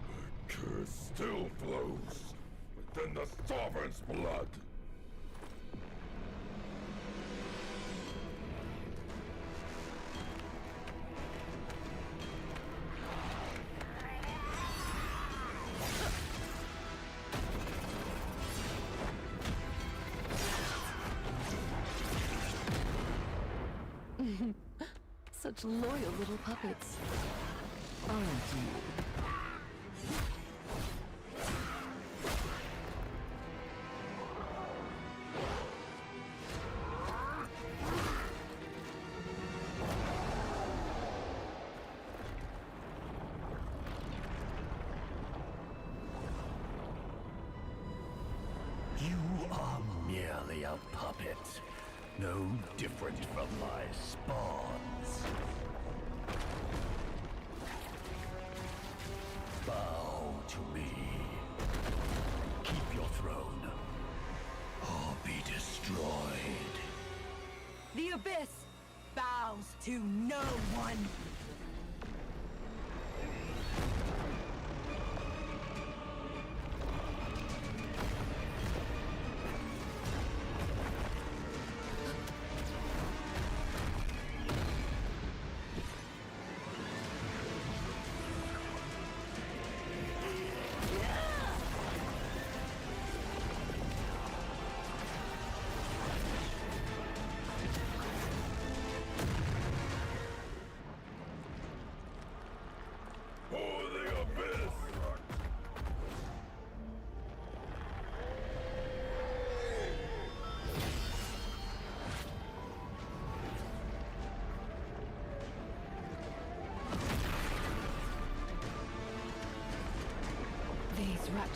Her curse still flows within the Sovereign's blood! Such loyal little puppets, aren't you? You are merely a puppet, no different from my spawns. Bow to me. Keep your throne, or be destroyed. The Abyss bows to no one.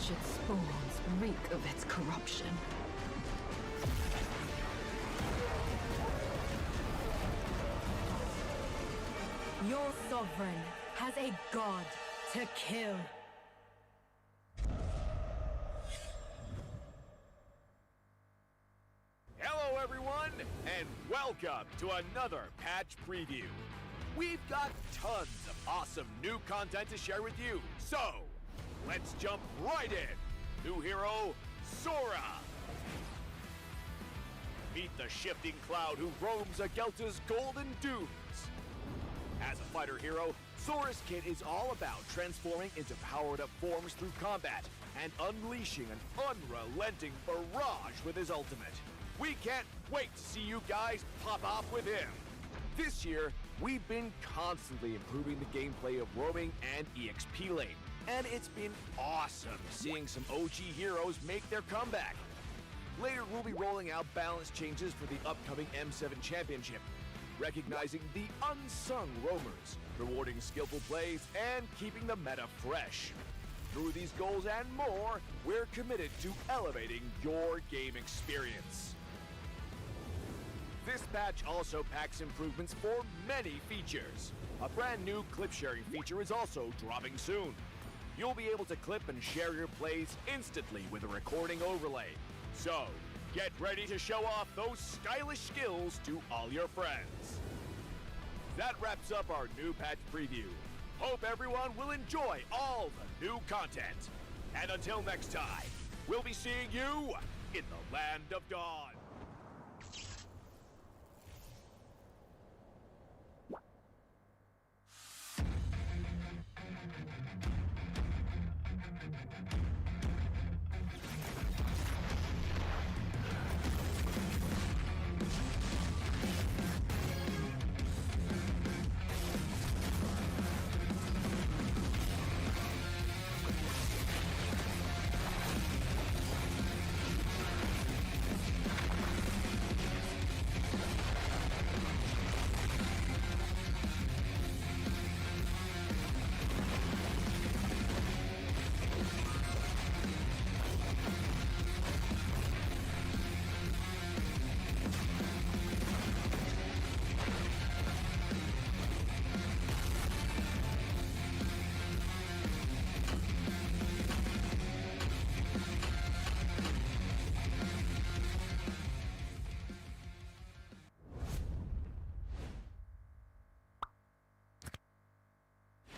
wretched spawns reek of its corruption. Your sovereign has a god to kill. Hello, everyone, and welcome to another patch preview. We've got tons of awesome new content to share with you, so let's jump right in. New hero, Sora. Meet the shifting cloud who roams Agelta's golden dunes. As a fighter hero, Sora's kit is all about transforming into powered-up forms through combat and unleashing an unrelenting barrage with his ultimate. We can't wait to see you guys pop off with him. This year, we've been constantly improving the gameplay of roaming and EXP lane, and it's been awesome seeing some OG heroes make their comeback. Later, we'll be rolling out balance changes for the upcoming M7 Championship, recognizing the unsung roamers, rewarding skillful plays, and keeping the meta fresh. Through these goals and more, we're committed to elevating your game experience. This patch also packs improvements for many features. A brand new clip sharing feature is also dropping soon. You'll be able to clip and share your plays instantly with a recording overlay. So, get ready to show off those stylish skills to all your friends. That wraps up our new patch preview. Hope everyone will enjoy all the new content. And until next time, we'll be seeing you in the Land of Dawn.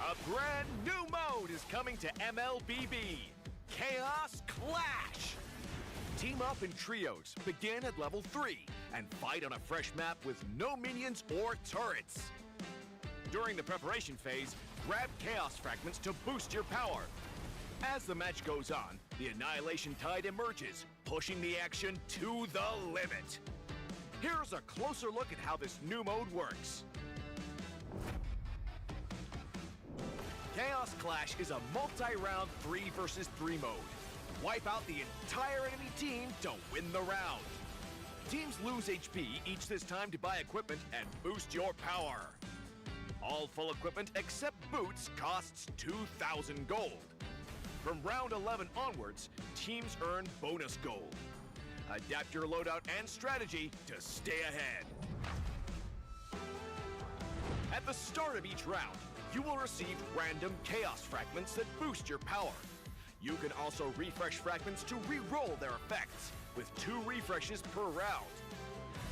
A brand new mode is coming to MLBB, Chaos Clash. Team up in trios, begin at level 3, and fight on a fresh map with no minions or turrets. During the preparation phase, grab Chaos Fragments to boost your power. As the match goes on, the Annihilation Tide emerges, pushing the action to the limit. Here's a closer look at how this new mode works. Chaos Clash is a multi-round 3 versus 3 mode. Wipe out the entire enemy team to win the round. Teams lose HP each this time to buy equipment and boost your power. All full equipment except boots costs 2,000 gold. From round 11 onwards, teams earn bonus gold. Adapt your loadout and strategy to stay ahead. At the start of each round, you will receive random Chaos Fragments that boost your power. You can also refresh fragments to re-roll their effects, with 2 refreshes per round.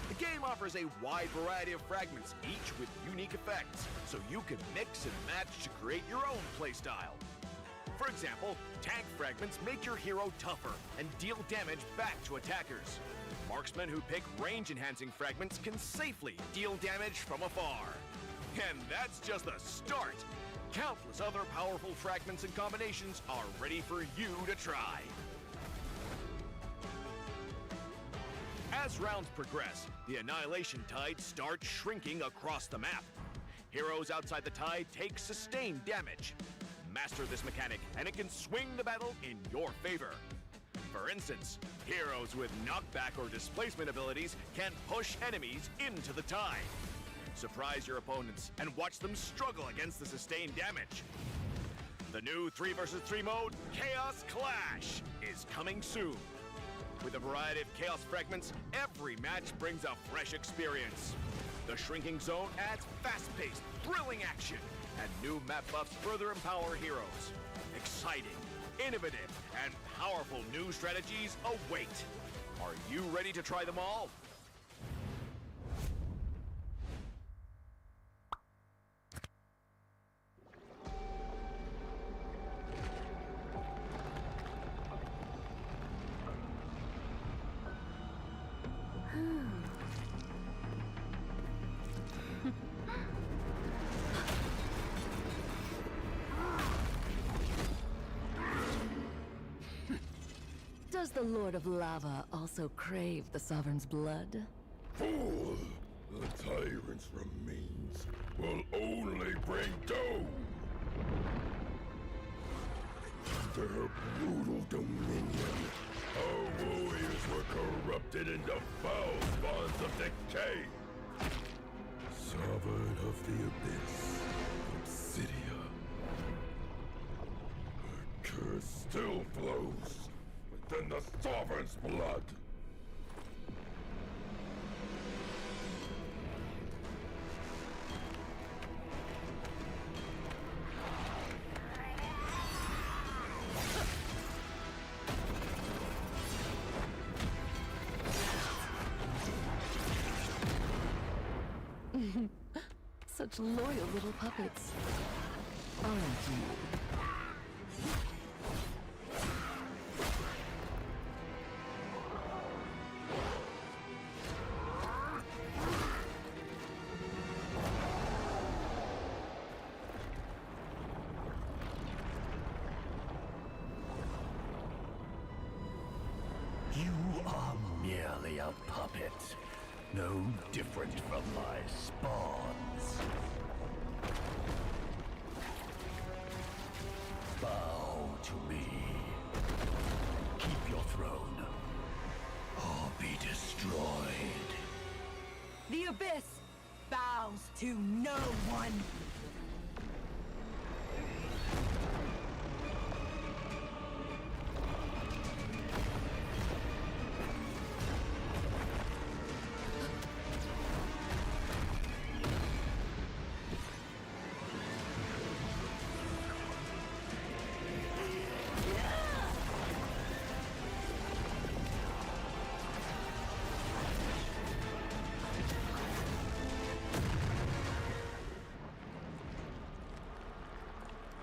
The game offers a wide variety of fragments, each with unique effects, so you can mix and match to create your own playstyle. For example, tank fragments make your hero tougher and deal damage back to attackers. Marksmen who pick range-enhancing fragments can safely deal damage from afar. And that's just the start. Countless other powerful fragments and combinations are ready for you to try. As rounds progress, the Annihilation Tide starts shrinking across the map. Heroes outside the tide take sustained damage. Master this mechanic, and it can swing the battle in your favor. For instance, heroes with knockback or displacement abilities can push enemies into the tide. Surprise your opponents and watch them struggle against the sustained damage. The new 3 vs 3 mode, Chaos Clash, is coming soon. With a variety of chaos fragments, every match brings a fresh experience. The shrinking zone adds fast-paced, thrilling action, and new map buffs further empower heroes. Exciting, innovative, and powerful new strategies await. Are you ready to try them all? Does the Lord of Lava also crave the Sovereign's blood? Fool! The tyrant's remains will only bring doom! Under brutal dominion, our warriors were corrupted into foul bonds of decay! Sovereign of the Abyss, Obsidia. Her curse still flows within the Sovereign's blood! Such loyal little puppets, aren't you? You are merely a puppet, no different from my spawns. Bow to me. Keep your throne, or be destroyed. The Abyss bows to no one.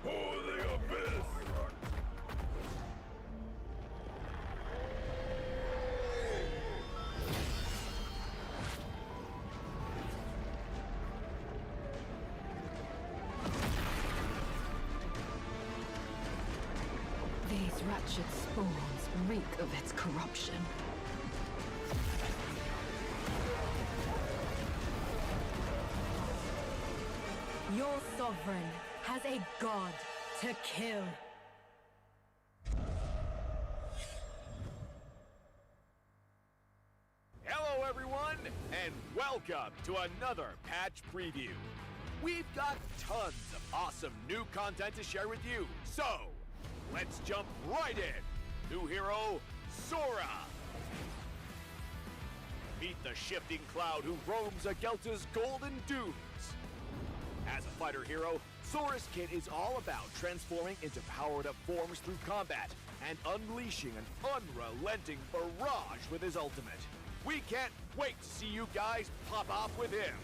For the Abyss! These wretched spawns reek of its corruption. Your sovereign has a god to kill. Hello, everyone, and welcome to another patch preview. We've got tons of awesome new content to share with you, so let's jump right in. New hero, Sora. Meet the shifting cloud who roams Agelta's golden dunes. As a fighter hero, Sora's kit is all about transforming into powered-up forms through combat and unleashing an unrelenting barrage with his ultimate. We can't wait to see you guys pop off with him.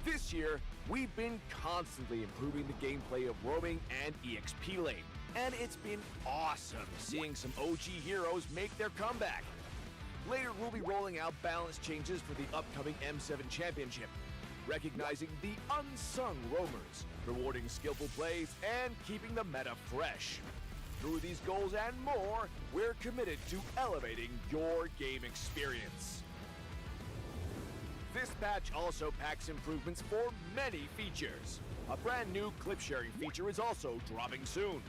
This year, we've been constantly improving the gameplay of roaming and EXP lane, and it's been awesome seeing some OG heroes make their comeback. Later, we'll be rolling out balance changes for the upcoming M7 Championship, recognizing the unsung roamers, rewarding skillful plays, and keeping the meta fresh. Through these goals and more, we're committed to elevating your game experience. This patch also packs improvements for many features. A brand new clip sharing feature is also dropping soon.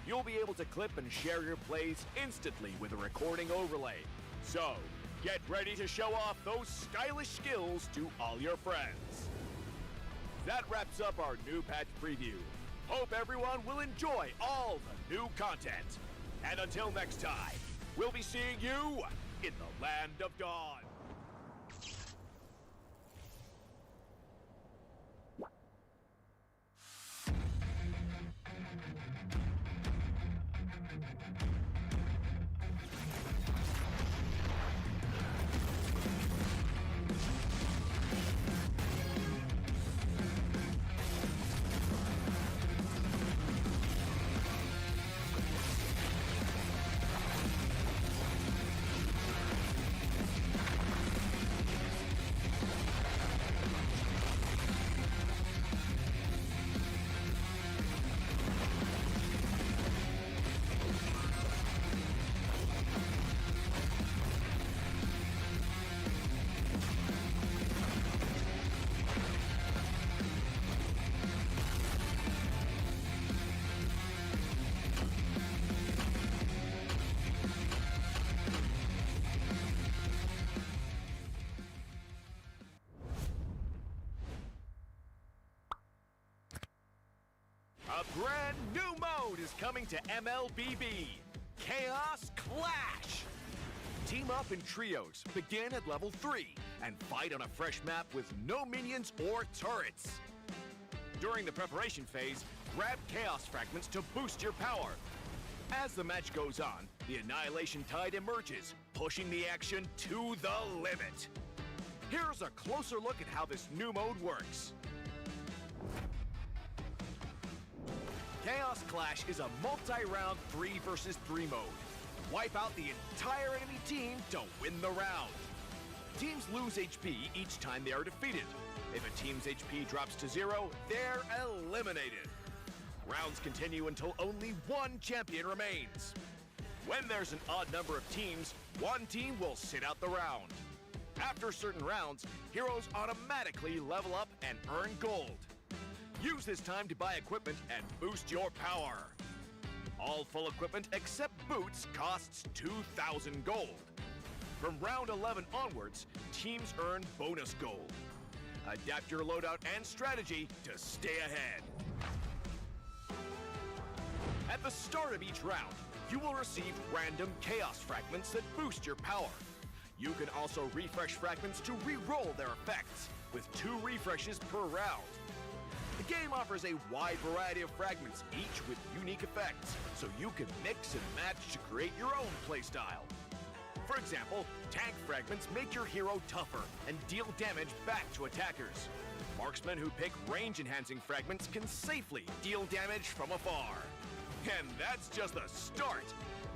You'll be able to clip and share your plays instantly with a recording overlay. So, get ready to show off those stylish skills to all your friends. That wraps up our new patch preview. Hope everyone will enjoy all the new content. And until next time, we'll be seeing you in the Land of Dawn. A brand new mode is coming to MLBB, Chaos Clash. Team up in trios, begin at level 3, and fight on a fresh map with no minions or turrets. During the preparation phase, grab Chaos Fragments to boost your power. As the match goes on, the Annihilation Tide emerges, pushing the action to the limit. Here's a closer look at how this new mode works. Chaos Clash is a multi-round 3 versus 3 mode. Wipe out the entire enemy team to win the round. Teams lose HP each time they are defeated. If a team's HP drops to 0, they're eliminated. Rounds continue until only one champion remains. When there's an odd number of teams, one team will sit out the round. After certain rounds, heroes automatically level up and earn gold. Use this time to buy equipment and boost your power. All full equipment except boots costs 2,000 gold. From round 11 onwards, teams earn bonus gold. Adapt your loadout and strategy to stay ahead. At the start of each round, you will receive random chaos fragments that boost your power. You can also refresh fragments to re-roll their effects, with 2 refreshes per round. The game offers a wide variety of fragments, each with unique effects, so you can mix and match to create your own playstyle. For example, tank fragments make your hero tougher and deal damage back to attackers. Marksmen who pick range-enhancing fragments can safely deal damage from afar. And that's just the start!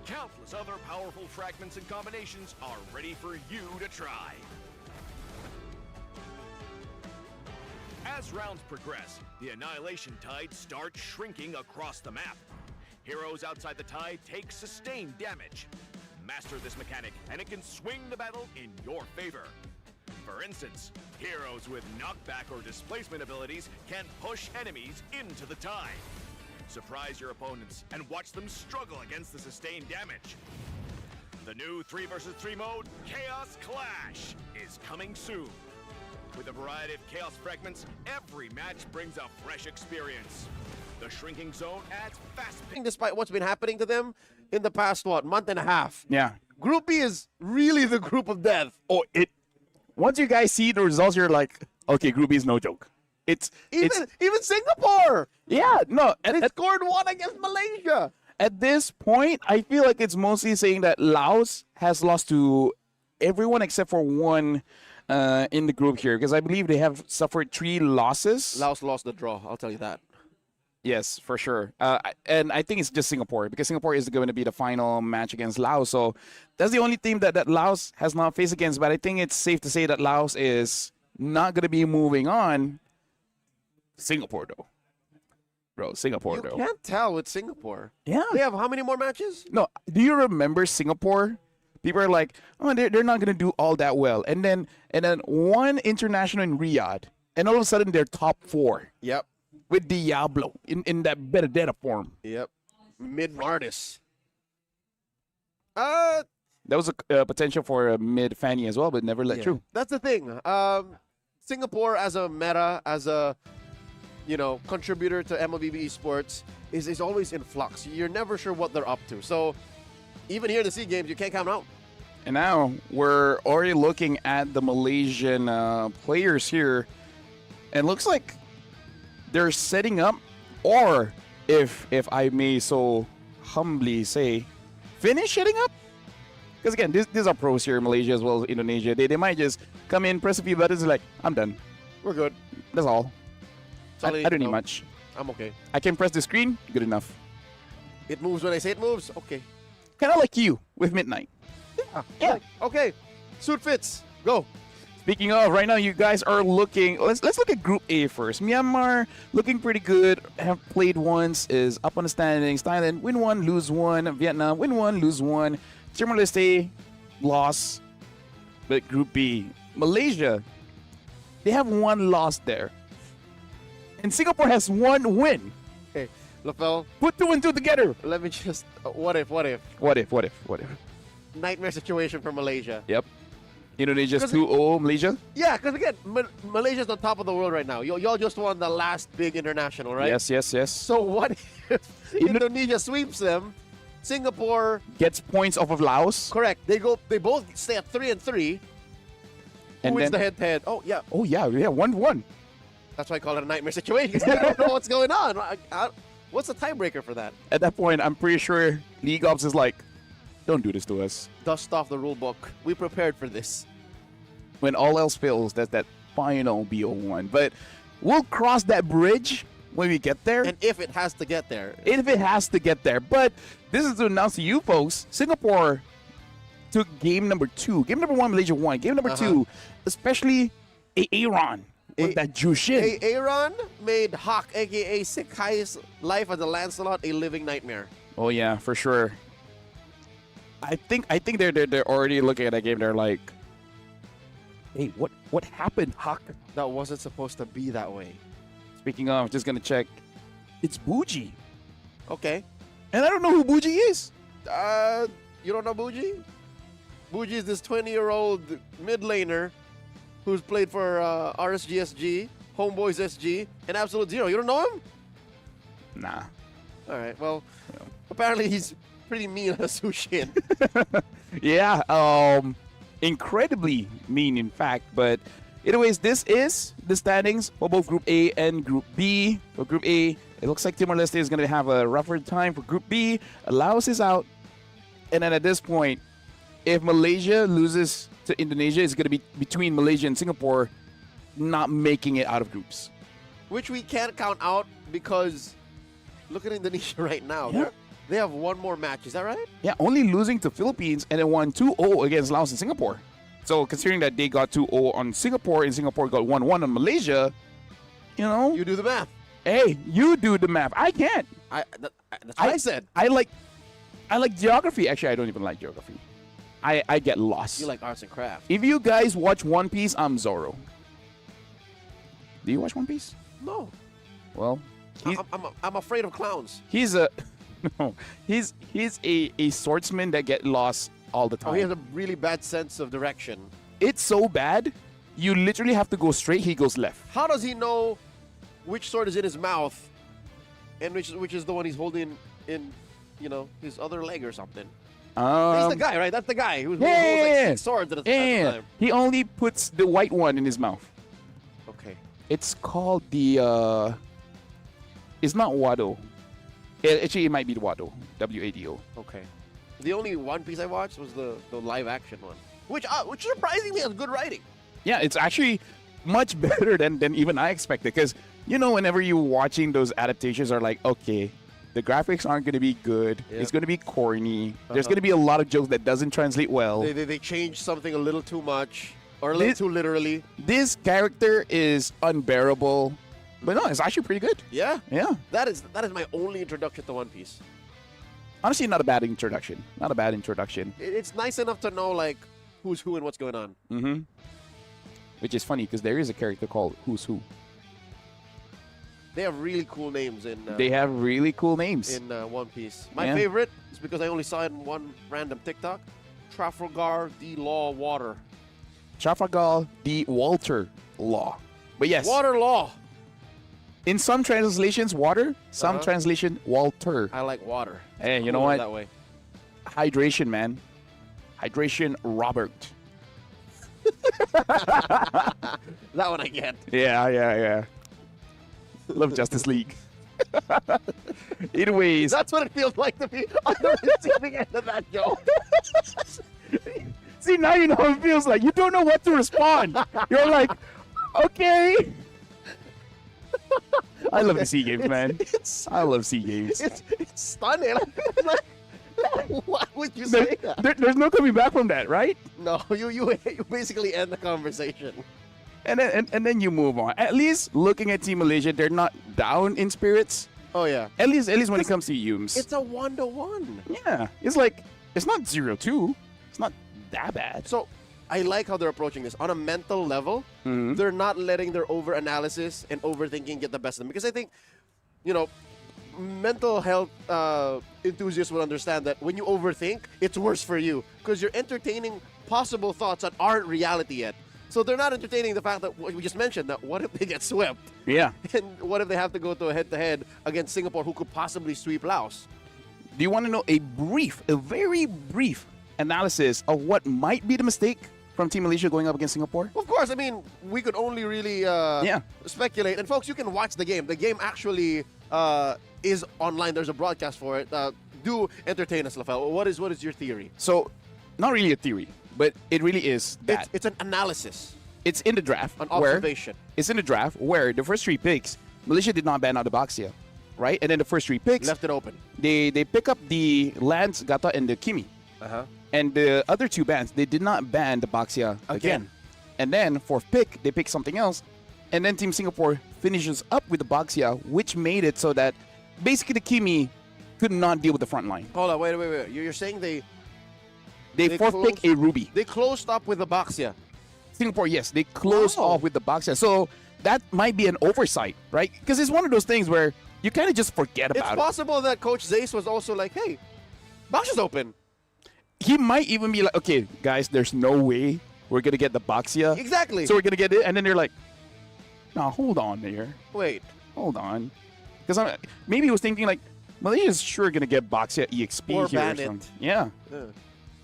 Countless other powerful fragments and combinations are ready for you to try. As rounds progress, the Annihilation Tide starts shrinking across the map. Heroes outside the tide take sustained damage. Master this mechanic, and it can swing the battle in your favor. For instance, heroes with knockback or displacement abilities can push enemies into the tide. Surprise your opponents and watch them struggle against the sustained damage. The new 3 versus 3 mode, Chaos Clash, is coming soon. With a variety of chaos fragments, every match brings a fresh experience. The shrinking zone adds fast paced. Despite what's been happening to them in the past, month and a half. Yeah. Group B is really the group of death. Oh, once you guys see the results, you're like, okay, Group B is no joke. Even Singapore. Yeah, no. They scored 1 against Malaysia. At this point, I feel like it's mostly saying that Laos has lost to everyone except for one in the group here, because I believe they have suffered 3 losses. Laos lost the draw, I'll tell you that. Yes, for sure. And I think it's just Singapore, because Singapore is going to be the final match against Laos. So that's the only team that Laos has not faced against. But I think it's safe to say that Laos is not going to be moving on. Singapore, though. Bro, Singapore, though. You can't tell with Singapore. Yeah. They have how many more matches? No, do you remember Singapore? People are like, oh, they're not going to do all that well. And then one international in Riyadh, and all of a sudden they're top 4. Yep. With Diablo in that Benedetta form. Yep. Mid-Martis. That was a potential for a mid-Fanny as well, but never let through. That's the thing. Singapore as a meta, as a contributor to MLBB esports is always in flux. You're never sure what they're up to. So even here in the SEA Games, you can't count 'em out. And now we're already looking at the Malaysian players here, and looks like they're setting up, or if I may so humbly say, finish setting up. Because again, these are pros here in Malaysia as well as Indonesia. They might just come in, press a few buttons, and like, I'm done. We're good. That's all. I don't need No, much. I'm okay. I can press the screen, good enough. It moves when I say it moves. Okay. Kind of like you with Midnight. Yeah. Okay. Suit fits. Go. Speaking of, right now you guys are looking. Let's look at Group A first. Myanmar looking pretty good. Have played once. Is up on the standings. Thailand win one, lose one. Vietnam win one, lose one. Timor-Leste loss. But Group B, Malaysia, they have one loss there, and Singapore has one win. Okay. LaFell, Put 2 and 2 together. let me just. What if? What if? Nightmare situation for Malaysia. Yep. Indonesia's 'Cause- 2-0 Malaysia. Yeah, because again, Malaysia's on top of the world right now. Y'all just won the last big international, right? Yes. So what if Indonesia sweeps them? Singapore, Gets points off of Laos. correct. They both stay at 3 and 3. Who And wins then- the head-to-head? Oh yeah, Oh yeah, 1-1. that's why I call it a nightmare situation. 'Cause they don't know what's going on. What's the tiebreaker for that? At that point, I'm pretty sure League Ops is like, don't do this to us. Dust off the rule book. We prepared for this. When all else fails, that's that final BO1. But we'll cross that bridge when we get there. And if it has to get there, If it has to get there. But this is to announce to you folks, Singapore took game number 2. Game number 1, Malaysia won. Game number 2, especially Aaron with that Jushin. Aaron made Hawk, aka Sekai's life as a Lancelot, a living nightmare. Oh yeah, for sure. I think they're already looking at that game. They're like, hey, what happened, Hawk? That wasn't supposed to be that way. Speaking of, just gonna check. It's Buji. Okay. And I don't know who Buji is. You don't know Buji? Buji is this 20-year-old mid laner who's played for RSGSG, Homeboys SG, and Absolute Zero. You don't know him? Nah. All right. Well, apparently he's pretty mean on Sushin. Yeah, incredibly mean, in fact. But anyways, this is the standings for both Group A and Group B. For Group A, it looks like Timor-Leste is going to have a rougher time. For Group B, Laos is out. And then at this point, if Malaysia loses to Indonesia, it's going to be between Malaysia and Singapore not making it out of groups. Which we can't count out because look at Indonesia right now. Yeah. They have one more match. Is that right? Yeah, only losing to Philippines and then won 2-0 against Laos and Singapore. So considering that they got 2-0 on Singapore and Singapore got 1-1 on Malaysia, you know. You do the math. Hey, you do the math. I can't. That's what I said. I like geography. Actually, I don't even like geography. I get lost. You like arts and crafts. If you guys watch One Piece, I'm Zoro. Do you watch One Piece? No. Well, I'm afraid of clowns. he's a no. He's a swordsman that get lost all the time. Oh, he has a really bad sense of direction. It's so bad, you literally have to go straight. He goes left. How does he know which sword is in his mouth and which is the one he's holding in, his other leg or something? He's the guy, right? That's the guy who holds like 6 swords at a time. He only puts the white one in his mouth. Okay. It's called the. It's not Wado. Actually, it might be the Wado. WADO. Okay. The only One Piece I watched was the live action one, which surprisingly has good writing. Yeah, it's actually much better than even I expected. Because whenever you're watching those adaptations, are like, okay, the graphics aren't going to be good. Yep. It's going to be corny. There's going to be a lot of jokes that doesn't translate well. They changed something a little too much or a little too literally. This character is unbearable. But no, it's actually pretty good. Yeah. Yeah. That is my only introduction to One Piece. Honestly, not a bad introduction. Not a bad introduction. It's nice enough to know like who's who and what's going on. Mm-hmm. Which is funny because there is a character called Who's Who. They have really cool names in. They have really cool names in One Piece. My favorite is because I only saw it in one random TikTok. Trafalgar D. Law Water. Trafalgar D. Walter Law. But yes. Water Law. In some translations, water. Some Uh-huh. translation, Walter. I like water. Hey, you know Cooler what? That way. Hydration, man. Hydration, Robert. That one I get. Yeah. Love Justice League. Anyways, That's what it feels like to be on the receiving end of that joke. see, now you know how it feels like. You don't know what to respond. You're like, okay. I love the SEA Games, man. I love SEA Games. It's stunning. Like, why would you say that? There's no coming back from that, right? No, you basically end the conversation. And then you move on. At least looking at Team Malaysia, they're not down in spirits. Oh yeah, At least when it comes to Yums. it's a 1-1. Yeah. It's like it's not 0-2. It's not that bad. So I like how they're approaching this on a mental level. Mhm. They're not letting their over-analysis and overthinking get the best of them, because I think, mental health enthusiasts will understand that when you overthink, it's worse for you because you're entertaining possible thoughts that aren't reality yet. So they're not entertaining the fact that what we just mentioned, that what if they get swept? Yeah. And what if they have to go to a head-to-head against Singapore, who could possibly sweep Laos? Do you want to know a very brief analysis of what might be the mistake from Team Malaysia going up against Singapore? Of course, I mean, we could only really speculate. And folks, you can watch the game. The game actually is online. There's a broadcast for it. Do entertain us, Lafel. What is your theory? So, not really a theory, but it really is that. It's an analysis, It's in the draft. an where observation. It's in the draft where the first 3 picks, Malaysia did not ban out the Baxia, right? And then the first 3 picks, Left it open. they pick up the Lance, Gata, and the Kimi. Uh-huh. And the other 2 bans, they did not ban the Baxia again. And then 4th pick, they pick something else. And then Team Singapore finishes up with the Baxia, which made it so that basically the Kimi could not deal with the front line. Hold on, wait. You're saying they They They 4th pick closed- a Ruby. they closed up with the Baxia. Singapore, yes, they closed Wow. off with the Baxia. So that might be an oversight, right? Because it's one of those things where you kind of just forget It's about it. possible that Coach Zace was also like, hey, Baxia's open. He might even be like, okay, guys, there's no way we're going to get the Baxia. Exactly. So we're going to get it. And then they're like, no, hold on there. Wait. Hold on. Because maybe he was thinking like, Malaysia's sure going to get Baxia EXP Or here ban or it. something. Yeah.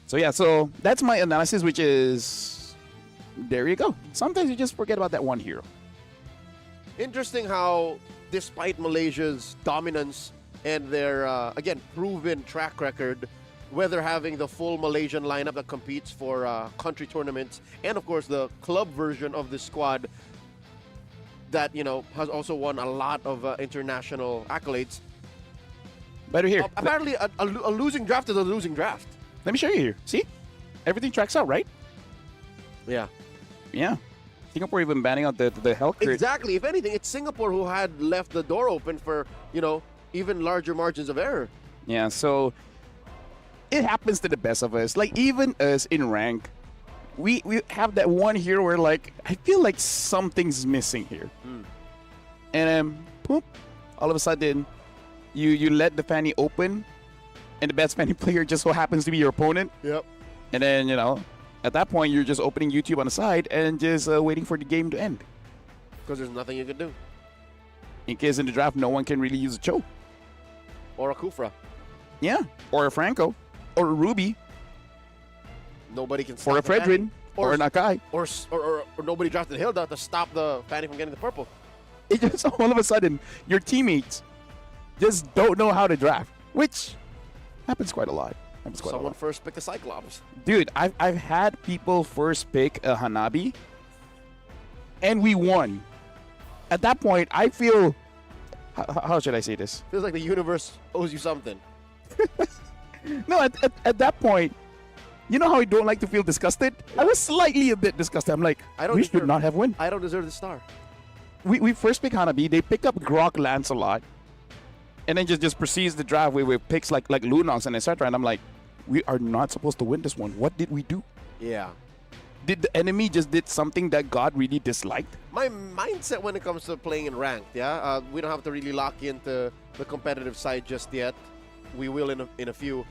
Yeah. So that's my analysis, which is, there you go. Sometimes you just forget about that one hero. Interesting how, despite Malaysia's dominance and their, again, proven track record, whether having the full Malaysian lineup that competes for country tournaments and, of course, the club version of the squad that, has also won a lot of international accolades. Better here. Apparently, a losing draft is a losing draft. Let me show you here. See? Everything tracks out, right? Yeah. Yeah. Singapore even banning out the health crit. Exactly. If anything, it's Singapore who had left the door open for, even larger margins of error. Yeah, so it happens to the best of us. Like, even us in rank, we have that one hero where, like, I feel like something's missing here. And then, poop, all of a sudden, you let the fanny open, and the best fanny player just so happens to be your opponent. Yep. And then, at that point, you're just opening YouTube on the side and just waiting for the game to end. Because there's nothing you can do. In case in the draft, no one can really use a Cho. Or a Kufra. Yeah. Or a Franco. Or a Ruby. Nobody can Or a stop the Fanny. Fredrin. Or a Nakai. Or nobody drafted Hilda to stop the Fanny from getting the purple. It just all of a sudden, your teammates just don't know how to draft. Which happens quite a lot. Someone first picked a Cyclops. Dude, I've had people first pick a Hanabi, and we won. At that point, I feel... How should I say this? Feels like the universe owes you something. No, at that point, you know how I don't like to feel disgusted? I was slightly a bit disgusted. I'm like, we should not have won. I don't deserve the star. We first pick Hanabi. They pick up Grok Lancelot, and then just proceeds the draft with picks like Lunox and etc. And I'm like, we are not supposed to win this one. What did we do? Yeah. Did the enemy just did something that God really disliked? My mindset when it comes to playing in ranked, yeah, we don't have to really lock into the competitive side just yet. We will in a few.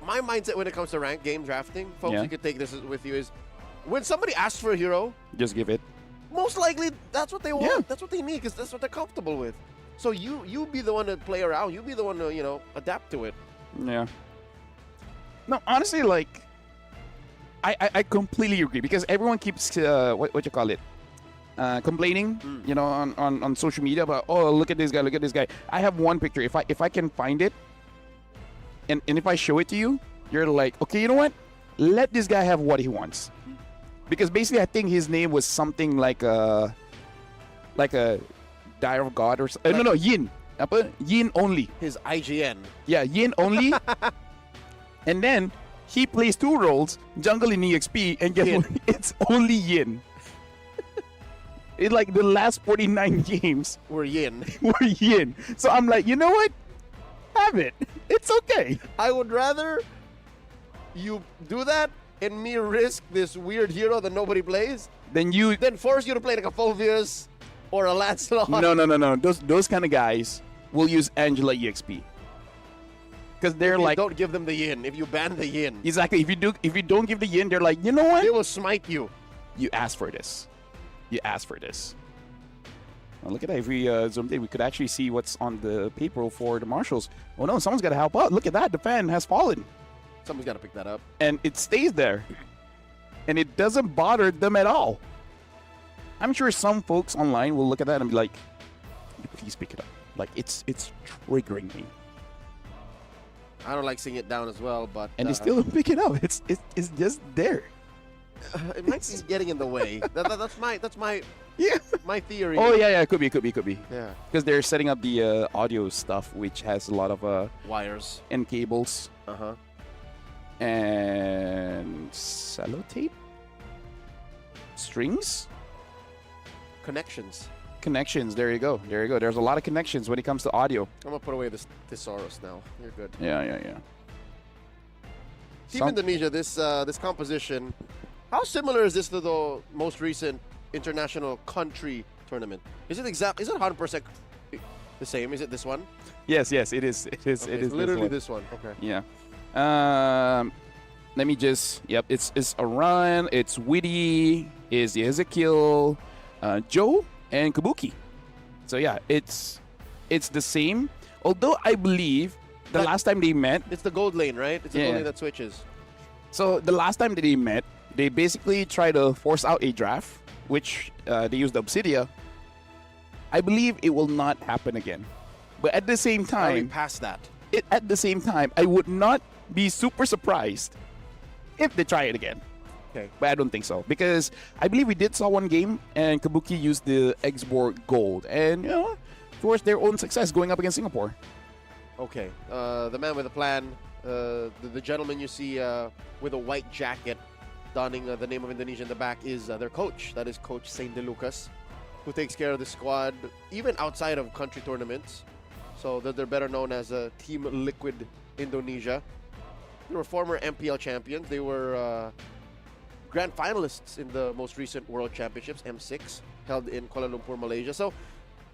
My mindset when it comes to ranked game drafting, folks, Yeah. you could take this with you, is when somebody asks for a hero, Just give it. most likely that's what they want. Yeah. That's what they need because that's what they're comfortable with. So you be the one to play around. You be the one to adapt to it. Yeah. No, honestly, like, I completely agree because everyone keeps what you call it, complaining, on social media about, oh, look at this guy, look at this guy. I have one picture. If I can find it, and if I show it to you, you're like, okay, you know what? Let this guy have what he wants, because basically I think his name was something like a Dire of God or no Yin. Apa? Yin only. His IGN. Yeah, Yin only. And then he plays 2 roles, jungle in EXP, and guess what? It's only Yin. It's like the last 49 games We're Yin. were Yin. So I'm like, you know what? Have it. It's okay. I would rather you do that and me risk this weird hero that nobody plays Then you than force you to play like a Fulvius or a Lancelot. no. Those kind of guys will use Angela EXP. Because they're If you like, don't give them the Yin. If you ban the Yin, exactly. If you don't give the Yin, they're like, you know what? they will smite you. You asked for this. You asked for this. Well, look at that. If we zoomed in, we could actually see what's on the paper for the marshals. Oh no, someone's got to help out. Look at that. The fan has fallen. Someone's got to pick that up. And it stays there. And it doesn't bother them at all. I'm sure some folks online will look at that and be like, please pick it up. Like, it's triggering me. I don't like seeing it down as well, but And they still don't pick it up. It's just there. it might be getting in the way. That's my Yeah. my theory. Oh, yeah. It could be. Yeah. Because they're setting up the audio stuff, which has a lot of Wires. end cables Uh-huh. and sellotape, strings, Connections. connections. There you go. There's a lot of connections when it comes to audio. I'm gonna put away this thesaurus now. You're good. Yeah. Team Indonesia, this composition, how similar is this to the most recent international country tournament? Is it 100% the same? Is it this one? Yes, it is. It is. Okay, It is it's literally this this one. Okay. one. Yeah. Let me just. Yep. It's Aran. It's Witty. Is Ezekiel, Joe, and Kabuki. So yeah, it's the same. Although I believe the last time they met. It's the gold lane, right? It's the gold lane that switches. So the last time that they met, they basically tried to force out a draft, which they used Obsidia. I believe it will not happen again. But at the same Are we time, past that? at the same time, I would not be super surprised if they try it again. Okay. But I don't think so, because I believe we did saw one game and Kabuki used the Xborg Gold, and towards their own success going up against Singapore. Okay. The man with a plan, the gentleman you see with a white jacket, donning the name of Indonesia in the back, is their coach. That is Coach Saint De Lucas, who takes care of the squad even outside of country tournaments. So they're better known as Team Liquid Indonesia. They were former MPL champions. They were grand finalists in the most recent World Championships, M6, held in Kuala Lumpur, Malaysia. So,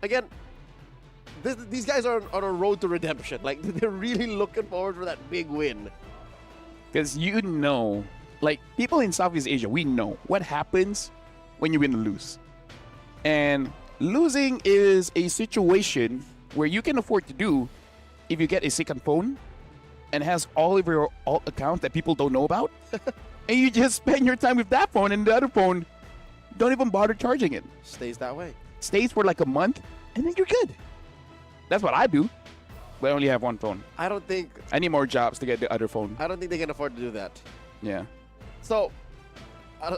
again, these guys are on a road to redemption. Like, they're really looking forward for that big win. Because like people in Southeast Asia, we know what happens when you win or lose. And losing is a situation where you can afford to do if you get a second phone and has all of your alt accounts that people don't know about. And you just spend your time with that phone, and the other phone, don't even bother charging it. Stays that way. Stays for like a month, and then you're good. That's what I do. But I only have one phone. I don't think I need more jobs to get the other phone. they can afford to do that. Yeah. So,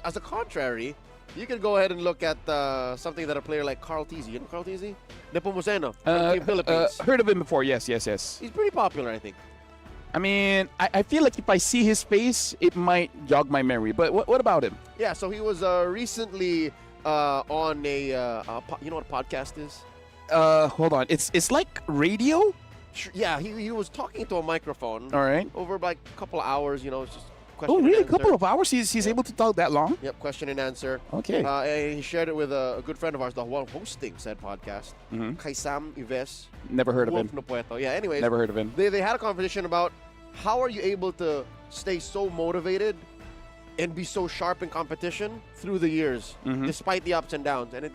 as a contrary, you can go ahead and look at something that a player like Carl Tizzi. You know Carl Tizzi? Nepomuceno from Team Philippines. Heard of him before, yes. He's pretty popular, I think. I mean, I feel like if I see his face, it might jog my memory. But what about him? Yeah, so he was recently on you know what a podcast is? Hold on. It's like radio? Yeah, he was talking to a microphone. All right. Over like a couple of hours, it's just question Oh, really? A and answer. couple of hours? He's able to talk that long? Yep, question and answer. Okay. And he shared it with a good friend of ours, the one hosting said podcast, Mhm. Kaisam Ives. Never heard of Wolf him. no Puerto. Yeah, anyways. Never heard of him. They had a conversation about how are you able to stay so motivated and be so sharp in competition through the years, despite the ups and downs. And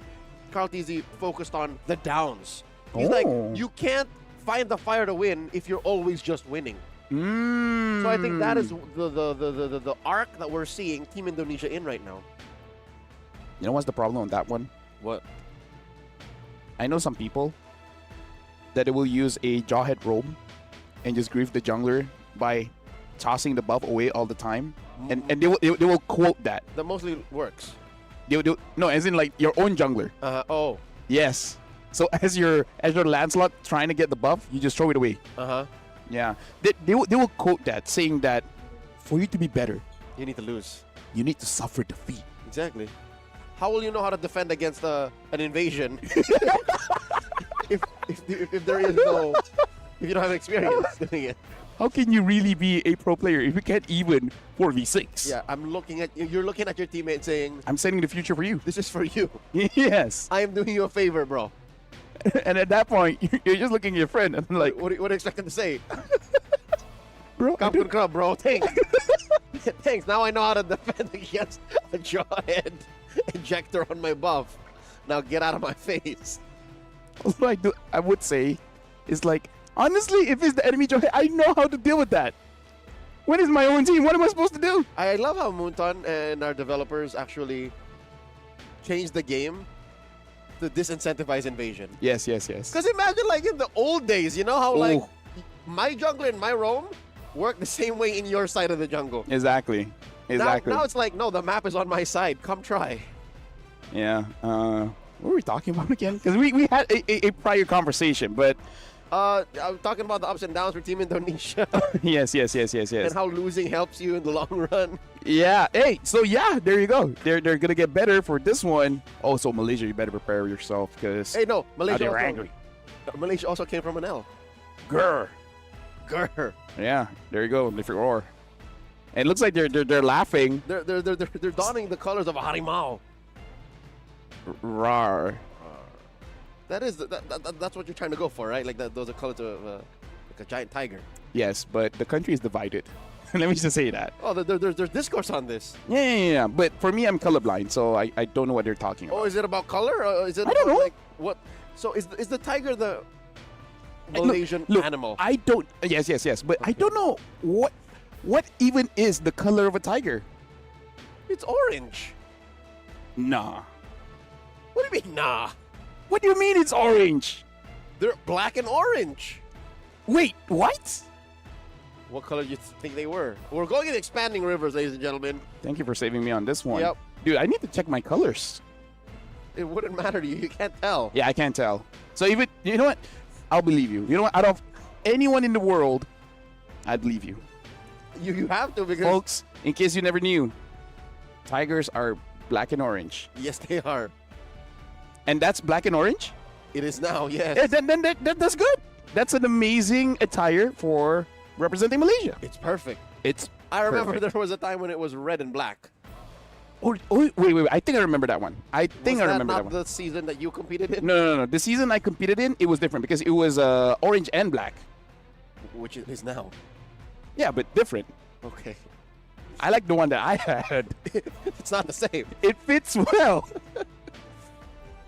Carl Tizzi focused on the downs. He's like, you can't find the fire to win if you're always just winning. So I think that is the arc that we're seeing Team Indonesia in right now. You know what's the problem with that one? What? I know some people that they will use a jawhead robe and just grief the jungler by tossing the buff away all the time, and they will quote that. That mostly works. No, as in like your own jungler. Oh. Yes. So as your Lancelot trying to get the buff, you just throw it away. Yeah. They will quote that, saying that for you to be better, You need to lose. you need to suffer defeat. Exactly. How will you know how to defend against an invasion if there is no, if you don't have experience doing it? How can you really be a pro player if you can't even 4v6? Yeah, you're looking at your teammate saying, I'm setting the future for you. this is for you. Yes. I am doing you a favor, bro. And at that point, you're just looking at your friend and like, What do you expect him to say? bro, I Kapkun Krab, bro. Thanks. Thanks. Now I know how to defend against a jawhead injector on my buff. Now get out of my face. what I would say is like, honestly, if it's the enemy jawhead, I know how to deal with that. When it's my own team, what am I supposed to do? I love how Moonton and our developers actually changed the game to disincentivize invasion. Yes. Because imagine like in the old days, you know how like my jungler and my roam work the same way in your side of the jungle. Exactly. Now it's like, no, the map is on my side. Come try. Yeah. What were we talking about again? Because we had a prior conversation, but I'm talking about the ups and downs for Team Indonesia. yes. And how losing helps you in the long run. Yeah. Hey, so yeah, there you go. They're gonna get better for this one. Oh, so Malaysia, you better prepare yourself because Hey, no, they're angry. Malaysia also came from an L. Grr. Yeah, there you go. Different roar. And it looks like they're laughing. They're donning the colors of a harimau. Rar. That's what you're trying to go for, right? Like those are colors of like a giant tiger. Yes, but the country is divided. Let me just say that. Oh, there's discourse on this. Yeah. But for me, I'm colorblind, so I don't know what they're talking about. Oh, is it about color? Or is it? I don't know. Like, what? So is the tiger the Malaysian Look, animal? I don't. Yes. But I don't know what even is the color of a tiger. It's orange. Nah. What do you mean, nah? What do you mean it's orange? They're black and orange. Wait, what? What color do you think they were? We're going in expanding rivers, ladies and gentlemen. Thank you for saving me on this one. Yep. Dude, I need to check my colors. It wouldn't matter to you. You can't tell. Yeah, I can't tell. So even, you know what? I'll believe you. You know what? Out of anyone in the world, I'd believe you. You have to because... Folks, in case you never knew, tigers are black and orange. Yes, they are. And that's black and orange? It is now, yes. Yeah, then that's good. That's an amazing attire for representing Malaysia. It's perfect. I remember there was a time when it was red and black. Oh, wait. I think I remember that one. I remember that one. Was that not the season that you competed in? No. The season I competed in, it was different because it was orange and black. Which it is now. Yeah, but different. Okay. I like the one that I had. It's not the same. It fits well.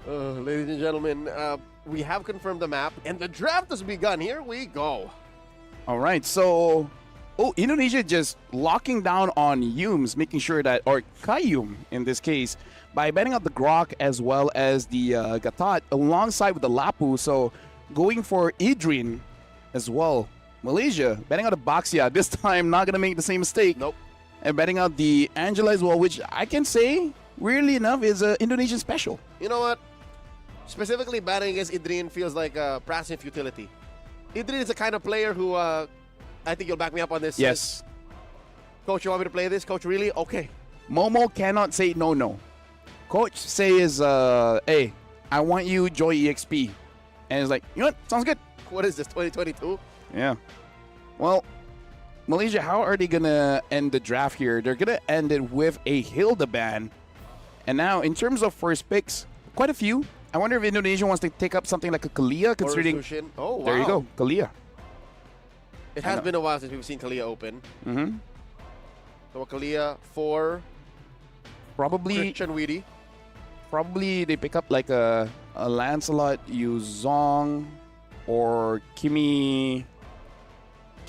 Ladies and gentlemen, we have confirmed the map, and the draft has begun. Here we go. All right, so Indonesia just locking down on Yums, making sure that, or Kayum in this case, by banning out the Grok as well as the Gatot alongside with the Lapu. So going for Idrin as well. Malaysia banning out the Baxia. This time not going to make the same mistake. Nope. And banning out the Angela as well, which I can say, weirdly enough, is an Indonesian special. You know what? Specifically, banning against Idrin feels like a passive futility. Idrin is the kind of player who, I think you'll back me up on this. Yes. Coach, you want me to play this? Coach, really? Okay. Momo cannot say no. Coach says, hey, I want you Joy EXP. And it's like, you know what? Sounds good. What is this, 2022? Yeah. Well, Malaysia, how are they going to end the draft here? They're going to end it with a Hilda ban. And now, in terms of first picks, quite a few. I wonder if Indonesia wants to take up something like a Kalia, considering... Oh, wow. There you go, Kalia. It has been a while since we've seen Kalia open. Mm-hmm. So Kalia for Probably Christian Weedy. probably they pick up like a Lancelot, Yuzong, or Kimi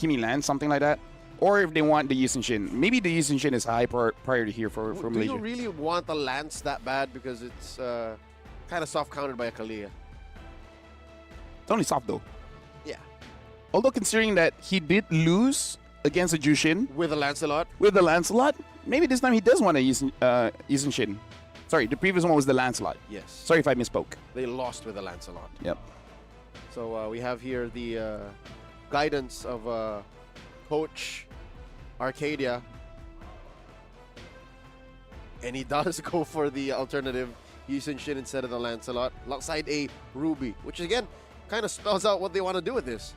Lan, something like that. Or if they want the Yisun Shin. Maybe the Yisun Shin is high priority here for Do Malaysia. you really want a Lance that bad? Because it's kind of soft countered by a Kalia. It's only soft though. Yeah. Although considering that he did lose against a Jushin With a Lancelot. with the Lancelot, maybe this time he does want a Yisun Shin. Sorry, the previous one was the Lancelot. Yes. Sorry if I misspoke. They lost with a Lancelot. Yep. So we have here the guidance of Coach Arcadia. And he does go for the alternative Yisun Shin instead of the Lancelot. Alongside a Ruby, which again kind of spells out what they want to do with this.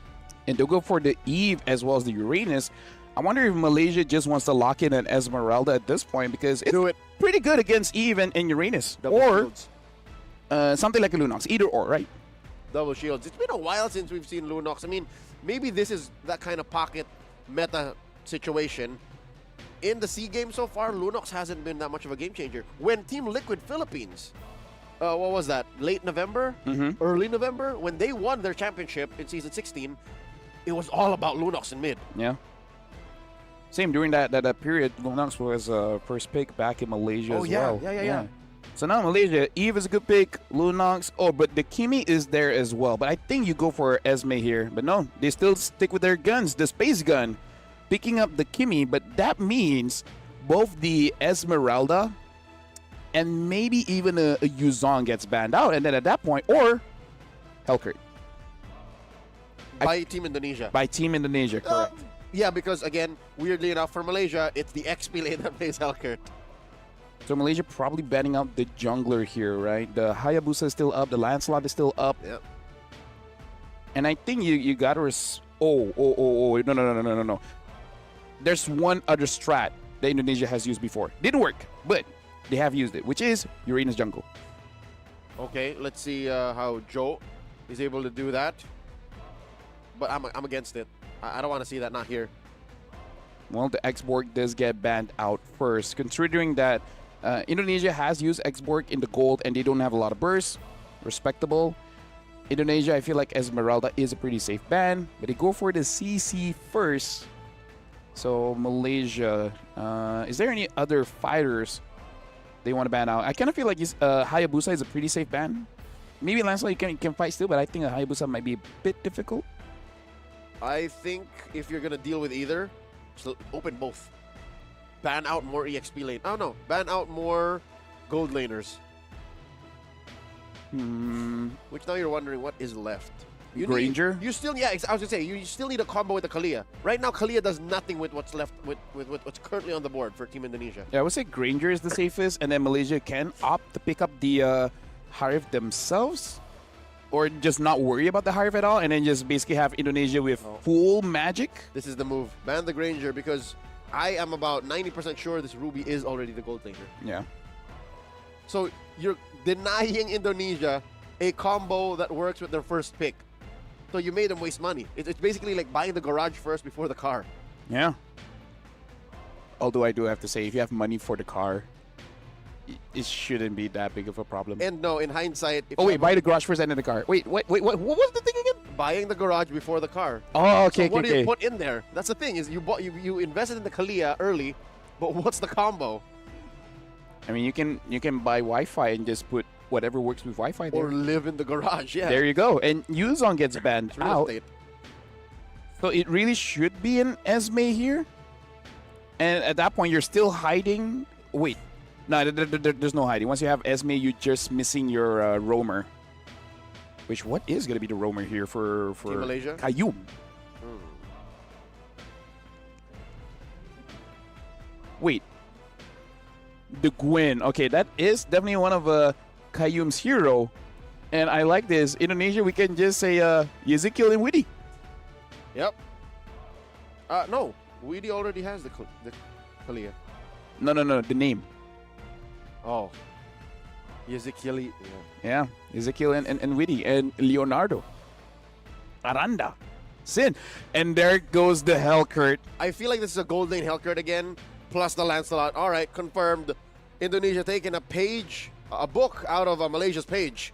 And they'll go for the Eve as well as the Uranus. I wonder if Malaysia just wants to lock in an Esmeralda at this point because it's Do it. pretty good against Eve and Uranus. Double or shields. Something like a Lunox. Either or, right? Double shields. It's been a while since we've seen Lunox. I mean, maybe this is that kind of pocket meta situation. In the SEA game so far, Lunox hasn't been that much of a game changer. When Team Liquid Philippines, what was that? Late November? Early November? When they won their championship in Season 16, it was all about Lunox in mid. Yeah. Same during that period, Lunox was first pick back in Malaysia as well. Yeah. So now Malaysia, Eve is a good pick, Lunox. Oh, but the Kimi is there as well. But I think you go for Esme here. But no, they still stick with their guns, the space gun. Picking up the Kimi, but that means both the Esmeralda and maybe even a Yuzong gets banned out. And then at that point, or Hellkurt By Team Indonesia. by Team Indonesia, correct. Yeah, because again, weirdly enough, for Malaysia, it's the XP lane that plays Hellkurt. So Malaysia probably banning out the jungler here, right? The Hayabusa is still up, the Lancelot is still up. Yep. And I think you gotta no. There's one other strat that Indonesia has used before. Didn't work, but they have used it, which is Uranus jungle. Okay, let's see how Joe is able to do that. But I'm against it. I don't want to see that, not here. Well, the X-Borg does get banned out first, considering that Indonesia has used X-Borg in the gold and they don't have a lot of bursts. Respectable. Indonesia, I feel like Esmeralda is a pretty safe ban, but they go for the CC first. So Malaysia, is there any other fighters they want to ban out? I kind of feel like Hayabusa is a pretty safe ban. Maybe Lancelot you can fight still, but I think a Hayabusa might be a bit difficult. I think if you're going to deal with either, just open both. Ban out more EXP lane. Oh, no. Ban out more gold laners. Which now you're wondering what is left. Granger? You still, I was going to say, you still need a combo with the Kalia. Right now, Kalia does nothing with what's left, with what's currently on the board for Team Indonesia. Yeah, I would say Granger is the safest, and then Malaysia can opt to pick up the Harif themselves, or just not worry about the Harif at all, and then just basically have Indonesia with full magic. This is the move. Ban the Granger because I am about 90% sure this Ruby is already the gold laner. Yeah. So you're denying Indonesia a combo that works with their first pick. So you made them waste money. It's basically like buying the garage first before the car. Yeah. Although I do have to say, if you have money for the car, it shouldn't be that big of a problem. And no, in hindsight... Oh, wait, buy the garage first and then the car. Wait, what was the thing again? Buying the garage before the car. Oh, okay, so what do okay. you put in there? That's the thing, is you invested in the Kalia early, but what's the combo? I mean, you can buy Wi-Fi and just put whatever works with Wi-Fi there. Or live in the garage, yeah. There you go. And Yuzong gets banned It's real out. estate. So it really should be an Esme here. And at that point, you're still hiding. Wait. No, there's no hiding. Once you have Esme, you're just missing your roamer. Which, what is going to be the roamer here for Team Malaysia? Qayyum? Wait. The Gwen. Okay, that is definitely one of Qayyum's hero. And I like this. Indonesia, we can just say Ezekiel and Witty. Yep. No. Weedy already has the Kalia. No, the name. Oh. Ezekiel. Yeah, Ezekiel and Witty and Leonardo. Aranda. Sin. And there goes the Hellkurt. I feel like this is a gold lane Hellkurt again. plus the Lancelot. All right, confirmed. Indonesia taking a book out of Malaysia's page.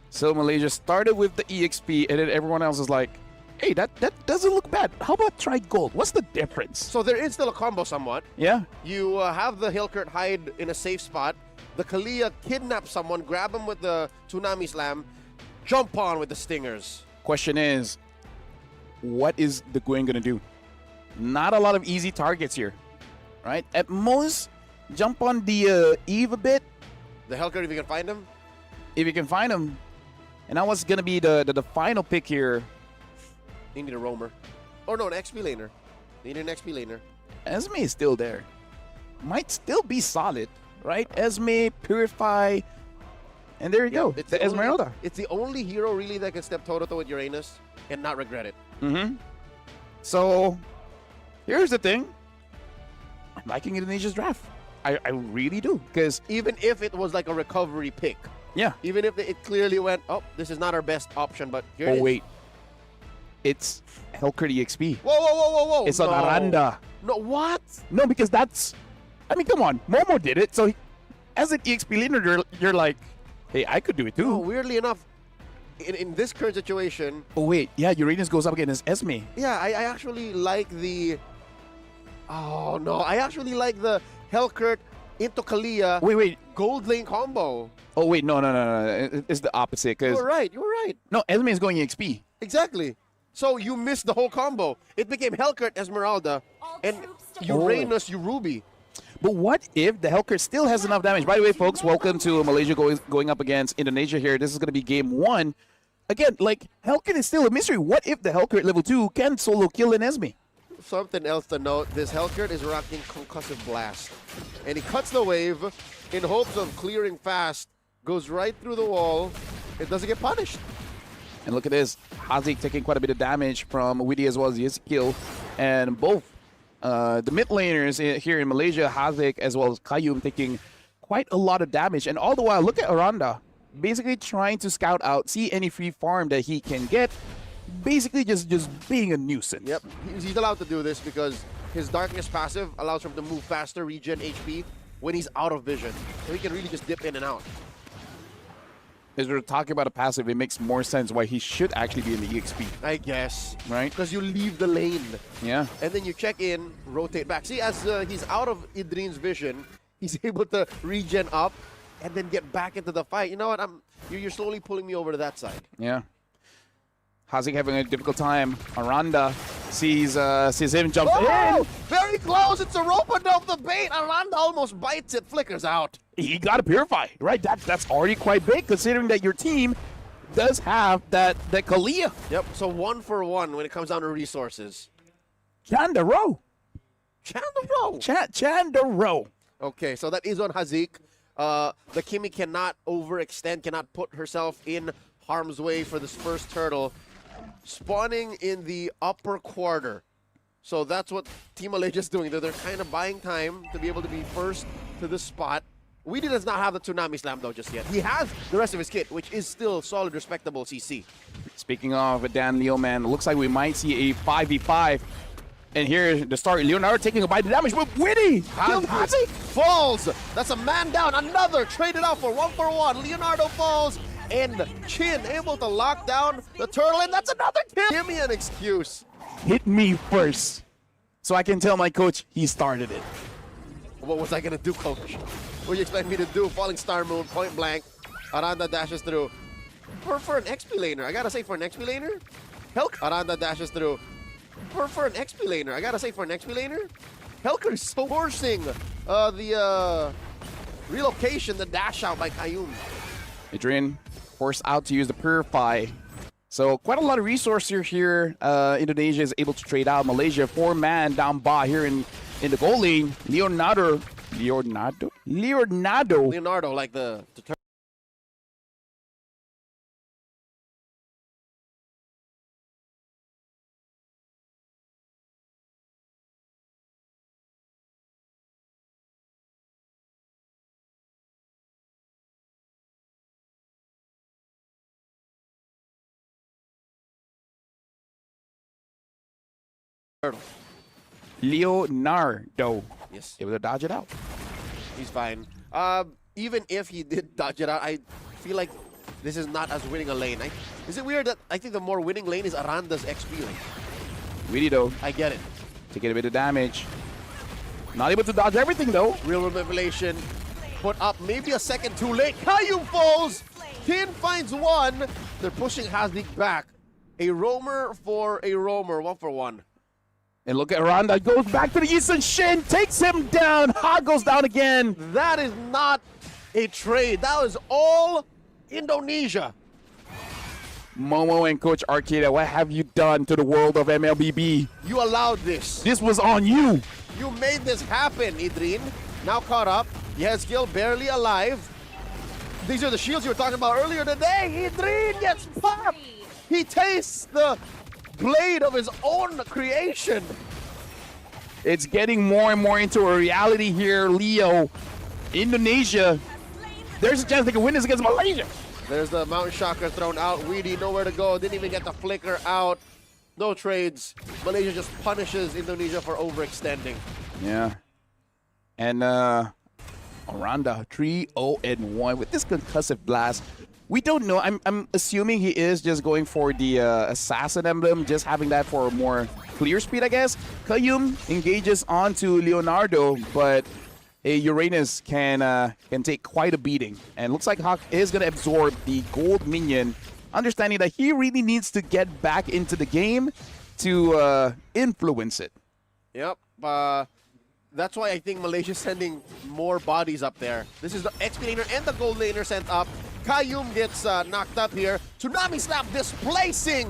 So Malaysia started with the EXP, and then everyone else is like, hey, that doesn't look bad. How about try gold? What's the difference? So there is still a combo somewhat. Yeah. You have the Hilkert hide in a safe spot. The Kalia kidnap someone, grab him with the Tsunami Slam, jump on with the Stingers. Question is, what is the Gwen going to do? Not a lot of easy targets here, right? At most, jump on the Eve a bit. The Hilkert, if you can find him. If you can find him. And that was going to be the final pick here. You need a roamer. Oh, no, an XP laner. You need an XP laner. Esme is still there. Might still be solid, right? Esme, Purify, and there you go. It's the Esmeralda. It's the only hero really that can step toe-to-toe with Uranus and not regret it. Mm-hmm. So, here's the thing. I'm liking Indonesia's draft. I really do. Because even if it was like a recovery pick. Yeah. Even if it clearly went, oh, this is not our best option, but here it is. Oh, wait. It's Helker EXP. Whoa, whoa, whoa, whoa, whoa. It's an Aranda. No, what? No, because that's... I mean, come on. Momo did it. So, as an EXP leader, you're like, hey, I could do it too. No, weirdly enough, in this current situation... Oh, wait. Yeah, Uranus goes up against Esme. Yeah, I actually like the... Oh, no. I actually like the Helkert into Kalia Wait. gold lane combo. Oh, wait. No. It's the opposite. Cause You're right. You're right. No, Esme is going EXP. Exactly. So you missed the whole combo. It became Helkert Esmeralda and Uranus Urubi. But what if the Helkert still has enough damage? By the way, folks, welcome to Malaysia going up against Indonesia here. This is going to be game 1. Again, like, Helkert is still a mystery. What if the Helkert level 2 can solo kill an Esme? Something else to note, this Helkert is rocking Concussive Blast. And he cuts the wave in hopes of clearing fast. Goes right through the wall. It doesn't get punished. And look at this. Hazik taking quite a bit of damage from Widi as well as Ezekiel. And both the mid laners here in Malaysia, Hazik as well as Qayyum, taking quite a lot of damage. And all the while, look at Aranda. Basically trying to scout out, see any free farm that he can get. Basically just being a nuisance. Yep, he's allowed to do this because his Darkness passive allows him to move faster, regen HP when he's out of vision. So he can really just dip in and out. As we're talking about a passive, it makes more sense why he should actually be in the EXP. I guess. Right? Because you leave the lane. Yeah. And then you check in, rotate back. See, as he's out of Idrin's vision, he's able to regen up and then get back into the fight. You know what? You're slowly pulling me over to that side. Yeah. Hazik having a difficult time. Aranda sees him jump in. Very close. It's a rope-a-dope the bait. Aranda almost bites it, flickers out. He got to purify, right? That's already quite big considering that your team does have that Kalia. Yep, so 1 for 1 when it comes down to resources. Chandaro. Okay, so that is on Hazik. The Kimi cannot overextend, cannot put herself in harm's way for this first turtle. Spawning in the upper quarter. So that's what Team Malaysia is doing. They're kind of buying time to be able to be first to the spot. Weedy does not have the Tsunami Slam though just yet. He has the rest of his kit, which is still solid, respectable CC. Speaking of Dan Leo, man, looks like we might see a 5v5. And here the start, Leonardo taking a bite of damage, but Witty killed Hazik. Falls. That's a man down. Another traded out for 1 for 1. Leonardo falls. And Chin able to lock down the turtle, and that's another kill. Give me an excuse. Hit me first, so I can tell my coach he started it. What was I gonna do, coach? What do you expect me to do? Falling Star Moon, point blank. Aranda dashes through. For an XP laner, I gotta say for an XP laner. Aranda dashes through. For an XP laner, I gotta say for an XP laner. Helker is forcing the relocation, the dash out by Qayyum. Adrian forced out to use the Purify. So quite a lot of resources here. Indonesia is able to trade out Malaysia. 4-man down Ba here in the goal lane. Leonardo, like the turtle. Leonardo Yes, able to dodge it out. he's fine. Even if he did dodge it out, I feel like this is not as winning a lane. Is it weird that I think the more winning lane is Aranda's XP lane? Really though, I get it. taking a bit of damage. Not able to dodge everything though. Real manipulation. Put up maybe a second too late. Kayum falls. Tin finds one. They're pushing Haslik back. A roamer for a roamer. 1-for-1. And look at Aranda, goes back to the Eastern Shin, takes him down. Ha goes down again. That is not a trade. That was all Indonesia. Momo and Coach Arcada, what have you done to the world of MLBB? You allowed this. This was on you. You made this happen, Idrin. Now caught up. Yezgil barely alive. These are the shields you were talking about earlier today. Idrin gets popped. He tastes the blade of his own creation. It's getting more and more into a reality here, Leo. Indonesia, there's a chance they can win this against Malaysia. There's the Mountain Shocker thrown out. Weedy nowhere to go. Didn't even get the flicker out. No trades. Malaysia just punishes Indonesia for overextending. Yeah. And Aranda 3-0-1 with this concussive blast. We don't know. I'm assuming he is just going for the assassin emblem, just having that for more clear speed, I guess. Kayum engages onto Leonardo, but Uranus can take quite a beating. And looks like Hawk is going to absorb the gold minion, understanding that he really needs to get back into the game to influence it. Yep. That's why I think Malaysia's sending more bodies up there. This is the XP laner and the gold laner sent up. Kayum gets knocked up here. Tsunami Slap displacing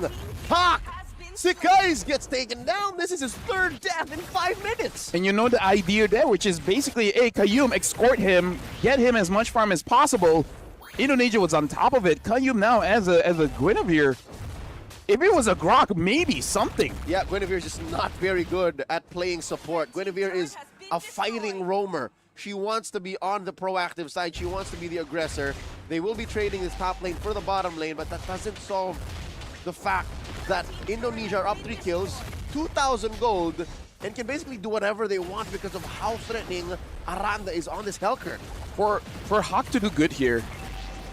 Hawk. Sikais gets taken down. This is his third death in 5 minutes. And you know the idea there, which is basically, hey, Kayum, escort him, get him as much farm as possible. Indonesia was on top of it. Kayum now as a Guinevere. If it was a Grok, maybe something. Yeah, Guinevere's just not very good at playing support. Guinevere is a fighting roamer. She wants to be on the proactive side. She wants to be the aggressor. They will be trading this top lane for the bottom lane, but that doesn't solve the fact that Indonesia are up 3 kills, 2,000 gold, and can basically do whatever they want because of how threatening Aranda is on this Hellcurt. For Hawk to do good here,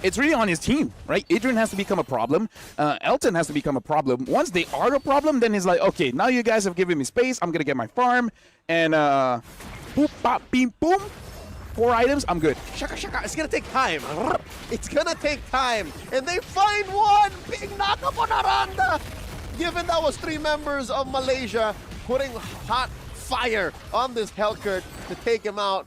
it's really on his team, right? Adrian has to become a problem. Elton has to become a problem. Once they are a problem, then he's like, okay, now you guys have given me space. I'm going to get my farm. And boop, bop, beam, boom. 4 items, I'm good. Shaka shaka, it's gonna take time. It's gonna take time. And they find one! Big knockup on Aranda! Given that was 3 members of Malaysia putting hot fire on this Hellcurt to take him out.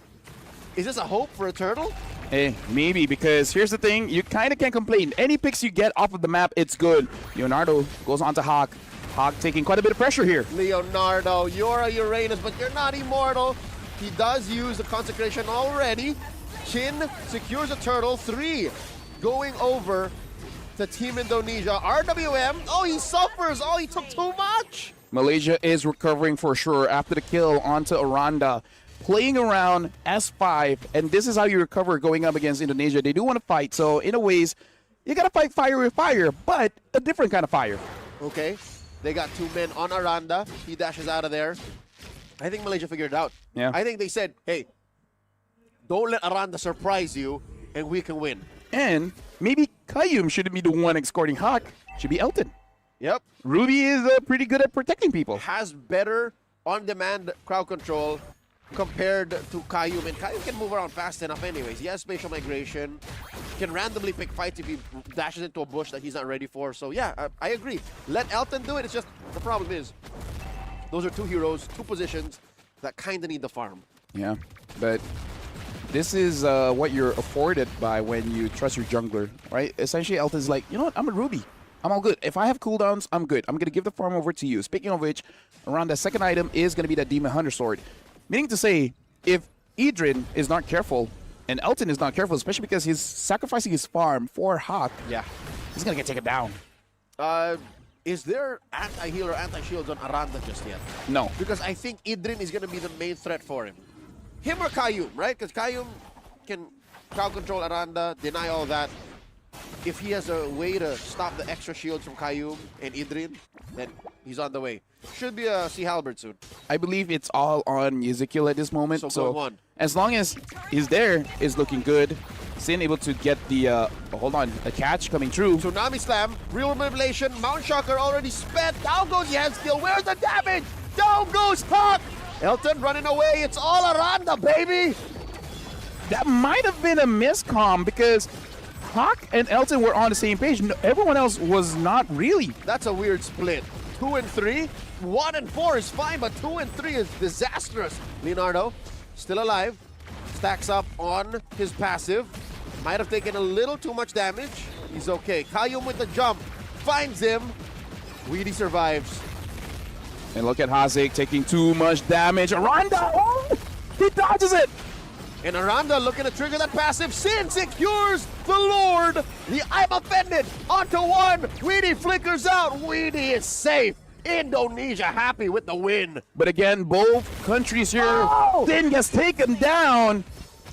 Is this a hope for Eternal? Hey, maybe, because here's the thing. You kind of can't complain. Any picks you get off of the map, it's good. Leonardo goes on to Hawk. Hawk taking quite a bit of pressure here. Leonardo, you're a Uranus, but you're not immortal. He does use the consecration already. Chin secures a turtle. 3 going over to Team Indonesia. RWM, oh, he suffers. Oh, he took too much. Malaysia is recovering for sure after the kill onto Aranda. Playing around S5, and this is how you recover going up against Indonesia. They do want to fight, so in a ways, you got to fight fire with fire, but a different kind of fire. Okay, they got 2 men on Aranda. He dashes out of there. I think Malaysia figured it out. Yeah. I think they said, hey, don't let Aranda surprise you, and we can win. And maybe Kayum shouldn't be the one escorting Hawk. Should be Elton. Yep. Ruby is pretty good at protecting people. Has better on-demand crowd control compared to Kayum. And Kayum can move around fast enough anyways. He has spatial migration. Can randomly pick fights if he dashes into a bush that he's not ready for. So yeah, I agree. Let Elton do it. It's just, the problem is, those are 2 heroes, 2 positions that kind of need the farm. Yeah, but this is what you're afforded by when you trust your jungler, right? Essentially, Elton's like, you know what? I'm a Ruby. I'm all good. If I have cooldowns, I'm good. I'm going to give the farm over to you. Speaking of which, around the second item is going to be that Demon Hunter Sword. Meaning to say, if Idrin is not careful, and Elton is not careful, especially because he's sacrificing his farm for Hawk, yeah, he's going to get taken down. Is there anti-heal or anti-shields on Aranda just yet? No. Because I think Idrin is going to be the main threat for him. Him or Kayum, right? Because Kayum can crowd control Aranda, deny all that. If he has a way to stop the extra shields from Kayum and Idrin, then He's on the way. Should be a Sea Halberd soon. I believe it's all on Ezekiel at this moment. So So, going one. as long as he's there, is looking good. Sin able to get the, hold on, a catch coming through. Tsunami Slam, Real Manipulation, Mount Shocker already spent. Down goes Yanskill. Where's the damage? Down goes Hawk. Elton running away. It's all Aranda, baby. That might have been a miscomm because Hawk and Elton were on the same page. Everyone else was not really. That's a weird split. 2 and 3. 1 and 4 is fine, but 2 and 3 is disastrous. Leonardo, still alive. Stacks up on his passive. Might have taken a little too much damage. He's okay. Kayum with the jump. Finds him. Weedy survives. And look at Hazik taking too much damage. Aranda, oh, he dodges it. And Aranda looking to trigger that passive. Sin secures the Lord. The I'm offended onto one. Weedy flickers out. Weedy is safe. Indonesia happy with the win. But again, both countries here, Oh! Din gets taken down.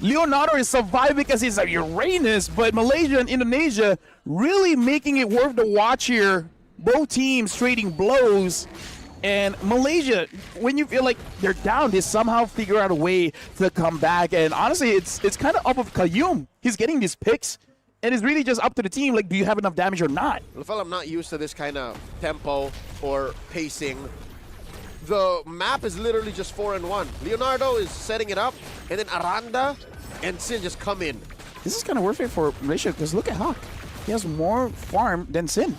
Leonardo is surviving because he's a Uranus, but Malaysia and Indonesia really making it worth the watch here. Both teams trading blows. And Malaysia, when you feel like they're down, they somehow figure out a way to come back. And honestly, it's kind of up of Kayum. He's getting these picks, and it's really just up to the team. Like, do you have enough damage or not? Well, I'm not used to this kind of tempo or pacing. The map is literally just 4 and 1. Leonardo is setting it up, and then Aranda and Sin just come in. This is kind of worth it for Malaysia because look at Hawk. He has more farm than Sin.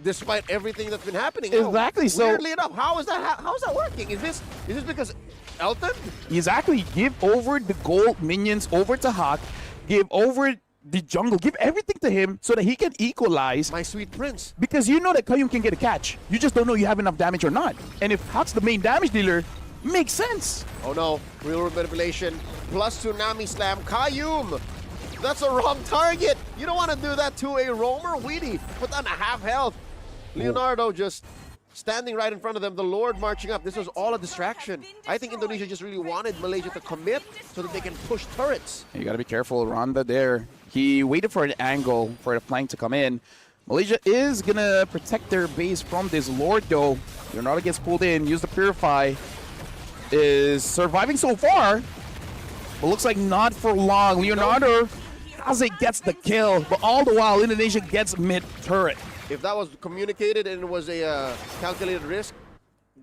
Despite everything that's been happening. Exactly. Now, So weirdly enough, how is that working? Is this because Elton? exactly, give over the gold minions over to Hawk, give over the jungle, give everything to him so that he can equalize. My sweet prince. Because you know that Kayum can get a catch. You just don't know you have enough damage or not. And if Hawk's the main damage dealer, makes sense. Oh no, real manipulation plus Tsunami Slam. Kayum! That's a wrong target. You don't want to do that to a roamer. Weedy put on a half health. Leonardo just standing right in front of them. The Lord marching up. This was all a distraction. I think Indonesia just really wanted Malaysia to commit so that they can push turrets. You got to be careful. Randa there. He waited for an angle for the flank to come in. Malaysia is going to protect their base from this Lord, though. Leonardo gets pulled in. Use the Purify. Is surviving so far. But looks like not for long. Leonardo, Haze gets the kill. But all the while, Indonesia gets mid-turret. If that was communicated and it was a calculated risk,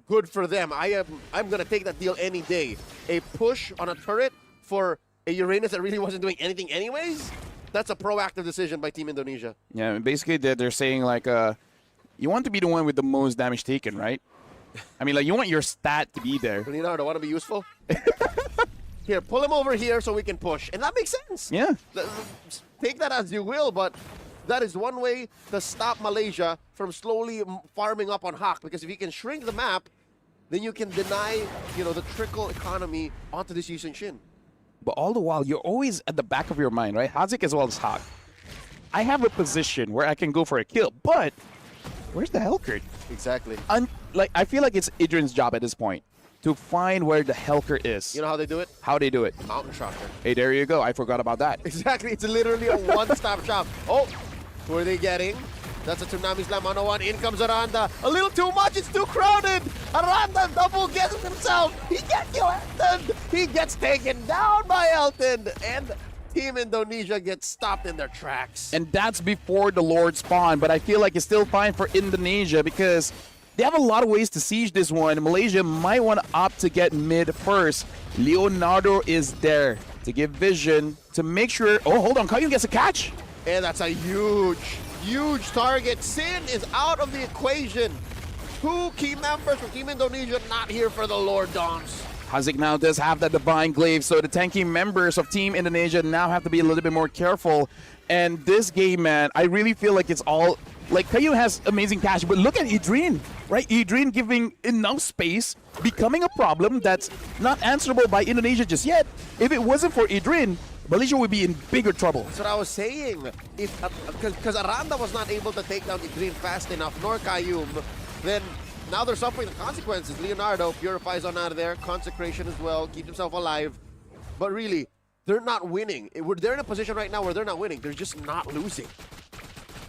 good for them. I'm going to take that deal any day. A push on a turret for a Uranus that really wasn't doing anything anyways? That's a proactive decision by Team Indonesia. Yeah, basically they're saying like, you want to be the one with the most damage taken, right? I mean, like, you want your stat to be there. Leonardo, want to be useful? Here, pull him over here so we can push. And that makes sense. Yeah. Take that as you will, but that is one way to stop Malaysia from slowly farming up on Hawk. Because if you can shrink the map, then you can deny, the trickle economy onto this Yusen Shin. But all the while, you're always at the back of your mind, right? Hazik as well as Hawk. I have a position where I can go for a kill, but where's the Helker? Exactly. I feel like it's Idrin's job at this point to find where the Helker is. You know how they do it? How they do it? Mountain Shocker. Hey, there you go. I forgot about that. Exactly. It's literally a one-stop shop. Oh, who are they getting? That's a Tsunami Slam on one. In comes Aranda. A little too much. It's too crowded. Aranda double gets himself. He can't kill Elton. He gets taken down by Elton. And Team Indonesia gets stopped in their tracks. And that's before the Lord spawn. But I feel like it's still fine for Indonesia because they have a lot of ways to siege this one. Malaysia might want to opt to get mid first. Leonardo is there to give vision to make sure. Oh, hold on. Kayun gets a catch. And that's a huge target. Sin is out of the equation. 2 key members from Team Indonesia not here for the Lord Dons. Hazik now does have that Divine Glaive, so the tanky members of Team Indonesia now have to be a little bit more careful. And this game, man, I really feel like it's all... Like, Kayun has amazing cash, but look at Idrin, right? Idrin giving enough space, becoming a problem that's not answerable by Indonesia just yet. If it wasn't for Idrin, Malaysia would be in bigger trouble. That's what I was saying. Because Aranda was not able to take down Idrin fast enough, nor Kayum, then now they're suffering the consequences. Leonardo purifies on out of there, consecration as well, keeps himself alive. But really, they're not winning. They're in a position right now where they're not winning. They're just not losing.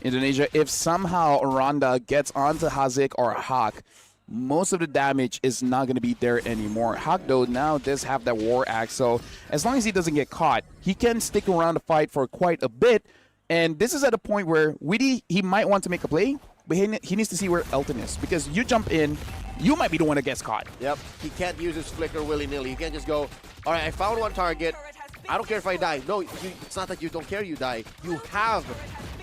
Indonesia, if somehow Aranda gets onto Hazik or Hawk, most of the damage is not going to be there anymore. Hawk, though, now does have that War Axe, so as long as he doesn't get caught, he can stick around the fight for quite a bit. And this is at a point where Witty, he might want to make a play, but he needs to see where Elton is. Because you jump in, you might be the one that gets caught. Yep, he can't use his flicker willy-nilly. You can't just go, all right, I found one target. I don't care if I die. No, it's not that you don't care you die. You have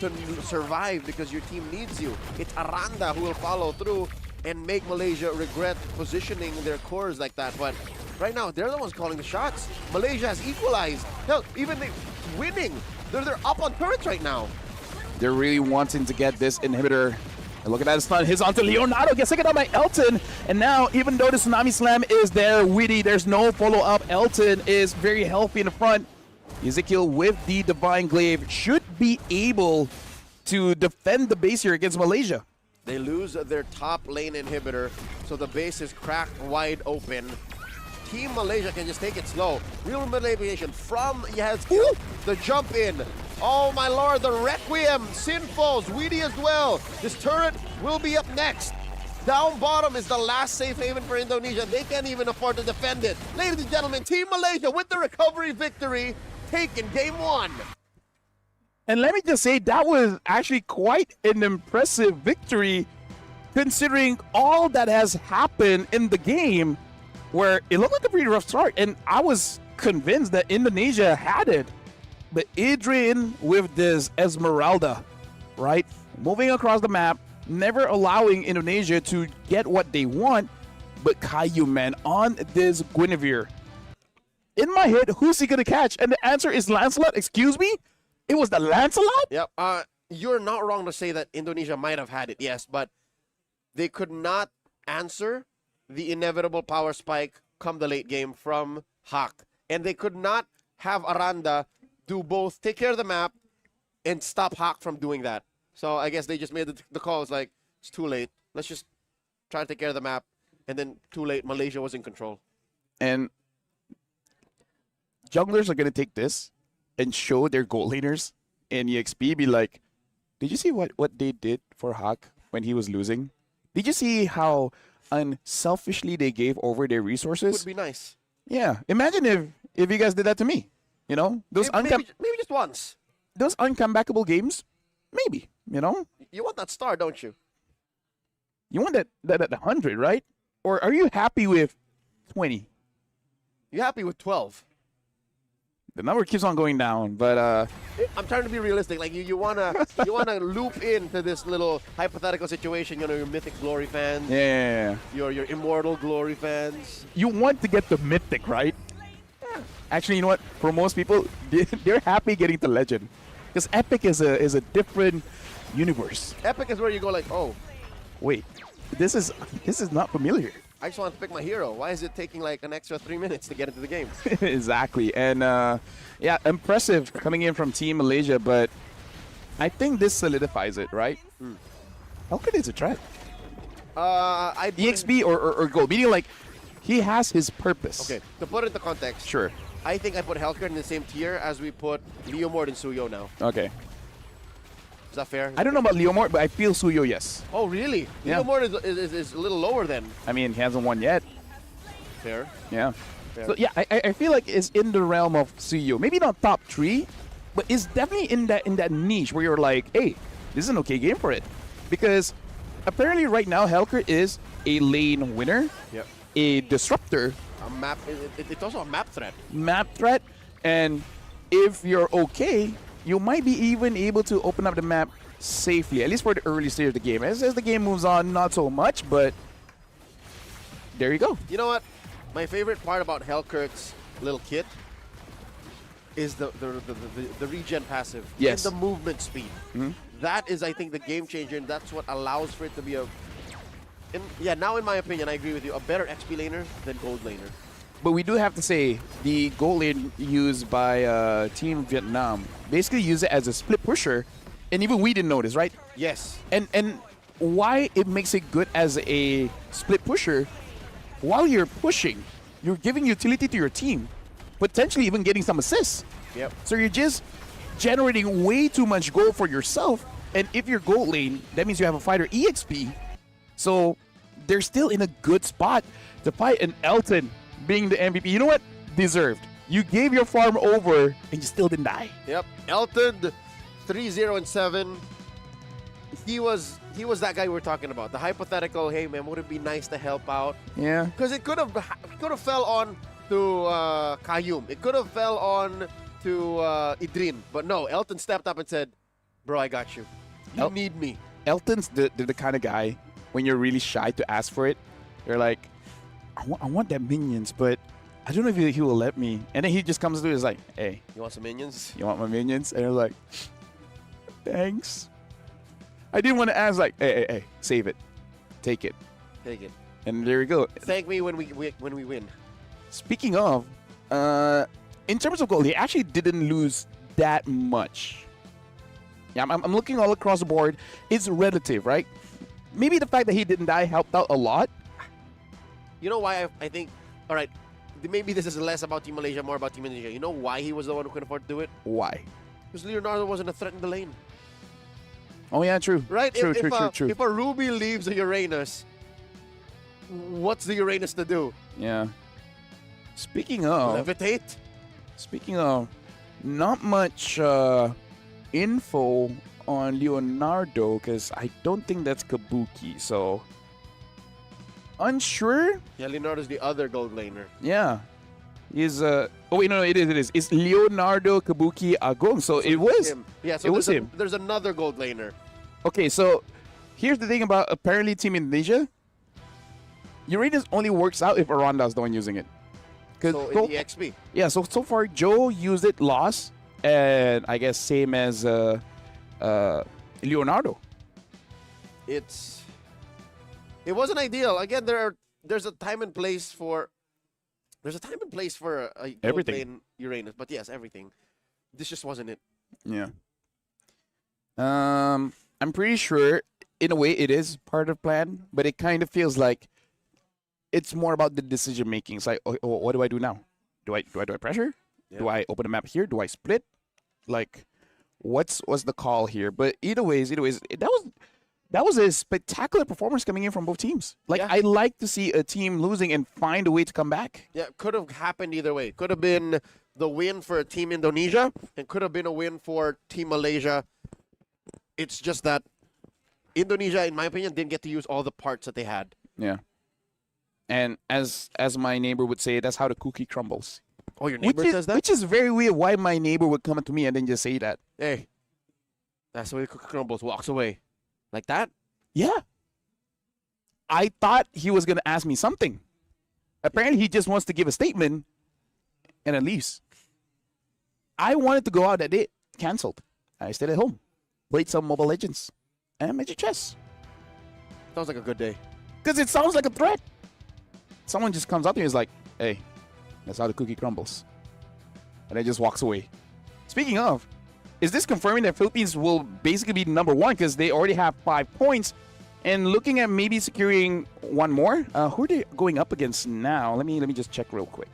to survive because your team needs you. It's Aranda who will follow through and make Malaysia regret positioning their cores like that. But right now, they're the ones calling the shots. Malaysia has equalized. Hell, even they winning. They're up on turrets right now. They're really wanting to get this inhibitor. And look at that stun. His onto Leonardo. Gets taken out by Elton. And now, even though the Tsunami Slam is there, Witty, there's no follow-up. Elton is very healthy in the front. Ezekiel with the Divine Glaive should be able to defend the base here against Malaysia. They lose their top lane inhibitor, so the base is cracked wide open. Team Malaysia can just take it slow. Real manipulation from Yazkiel. The jump in. Oh my lord, the Requiem, Sinfos, Weedy as well. This turret will be up next. Down bottom is the last safe haven for Indonesia. They can't even afford to defend it. Ladies and gentlemen, Team Malaysia with the recovery victory, taking game 1. And let me just say, that was actually quite an impressive victory considering all that has happened in the game, where it looked like a pretty rough start. And I was convinced that Indonesia had it. But Adrian with this Esmeralda, right? Moving across the map, never allowing Indonesia to get what they want. But Caillou, man, on this Guinevere. In my head, who's he going to catch? And the answer is Lancelot. Excuse me? It was the Lancelot? Yep. You're not wrong to say that Indonesia might have had it, yes, but they could not answer the inevitable power spike come the late game from Hawk. And they could not have Aranda do both, take care of the map, and stop Hawk from doing that. So I guess they just made the call. It's like, it's too late. Let's just try to take care of the map. And then too late, Malaysia was in control. And junglers are going to take this and show their goal laners in EXP, be like, did you see what they did for Hawk when he was losing? Did you see how unselfishly they gave over their resources? Would be nice. Yeah. Imagine if you guys did that to me. You know? Those maybe just once. Those uncomebackable games? Maybe. You know? You want that star, don't you? You want that 100, right? Or are you happy with 20? You happy with 12? The number keeps on going down, but I'm trying to be realistic. Like you wanna loop into this little hypothetical situation. You know, your Mythic Glory fans. Yeah. Your Immortal Glory fans. You want to get the Mythic, right? Yeah. Actually, you know what? For most people, they're happy getting to Legend, because Epic is a different universe. Epic is where you go like, oh, wait, this is not familiar. I just want to pick my hero. Why is it taking like an extra 3 minutes to get into the game? Exactly. And yeah, impressive coming in from Team Malaysia, but I think this solidifies it, right? Helkert is a threat. EXP or Gold, meaning like he has his purpose. Okay, to put it into context. Sure. I think I put Helkert in the same tier as we put Leomord and Suyo now. Okay. Is that fair? I don't know about Leomord, but I feel Suyo, yes. Oh, really? Yeah. Leomord is a little lower then. I mean, he hasn't won yet. Fair. Yeah. Fair. So, yeah, I feel like it's in the realm of Suyo. Maybe not top 3, but it's definitely in that niche where you're like, hey, this is an okay game for it. Because apparently right now, Helkert is a lane winner, yep, a disruptor. A map. It's also a map threat. Map threat. And if you're okay, you might be even able to open up the map safely, at least for the early stage of the game. As the game moves on, not so much, but there you go. You know what? My favorite part about Helkert's little kit is the regen passive. Yes. And the movement speed. That is, I think, the game changer, and that's what allows for it to be now in my opinion, I agree with you, a better XP laner than gold laner. But we do have to say, the gold lane used by Team Vietnam basically use it as a split pusher, and even we didn't notice, right? Yes. And why it makes it good as a split pusher, while you're pushing, you're giving utility to your team, potentially even getting some assists. Yep. So you're just generating way too much gold for yourself, And if you're gold lane, that means you have a fighter EXP. So they're still in a good spot to fight an Elton being the MVP. You know what? Deserved. You gave your farm over and you still didn't die. Yep. Elton, 3-0-7. He was that guy we were talking about. The hypothetical, hey man, would it be nice to help out? Yeah. Because it could have fell on to Kayum. It could have fell on to Idrin. But no, Elton stepped up and said, bro, I got you. You need me. Elton's the kind of guy, when you're really shy to ask for it, you're like, I want that minions, but I don't know if he will let me. And then he just comes through and is like, hey. You want some minions? You want my minions? And you're like, thanks. I didn't want to ask, like, hey, save it. Take it. Take it. And there you go. Thank me when we win. Speaking of, in terms of gold, he actually didn't lose that much. Yeah, I'm looking all across the board. It's relative, right? Maybe the fact that he didn't die helped out a lot. You know why I think, all right, maybe this is less about Team Malaysia, more about Team Indonesia. You know why he was the one who could afford to do it? Why? Because Leonardo wasn't a threat in the lane. Oh, yeah, true. Right? True. If a Ruby leaves a Uranus, what's the Uranus to do? Yeah. Speaking of... Levitate? Speaking of, not much info on Leonardo, because I don't think that's Kabuki, so... Unsure? Yeah, Leonardo's the other gold laner. Yeah. Is oh wait, no, it is. It's Leonardo Kabuki Agong. So it was him. Yeah, so it was him. There's another gold laner. Okay, so here's the thing about apparently Team Indonesia. Uranus only works out if Aranda's the one using it. So in the XP. Yeah, so far Joe used it, lost, and I guess same as Leonardo. It wasn't ideal. Again, there's a time and place for a everything. gold lane Uranus, but yes, everything. This just wasn't it. Yeah. I'm pretty sure in a way it is part of the plan, but it kind of feels like it's more about the decision making. It's like, oh, what do I do now? Do I pressure? Yeah. Do I open the map here? Do I split? Like, what's the call here? But either ways, that was a spectacular performance coming in from both teams. Like, yeah. I like to see a team losing and find a way to come back. Yeah, could have happened either way. Could have been the win for Team Indonesia and could have been a win for Team Malaysia. It's just that Indonesia, in my opinion, didn't get to use all the parts that they had. Yeah. And as my neighbor would say, that's how the cookie crumbles. Oh, your neighbor says that? Which is very weird why my neighbor would come up to me and then just say that. Hey, that's the way the cookie crumbles, walks away. Like that? Yeah. I thought he was going to ask me something. Apparently, he just wants to give a statement and then leaves. I wanted to go out that day. Canceled. I stayed at home. Played some Mobile Legends. And Magic Chess. Sounds like a good day. Because it sounds like a threat. Someone just comes up to me and is like, hey, that's how the cookie crumbles. And then just walks away. Speaking of, is this confirming that Philippines will basically be number one because they already have 5 points and looking at maybe securing one more? Who are they going up against now? Let me just check real quick.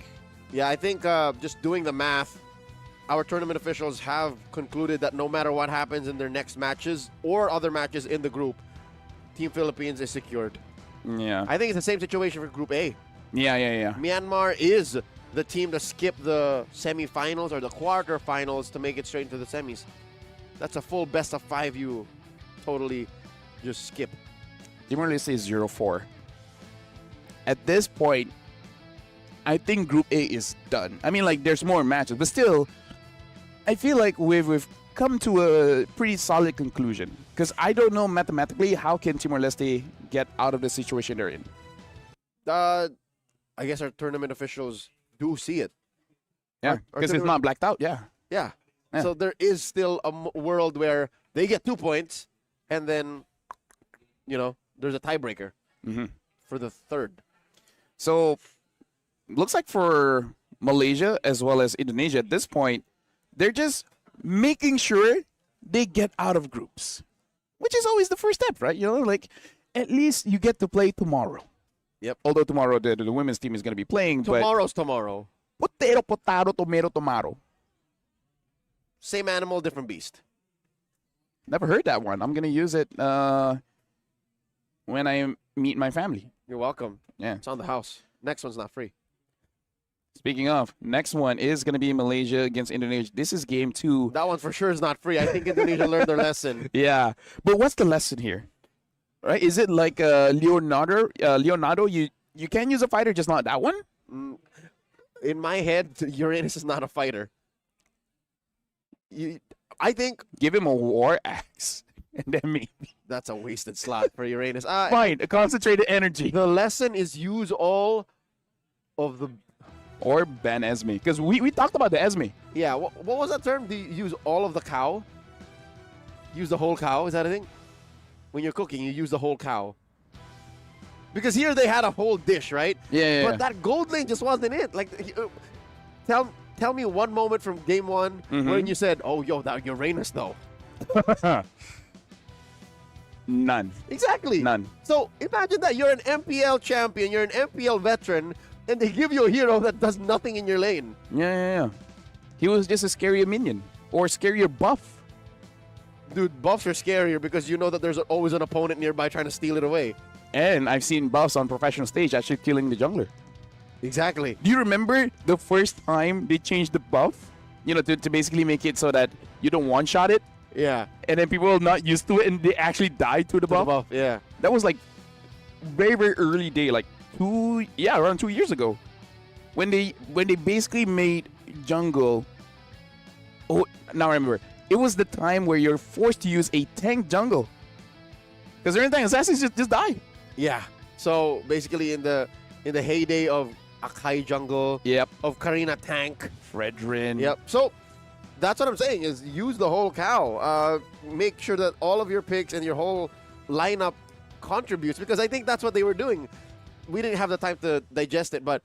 Yeah, I think just doing the math, our tournament officials have concluded that no matter what happens in their next matches or other matches in the group, Team Philippines is secured. Yeah. I think it's the same situation for Group A. Yeah. Myanmar is the team to skip the semifinals or the quarterfinals to make it straight into the semis. That's a full best of 5 you totally just skip. Timor-Leste is 0-4. At this point, I think Group A is done. I mean, like, there's more matches, but still, I feel like we've come to a pretty solid conclusion. Because I don't know mathematically how can Timor-Leste get out of the situation they're in. I guess our tournament officials do see it. Yeah, because it's not blacked out, yeah. Yeah. So there is still a world where they get 2 points, and then, there's a tiebreaker for the third. So, looks like for Malaysia as well as Indonesia at this point, they're just making sure they get out of groups, which is always the first step, right? Like, at least you get to play tomorrow. Yep. Although tomorrow the women's team is going to be playing. Tomorrow's tomorrow. Potato, potato, tomato, tomato. Same animal, different beast. Never heard that one. I'm gonna use it when I meet my family. You're welcome. Yeah. It's on the house. Next one's not free. Speaking of, next one is gonna be Malaysia against Indonesia. This is game 2. That one for sure is not free. I think Indonesia learned their lesson. Yeah, but what's the lesson here? Right? Is it like Leonardo? Leonardo, you can use a fighter, just not that one. In my head, Uranus is not a fighter. I think Give him a war axe, and then maybe that's a wasted slot for Uranus. fine, a concentrated energy, The lesson is use all of the. or ban Esme, because we talked about the Esme. Yeah, what was that term? Do you use all of the cow? Use the whole cow? Is that a thing? When you're cooking, you use the whole cow. Because here they had a whole dish, right? Yeah. But that gold lane just wasn't it. Like, tell me one moment from game 1 when you said, "Oh, yo, that Uranus though." None. Exactly. None. So imagine that you're an MPL champion, you're an MPL veteran, and they give you a hero that does nothing in your lane. Yeah. He was just a scarier minion or scarier buff. Dude, buffs are scarier because you know that there's always an opponent nearby trying to steal it away. And I've seen buffs on professional stage actually killing the jungler. Exactly. Do you remember the first time they changed the buff? You know, to basically make it so that you don't one-shot it. Yeah. And then people are not used to it and they actually died to the buff. Yeah. That was like very, very early day, like around 2 years ago. When they basically made jungle. Oh, now I remember. It was the time where you're forced to use a tank jungle. Because every time assassins just die. Yeah. So basically in the heyday of Akai jungle, Yep. of Karina tank. Fredrin. Yep. So that's what I'm saying is use the whole cow. Make sure that all of your picks and your whole lineup contributes because I think that's what they were doing. We didn't have the time to digest it, but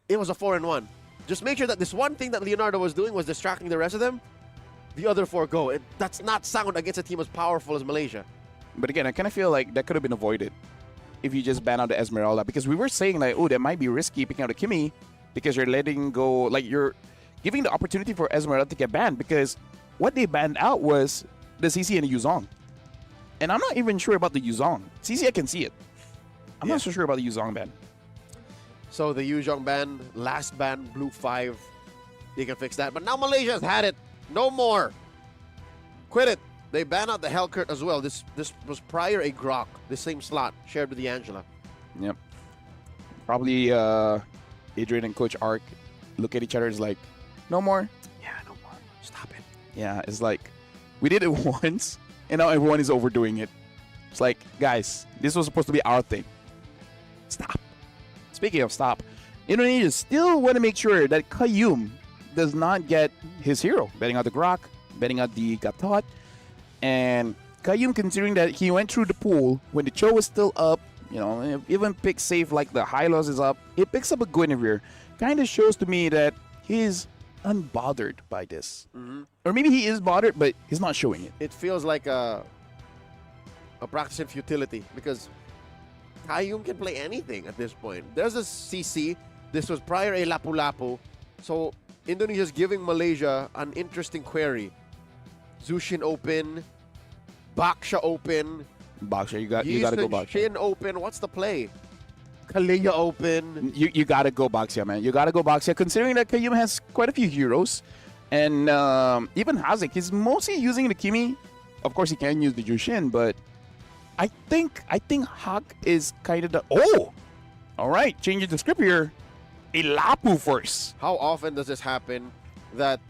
it was a 4-1. Just make sure that this one thing that Leonardo was doing was distracting the rest of them. The other 4 go. That's not sound against a team as powerful as Malaysia. But again, I kind of feel like that could have been avoided if you just ban out the Esmeralda. Because we were saying like, oh, that might be risky picking out a Kimmy because you're letting go, like you're giving the opportunity for Esmeralda to get banned because what they banned out was the CC and the Yuzong. And I'm not even sure about the Yuzong. CC, I can see it. I'm not so sure about the Yuzong ban. So the Yuzhong ban, last ban, blue 5. They can fix that. But now Malaysia's had it. No more. Quit it. They ban out the Hellcurt as well. This was prior a Grok, the same slot, shared with the Angela. Yep. Probably Adrian and Coach Ark look at each other as like, no more. Yeah, no more. Stop it. Yeah, it's like, we did it once, and now everyone is overdoing it. It's like, guys, this was supposed to be our thing. Stop. Speaking of stop, Indonesia still want to make sure that Qayyum does not get his hero. Betting out the Grok, betting out the Gatot, and Qayyum, considering that he went through the pool when the Cho was still up, you know, even picks safe like the Hylos is up, he picks up a Guinevere. Kind of shows to me that he's unbothered by this. Or maybe he is bothered, but he's not showing it. It feels like a practice in futility because Qayyum can play anything at this point. There's a CC. This was prior a Lapu-Lapu. So Indonesia's giving Malaysia an interesting query. Zushin open, Baksha open. Baksha, you got to go Baksha. Shin open. What's the play? Kalia open. You got to go Baksha, man. You got to go Baksha, considering that Qayyum has quite a few heroes. And even Hazik, he's mostly using the Kimi. Of course, he can use the Jushin, but I think Hak is kind of the... Oh! All right, changing the script here. A Lapu first. How often does this happen that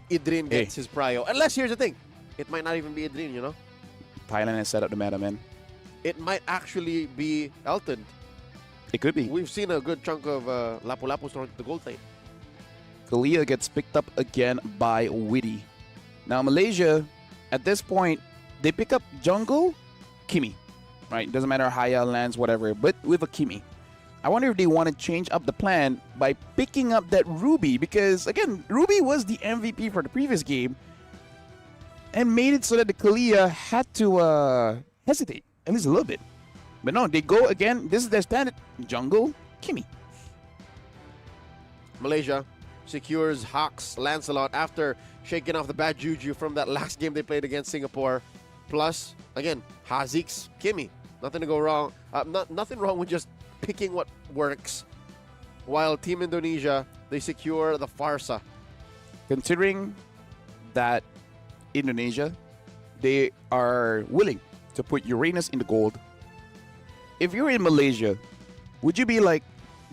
Idrin gets his prio? Unless, here's the thing. It might not even be Idrin, you know? Thailand has set up the meta, man. It might actually be Elton. It could be. We've seen a good chunk of Lapu-Lapu throwing to the gold lane. Kalia gets picked up again by Witty. Now, Malaysia, at this point, they pick up jungle, Kimi. Right? Doesn't matter Haya, lands, whatever, but with a Kimi. I wonder if they want to change up the plan by picking up that Ruby, because, again, Ruby was the MVP for the previous game and made it so that the Kalia had to hesitate, at least a little bit. But no, they go again. This is their standard jungle, Kimi. Malaysia secures Hawks Lancelot after shaking off the bad juju from that last game they played against Singapore. Plus, again, Hazik's Kimi. Nothing to go wrong. Nothing wrong with just picking what works. While Team Indonesia, they secure the Farsa. Considering that Indonesia, they are willing to put Uranus in the gold. If you're in Malaysia, would you be like,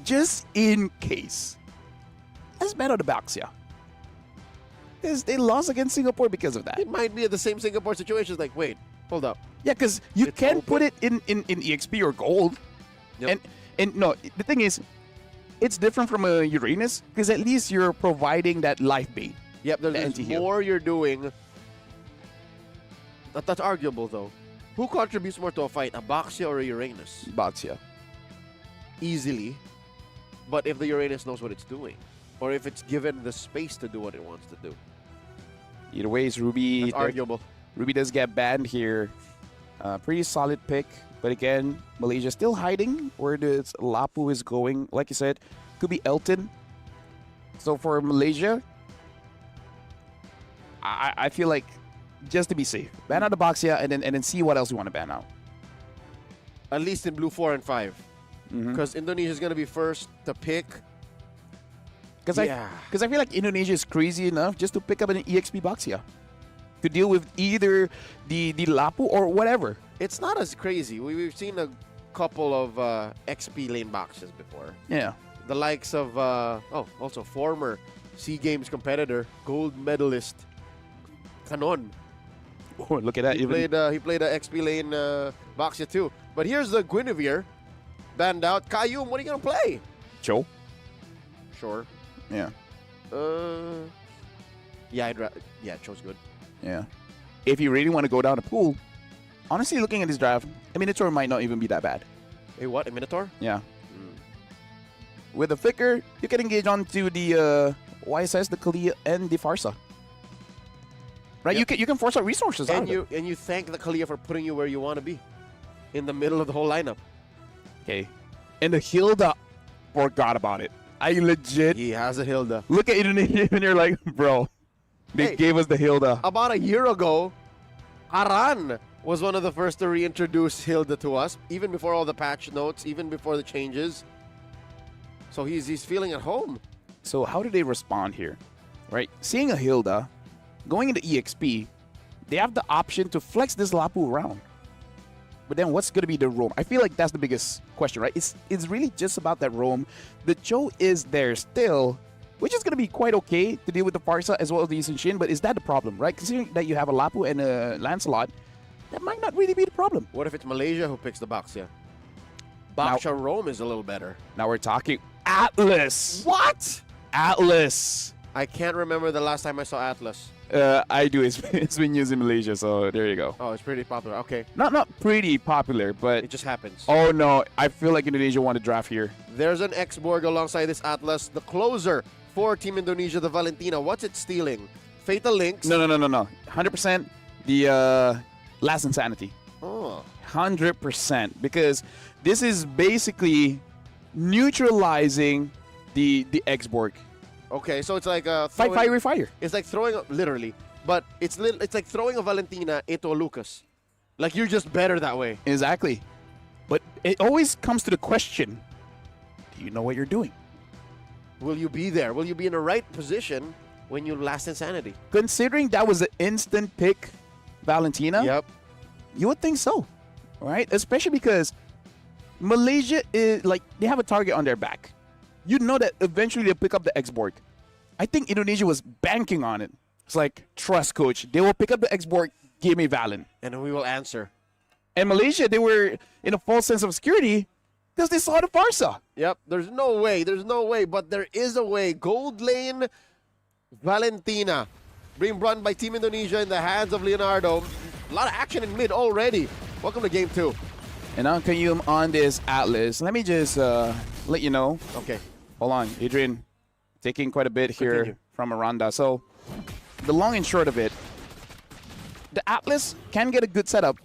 just in case, let's bet on the Baxia? Because they lost against Singapore because of that. It might be the same Singapore situation. It's like, wait, hold up. Yeah, because you It's can open. put it in EXP or gold. Yep. And no, the thing is, it's different from a Uranus because at least you're providing that life bait. Yep, The there's anti-heal. more you're doing. That's arguable, though. Who contributes more to a fight, a Baxia or a Uranus? Baxia. Easily. But if the Uranus knows what it's doing, or if it's given the space to do what it wants to do, Either way, it's Ruby. that's arguable. Ruby does get banned here. Pretty solid pick. But again, Malaysia still hiding where this Lapu is going. Like you said, could be Elton. So for Malaysia, I feel like just to be safe, ban out the Baxia and then see what else you want to ban out. At least in blue 4 and 5. Mhm. Because Indonesia is going to be first to pick. Because Yeah. I feel like Indonesia is crazy enough just to pick up an EXP Baxia to deal with either the Lapu or whatever. It's not as crazy. We've seen a couple of XP lane boxes before. Yeah. The likes of, also former SEA Games competitor, gold medalist, Canon. Oh, look at that. He played a XP lane Baxia too. But here's the Guinevere banned out. Kayum, what are you going to play? Cho. Sure. Yeah. Yeah, Cho's good. Yeah. If you really want to go down the pool, honestly, looking at this draft, a Minotaur might not even be that bad. Hey, what? A Minotaur? Yeah. With the Flicker, you can engage onto the YSS, the Kalia, and the Farsa. Right? Yep. You can force out resources out And of it. you thank the Kalia for putting you where you want to be. In the middle of the whole lineup. Okay. And the Hilda, forgot about it. I legit He has a Hilda. look at Indonesia and you're like, bro, they Hey. gave us the Hilda. About a year ago, Aran was one of the first to reintroduce Hilda to us, even before all the patch notes, even before the changes. So he's feeling at home. So how do they respond here? Right? Seeing a Hilda, going into EXP, they have the option to flex this Lapu around. But then what's going to be the roam? I feel like that's the biggest question, right? It's really just about that roam. The Cho is there still, which is going to be quite okay to deal with the Farsa as well as the Yushin Shin, but is that the problem, right? Considering that you have a Lapu and a Lancelot, that might not really be the problem. What if it's Malaysia who picks the Baxia? Baxia Rome is a little better. Now we're talking Atlas. What? Atlas. I can't remember the last time I saw Atlas. I do. It's been used in Malaysia, so there you go. Oh, it's pretty popular. Okay. Not pretty popular, but It just happens. oh no, I feel like Indonesia won the draft here. There's an X-Borg alongside this Atlas. The closer for Team Indonesia, the Valentina. What's it stealing? Fatal Links? No. 100% the Last Insanity. Oh. 100%. Because this is basically neutralizing the X-Borg. Okay, so it's like Fight, fire, fire. It's like throwing literally, but it's like throwing a Valentina into a Lucas. Like you're just better that way. Exactly. But it always comes to the question, do you know what you're doing? Will you be there? Will you be in the right position when you Last Insanity? Considering that was an instant pick Valentina, Yep. you would think so, right? Especially because Malaysia is like they have a target on their back. You know that eventually they'll pick up the X-Borg. I think Indonesia was banking on it. It's like, trust coach, they will pick up the X-Borg, give me Valen. And we will answer. And Malaysia, they were in a false sense of security because they saw the Farsa. Yep. There's no way. But there is a way. Gold lane Valentina being run by Team Indonesia in the hands of Leonardo. A lot of action in mid already. Welcome to game 2. And now Kayum on this Atlas. Let me just let you know. Okay. Hold on, Adrian, taking quite a bit here Continue. from Aranda. So, the long and short of it, the Atlas can get a good setup,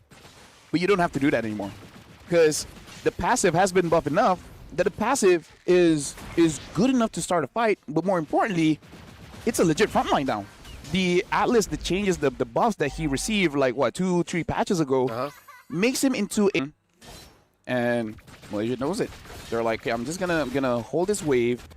but you don't have to do that anymore. Because the passive has been buffed enough that the passive is good enough to start a fight, but more importantly, it's a legit frontline down. the Atlas, the changes, the buffs that he received like what 2-3 patches ago, makes him into a, and Malaysia knows it. They're like, okay, I'm just gonna hold this wave.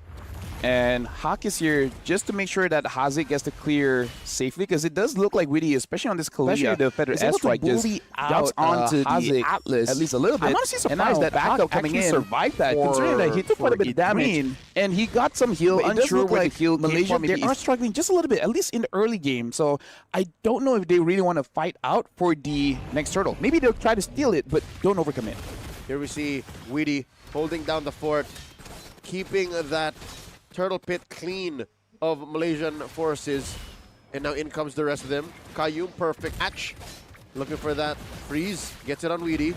And Hawk is here just to make sure that Hazik gets to clear safely, because it does look like Witty, especially on this Kalia, the Feather S strike, just jumps onto the Atlas at least a little bit. I'm honestly surprised that Hawk coming in survived that, considering that he took quite a bit of damage. And he got some heal. Unsure where the heal Malaysia, they are struggling just a little bit, at least in the early game. So I don't know if they really want to fight out for the next turtle. Maybe they'll try to steal it, but don't overcommit. Here we see Witty holding down the fort, keeping that turtle pit clean of Malaysian forces, and now in comes the rest of them. Qayyum, perfect catch, looking for that freeze, gets it on Witty.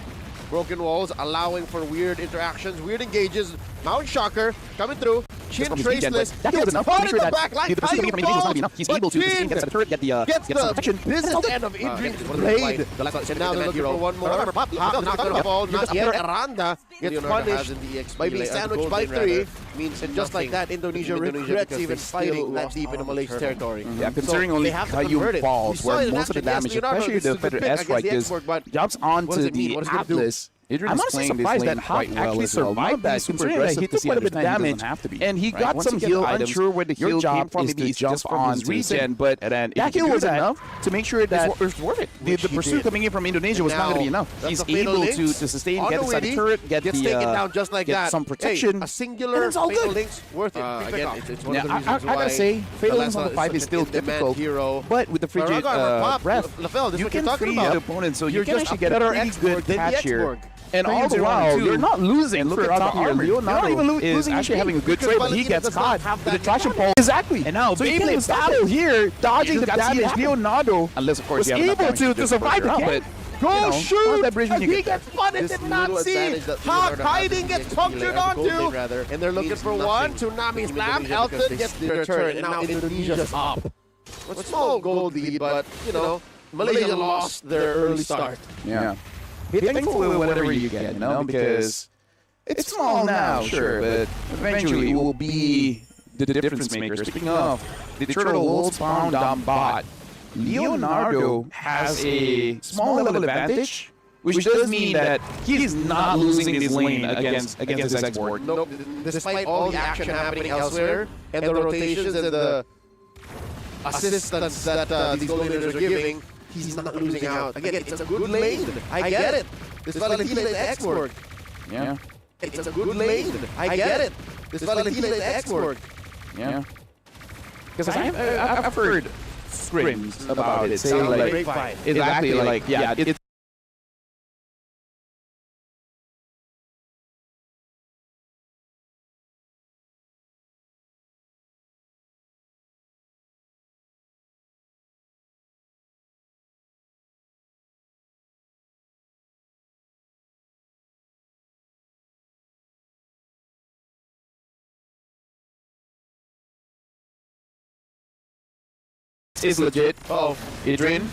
Broken walls, allowing for weird interactions, weird engages. Mount Shocker coming through. Chin traceless, gets caught in the back like Qayyum falls, he's able to sustain, get the turret, get the protection. Business end of Idrin's blade. And now they're looking for one more. Hop, not gonna fall, not yet. Aranda gets punished by being sandwiched by 3. Means just like that, Indonesia regrets even fighting that deep into Malaysia's territory. Yeah, considering only Qayyum falls, where most of the damage, especially the Feather S strike, is jumps onto the Atlas. I'm honestly surprised that Hawk actually survived that, considering that he took quite a bit of damage, and he got some heal. Unsure where the heal came from, maybe it's just from his regen, but that heal was enough to make sure that it was worth it. The pursuit coming in from Indonesia was not going to be enough. He's able to sustain, get inside the turret, get taken down just like that. Some protection, a singular fatal link's worth it. Again, it's one of the reasons why I gotta say, fatal links on the 5 is still difficult, but with the frigid breath, you can free the opponent, so you can actually get a pretty good catch here. And all the while, you're not losing. Look at top here. Leonardo is actually having a good trade, but he gets caught with the traction pole. Exactly. And now, Beyblade's battle here, dodging the damage. Leonardo, unless of course, was able to survive the game. Go shoot! That bridge he gets punished, did not see. Hawk hiding, gets punctured onto. And they're looking for one. Tsunami slam. Elton gets the return. And now Indonesia's up. A small gold lead, but, you know, Malaysia lost their early start. Yeah. Be thankful with whatever you get, you know, because it's small now, sure, but eventually it will be the difference maker. Speaking of, the turtle will spawn down bot. Leonardo has a small level advantage, which does mean that he's not losing his lane against his export. Nope. Despite all the action happening elsewhere, and the rotations and the assistance that these gold leaders are giving, he's not losing out. Again, it's a good lane. I get it. This Valentina is export. Yeah. It's a good lane. I get it. This Valentina is export. Yeah. Because I've heard scrims about it. Saying like, exactly, like, yeah, it's is legit. Idrin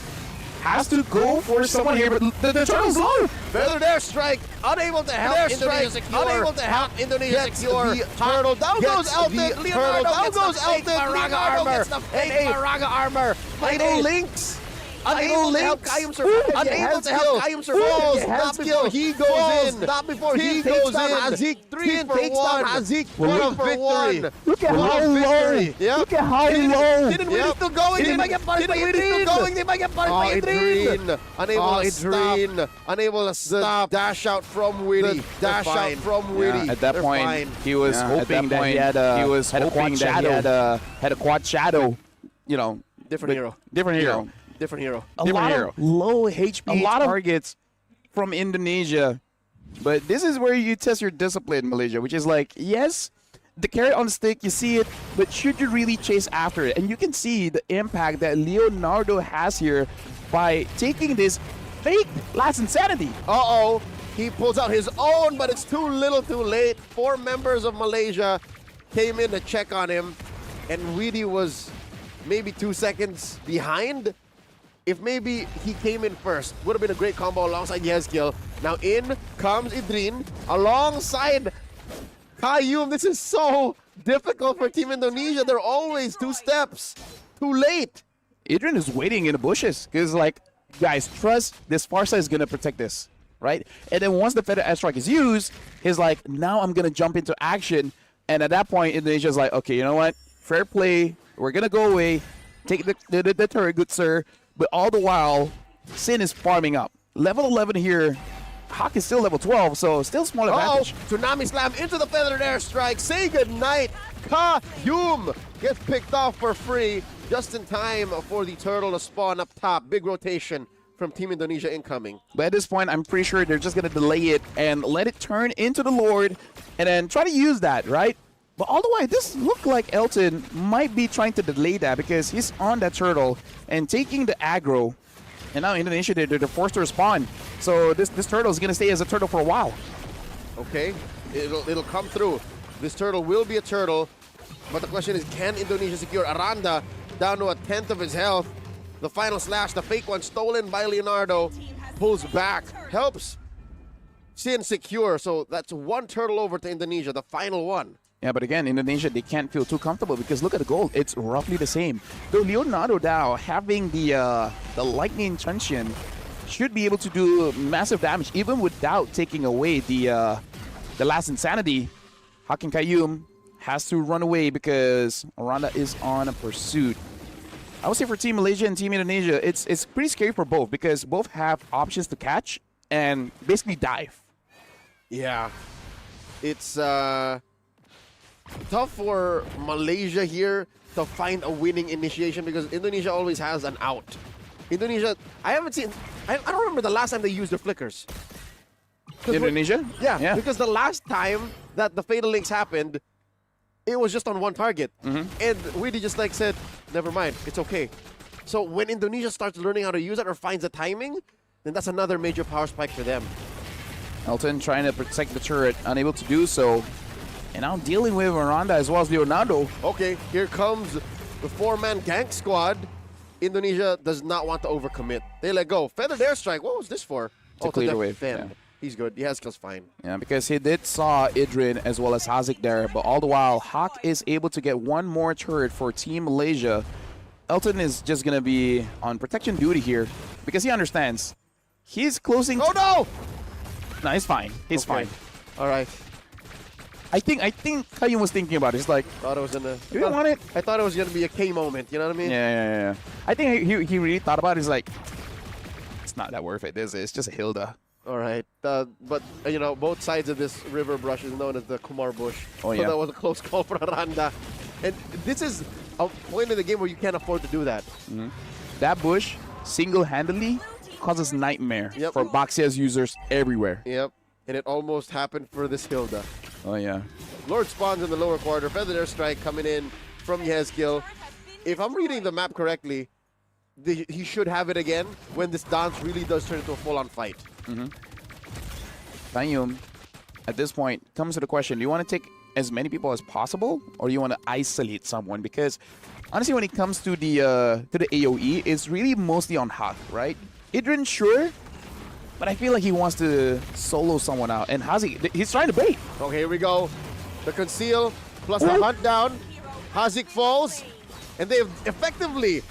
has to go for someone here, but the turtle's low. Feather there, strike, unable to help Indonesia secure. Unable to help Indonesia secure. Turtle down goes Elton. Leonardo down goes Elton. Leonardo gets the fake Maraga armor. Unable links. Unable to help Qayyum survive. Unable to help Qayyum survive. Not before he goes in. Not before he goes in. Hazik 3 for 1. Hazik for victory. Look at how low. Look at how low. Didn't Witty still going? They might get punished by Idrin. They might get punished by Idrin. Unable to stop. Unable to stop. Dash out from Witty. Dash out from Witty. At that point, he was hoping that he had a quad shadow. You know, different hero. Different hero. A lot of low HP targets from Indonesia. But this is where you test your discipline, Malaysia, which is like, yes, the carrot on the stick, you see it, but should you really chase after it? And you can see the impact that Leonardo has here by taking this fake last insanity. Uh-oh. He pulls out his own, but it's too little too late. 4 members of Malaysia came in to check on him, and Witty was maybe 2 seconds behind. If maybe he came in first, would have been a great combo alongside Yezkiel. Now in comes Idrin alongside Qayyum. This is so difficult for Team Indonesia. They're always 2 steps too late. Adrian is waiting in the bushes because, like, guys, trust this Farsa is going to protect this, right? And then once the Feather Airstrike is used, he's like, now I'm going to jump into action. And at that point, Indonesia's like, okay, you know what? Fair play. We're going to go away. Take the turret, good sir. But all the while, Sin is farming up. Level 11 here. Hawk is still level 12, so still small advantage. Tsunami Slam into the Feathered Airstrike. Say goodnight. Ka-Yum gets picked off for free just in time for the turtle to spawn up top. Big rotation from Team Indonesia incoming. But at this point, I'm pretty sure they're just going to delay it and let it turn into the Lord and then try to use that, right? But all the way, this looked like Elton might be trying to delay that because he's on that turtle and taking the aggro. And now Indonesia, they're forced to respond. So this turtle is going to stay as a turtle for a while. Okay, it'll come through. This turtle will be a turtle. But the question is, can Indonesia secure Aranda down to a 10th of his health? The final slash, the fake one stolen by Leonardo, pulls back, helps Sin secure. So that's one turtle over to Indonesia, the final one. Yeah, but again, Indonesia, they can't feel too comfortable because look at the gold. It's roughly the same. Though Leonardo now having the lightning truncheon should be able to do massive damage even without taking away the last insanity. Hakim Qayyum has to run away because Aranda is on a pursuit. I would say for Team Malaysia and Team Indonesia, it's pretty scary for both because both have options to catch and basically dive. Yeah, it's tough for Malaysia here to find a winning initiation because Indonesia always has an out. Indonesia, I don't remember the last time they used their flickers. Indonesia? Yeah, because the last time that the Fatal Links happened, it was just on one target. And Weedy just like said, never mind, it's okay. So when Indonesia starts learning how to use it or finds the timing, then that's another major power spike for them. Elton trying to protect the turret, unable to do so. And now dealing with Aranda as well as Leonardo. Okay, here comes the four-man gank squad. Indonesia does not want to overcommit. They let go. Feathered Airstrike, what was this for? To clear the wave. Yeah. He's good. He has skills fine. Yeah, because he did saw Idrin as well as Hazik there, but all the while, Hawk is able to get one more turret for Team Malaysia. Elton is just going to be on protection duty here because he understands. He's closing... Oh, no! No, he's fine. He's fine. All right. I think Qayyum was thinking about it. He's like, thought it was gonna. You don't want it? I thought it was gonna be a K moment. You know what I mean? Yeah. I think he really thought about it. He's like, it's not that worth it, is it? It's just a Hilda. All right, but you know, both sides of this river brush is known as the Kumar Bush. Oh yeah. So that was a close call for Aranda, and this is a point in the game where you can't afford to do that. That bush single-handedly causes nightmare for Baxia's users everywhere. Yep, and it almost happened for this Hilda. Oh yeah. Lord spawns in the lower quarter. Feather Airstrike coming in from Yezgil. If I'm reading the map correctly, he should have it again when this dance really does turn into a full-on fight. Qayyum, at this point, comes to the question, do you want to take as many people as possible or do you want to isolate someone? Because honestly, when it comes to the AoE, it's really mostly on Hawk, right? Idrin, sure, but I feel like he wants to solo someone out. And Hazik, he's trying to bait. Okay, here we go. The conceal plus the hunt down. Hazik falls, and they've effectively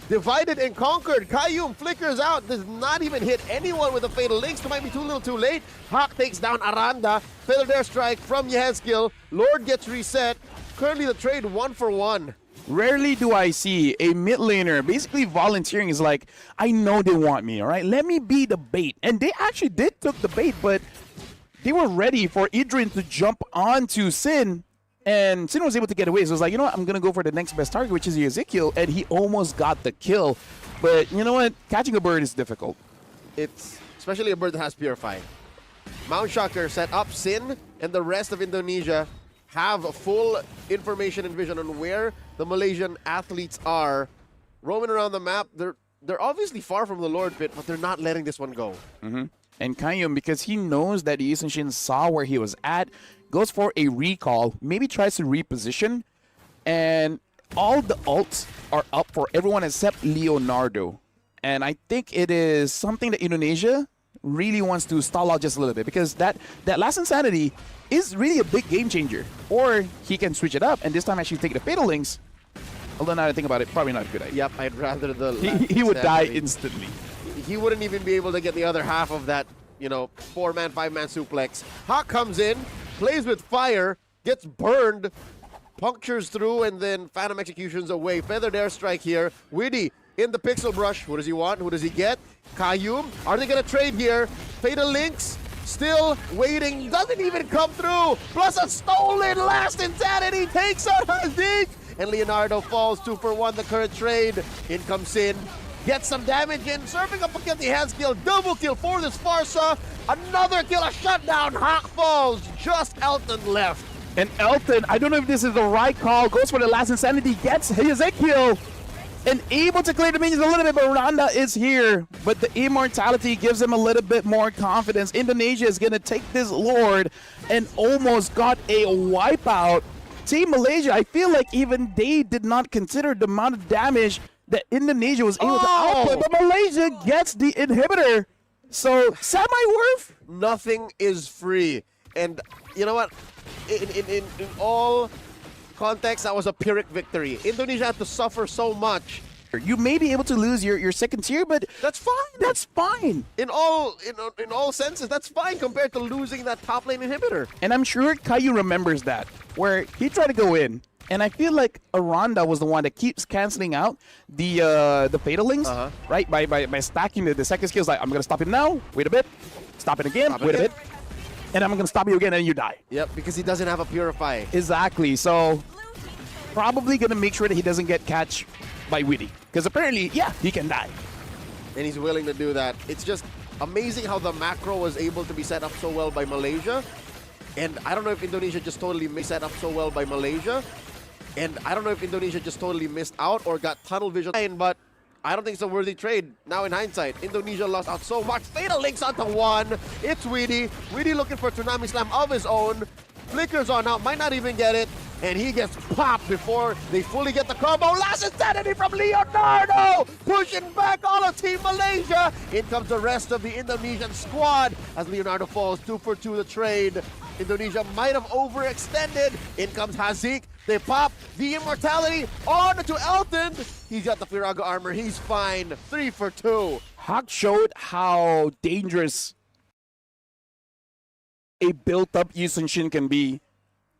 divided and conquered. Qayyum flickers out, does not even hit anyone with the Fatal Links. It might be too little too late. Hawk takes down Aranda. Feathered Airstrike from Yezgil. Lord gets reset. Currently the trade 1-for-1. Rarely do I see a mid laner basically volunteering. Is like, I know they want me, all right? Let me be the bait. And they actually did took the bait, but they were ready for Idrin to jump onto Sin. And Sin was able to get away. So it was like, you know what? I'm going to go for the next best target, which is Ezekiel. And he almost got the kill. But you know what? Catching a bird is difficult. It's especially a bird that has Purify. Mount Shocker set up Sin, and the rest of Indonesia have full information and vision on where the Malaysian athletes are. Roaming around the map, they're obviously far from the Lord pit, but they're not letting this one go. And Qayyum, because he knows that Yusenshin saw where he was at, goes for a recall, maybe tries to reposition, and all the ults are up for everyone except Leonardo. And I think it is something that Indonesia really wants to stall out just a little bit, because that last Insanity is really a big game changer. Or he can switch it up and this time actually take the Fatal Links. Although now that I think about it, probably not a good idea. Yep, I'd rather the. He would die instantly. instantly. He wouldn't even be able to get the other half of that, 4-man, 5-man suplex. Hawk comes in, plays with fire, gets burned, punctures through, and then Phantom Executions away. Feathered airstrike here. Widdy in the pixel brush. Who does he want? Who does he get? Kaiyum. Are they going to trade here? Fatal Links still waiting. Doesn't even come through. Plus a stolen last insanity takes out Hazik. And Leonardo falls 2 for 1. The current trade. In comes Sin. Gets some damage in. Serving up against the hands kill. Double kill for this Farsa. Another kill. A shutdown. Hawk falls. Just Elton left. And Elton, I don't know if this is the right call, goes for the last insanity, gets his kill, and able to clear the minions a little bit, but Randa is here. But the immortality gives him a little bit more confidence. Indonesia is going to take this Lord and almost got a wipeout. Team Malaysia, I feel like even they did not consider the amount of damage that Indonesia was able to output, but Malaysia gets the inhibitor. So, semi-worth? Nothing is free. And you know what? In all context, that was a Pyrrhic victory. Indonesia had to suffer so much. You may be able to lose your second tier, but that's fine. That's fine. In all senses, that's fine compared to losing that top lane inhibitor. And I'm sure Caillou remembers that, where he tried to go in, and I feel like Aranda was the one that keeps canceling out the Fatal Links, right? By stacking the second skills. Like, I'm gonna stop him now. Wait a bit. Stop it again. Wait a bit. And I'm going to stop you again, and you die. Yep, because he doesn't have a Purify. Exactly. So, probably going to make sure that he doesn't get catch by Widdy. Because apparently, yeah, he can die. And he's willing to do that. It's just amazing how the macro was able to be set up so well by Malaysia. And I don't know if Indonesia just totally set up so well by Malaysia. And I don't know if Indonesia just totally missed out or got tunnel vision. But I don't think it's a worthy trade. Now in hindsight, Indonesia lost out so much. Fatal Links onto 1. It's Widdy. Widdy looking for a Tsunami Slam of his own. Flickers on out, might not even get it. And he gets popped before they fully get the combo. Last insanity from Leonardo! Pushing back all of Team Malaysia. In comes the rest of the Indonesian squad as Leonardo falls 2 for 2 the trade. Indonesia might have overextended. In comes Hazik. They pop the immortality on to Elton. He's got the Firaga armor. He's fine. 3 for 2. Hawk showed how dangerous a built-up Yusun Shin can be.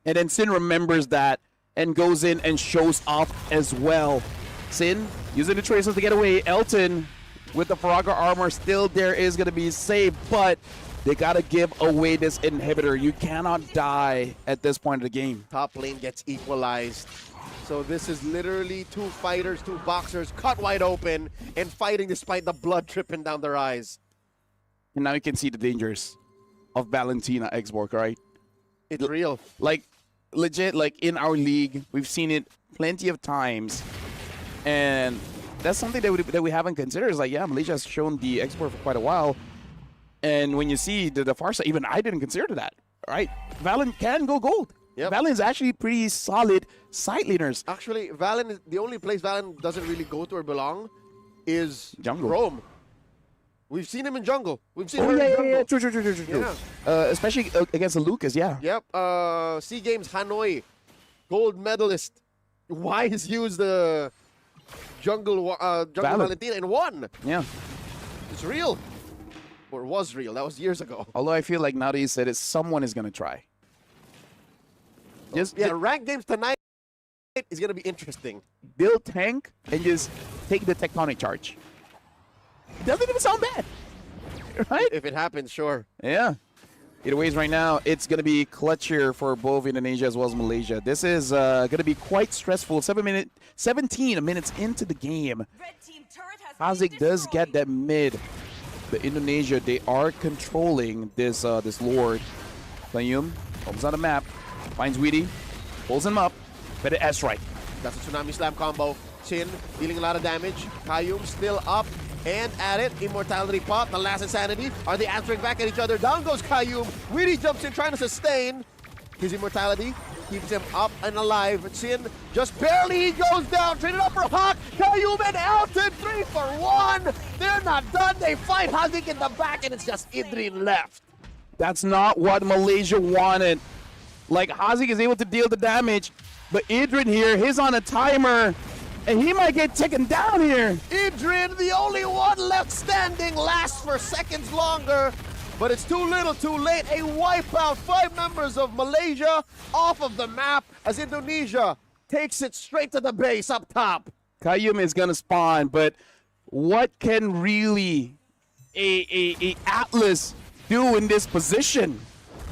And then Sin remembers that and goes in and shows off as well. Sin using the traces to get away. Elton with the Firaga armor still there is going to be safe, but they got to give away this inhibitor. You cannot die at this point of the game. Top lane gets equalized. So this is literally 2 fighters, 2 boxers cut wide open and fighting despite the blood dripping down their eyes. And now you can see the dangers of Valentina Xborg, right? It's real. Like, legit, like in our league, we've seen it plenty of times. And that's something that we haven't considered. Is like, yeah, Malaysia has shown the export for quite a while. And when you see the Farsa, even I didn't consider that, right? Valen can go gold. Yep. Valen's actually pretty solid side leaders. Actually, Valen, the only place Valen doesn't really go to or belong is jungle. Rome. We've seen him in jungle. We've seen her in jungle. Yeah. True. Yeah. Especially against the Lucas, yeah. Yep. SEA Games Hanoi, gold medalist. Wise used the jungle Valentina and won. Yeah. It's real. Or was real. That was years ago. Although I feel like now that you said it, someone is going to try. Ranked games tonight is going to be interesting. Build tank and just take the tectonic charge. It doesn't even sound bad, right? If it happens, sure. Yeah. Either ways, right now, it's going to be clutch here for both Indonesia as well as Malaysia. This is going to be quite stressful. 17 minutes into the game. Hazik does get that mid. But Indonesia, they are controlling this this Lord. Playum comes on the map, finds Widdy, pulls him up, but it S right. That's a Tsunami Slam combo. Chin dealing a lot of damage. Kaiyum still up and at it. Immortality pop, the last insanity. Are they answering back at each other? Down goes Kaiyum. Widdy jumps in trying to sustain his immortality. Keeps him up and alive. Chin just barely goes down. Traded up for Hawk. Kaiyum and Elton 3 for 1. They're not done. They fight Hazik in the back and it's just Idrin left. That's not what Malaysia wanted. Like, Hazik is able to deal the damage, but Idrin here, he's on a timer. And he might get taken down here. Idrin, the only one left standing, lasts for seconds longer, but it's too little too late. A wipeout, 5 members of Malaysia off of the map as Indonesia takes it straight to the base up top. Qayyum is gonna spawn, but what can really a Atlas do in this position?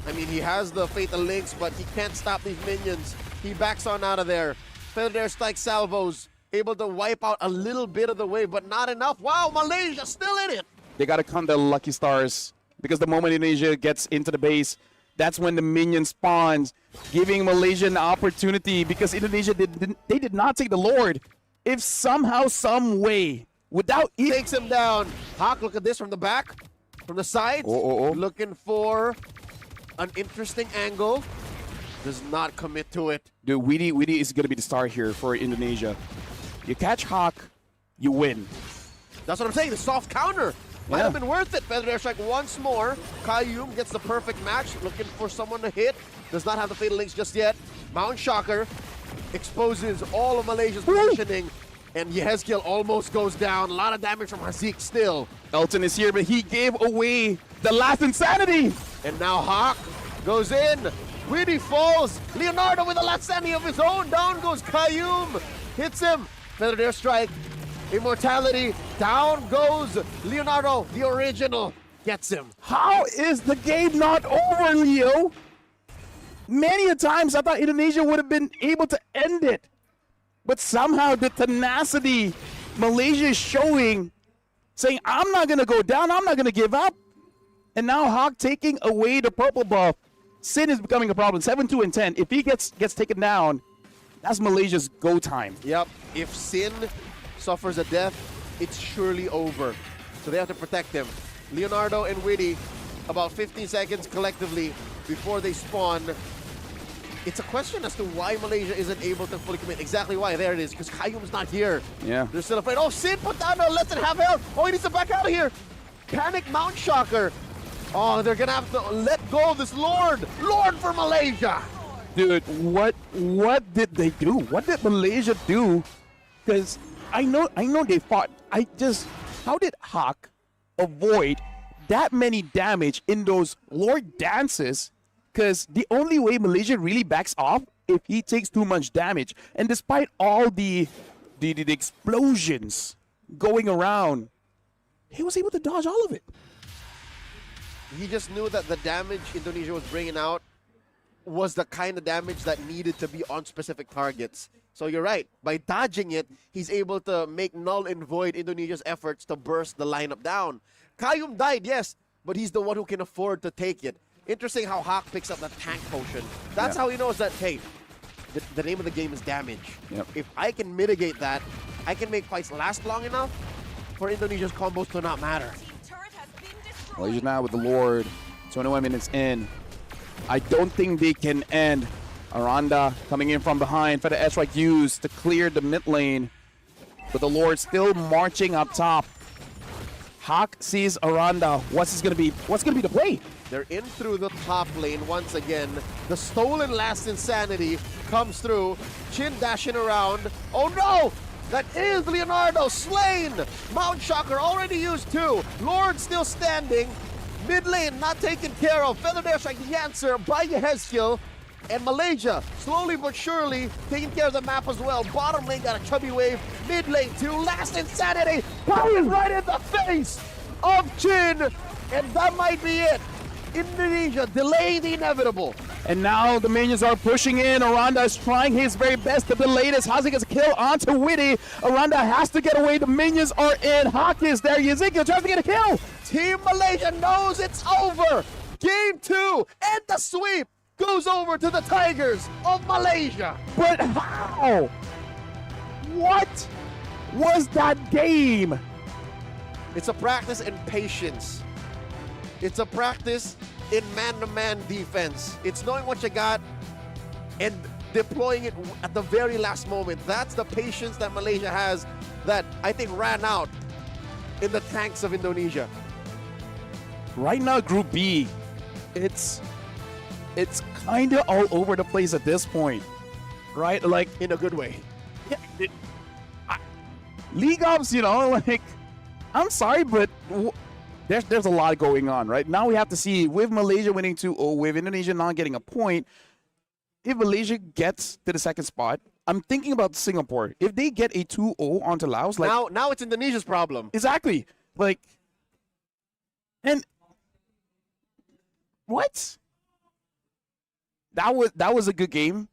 I mean, he has the Fatal Links, but he can't stop these minions. He backs on out of there. Feather Air Strike salvos, able to wipe out a little bit of the wave, but not enough. Wow, Malaysia still in it. They gotta count the lucky stars because the moment Indonesia gets into the base, that's when the minion spawns, giving Malaysia an opportunity because Indonesia did not take the Lord. If somehow, some way, without takes him down. Hawk, look at this from the back, from the side. Looking for an interesting angle. Does not commit to it. Dude, Weedy is gonna be the star here for Indonesia. You catch Hawk, you win. That's what I'm saying. The soft counter might have been worth it. Feather Air Strike once more. Qayyum gets the perfect match. Looking for someone to hit. Does not have the Fatal Links just yet. Mount Shocker exposes all of Malaysia's positioning. And Yehezkiel almost goes down. A lot of damage from Hazik still. Elton is here, but he gave away the last insanity. And now Hawk goes in. Weedy falls. Leonardo with the last sanity of his own. Down goes Qayyum. Hits him. Feather Air Strike. Immortality. Down goes Leonardo, the original. Gets him. How is the game not over, Leo? Many a times I thought Indonesia would have been able to end it. But somehow the tenacity Malaysia is showing, saying, I'm not going to go down, I'm not going to give up. And now Hawk taking away the purple buff. Sin is becoming a problem. 7-2 and 10. If he gets taken down, that's Malaysia's go time. Yep. If Sin suffers a death, it's surely over. So they have to protect him. Leonardo and Witty, about 15 seconds collectively before they spawn. It's a question as to why Malaysia isn't able to fully commit. Exactly why. There it is, because Qayyum's not here. Yeah. They're still afraid. Oh, Sin put down a less than half health. Oh, he needs to back out of here. Panic Mount Shocker. Oh, they're going to have to let go of this Lord. Lord for Malaysia. Dude, what did they do? What did Malaysia do? Because I know they fought. How did Hawk avoid that many damage in those Lord dances? Because the only way Malaysia really backs off if he takes too much damage. And despite all the explosions going around, he was able to dodge all of it. He just knew that the damage Indonesia was bringing out was the kind of damage that needed to be on specific targets. So you're right. By dodging it, he's able to make null and void Indonesia's efforts to burst the lineup down. Qayyum died, yes, but he's the one who can afford to take it. Interesting how Hawk picks up the tank potion. That's how he knows that, hey, the name of the game is damage. Yep. If I can mitigate that, I can make fights last long enough for Indonesia's combos to not matter. Malaysia now with the Lord, 21 minutes in. I don't think they can end. Aranda coming in from behind for the S-Strike used to clear the mid lane. But the Lord still marching up top. Hawk sees Aranda. What's gonna be the play? They're in through the top lane once again. The stolen last insanity comes through. Chin dashing around. Oh no! That is Leonardo slain! Mount Shocker already used 2. Lord still standing. Mid lane not taken care of. Feather Air Strike the answer by Yehezkiel. And Malaysia, slowly but surely, taking care of the map as well. Bottom lane got a chubby wave. Mid lane 2. Last insanity. Power right in the face of Chin. And that might be it. Indonesia delaying the inevitable. And now the minions are pushing in. Aranda is trying his very best to delay this. Hazik gets a kill onto Witty. Aranda has to get away. The minions are in. Hawk is there. Ezekiel tries to get a kill. Team Malaysia knows it's over. Game 2 and the sweep goes over to the Tigers of Malaysia. But how? What was that game? It's a practice in patience. It's a practice in man-to-man defense. It's knowing what you got and deploying it at the very last moment. That's the patience that Malaysia has that I think ran out in the tanks of Indonesia. Right now, Group B, it's kind of all over the place at this point, right? Like, in a good way. Yeah, League Ops, like, I'm sorry, but there's a lot going on, right? Now we have to see, with Malaysia winning 2-0, with Indonesia not getting a point, if Malaysia gets to the second spot, I'm thinking about Singapore. If they get a 2-0 onto Laos, like... Now it's Indonesia's problem. Exactly. Like, and... What? That was a good game.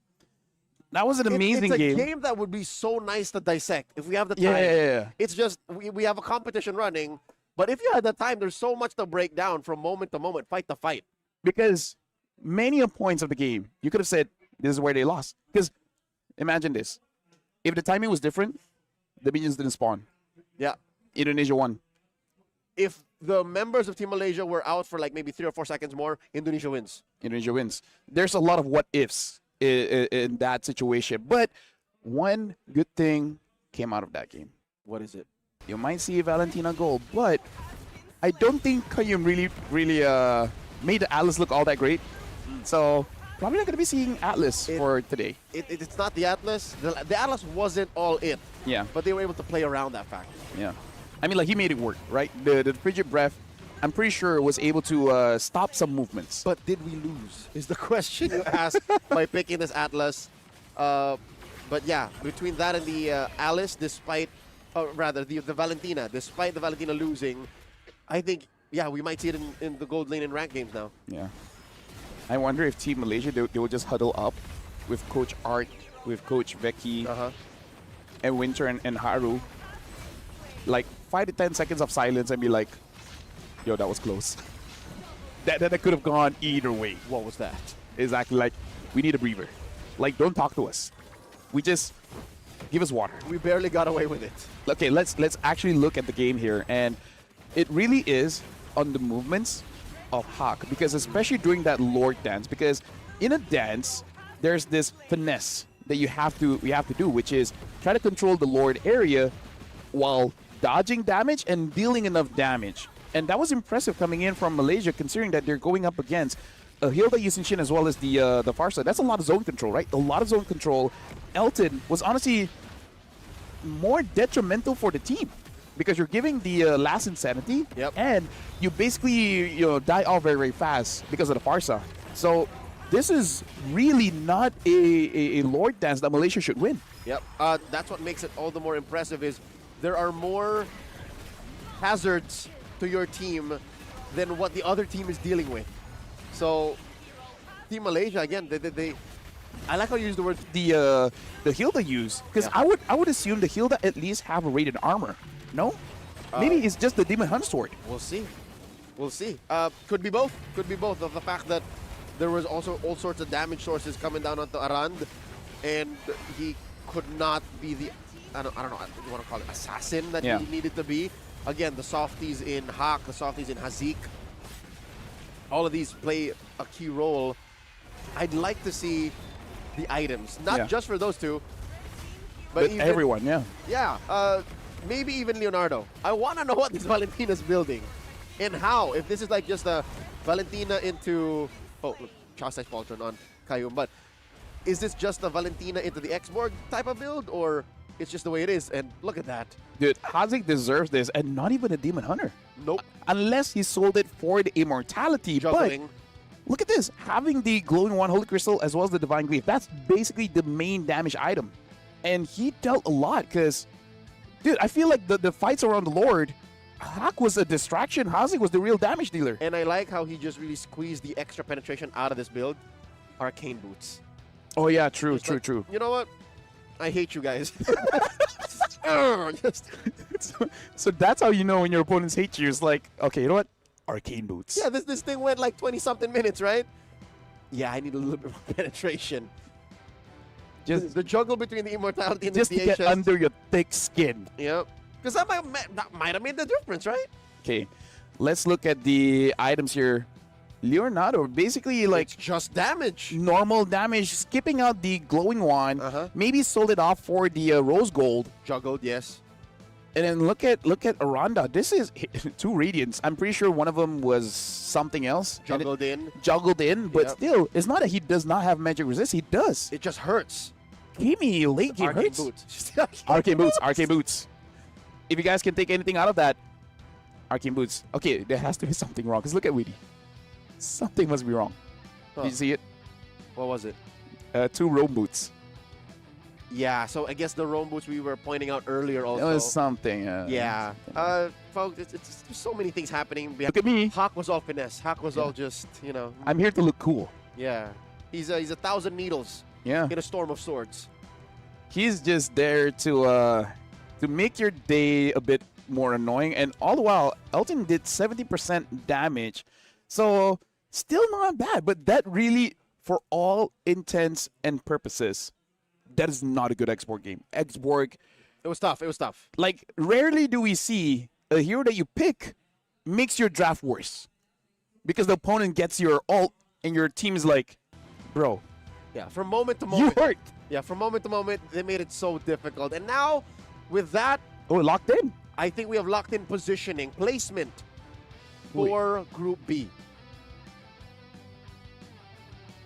That was an amazing it's a game. game that would be so nice to dissect if we have the time. Yeah. It's just we have a competition running, but if you had the time, there's so much to break down from moment to moment, fight to fight. Because many of points of the game, you could have said, this is where they lost. Because imagine this. If the timing was different, the minions didn't spawn. Yeah. Indonesia won. If the members of Team Malaysia were out for like maybe 3 or 4 seconds more, Indonesia wins. Indonesia wins. There's a lot of what ifs in that situation. But one good thing came out of that game. What is it? You might see a Valentina goal, but I don't think Kayum really made the Atlas look all that great. So probably not going to be seeing Atlas for today. It's not the Atlas. The Atlas wasn't all it. Yeah. But they were able to play around that fact. Yeah. I mean, like, he made it work, right? The frigid breath, I'm pretty sure, was able to stop some movements. But did we lose is the question you ask by picking this Atlas. But yeah, between that and the Alice, despite, the Valentina, despite the Valentina losing, I think, yeah, we might see it in the gold lane in ranked games now. Yeah. I wonder if Team Malaysia, they will just huddle up with Coach Art, with Coach Becky, and Winter and Haru. Like 5 to 10 seconds of silence and be like, yo, that was close. that could have gone either way. What was that? Exactly. Like, we need a breather. Like, don't talk to us. We just give us water. We barely got away with it. Okay, let's actually look at the game here, and it really is on the movements of Hawk, because especially during that Lord dance, because in a dance there's this finesse that you have to do, which is try to control the Lord area while dodging damage and dealing enough damage. And that was impressive coming in from Malaysia, considering that they're going up against a Hilda Yusinshin as well as the Farsa. That's a lot of zone control, right? A lot of zone control. Elton was honestly more detrimental for the team because you're giving the last insanity, and you basically die off very, very fast because of the Farsa. So this is really not a Lord dance that Malaysia should win. Yep. That's what makes it all the more impressive is there are more hazards to your team than what the other team is dealing with. So Team Malaysia, again, they I like how you use the word the Hilda use, because I would assume the Hilda at least have a rated armor. No? Maybe it's just the Demon Hunt sword. We'll see. We'll see. Could be both. Could be both of the fact that there was also all sorts of damage sources coming down onto Arand, and he could not be the I don't know what you want to call it, assassin that he needed to be. Again, the softies in Hawk, the softies in Hazik, all of these play a key role. I'd like to see the items, not just for those two, but even, everyone, maybe even Leonardo. I want to know what this Valentina's building and how. If this is like just a Valentina into, look, Chasai Faltron on Kayum, but is this just a Valentina into the X-Borg type of build, or it's just the way it is? And look at that. Dude, Hazik deserves this, and not even a Demon Hunter. Nope. Unless he sold it for the immortality. Juggling. But look at this. Having the Glowing One Holy Crystal as well as the Divine Grief, that's basically the main damage item. And he dealt a lot because, dude, I feel like the fights around the Lord, Hawk was a distraction. Hazik was the real damage dealer. And I like how he just really squeezed the extra penetration out of this build. Arcane Boots. Oh, yeah, true. You know what? I hate you guys. So that's how you know when your opponents hate you. It's like, okay, you know what? Arcane Boots. Yeah, this thing went like 20-something minutes, right? Yeah, I need a little bit more penetration. Just the juggle between the immortality and just the to get under your thick skin. Yep. Because that might have made the difference, right? Okay, let's look at the items here. Leonardo, basically like it's just damage, normal damage, skipping out the glowing wand. Maybe sold it off for the rose gold. Juggled, yes. And then look at Aranda. This is 2 radiants. I'm pretty sure one of them was something else. Juggled in, but still, it's not that he does not have magic resist. He does. It just hurts. Kimi late game Arcane hurts. Boots. Arcane Boots. if you guys can take anything out of that, Arcane Boots. Okay, there has to be something wrong. Because look at Weedy. Something must be wrong. Huh. Did you see it? What was it? 2 roam boots. Yeah, so I guess the roam boots we were pointing out earlier also. That was something. Yeah. Folks, there's so many things happening. Look at me. Hawk was all finesse. Hawk was all just, you know. I'm here to look cool. Yeah. He's a 1,000 needles Yeah. in a storm of swords. He's just there to make your day a bit more annoying. And all the while, Elton did 70% damage. So, still not bad. But that really, for all intents and purposes, that is not a good X-Borg game. X-Borg, It was tough. It was tough. like, rarely do we see a hero that you pick makes your draft worse. Because the opponent gets your ult, and your team is like, bro, Yeah, from moment to you moment. hurt. Yeah, from moment to moment, they made it so difficult. And now, with that, Oh, locked in. I think we have locked in positioning, placement for Group B.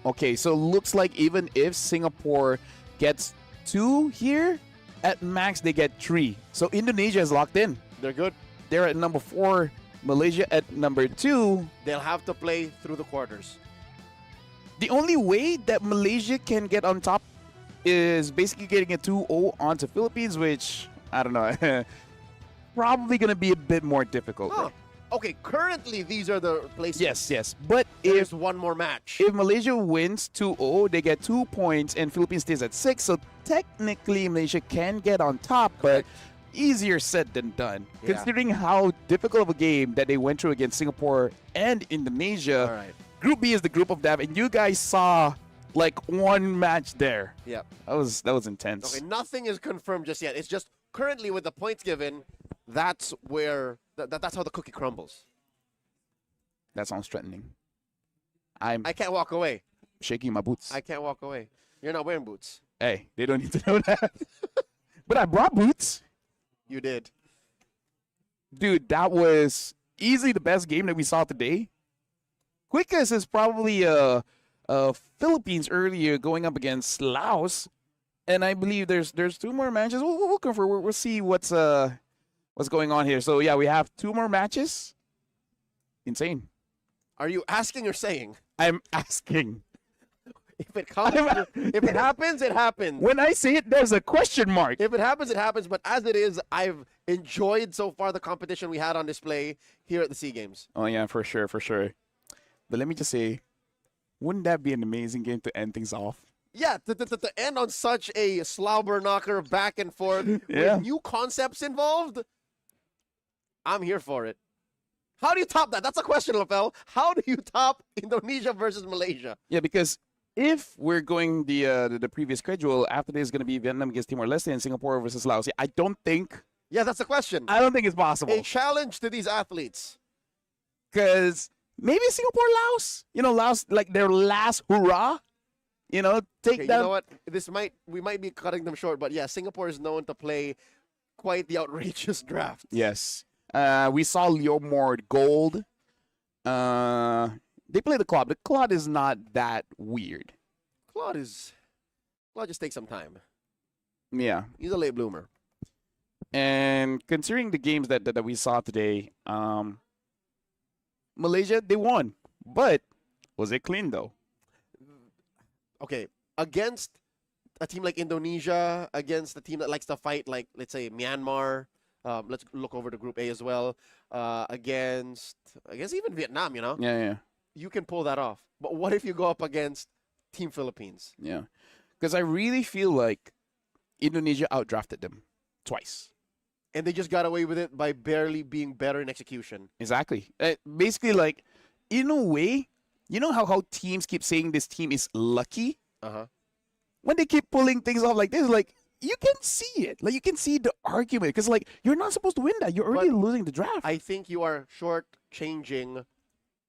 Okay, so looks like even if Singapore gets 2 here, at max they get 3. So Indonesia is locked in. They're good. They're at number 4, Malaysia at number 2. They'll have to play through the quarters. The only way that Malaysia can get on top is basically getting a 2-0 onto Philippines, which, I don't know, probably going to be a bit more difficult. Huh. Okay, currently these are the places. Yes. But There's one more match. if Malaysia wins 2-0, they get 2 points and Philippines stays at 6. So technically Malaysia can get on top, but easier said than done. Yeah. Considering how difficult of a game that they went through against Singapore and Indonesia. All right. Group B is the group of death, and you guys saw like one match there. Yep. That was intense. Okay, nothing is confirmed just yet. It's just currently with the points given, that's where that's how the cookie crumbles. That sounds threatening. I'm I can't walk away. shaking my boots. I can't walk away. You're not wearing boots. Hey, they don't need to know that. But I brought boots. You did. Dude, that was easily the best game that we saw today. Quickest is probably Philippines earlier going up against Laos, and I believe there's 2 more matches. We'll confirm. We'll see what's going on here. So yeah, we have 2 more matches. Insane. Are you asking or saying? I'm asking. If it comes, if it happens, it happens. When I say it, there's a question mark. If it happens, it happens. But as it is, I've enjoyed so far the competition we had on display here at the SEA Games. Oh yeah, for sure. But let me just say, wouldn't that be an amazing game to end things off? Yeah, to end on such a slobber knocker back and forth Yeah. with new concepts involved, I'm here for it. How do you top that? That's a question, Lafel. How do you top Indonesia versus Malaysia? Yeah, because if we're going the previous schedule, after this is going to be Vietnam against Timor-Leste and Singapore versus Laos. I don't think Yeah, that's the question. it's possible. A challenge to these athletes. Because maybe Singapore, Laos, Laos like their last hurrah, take Okay, that. you know what? We might be cutting them short, but yeah, Singapore is known to play quite the outrageous draft. Yes. We saw Leomord Gold. They play the Claude. The Claude is not that weird. Claude just takes some time. Yeah. He's a late bloomer. And considering the games that we saw today, Malaysia, they won. But was it clean, though? Okay, against a team like Indonesia, against a team that likes to fight, like, let's say, Myanmar, let's look over to Group A as well, against even Vietnam, Yeah. you can pull that off. But what if you go up against Team Philippines? Yeah. Because I really feel like Indonesia outdrafted them twice. And they just got away with it by barely being better in execution. Exactly. Basically, like, in a way, you know how teams keep saying this team is lucky? Uh-huh. When they keep pulling things off like this, like, you can see it. Like, you can see the argument. Because, like, you're not supposed to win that. You're already losing the draft. I think you are short-changing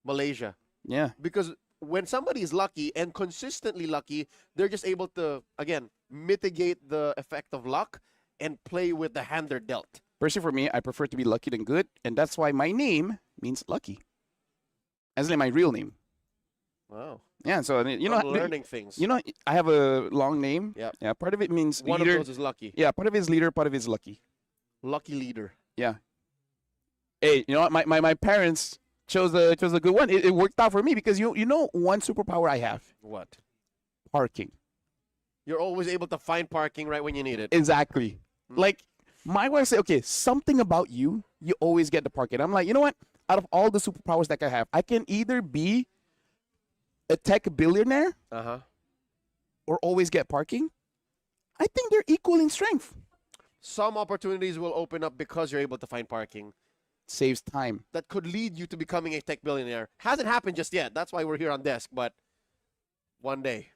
Malaysia. Yeah. Because when somebody is lucky and consistently lucky, they're just able to, again, mitigate the effect of luck and play with the hand they're dealt. Personally, for me, I prefer to be lucky than good. And that's why my name means lucky. As in my real name. Wow. Yeah, so, I'm learning things. I have a long name. Yep. Yeah, part of it means One leader. of those is lucky. Yeah, part of it is leader, part of it is lucky. Lucky leader. Yeah. Hey, you know what? My parents chose a good one. It worked out for me because you know one superpower I have. What? Parking. You're always able to find parking right when you need it. Exactly. Like my wife said, okay, something about you always get the parking. I'm like, you know what? Out of all the superpowers that I have, I can either be a tech billionaire or always get parking. I think they're equal in strength. Some opportunities will open up because you're able to find parking. Saves time. That could lead you to becoming a tech billionaire. Hasn't happened just yet. That's why we're here on desk, but one day.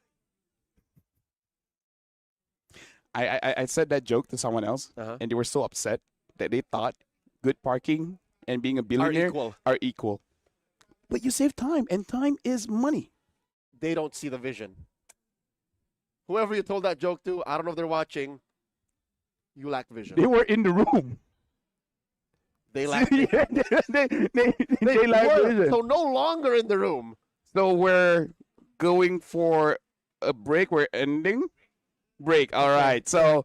I said that joke to someone else, and they were so upset that they thought good parking and being a billionaire are equal. But you save time, and time is money. They don't see the vision. Whoever you told that joke to, I don't know if they're watching, you lack vision. They were in the room. They lack vision. they lack vision. So no longer in the room. So we're going for a break. We're ending break. All right. So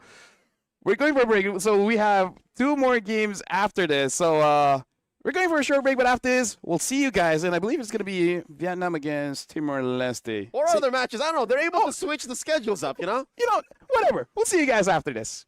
we're going for a break. So we have 2 more games after this. So we're going for a short break, but after this, we'll see you guys. And I believe it's going to be Vietnam against Timor-Leste. Or other matches. I don't know. They're able to switch the schedules up, you know? Whatever. We'll see you guys after this.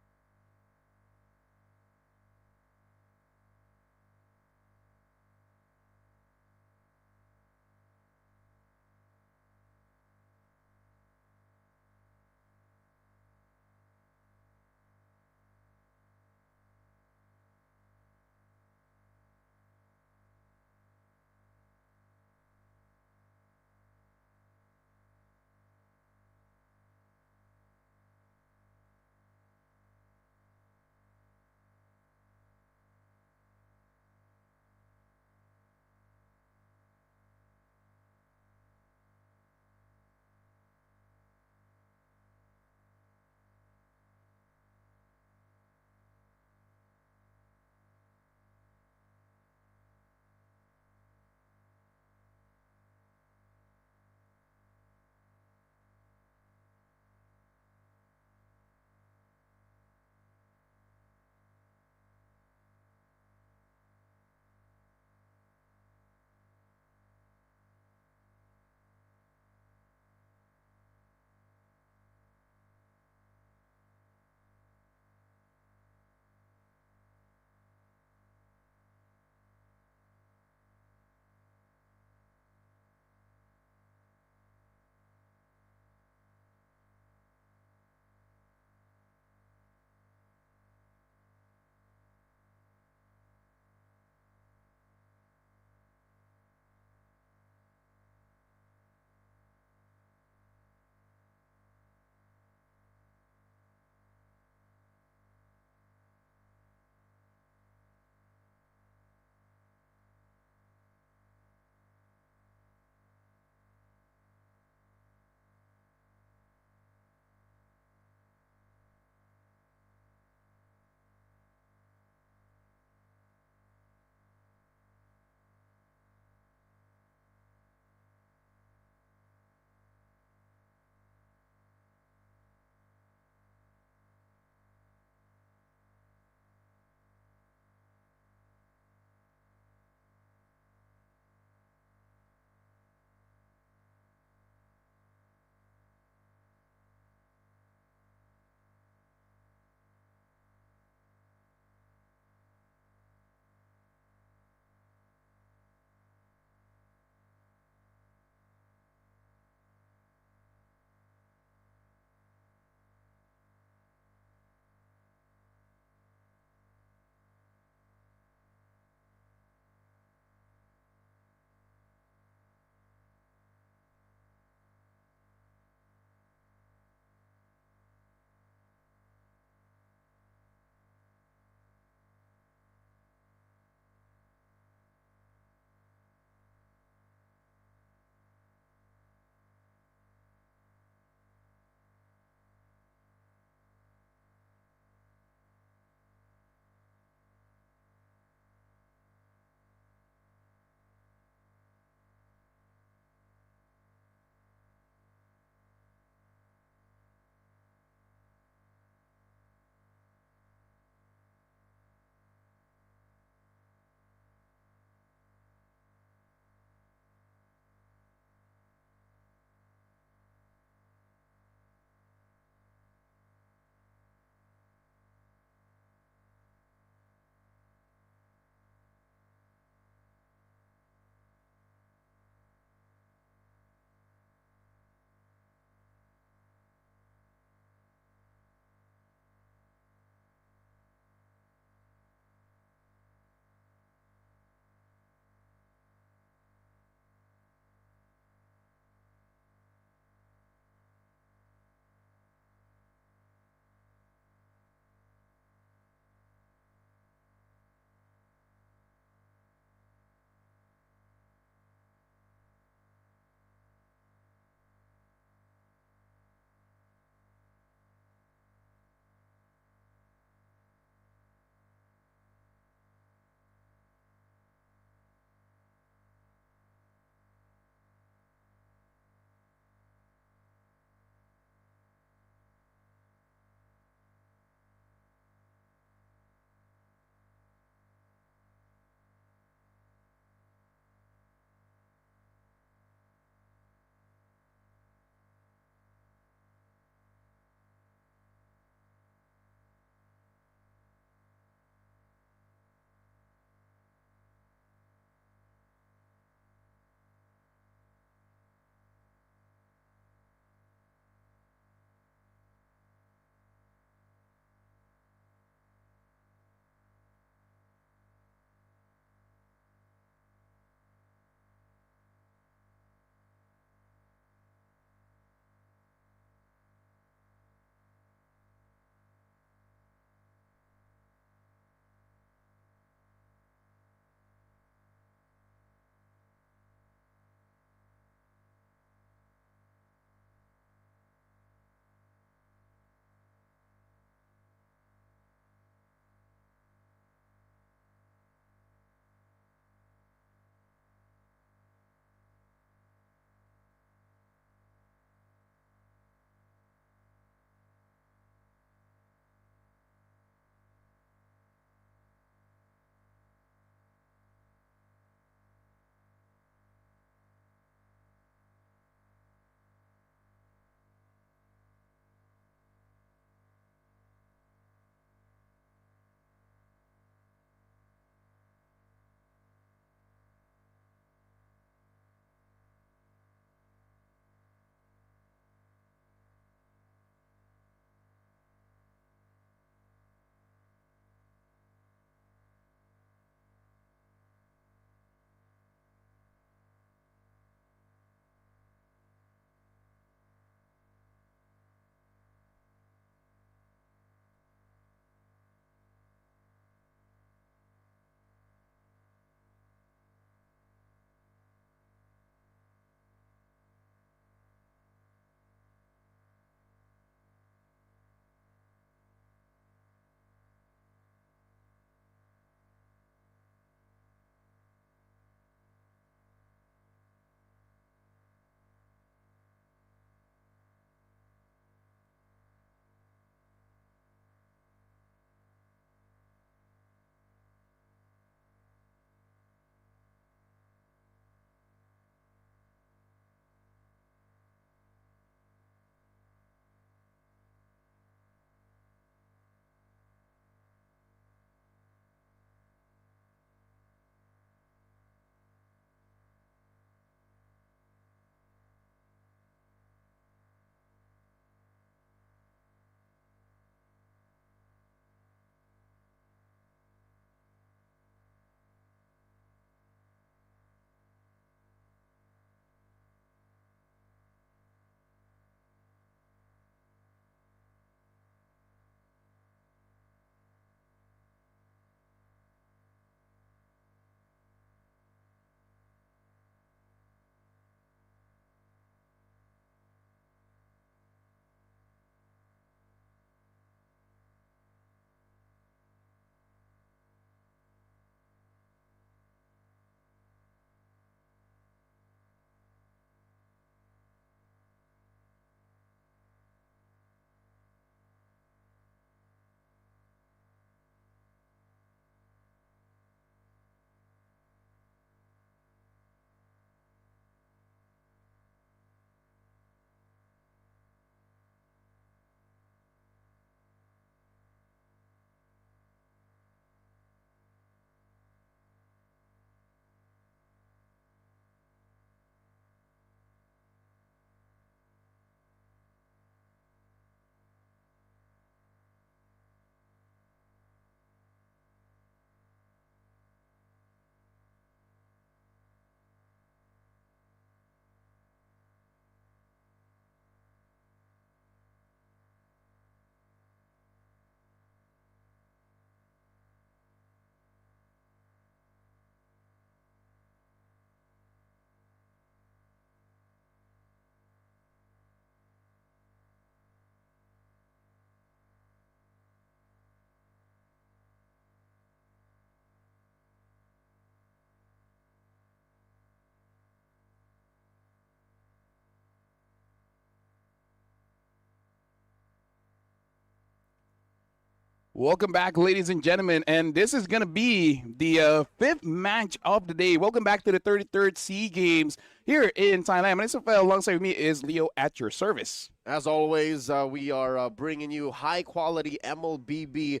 Welcome back, ladies and gentlemen, and this is going to be the fifth match of the day. Welcome back to the 33rd SEA Games here in Thailand. My name is Rafael. Alongside me is Leo at your service. As always, we are bringing you high-quality MLBB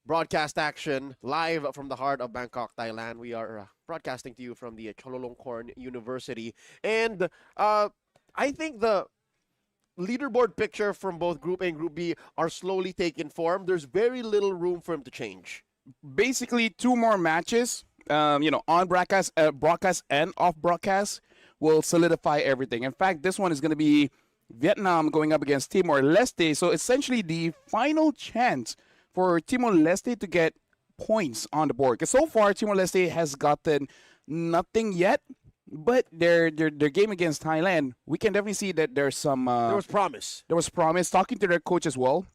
broadcast action live from the heart of Bangkok, Thailand. We are broadcasting to you from the Chulalongkorn University. And I think the leaderboard picture from both Group A and Group B are slowly taking form. There's very little room for him to change. Basically, 2 more matches, on broadcast and off broadcast will solidify everything. In fact, this one is going to be Vietnam going up against Timor-Leste. So essentially the final chance for Timor-Leste to get points on the board. Because so far, Timor-Leste has gotten nothing yet. But their game against Thailand, we can definitely see that there's some... there was promise. There was promise. Talking to their coach as well.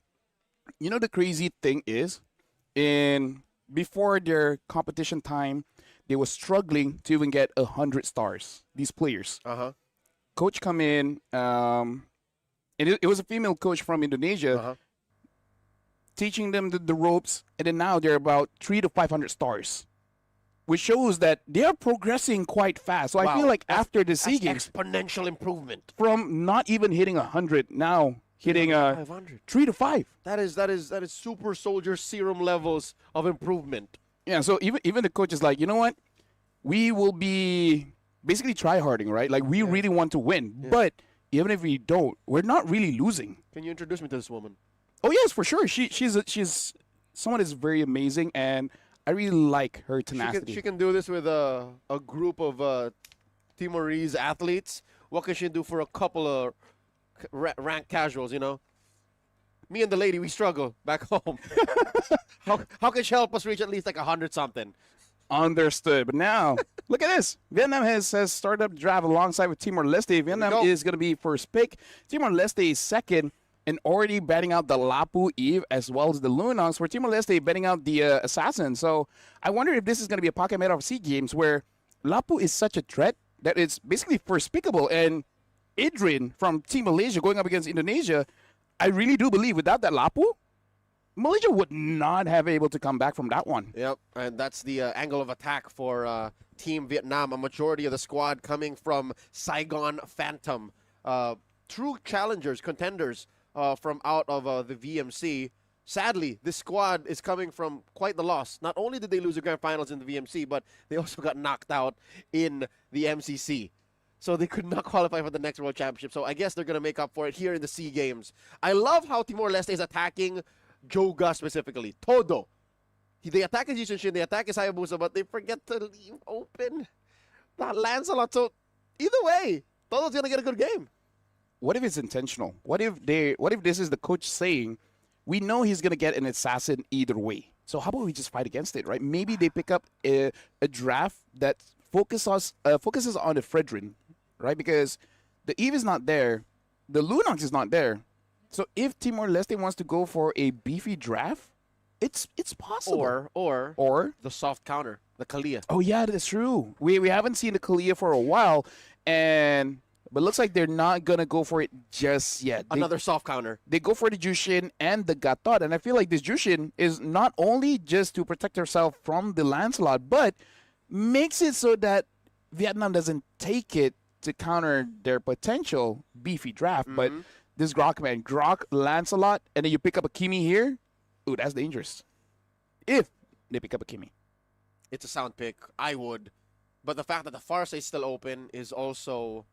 You know, the crazy thing is, before their competition time, they were struggling to even get 100 stars, these players. Coach come in, and it was a female coach from Indonesia, teaching them the ropes, and then now they're about 300 to 500 stars. Which shows that they are progressing quite fast. So I feel like after the SEA Games, exponential improvement from not even hitting 100, now hitting 3 to 5. That is super soldier serum levels of improvement. Yeah. So even the coach is like, you know what, we will be basically try-harding, right? Like we really want to win, but even if we don't, we're not really losing. Can you introduce me to this woman? Oh yes, for sure. She's someone that's very amazing, and I really like her tenacity. She can do this with a group of Timorese athletes. What can she do for a couple of ranked casuals, you know? Me and the lady, we struggle back home. How can she help us reach at least like 100-something? Understood. But now, look at this. Vietnam has started up draft alongside with Timor-Leste. Vietnam is going to be first pick. Timor-Leste is second. And already betting out the Lapu Eve as well as the Lunons, where Timor-Leste betting out the Assassin. So I wonder if this is going to be a pocket meta of SEA Games where Lapu is such a threat that it's basically first pickable. And Idrin from Team Malaysia going up against Indonesia, I really do believe without that Lapu, Malaysia would not have able to come back from that one. Yep, and that's the angle of attack for Team Vietnam. A majority of the squad coming from Saigon Phantom. True challengers, contenders. From out of the VMC. Sadly, this squad is coming from quite the loss. Not only did they lose the grand finals in the VMC, but they also got knocked out in the MCC. So they could not qualify for the next World Championship. So I guess they're going to make up for it here in the SEA Games. I love how Timor-Leste is attacking Joga specifically. Todo. They attack his Yushin, they attack his Hayabusa, but they forget to leave open that Lancelot. So either way, Todo's going to get a good game. What if it's intentional? What if this is the coach saying, we know he's going to get an assassin either way. So how about we just fight against it, right? Maybe they pick up a draft that focuses on the Fredrin, right? Because the Eve is not there. The Lunox is not there. So if Timor-Leste wants to go for a beefy draft, it's possible. Or the soft counter, the Kalia. Oh, yeah, that's true. We haven't seen the Kalia for a while, but looks like they're not going to go for it just yet. Another soft counter. They go for the Jushin and the Gatot. And I feel like this Jushin is not only just to protect herself from the Lancelot, but makes it so that Vietnam doesn't take it to counter their potential beefy draft. But this Grok, man, Grok, Lancelot, and then you pick up a Kimi here. Ooh, that's dangerous. If they pick up a Kimi. It's a sound pick. I would. But the fact that the Farsa is still open is also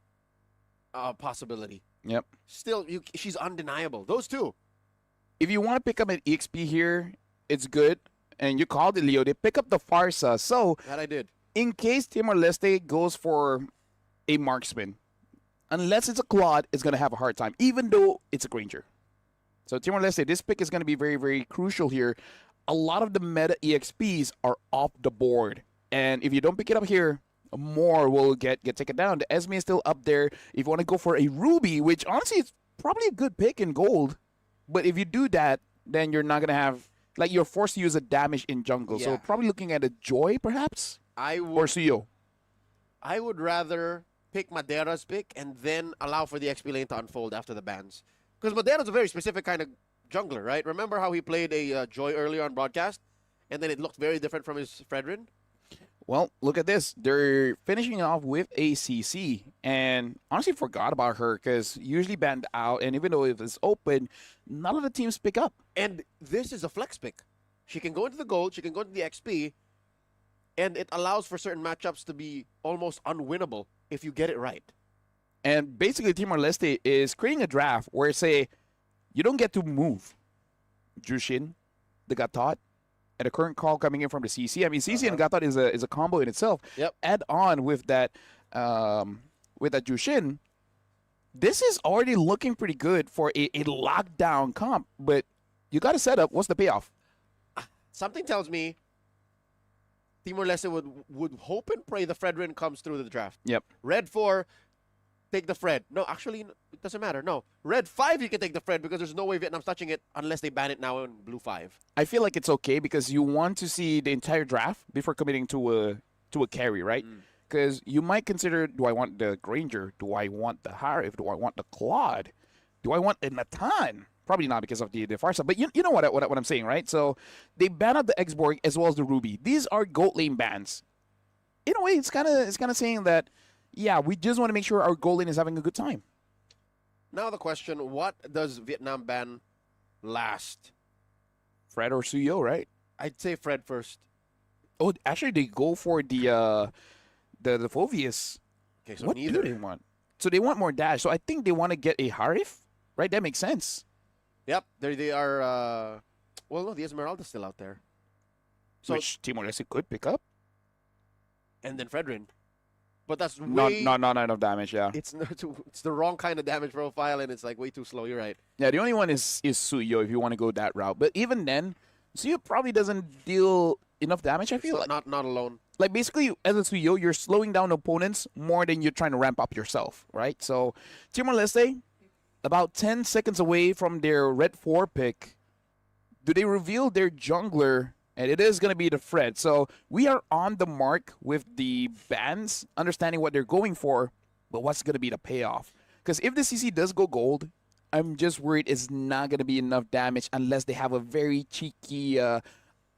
a possibility. Yep. Still, she's undeniable. Those two. If you want to pick up an EXP here, it's good. And you called it, Leo. They pick up the Farsa. So that I did. In case Timor-Leste goes for a marksman, unless it's a Claude, it's going to have a hard time, even though it's a Granger. So Timor-Leste, this pick is going to be very, very crucial here. A lot of the meta EXPs are off the board. And if you don't pick it up here, more will get taken down. The Esme is still up there. If you want to go for a Ruby, which honestly is probably a good pick in gold. But if you do that, then you're not going to have, like, you're forced to use a damage in jungle. Yeah. So probably looking at a Joy, perhaps? Or Suyo. I would rather pick Madera's pick and then allow for the XP lane to unfold after the bans. Because Madera's a very specific kind of jungler, right? Remember how he played a Joy earlier on broadcast? And then it looked very different from his Fredrin? Well, look at this. They're finishing off with ACC, and honestly forgot about her because usually banned out, and even though it was open, none of the teams pick up. And this is a flex pick. She can go into the gold, she can go into the XP, and it allows for certain matchups to be almost unwinnable if you get it right. And basically, Timor-Leste is creating a draft where, say, you don't get to move Jushin, the Gatot, and the current call coming in from the CC. I mean, CC and Gatot is a combo in itself. Yep. Add on with that Jushin, this is already looking pretty good for a lockdown comp. But you got to set up. What's the payoff? Something tells me Timor-Leste would hope and pray the Fredrin comes through the draft. Yep. Red 4, take the Fred. No, actually, it doesn't matter. No. Red 5, you can take the Fred because there's no way Vietnam's touching it unless they ban it now in Blue 5. I feel like it's okay because you want to see the entire draft before committing to a carry, right? Because you might consider, do I want the Granger? Do I want the Harif? Do I want the Claude? Do I want the Natan? Probably not because of the Farsa, but you know what I'm saying, right? So they ban out the Exborg as well as the Ruby. These are gold lane bans. In a way, it's kind of saying that, yeah, we just want to make sure our gold lane is having a good time. Now the question, what does Vietnam ban last? Fred or Suyo, right? I'd say Fred first. Oh, actually, they go for the Phoveus. Okay, so What neither. do they want? So they want more dash. So I think they want to get a Harif, right? That makes sense. Yep, they are. Well, no, the Esmeralda's still out there. So Which Timor-Leste could pick up. and then Fredrin, but that's Not way. not enough damage, yeah. It's it's the wrong kind of damage profile, and it's like way too slow. You're right. Yeah, the only one is Suyo if you want to go that route. But even then, Suyo probably doesn't deal enough damage, I feel So like. not alone. Like basically, as a Suyo, you're slowing down opponents more than you're trying to ramp up yourself, right? So Timor-Leste, about 10 seconds away from their red 4 pick, do they reveal their jungler? And it is going to be the Fred. So we are on the mark with the bans, understanding what they're going for, but what's going to be the payoff? Because if the CC does go gold, I'm just worried it's not going to be enough damage unless they have a very cheeky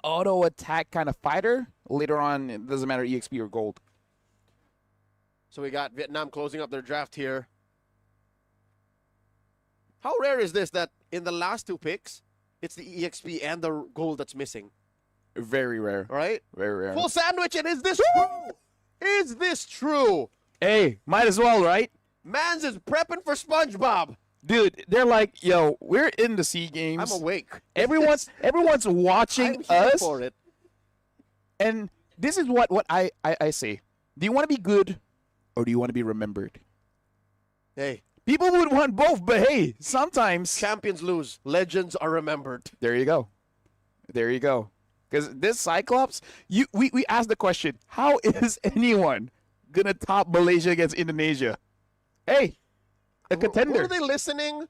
auto attack kind of fighter. Later on, it doesn't matter EXP or gold. So we got Vietnam closing up their draft here. How rare is this that in the last 2 picks, it's the EXP and the gold that's missing, Very rare. right? Very rare. Full sandwich, and is this true? Is this true? Hey, might as well, right? Mans is prepping for SpongeBob. Dude, they're like, yo, we're in the SEA Games. I'm awake. Everyone's watching I'm here us. for it. And this is what I say. Do you want to be good or do you want to be remembered? Hey, People would want both, but hey, sometimes. champions lose, legends are remembered. There you go. There you go. Because this Cyclops, we asked the question, how is anyone going to top Malaysia against Indonesia? Hey, a contender. Who are they listening?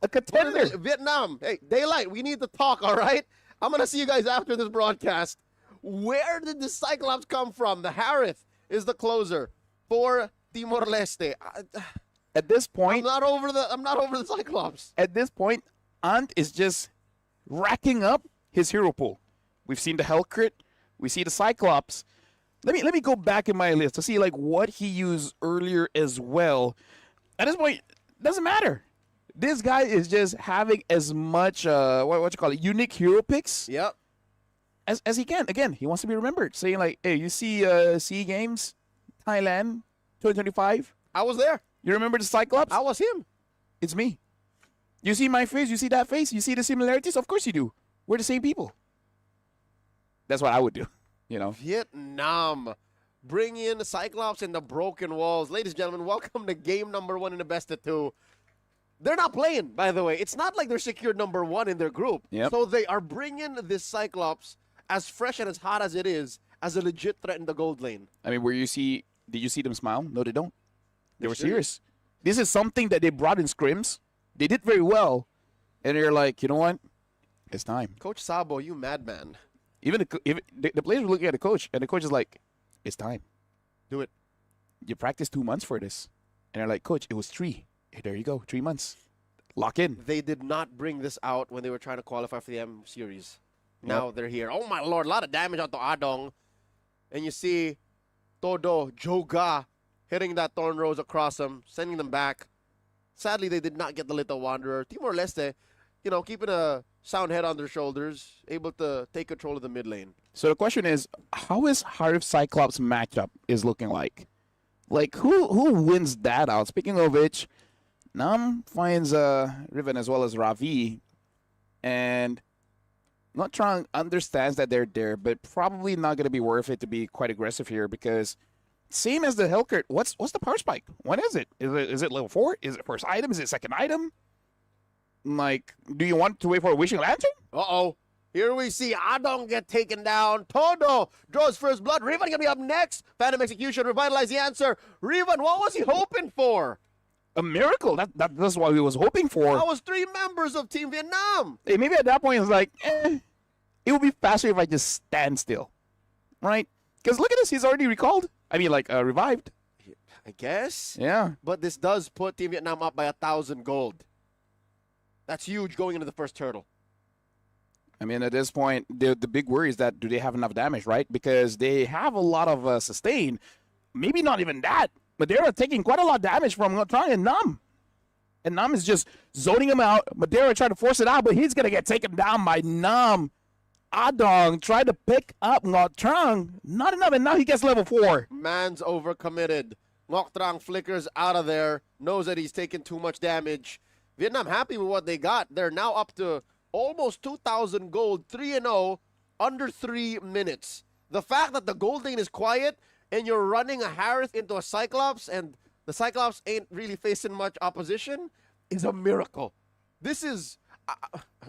A contender. Vietnam. Hey, Daylight, we need to talk, all right? I'm going to see you guys after this broadcast. Where did the Cyclops come from? The Harith is the closer for Timor-Leste. At this point, I'm not over the Cyclops. at this point, Ant is just racking up his hero pool. We've seen the Hellcrit, we see the Cyclops. Let me go back in my list to see like what he used earlier as well. At this point, doesn't matter. This guy is just having as much what you call it, unique hero picks Yep. as he can. Again, he wants to be remembered, saying like, hey, you see SEA Games, Thailand, 2025. I was there. You remember the Cyclops? I was him. It's me. You see my face? You see that face? You see the similarities? Of course you do. We're the same people. That's what I would do, you know. Vietnam. Bring in the Cyclops and the broken walls. Ladies and gentlemen, welcome to game number 1 in the best of 2. They're not playing, by the way. It's not like they're secured number 1 in their group. Yep. So they are bringing this Cyclops, as fresh and as hot as it is, as a legit threat in the gold lane. I mean, did you see them smile? No, they don't. They were sure did. serious. This is something that they brought in scrims. They did very well. And they're like, you know what? It's time. Coach Sabo, you madman. Even the players were looking at the coach, and the coach is like, it's time. Do it. You practiced 2 months for this. And they're like, Coach, it was 3. Hey, there you go, 3 months. Lock in. They did not bring this out when they were trying to qualify for the M Series. Now they're here. Oh, my Lord. A lot of damage onto Adong. And you see Todo, Joga, hitting that Thorn Rose across them, sending them back. Sadly, they did not get the Little Wanderer. Timor-Leste, keeping a sound head on their shoulders, able to take control of the mid lane. So the question is, how is Harv Cyclops matchup is looking like? Like, who wins that out? Speaking of which, Nam finds Riven as well as Ravi, and Notron understands that they're there, but probably not going to be worth it to be quite aggressive here because same as the Hellcurt, what's the power spike? When is it? Is it level 4? Is it first item? Is it second item? Like, do you want to wait for a Wishing Lantern? Uh-oh. Here we see Adong get taken down. Todo draws first blood. Riven going to be up next. Phantom Execution, revitalize the answer. Riven, what was he hoping for? A miracle. That's what he was hoping for. That was 3 members of Team Vietnam. Hey, maybe at that point it's like, it would be faster if I just stand still, right? Because look at this, he's already recalled. I mean, like revived. I guess. Yeah. But this does put Team Vietnam up by 1,000 gold. That's huge going into the first turtle. I mean, at this point, the big worry is that do they have enough damage, right? Because they have a lot of sustain. Maybe not even that. But they're taking quite a lot of damage from trying and Nam. And Nam is just zoning him out. Madeira trying to force it out, but he's going to get taken down by Nam. Adong tried to pick up Ngoc Trang. Not enough, and now he gets level 4. Man's overcommitted. Ngoc Trang flickers out of there. Knows that he's taken too much damage. Vietnam happy with what they got. They're now up to almost 2,000 gold, 3-0, under 3 minutes. The fact that the gold lane is quiet and you're running a Harith into a Cyclops and the Cyclops ain't really facing much opposition is a miracle. This is,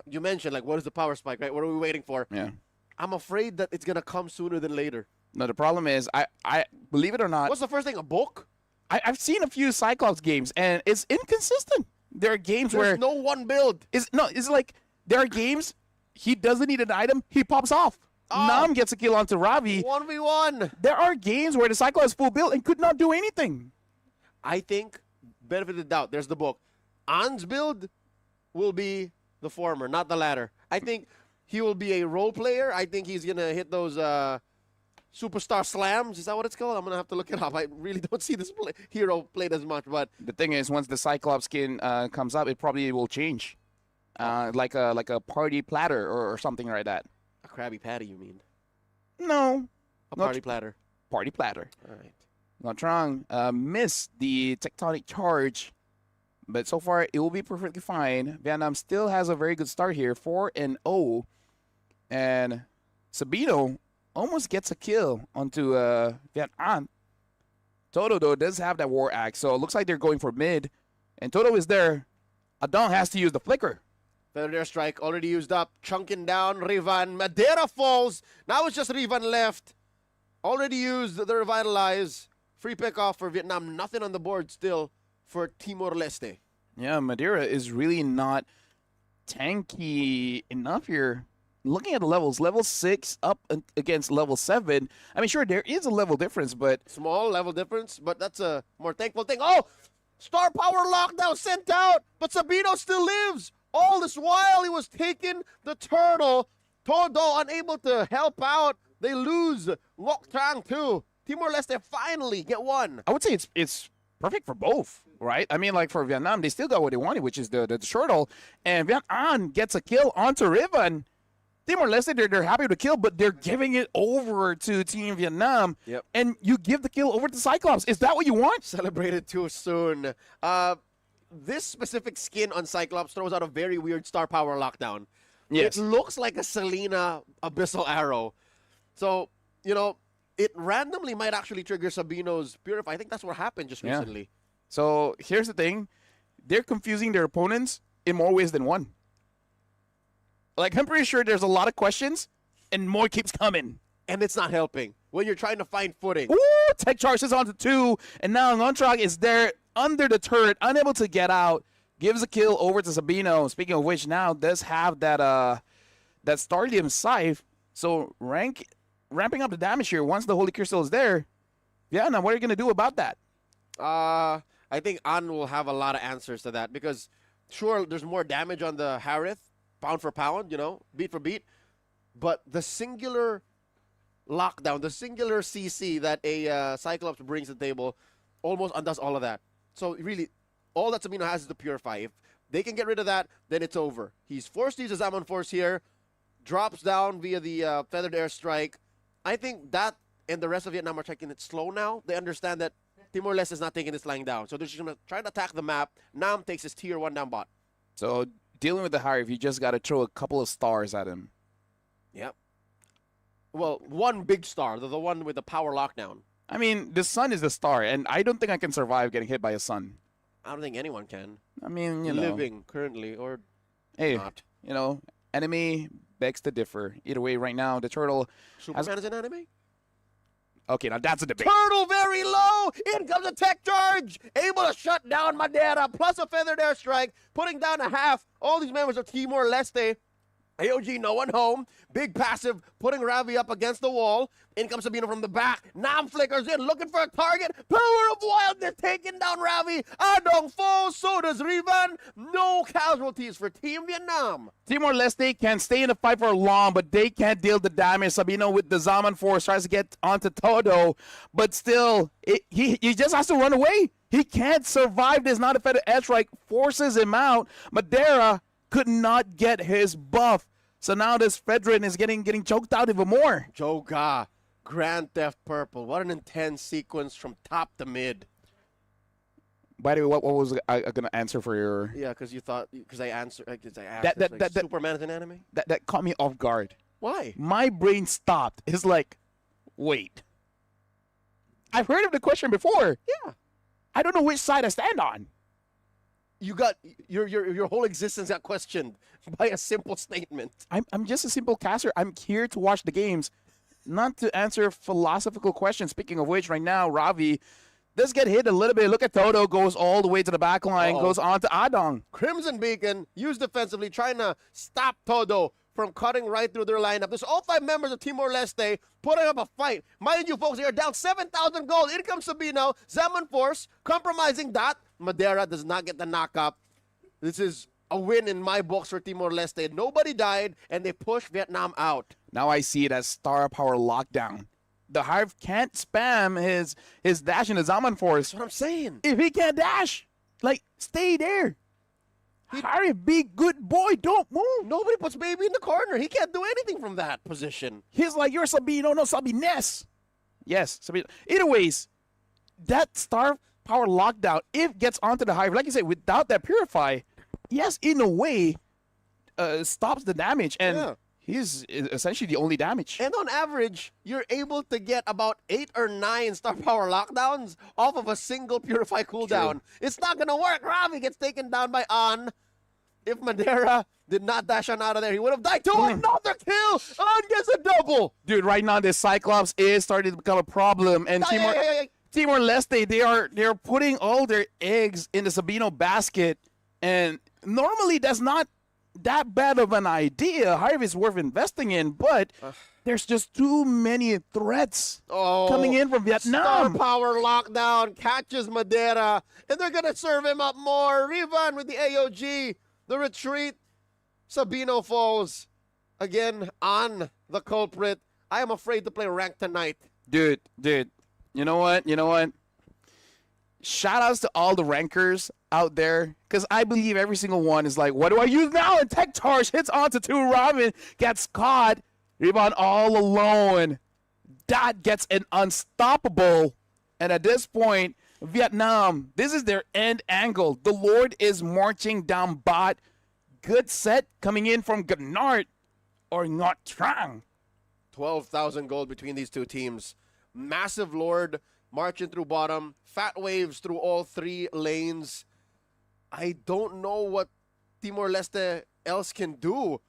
you mentioned, like, what is the power spike, right? What are we waiting for? Yeah. I'm afraid that it's going to come sooner than later. No, the problem is, I believe it or not. What's the first thing, a book? I've seen a few Cyclops games, and it's inconsistent. There are games There's where no one build. It's like there are games he doesn't need an item, he pops off. Nam gets a kill onto Ravi. 1v1. There are games where the Cyclops is full build and could not do anything. I think, benefit of the doubt, there's the book. An's build will be the former, not the latter. I think he will be a role player. I think he's going to hit those superstar slams. Is that what it's called? I'm going to have to look it up. I really don't see this hero played as much. But the thing is, once the Cyclops skin comes up, it probably will change. Like a party platter or something like that. A Krabby Patty, you mean? No. A party platter. Party platter. All right. Ngoc Trang missed the tectonic charge, but so far it will be perfectly fine. Vietnam still has a very good start here, 4-0, and Sabino almost gets a kill onto Vietnam. Toto, though, does have that war axe, so it looks like they're going for mid, and Toto is there. Adong has to use the flicker. Feather Strike already used up. Chunking down Rivan. Madeira falls. Now it's just Rivan left. Already used the Revitalize. Free pick off for Vietnam. Nothing on the board still for Timor-Leste. Yeah, Madeira is really not tanky enough here. Looking at the levels, level 6 up against level 7. I mean, sure, there is a level difference, but... Small level difference, but that's a more thankful thing. Oh! Star Power Lockdown sent out, but Sabino still lives. All this while he was taking the turtle. Todo unable to help out. They lose Ngoc Trang too. Timor-Leste finally get one. I would say it's perfect for both, right? I mean, like for Vietnam, they still got what they wanted, which is the turtle. And Vietnam gets a kill onto Riven. Timor-Leste, they're happy with the kill, but they're giving it over to Team Vietnam. Yep. And you give the kill over to Cyclops. Is that what you want? Celebrated too soon. This specific skin on Cyclops throws out a very weird Star Power Lockdown. Yes. It looks like a Selena Abyssal Arrow. So, it randomly might actually trigger Sabino's Purify. I think that's what happened just recently. So here's the thing. They're confusing their opponents in more ways than one. Like, I'm pretty sure there's a lot of questions, and more keeps coming. And it's not helping when you're trying to find footing. Ooh, tech charges onto 2, and now Ngoc Trang is there under the turret, unable to get out. Gives a kill over to Sabino. Speaking of which, now does have that Starlium Scythe. So ramping up the damage here once the Holy Crystal is there. Yeah, now what are you going to do about that? I think An will have a lot of answers to that because Sure, there's more damage on the Harith, pound for pound, beat for beat. But the singular lockdown, the singular CC that a Cyclops brings to the table almost undoes all of that. So really, all that Sabino has is to purify. If they can get rid of that, then it's over. He's forced to use a Zaman Force here, drops down via the Feathered Airstrike. I think that and the rest of Vietnam are taking it slow now. They understand that Timor-Leste is not taking this lying down. So they're just going to try to attack the map. Nam takes his tier 1 down bot. So dealing with the Harith, you just got to throw a couple of stars at him. Yep. Well, one big star, the one with the power lockdown. I mean, the sun is the star, and I don't think I can survive getting hit by a sun. I don't think anyone can. I mean, you know. Living currently or hey, not. Enemy begs to differ. Either way, right now, the turtle. Superman is an enemy? Okay, now that's a debate. Turtle very low. In comes a tech charge. Able to shut down Madeira plus a feathered airstrike, putting down a half. All these members of Timor-Leste. AOG, no one home. Big passive, putting Ravi up against the wall. In comes Sabino from the back. Nam flickers in, looking for a target. Power of Wildness taking down Ravi. Adong falls, so does Rivan. No casualties for Team Vietnam. Timor-Leste can stay in the fight for long, but they can't deal the damage. Sabino with the Zaman Force tries to get onto Todo, but still, he just has to run away. He can't survive this. Not a feather airstrike forces him out. Madeira could not get his buff. So now this Fedrin is getting choked out even more. Joga, Grand Theft Purple. What an intense sequence from top to mid. By the way, what was I going to answer for your... Yeah, because I asked, That Superman is an anime? That caught me off guard. Why? My brain stopped. It's like, wait. I've heard of the question before. Yeah. I don't know which side I stand on. You got your whole existence got questioned by a simple statement. I'm just a simple caster. I'm here to watch the games, not to answer philosophical questions. Speaking of which, right now, Ravi does get hit a little bit. Look at Toto, goes all the way to the back line, goes on to Adong. Crimson Beacon used defensively, trying to stop Todo from cutting right through their lineup. There's all 5 members of Timor-Leste putting up a fight. Mind you, folks, they are down 7,000 gold. In comes Sabino, Zaman Force, compromising that. Madeira does not get the knockup. This is a win in my books for Timor-Leste. Nobody died, and they push Vietnam out. Now I see it as star power lockdown. The Hive can't spam his dash in the Zaman Force. That's what I'm saying. If he can't dash, stay there. Harry, be good boy, don't move. Nobody puts Baby in the corner. He can't do anything from that position. He's like, you're Sabino, no Sabines. Yes, Sabino. Either ways, that star power lockdown, if gets onto the Hive, like you said, without that Purify, yes, in a way, stops the damage, and he's essentially the only damage. And on average, you're able to get about 8 or 9 star power lockdowns off of a single Purify cooldown. True. It's not going to work. Ravi gets taken down by An. If Madeira did not dash on out of there, he would have died too. Another kill. An gets a double. Dude, right now, this Cyclops is starting to become a problem, and Timor-Leste, they're putting all their eggs in the Sabino basket, and normally that's not that bad of an idea. Hive is worth investing in, but there's just too many threats coming in from Vietnam. Star power lockdown catches Madeira, and they're going to serve him up more. Rivan with the AOG. The retreat. Sabino falls. Again, on the culprit. I am afraid to play rank tonight. Dude. You know what? Shout outs to all the rankers out there, because I believe every single one is like, what do I use now? And Tech Charge hits onto 2 Robin, gets caught. Rebound all alone. That gets an unstoppable. And at this point, Vietnam, this is their end angle. The Lord is marching down bot. Good set coming in from Gannard or Not Trang. 12,000 gold between these two teams. Massive Lord marching through bottom. Fat waves through all 3 lanes. I don't know what Timor-Leste else can do.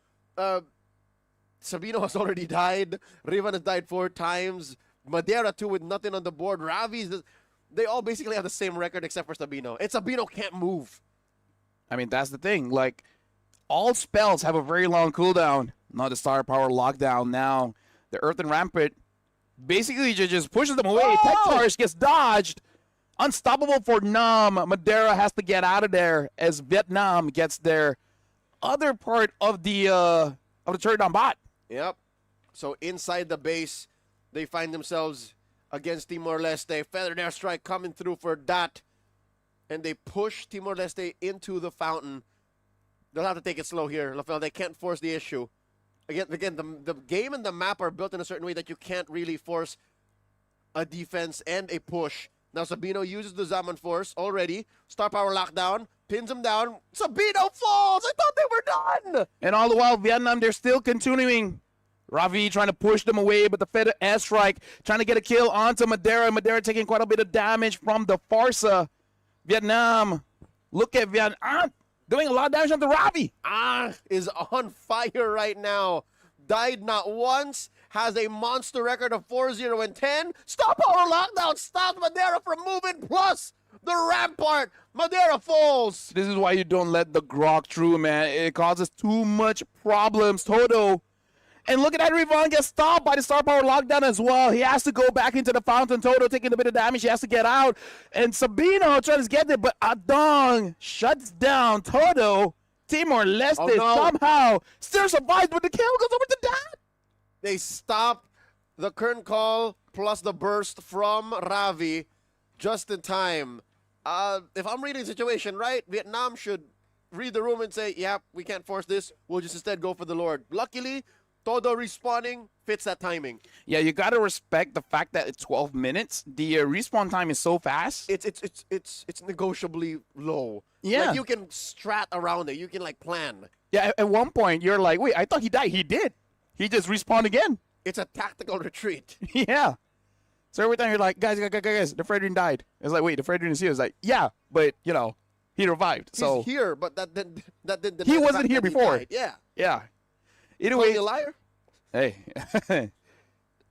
Sabino has already died. Rivan has died 4 times. Madeira too with nothing on the board. Ravi's, they all basically have the same record except for Sabino. And Sabino can't move. I mean, that's the thing. Like, all spells have a very long cooldown. Not the star power lockdown now. The Earth and Rampant basically just pushes them away. Tech Charge gets dodged unstoppable for Nam. Madeira has to get out of there as Vietnam gets their other part of the third down bot. Yep. So inside the base, they find themselves against Timor-Leste. Feathered airstrike coming through for that. And they push Timor-Leste into the fountain. They'll have to take it slow here, LaFell. They can't force the issue. Again, the game and the map are built in a certain way that you can't really force a defense and a push. Now Sabino uses the Zaman Force already. Star Power lockdown, pins him down. Sabino falls! I thought they were done! And all the while, Vietnam, they're still continuing. Ravi trying to push them away, but the Feather airstrike trying to get a kill onto Madeira. Madeira taking quite a bit of damage from the Farsa. Vietnam, look at Vietnam doing a lot of damage onto Ravi. Is on fire right now. Died not once. Has a monster record of 4-0-10. Stop Power lockdown. Stops Madeira from moving. Plus the rampart. Madeira falls. This is why you don't let the grok through, man. It causes too much problems. Toto. And look at that, Rivon gets stopped by the Star Power lockdown as well. He has to go back into the fountain. Toto taking a bit of damage. He has to get out. And Sabino tries to get there, but Adong shuts down Toto. Timor-Leste somehow still survives, but the kill goes over to Dad. They stop the current call plus the burst from Ravi just in time. If I'm reading the situation right, Vietnam should read the room and say, yeah, we can't force this. We'll just instead go for the Lord. Luckily, Todo respawning fits that timing. Yeah, you got to respect the fact that it's 12 minutes. The respawn time is so fast. It's negotiably low. Yeah. Like you can strat around it. You can like plan. Yeah, at one point, you're like, wait, I thought he died. He did. He just respawned again. It's a tactical retreat. Yeah. So every time you're like, guys, the Fredrin died. It's like, wait, the Fredrin is here. It's like, yeah, but, you know, he revived. He's here, but that didn't. He wasn't here before. Yeah. Yeah. Call me a liar? Hey.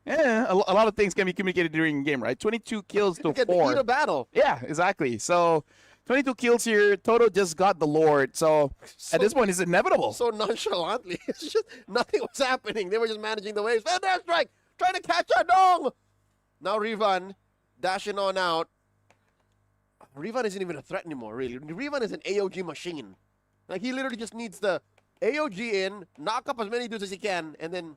Yeah, a lot of things can be communicated during the game, right? 22 kills to 4. Eat a battle. Yeah, exactly. So 22 kills here. Toto just got the Lord. So at this point, it's inevitable. So nonchalantly. It's just nothing was happening. They were just managing the waves. Feather strike, trying to catch Adong. Now Rivan dashing on out. Rivan isn't even a threat anymore, really. Rivan is an AOG machine. Like, he literally just needs the AOG in, knock up as many dudes as he can, and then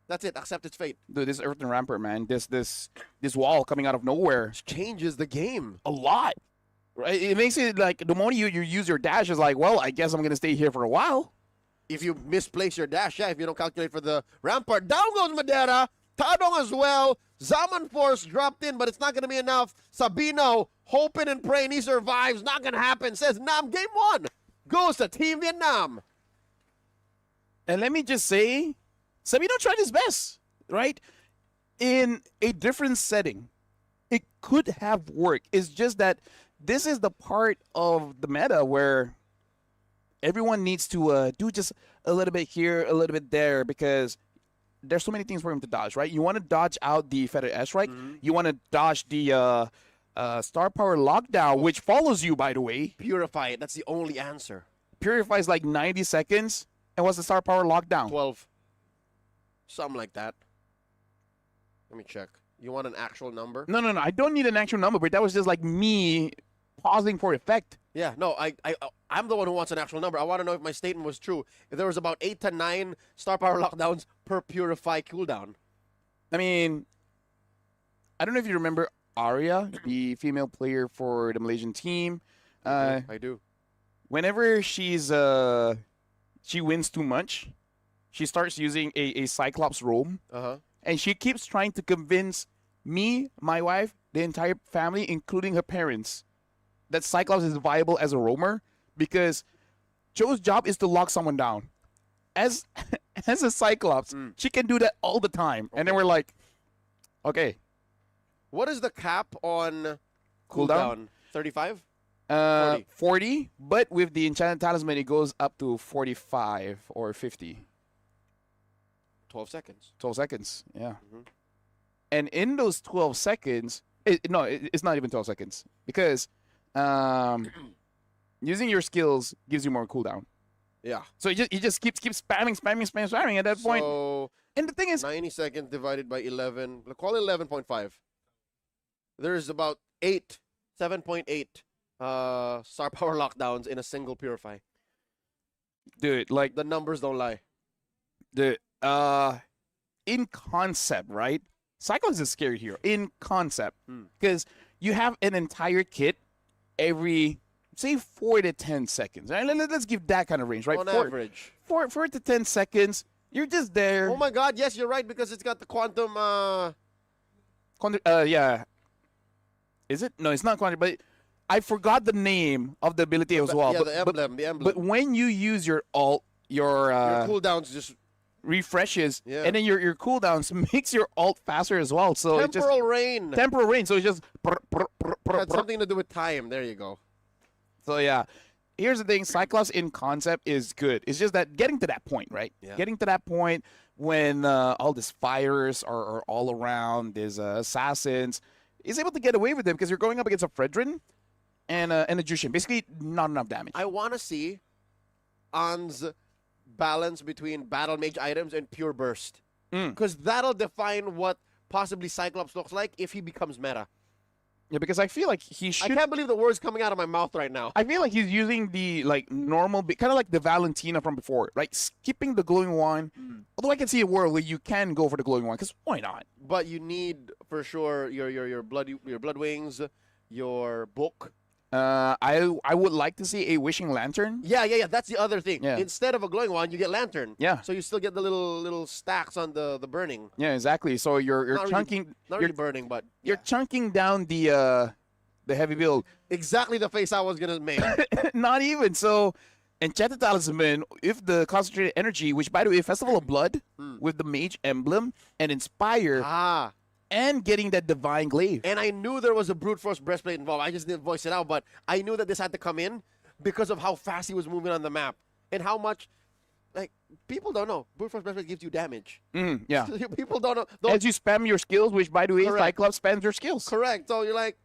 that's it. Accept its fate. Dude, this Earthen Rampart, man. This wall coming out of nowhere changes the game a lot. Right? It makes it like the moment you use your dash is like, well, I guess I'm gonna stay here for a while. If you misplace your dash, yeah, if you don't calculate for the rampart. Down goes Madeira. Tadong as well. Zaman Force dropped in, but it's not gonna be enough. Sabino hoping and praying he survives. Not gonna happen. Says Nam. Game 1 goes to Team Vietnam. And let me just say, Sabino tried his best, right? In a different setting, it could have worked. It's just that this is the part of the meta where everyone needs to do just a little bit here, a little bit there, because there's so many things for him to dodge, right? You want to dodge out the Feather airstrike. You want to dodge the Star Power lockdown, which follows you, by the way. Purify it. That's the only answer. Purifies like 90 seconds. And what's the Star Power lockdown? 12. Something like that. Let me check. You want an actual number? No. I don't need an actual number, but that was just like me pausing for effect. Yeah, no, I'm the one who wants an actual number. I want to know if my statement was true. If there was about 8 to 9 Star Power lockdowns per Purify cooldown. I mean, I don't know if you remember Arya, the female player for the Malaysian team. I do. Whenever she wins too much, she starts using a Cyclops roam. And she keeps trying to convince me, my wife, the entire family, including her parents, that Cyclops is viable as a roamer, because Joe's job is to lock someone down. As a Cyclops, she can do that all the time. Okay. And then we're like, okay. What is the cap on cooldown? 35? 40, but with the Enchanted Talisman, it goes up to 45 or 50. 12 seconds. 12 seconds, yeah. And in those 12 seconds, it's not even 12 seconds, because using your skills gives you more cooldown. Yeah. So you just keep spamming at that point. So, and the thing is, 90 seconds divided by 11, call it 11.5. There's about 8 7.8 star power lockdowns in a single Purify. Dude, like The numbers don't lie. the in concept, right? Cyclops is a scary hero in concept because you have an entire kit every say 4 to 10 seconds. Right? Let's give that kind of range, right? On average. 4 to 10 seconds. You're just there. Oh my God! Yes, you're right because it's got the quantum. Yeah. Is it? No, it's not quantum, but I forgot the name of the ability as well. Yeah, but, the emblem. The emblem. But when you use your alt, your your cooldowns just refreshes, Yeah. and then your cooldowns makes your alt faster as well. So it's just temporal rain. temporal rain. So it's just Had something to do with time. There you go. so yeah. Here's the thing: Cyclops in concept is good. It's just that getting to that point, right? Yeah. Getting to that point when all these fires are all around, there's assassins, is able to get away with them because you're going up against a Fredrin and a Jushin. Basically, not enough damage. I want to see An's balance between battle mage items and pure burst because that'll define what possibly Cyclops looks like if he becomes meta. Yeah, because I feel like he I should. can't believe the words coming out of my mouth right now. I feel like he's using the like normal, kind of like the Valentina from before, like skipping the glowing one. Although I can see a world where you can go for the glowing one, because why not? But you need for sure your blood wings, your book. I would like to see a wishing lantern. Yeah. That's the other thing. Yeah. Instead of a glowing one, you get lantern. Yeah. So you still get the little stacks on the burning. Yeah, exactly. So you're Not chunking, Not you're, really burning, but you're chunking down the heavy build. exactly the face I was gonna make. Not even so. Enchanted Talisman, if the concentrated energy, which by the way, Festival of Blood with the Mage emblem and Inspire, and getting that Divine Glaive. And I knew there was a brute force breastplate involved. I just didn't voice it out, but I knew that this had to come in because of how fast he was moving on the map and how much. Like people don't know, brute force breastplate gives you damage. Yeah. People don't know. As you spam your skills, which by the way, Correct. Cyclops spams your skills. Correct. So you're like,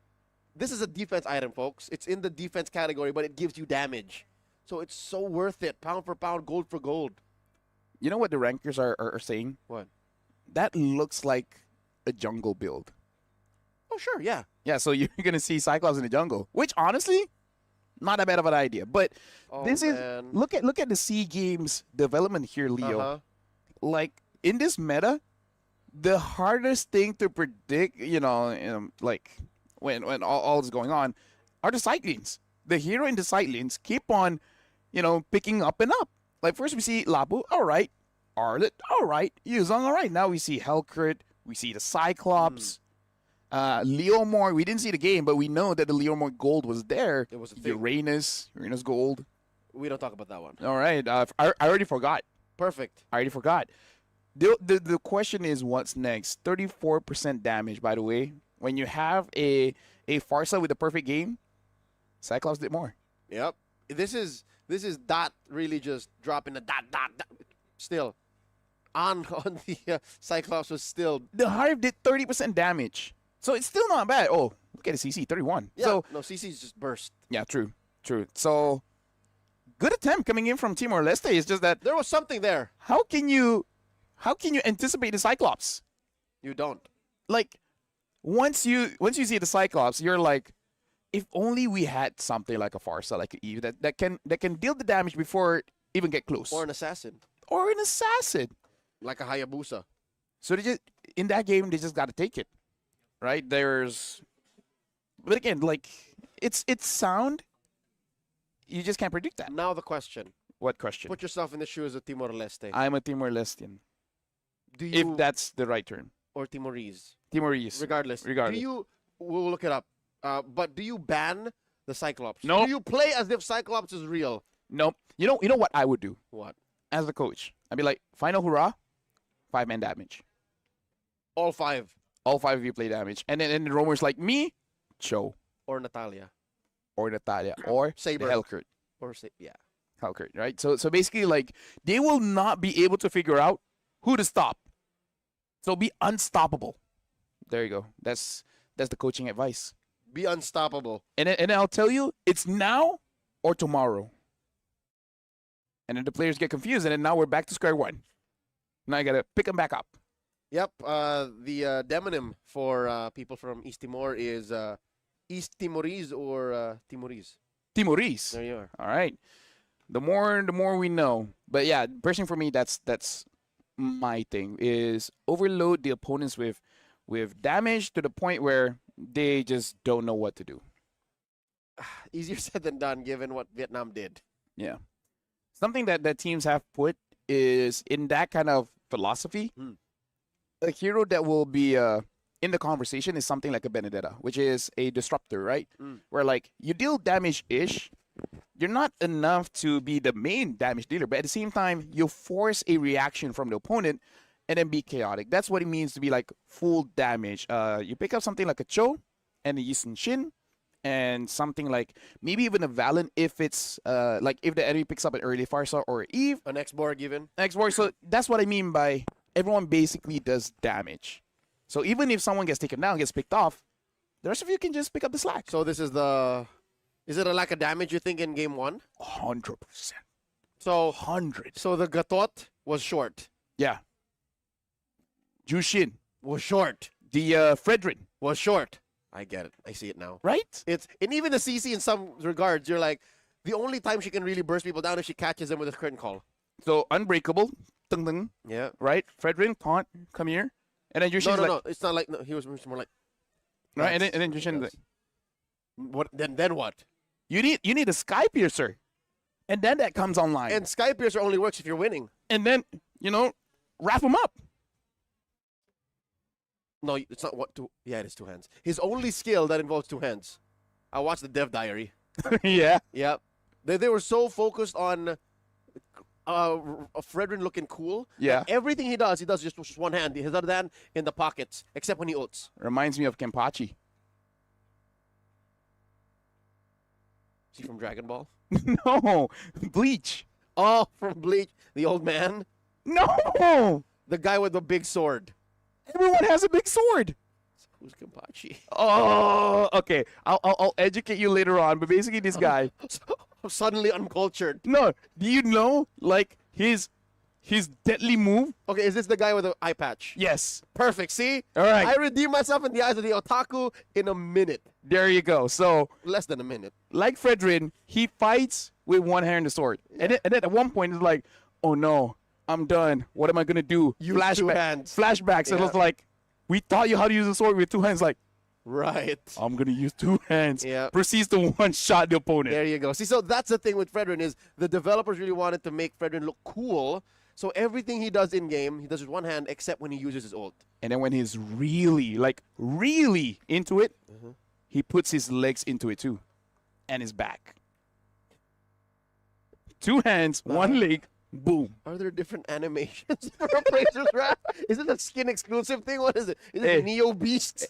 this is a defense item, folks. It's in the defense category, but it gives you damage. So it's so worth it, pound for pound, gold for gold. You know what the rankers are saying? What? That looks like a jungle build. Oh, sure, yeah. Yeah, so you're going to see Cyclops in the jungle, which honestly, not that bad of an idea. But this is look at the Sea Games development here, Leo. Like in this meta, the hardest thing to predict, like when all is going on, are the side lanes. The hero in the side lanes keep on, picking up and up. Like first we see Labu, all right, Arlet, all right, Yuzong, all right. Now we see Helcurt, we see the Cyclops. Leomore, we didn't see the game, but we know that the Leomore gold was there. It was a thing. Uranus gold. We don't talk about that one. All right, I already forgot. Perfect. I already forgot. The question is what's next? 34% damage, by the way. When you have a Farsa with a perfect game, Cyclops did more. Yep. This is dot really just dropping the dot. Still, on the Cyclops was still. The Hive did 30% damage, so it's still not bad. Oh, look at the CC, 31. Yeah. So no, CC's just burst. yeah, true. So good attempt coming in from Timor Leste. It's just that there was something there. How can you anticipate the Cyclops? You don't. Like once you see the Cyclops, you're like, if only we had something like a Farsa, like an Eve that can deal the damage before it even get close. Or an assassin. Like a Hayabusa. So they just in that game they just got to take it, right? But again, like it's sound. You just can't predict that. Now the question. What question? Put yourself in the shoes of Timor Leste. I'm a Timor Lestean. If that's the right term. Or Timorese. Timorese. Regardless. We'll look it up. But do you ban the Cyclops? No. Do you play as if Cyclops is real? Nope. You know what I would do? What? As a coach, I'd be like, final hurrah, 5-man damage. All 5. All 5 of you play damage. And then the roamers like me, Cho. Or Natalia. Or Saber. Helcurt. Yeah. Helcurt, right? So basically, like, they will not be able to figure out who to stop. So be unstoppable. There you go. That's the coaching advice. Be unstoppable. And I'll tell you, it's now or tomorrow. And then the players get confused, and then now we're back to square one. Now I got to pick them back up. Yep. The demonym for people from East Timor is East Timorese or Timorese? Timorese. There you are. All right. The more we know. But yeah, personally for me, that's my thing is overload the opponents with damage to the point where they just don't know what to do. Easier said than done, given what Vietnam did. Yeah. Something that teams have put is in that kind of philosophy, a hero that will be in the conversation is something like a Benedetta, which is a disruptor, right? Where like you deal damage-ish, you're not enough to be the main damage dealer, but at the same time, you force a reaction from the opponent and then be chaotic. That's what it means to be like full damage. You pick up something like a Cho and a Yisun Shin, and something like maybe even a Valen if it's like if the enemy picks up an early Farsa or Eve. An X-Borg even. X-Borg. So that's what I mean by everyone basically does damage. So even if someone gets taken down, gets picked off, the rest of you can just pick up the slack. So this is the... Is it a lack of damage you think in game 1? 100%. So 100. So the Gatot was short. Yeah. Jushin was short. The Fredrin was short. I get it. I see it now. Right? And even the CC in some regards, you're like, the only time she can really burst people down is she catches them with a curtain call. So Unbreakable, tung tung. Yeah. Right? Fredrin, taunt, come here. And then Jushin's no. It's not like, no, he was more like... Right, and then Jushin's like... What, then what? You need a Sky Piercer. And then that comes online. And Sky Piercer only works if you're winning. And then, wrap him up. No, it's not what two. Yeah, it is 2 hands. His only skill that involves 2 hands. I watched the Dev Diary. Yeah. Yeah. They were so focused on Fredrin looking cool. Yeah. Everything he does just 1 hand. His other hand in the pockets, except when he ults. Reminds me of Kenpachi. Is he from Dragon Ball? No. Bleach. Oh, from Bleach. The old man? No. The guy with the big sword. Everyone has a big sword. Who's Kenpachi? Oh, okay. I'll educate you later on. But basically, this guy. I'm suddenly uncultured. No. Do you know, like, his deadly move? Okay, is this the guy with the eye patch? Yes. Perfect. See? All right. I redeem myself in the eyes of the otaku in a minute. There you go. So, less than a minute. Like Fredrin, he fights with 1 hand and the sword. Yeah. And then at one point, it's like, oh no, I'm done. What am I going to do? Use 2 hands. Flashbacks. Yeah. And it's like, we taught you how to use a sword with 2 hands. Like, right. I'm going to use 2 hands. Yeah. Proceeds to one-shot the opponent. There you go. See, so that's the thing with Fredrin is the developers really wanted to make Fredrin look cool. So everything he does in-game, he does with 1 hand except when he uses his ult. And then when he's really into it, he puts his legs into it too. And his back. 2 hands, 1 leg, boom. Are there different animations for Appraiser's Wrath? Is it a skin exclusive thing? What is it? Is it Neo Beast?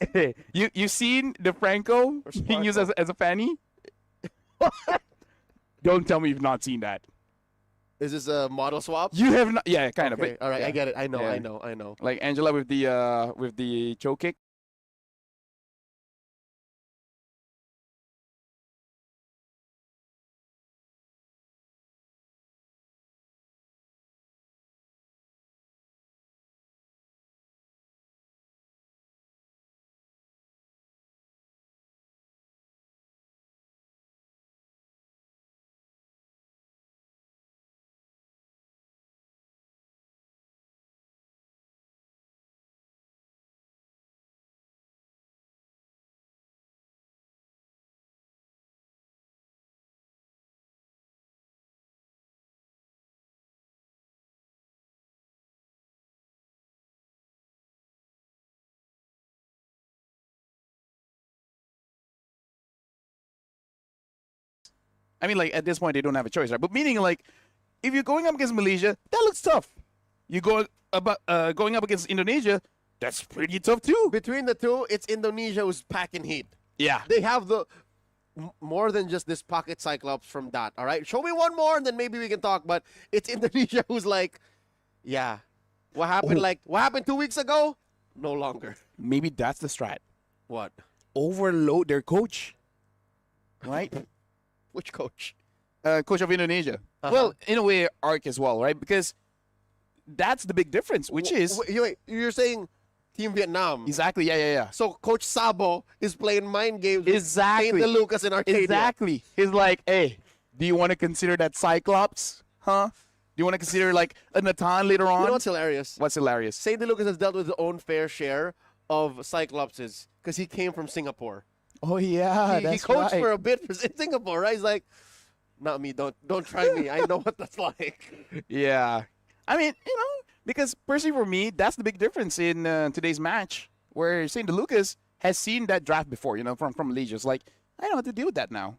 You seen the Franco being used as a fanny? Don't tell me you've not seen that. Is this a model swap? You have not. Yeah, kind okay. of. All right, yeah. I get it. I know. Like Angela with the choke kick. I mean, like, at this point, they don't have a choice, right? But meaning, like, if you're going up against Malaysia, that looks tough. You going up against Indonesia, that's pretty tough, too. Between the two, it's Indonesia who's packing heat. Yeah. They have the more than just this pocket Cyclops from that, all right? Show me one more, and then maybe we can talk. But it's Indonesia who's like, yeah. What happened, what happened 2 weeks ago? No longer. Maybe that's the strat. What? Overload their coach. Right? Which coach? Coach of Indonesia. Well, in a way, Arc as well, right? Because that's the big difference, which is... Wait, you're saying Team Vietnam. Exactly. Yeah. So Coach Sabo is playing mind games Exactly. with St. Lucas and Arcadia. Exactly. He's like, hey, do you want to consider that Cyclops? Huh? Do you want to consider like a Natan later on? You know what's hilarious? What's hilarious? St. Lucas has dealt with his own fair share of Cyclopses because he came from Singapore. Oh yeah, He that's coached right. for a bit in Singapore, right? He's like, not me. Don't try me. I know what that's like. Yeah. I mean, because personally for me, that's the big difference in today's match, where St. Lucas has seen that draft before, from Malaysia. It's like, I know how to deal with that now.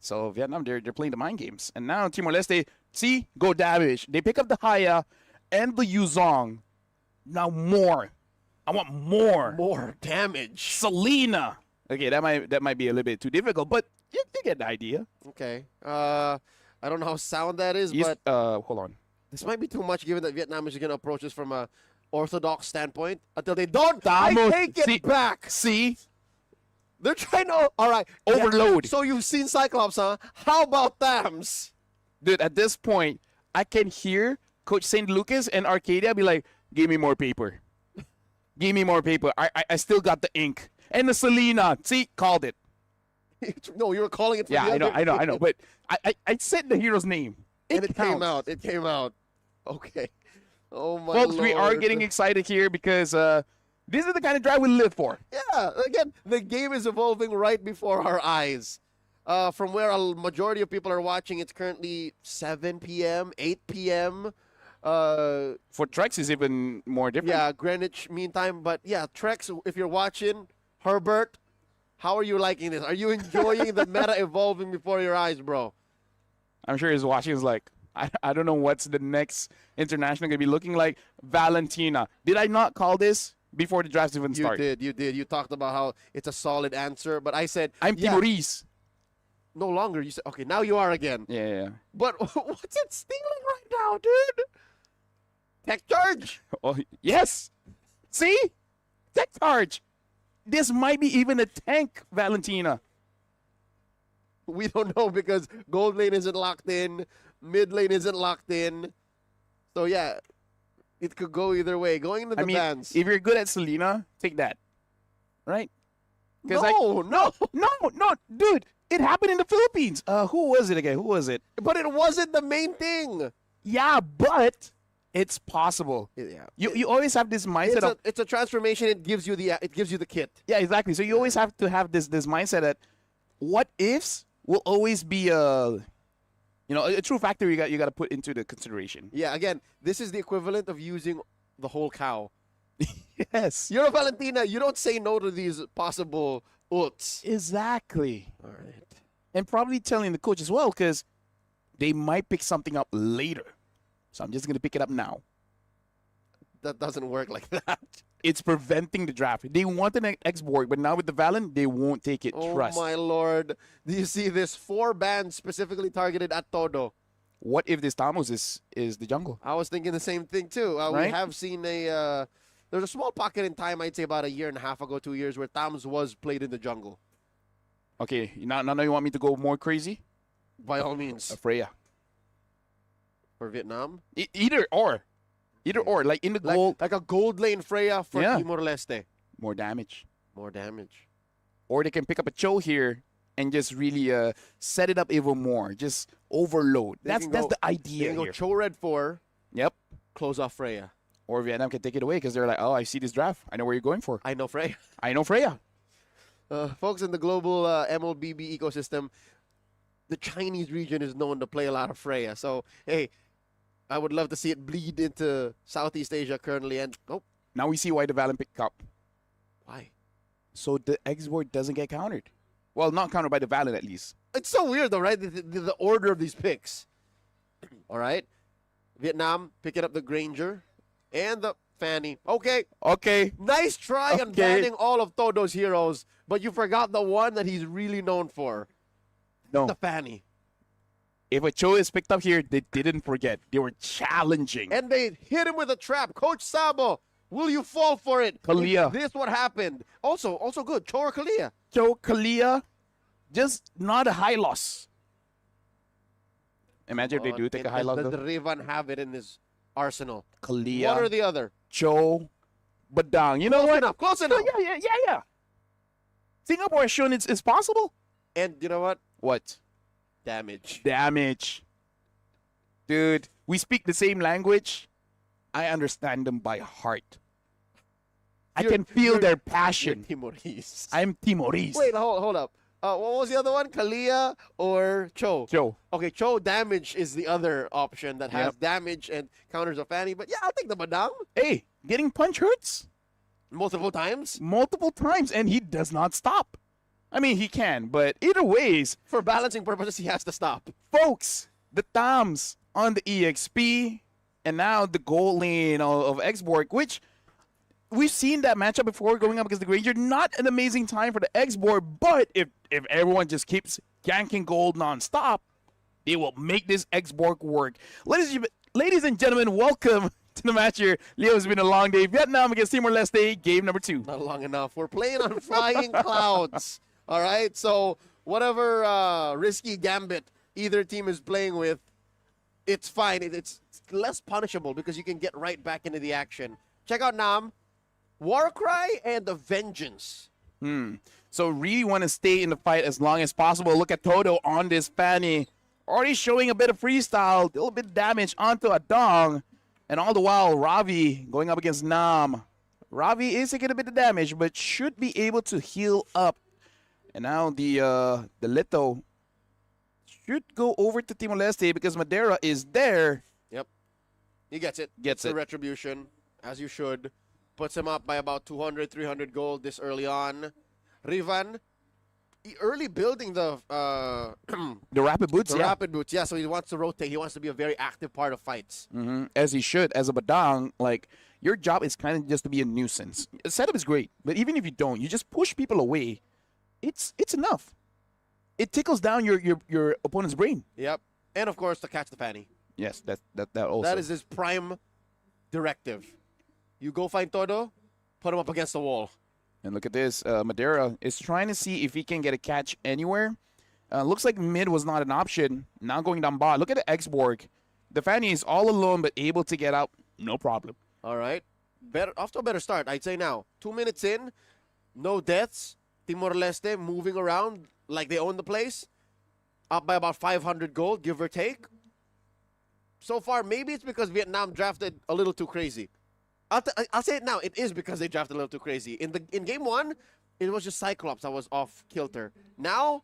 So Vietnam, they're playing the mind games. And now Timor-Leste, go damage. They pick up the Haya and the Yuzong. Now more. I want more. More damage. Selena. Okay, that might be a little bit too difficult, but you get the idea. Okay. I don't know how sound that is, but hold on. this might be too much given that Vietnam is going to approach this from a orthodox standpoint until they don't. Damos, I take it back. See? They're trying to. All right. Overload. So you've seen Cyclops, huh? How about Thams? Dude, at this point, I can hear Coach St. Lucas and Arcadia be like, give me more paper. Give me more paper. I still got the ink. And the Selena. See, called it. No, you were calling it for Yeah, the I know. But I said the hero's name. And it counts. came out. It came out. Okay. Oh, my Folks, we are Lord. getting excited here because this is the kind of drive we live for. Yeah, again, the game is evolving right before our eyes. From where a majority of people are watching, it's currently 7 p.m., 8 p.m. For Trex, is even more different. Yeah, Greenwich Mean Time. But yeah, Trex, if you're watching, Herbert, how are you liking this? Are you enjoying the meta evolving before your eyes, bro? I'm sure he's watching. He's like, I don't know what's the next international going to be looking like. Valentina. Did I not call this before the draft even started? You did. You talked about how it's a solid answer, but I said I'm Timorese. No longer. You said okay. Now you are again. Yeah. But what's it stealing right now, dude? Tech charge. Oh yes. See, tech charge. This might be even a tank, Valentina. We don't know because gold lane isn't locked in, mid lane isn't locked in. So yeah, it could go either way. Going into the bans. If you're good at Selena, take that. Right? No, dude. It happened in the Philippines. Who was it again? Who was it? But it wasn't the main thing. Yeah, but it's possible. Yeah. You always have this mindset It's a transformation. It gives you the kit. Yeah, exactly. So you always have to have this mindset that what ifs will always be a true factor you got to put into the consideration. Yeah, again, this is the equivalent of using the whole cow. Yes. You're a Valentina. You don't say no to these possible ults. Exactly. All right. And probably telling the coach as well because they might pick something up later. So I'm just going to pick it up now. That doesn't work like that. It's preventing the draft. They wanted an export, but now with the Valen, they won't take it. Oh, Trust. my Lord. Do you see this? 4 bans specifically targeted at Todo. What if this Tamos is the jungle? I was thinking the same thing, too. Right? We have seen there's a small pocket in time, I'd say about a year and a half ago, 2 years, where Tams was played in the jungle. Okay, now you want me to go more crazy? By all means. Freya. For Vietnam? Either or. Like in the gold. Like a gold lane Freya for Timor-Leste. More damage. More damage. Or they can pick up a Cho here and just really set it up even more. Just overload. That's the idea They can go here. Cho Red 4. Yep. Close off Freya. Or Vietnam can take it away because they're like, oh, I see this draft. I know where you're going for. I know Freya. I know Freya. Folks, in the global MLBB ecosystem, the Chinese region is known to play a lot of Freya. So, hey, I would love to see it bleed into Southeast Asia currently. And now we see why the Valen picked up. Why? So the export doesn't get countered. Well, not countered by the Valen at least. It's so weird though, right? The order of these picks. All right. Vietnam picking up the Granger and the Fanny. Okay. Nice try on banning all of Todo's heroes, but you forgot the one that he's really known for. No. The Fanny. If a Cho is picked up here, they didn't forget. They were challenging. And they hit him with a trap. Coach Sabo, will you fall for it? Kalia. This what happened. Also good. Cho or Kalia? Cho, Kalia, just not a high loss. Imagine if they do take a high loss. Does the Rivan have it in his arsenal? Kalia. One or the other? Cho, Badang. You know Close what? enough. Close enough. Yeah. Singapore has shown it's possible. And you know what? What? Damage. Dude, we speak the same language. I understand them by heart. I can feel their passion. Timorese. I'm Timorese. Wait, hold up. What was the other one? Kalia or Cho? Cho. Okay, Cho damage is the other option that has damage and counters a Fanny. But yeah, I'll take the Badang Hey, getting punch hurts multiple times. multiple times, and he does not stop. I mean, he can, but either ways, For balancing purposes, he has to stop. folks, the Toms on the EXP, and now the goal lane of Xborg, which we've seen that matchup before going up against the Granger. Not an amazing time for the Xborg, but if everyone just keeps ganking gold nonstop, they will make this Xborg work. Ladies and gentlemen, welcome to the match here. Leo, it's been a long day. Vietnam against Timor-Leste, game number 2. Not long enough. We're playing on flying clouds. All right, so whatever risky gambit either team is playing with, it's fine. It's less punishable because you can get right back into the action. Check out Nam, Warcry, and the Vengeance. So really want to stay in the fight as long as possible. Look at Toto on this Fanny. Already showing a bit of freestyle, a little bit of damage onto Adong. And all the while, Ravi going up against Nam. Ravi is taking a bit of damage, but should be able to heal up. And now the Leto should go over to Timor-Leste because Madeira is there. Yep. He gets it. Gets the it. retribution, as you should. Puts him up by about 200, 300 gold this early on. Rivan, early building the The rapid boots, the yeah. rapid boots. Yeah, so he wants to rotate. He wants to be a very active part of fights. As he should. As a Badang, like, your job is kind of just to be a nuisance. The setup is great, but even if you don't, you just push people away. It's enough. It tickles down your opponent's brain. Yep. And, of course, to catch the Fanny. Yes, that also. That is his prime directive. You go find Todo, put him up against the wall. And look at this. Madeira is trying to see if he can get a catch anywhere. Looks like mid was not an option. Now going down bot. Look at the Xborg. The Fanny is all alone but able to get out. No problem. All right. Off to a better start, I'd say now. 2 minutes in, no deaths. Timor-Leste moving around like they own the place. Up by about 500 gold, give or take. So far, maybe it's because Vietnam drafted a little too crazy. I'll say it now. It is because they drafted a little too crazy. In game 1, it was just Cyclops that was off kilter. Now,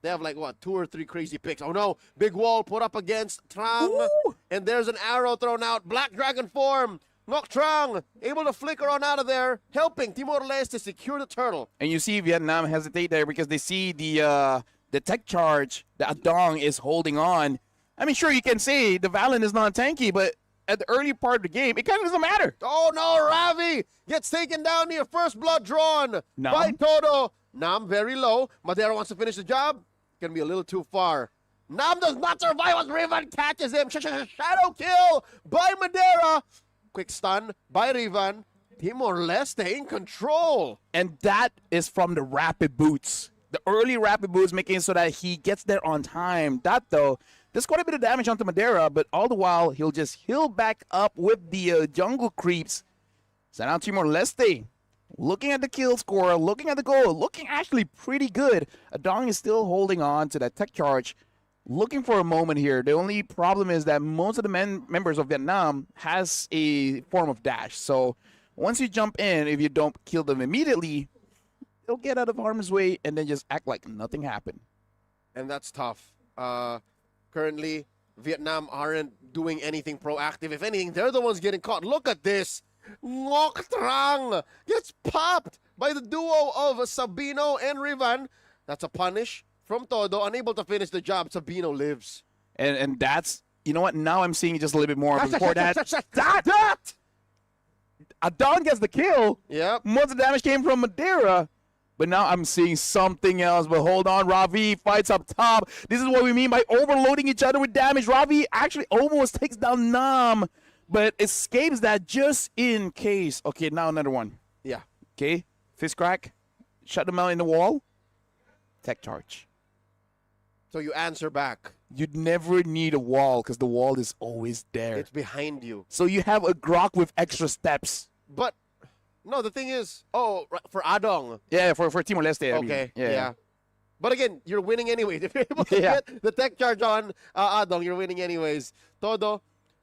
they have like, what, 2 or 3 crazy picks. Oh, no. Big wall put up against Trang. Ooh. And there's an arrow thrown out. Black Dragon form. Ngoc Trang able to flicker on out of there, helping Timor-Leste secure the turtle. And you see Vietnam hesitate there because they see the tech charge that Adong is holding on. I mean, sure, you can say the Valen is not tanky, but at the early part of the game, it kind of doesn't matter. Oh, no, Ravi gets taken down near first blood drawn Nam? by Todo. Nam very low. Madeira wants to finish the job. Gonna be a little too far. Nam does not survive as Rivan catches him. Shadow kill by Madeira. Quick stun by Rivan. Timor-Leste in control. And that is from the rapid boots. The early rapid boots making it so that he gets there on time. That, though, there's quite a bit of damage onto Madeira, but all the while, he'll just heal back up with the jungle creeps. So now Timor-Leste, looking at the kill score, looking at the goal, looking actually pretty good. Adong is still holding on to that tech charge, looking for a moment here. The only problem is that most of the members of Vietnam has a form of dash. So once you jump in, if you don't kill them immediately, they'll get out of harm's way and then just act like nothing happened. And that's tough. Currently, Vietnam aren't doing anything proactive. If anything, they're the ones getting caught. Look at this. Ngoc Trang gets popped by the duo of Sabino and Rivan. That's a punish from Todo. Unable to finish the job. Sabino lives. And that's, you know what, now I'm seeing just a little bit more. Before that, Adon gets the kill. Yep. Most of the damage came from Madeira. But now I'm seeing something else. But hold on, Ravi fights up top. This is what we mean by overloading each other with damage. Ravi actually almost takes down Nam, but escapes that just in case. Okay, now another one. Yeah. Okay, fist crack. Shut them out in the wall. Tech charge. So you answer back. You'd never need a wall because the wall is always there. It's behind you. So you have a grok with extra steps. But No, the thing is, for Adong. Yeah, for Timor-Leste. I mean. Okay, Yeah. yeah. But again, you're winning anyway. If you're able to Yeah. get the tech charge on Adong, you're winning anyways. Todo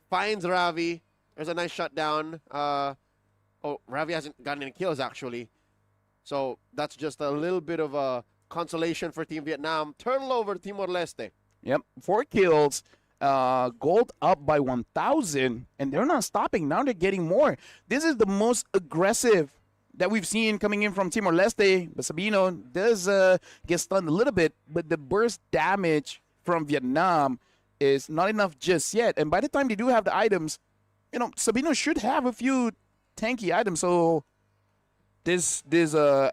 finds Ravi. There's a nice shutdown. Ravi hasn't gotten any kills, actually. So that's just a little bit of a consolation for Team Vietnam. Turtle over Timor-Leste. Yep, 4 kills. Gold up by 1,000, and they're not stopping. Now they're getting more. This is the most aggressive that we've seen coming in from Timor-Leste. But Sabino does get stunned a little bit, but the burst damage from Vietnam is not enough just yet. And by the time they do have the items, Sabino should have a few tanky items, so this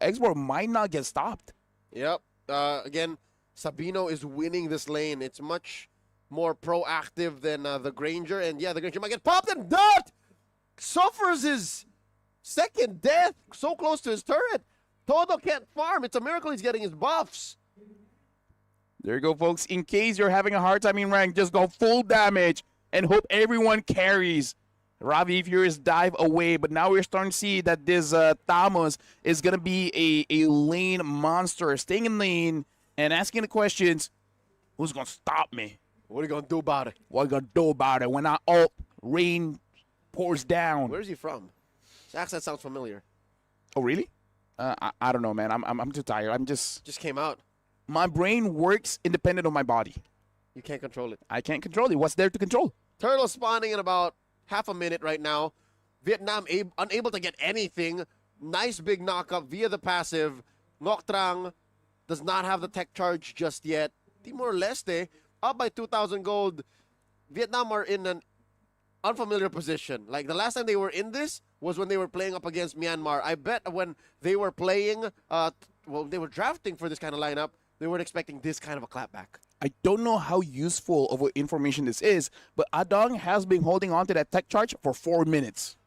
export might not get stopped. Yep. Again, Sabino is winning this lane. It's much more proactive than the Granger. And yeah, the Granger might get popped, and that suffers his second death. So close to his turret. Todo can't farm. It's a miracle he's getting his buffs. There you go, folks. In case you're having a hard time in rank, just go full damage and hope everyone carries. Ravi Furious dive away, but now we're starting to see that this Thamos is going to be a lane monster, staying in lane and asking the questions, who's going to stop me? What are you going to do about it? What are you going to do about it when I ult, rain pours down? Where's he from? His accent sounds familiar. Oh, really? I don't know, man. I'm too tired. Just came out. My brain works independent of my body. You can't control it. I can't control it. What's there to control? Turtle spawning in about half a minute right now. Vietnam unable to get anything. Nice big knockup via the passive. Ngoc Trang does not have the tech charge just yet. Timor-Leste up by 2,000 gold. Vietnam are in an unfamiliar position. Like the last time they were in this was when they were playing up against Myanmar. I bet when they were playing, they were drafting for this kind of lineup, they weren't expecting this kind of a clapback. I don't know how useful of information this is, but Adong has been holding on to that tech charge for 4 minutes.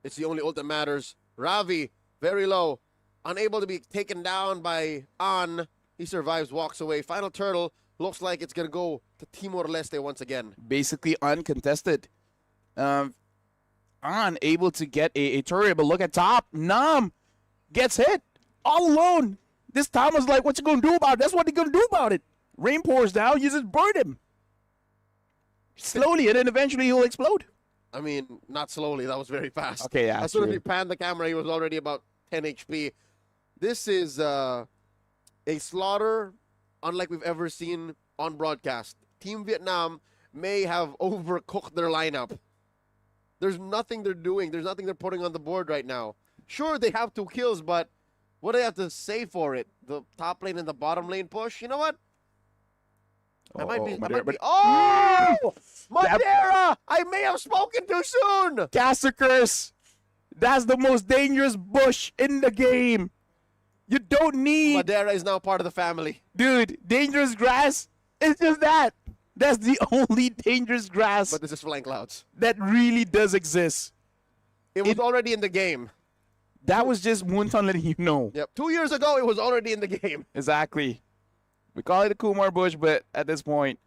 It's the only ult that matters. Ravi, very low. Unable to be taken down by An. He survives, walks away. Final turtle. Looks like it's going to go to Timor-Leste once again. Basically uncontested. An able to get a turret, but look at top. Nam gets hit all alone. This time was like, what you going to do about it? That's what they're going to do about it. Rain pours down, you just burn him. Slowly, and then eventually he'll explode. I mean, not slowly. That was very fast. Okay, yeah. As soon as he panned the camera, he was already about 10 HP. This is a slaughter unlike we've ever seen on broadcast. Team Vietnam may have overcooked their lineup. There's nothing they're doing. There's nothing they're putting on the board right now. Sure, they have 2 kills, but what do they have to say for it? The top lane and the bottom lane push? You know what? Madeira! I may have spoken too soon! Caster Curse! That's the most dangerous bush in the game. You don't need... Madeira is now part of the family. Dude, dangerous grass, it's just that. That's the only dangerous grass But this is Flying Clouds. that really does exist. It was already in the game. That was just Moonton letting you know. Yep. 2 years ago, it was already in the game. Exactly. We call it a Kumar bush, but at this point,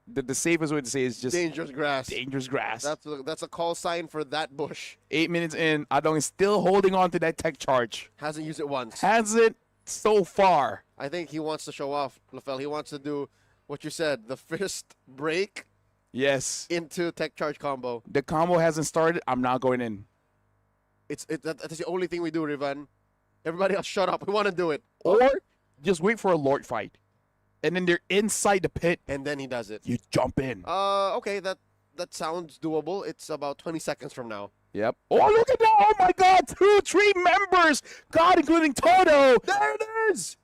the safest way to say is just dangerous grass. Dangerous grass. That's a call sign for that bush. 8 minutes in, Adong is still holding on to that tech charge. Hasn't used it once. Hasn't so far. I think he wants to show off, LaFell. He wants to do what you said, the fist break. Yes. Into tech charge combo. The combo hasn't started. I'm not going in. That's the only thing we do, Rivan. Everybody else, shut up. We want to do it. Or just wait for a Lord fight. And then they're inside the pit. And then he does it. You jump in. Okay, that sounds doable. It's about 20 seconds from now. Yep. Oh, look at that. Oh, my God. 3 members. God, including Toto. There it is.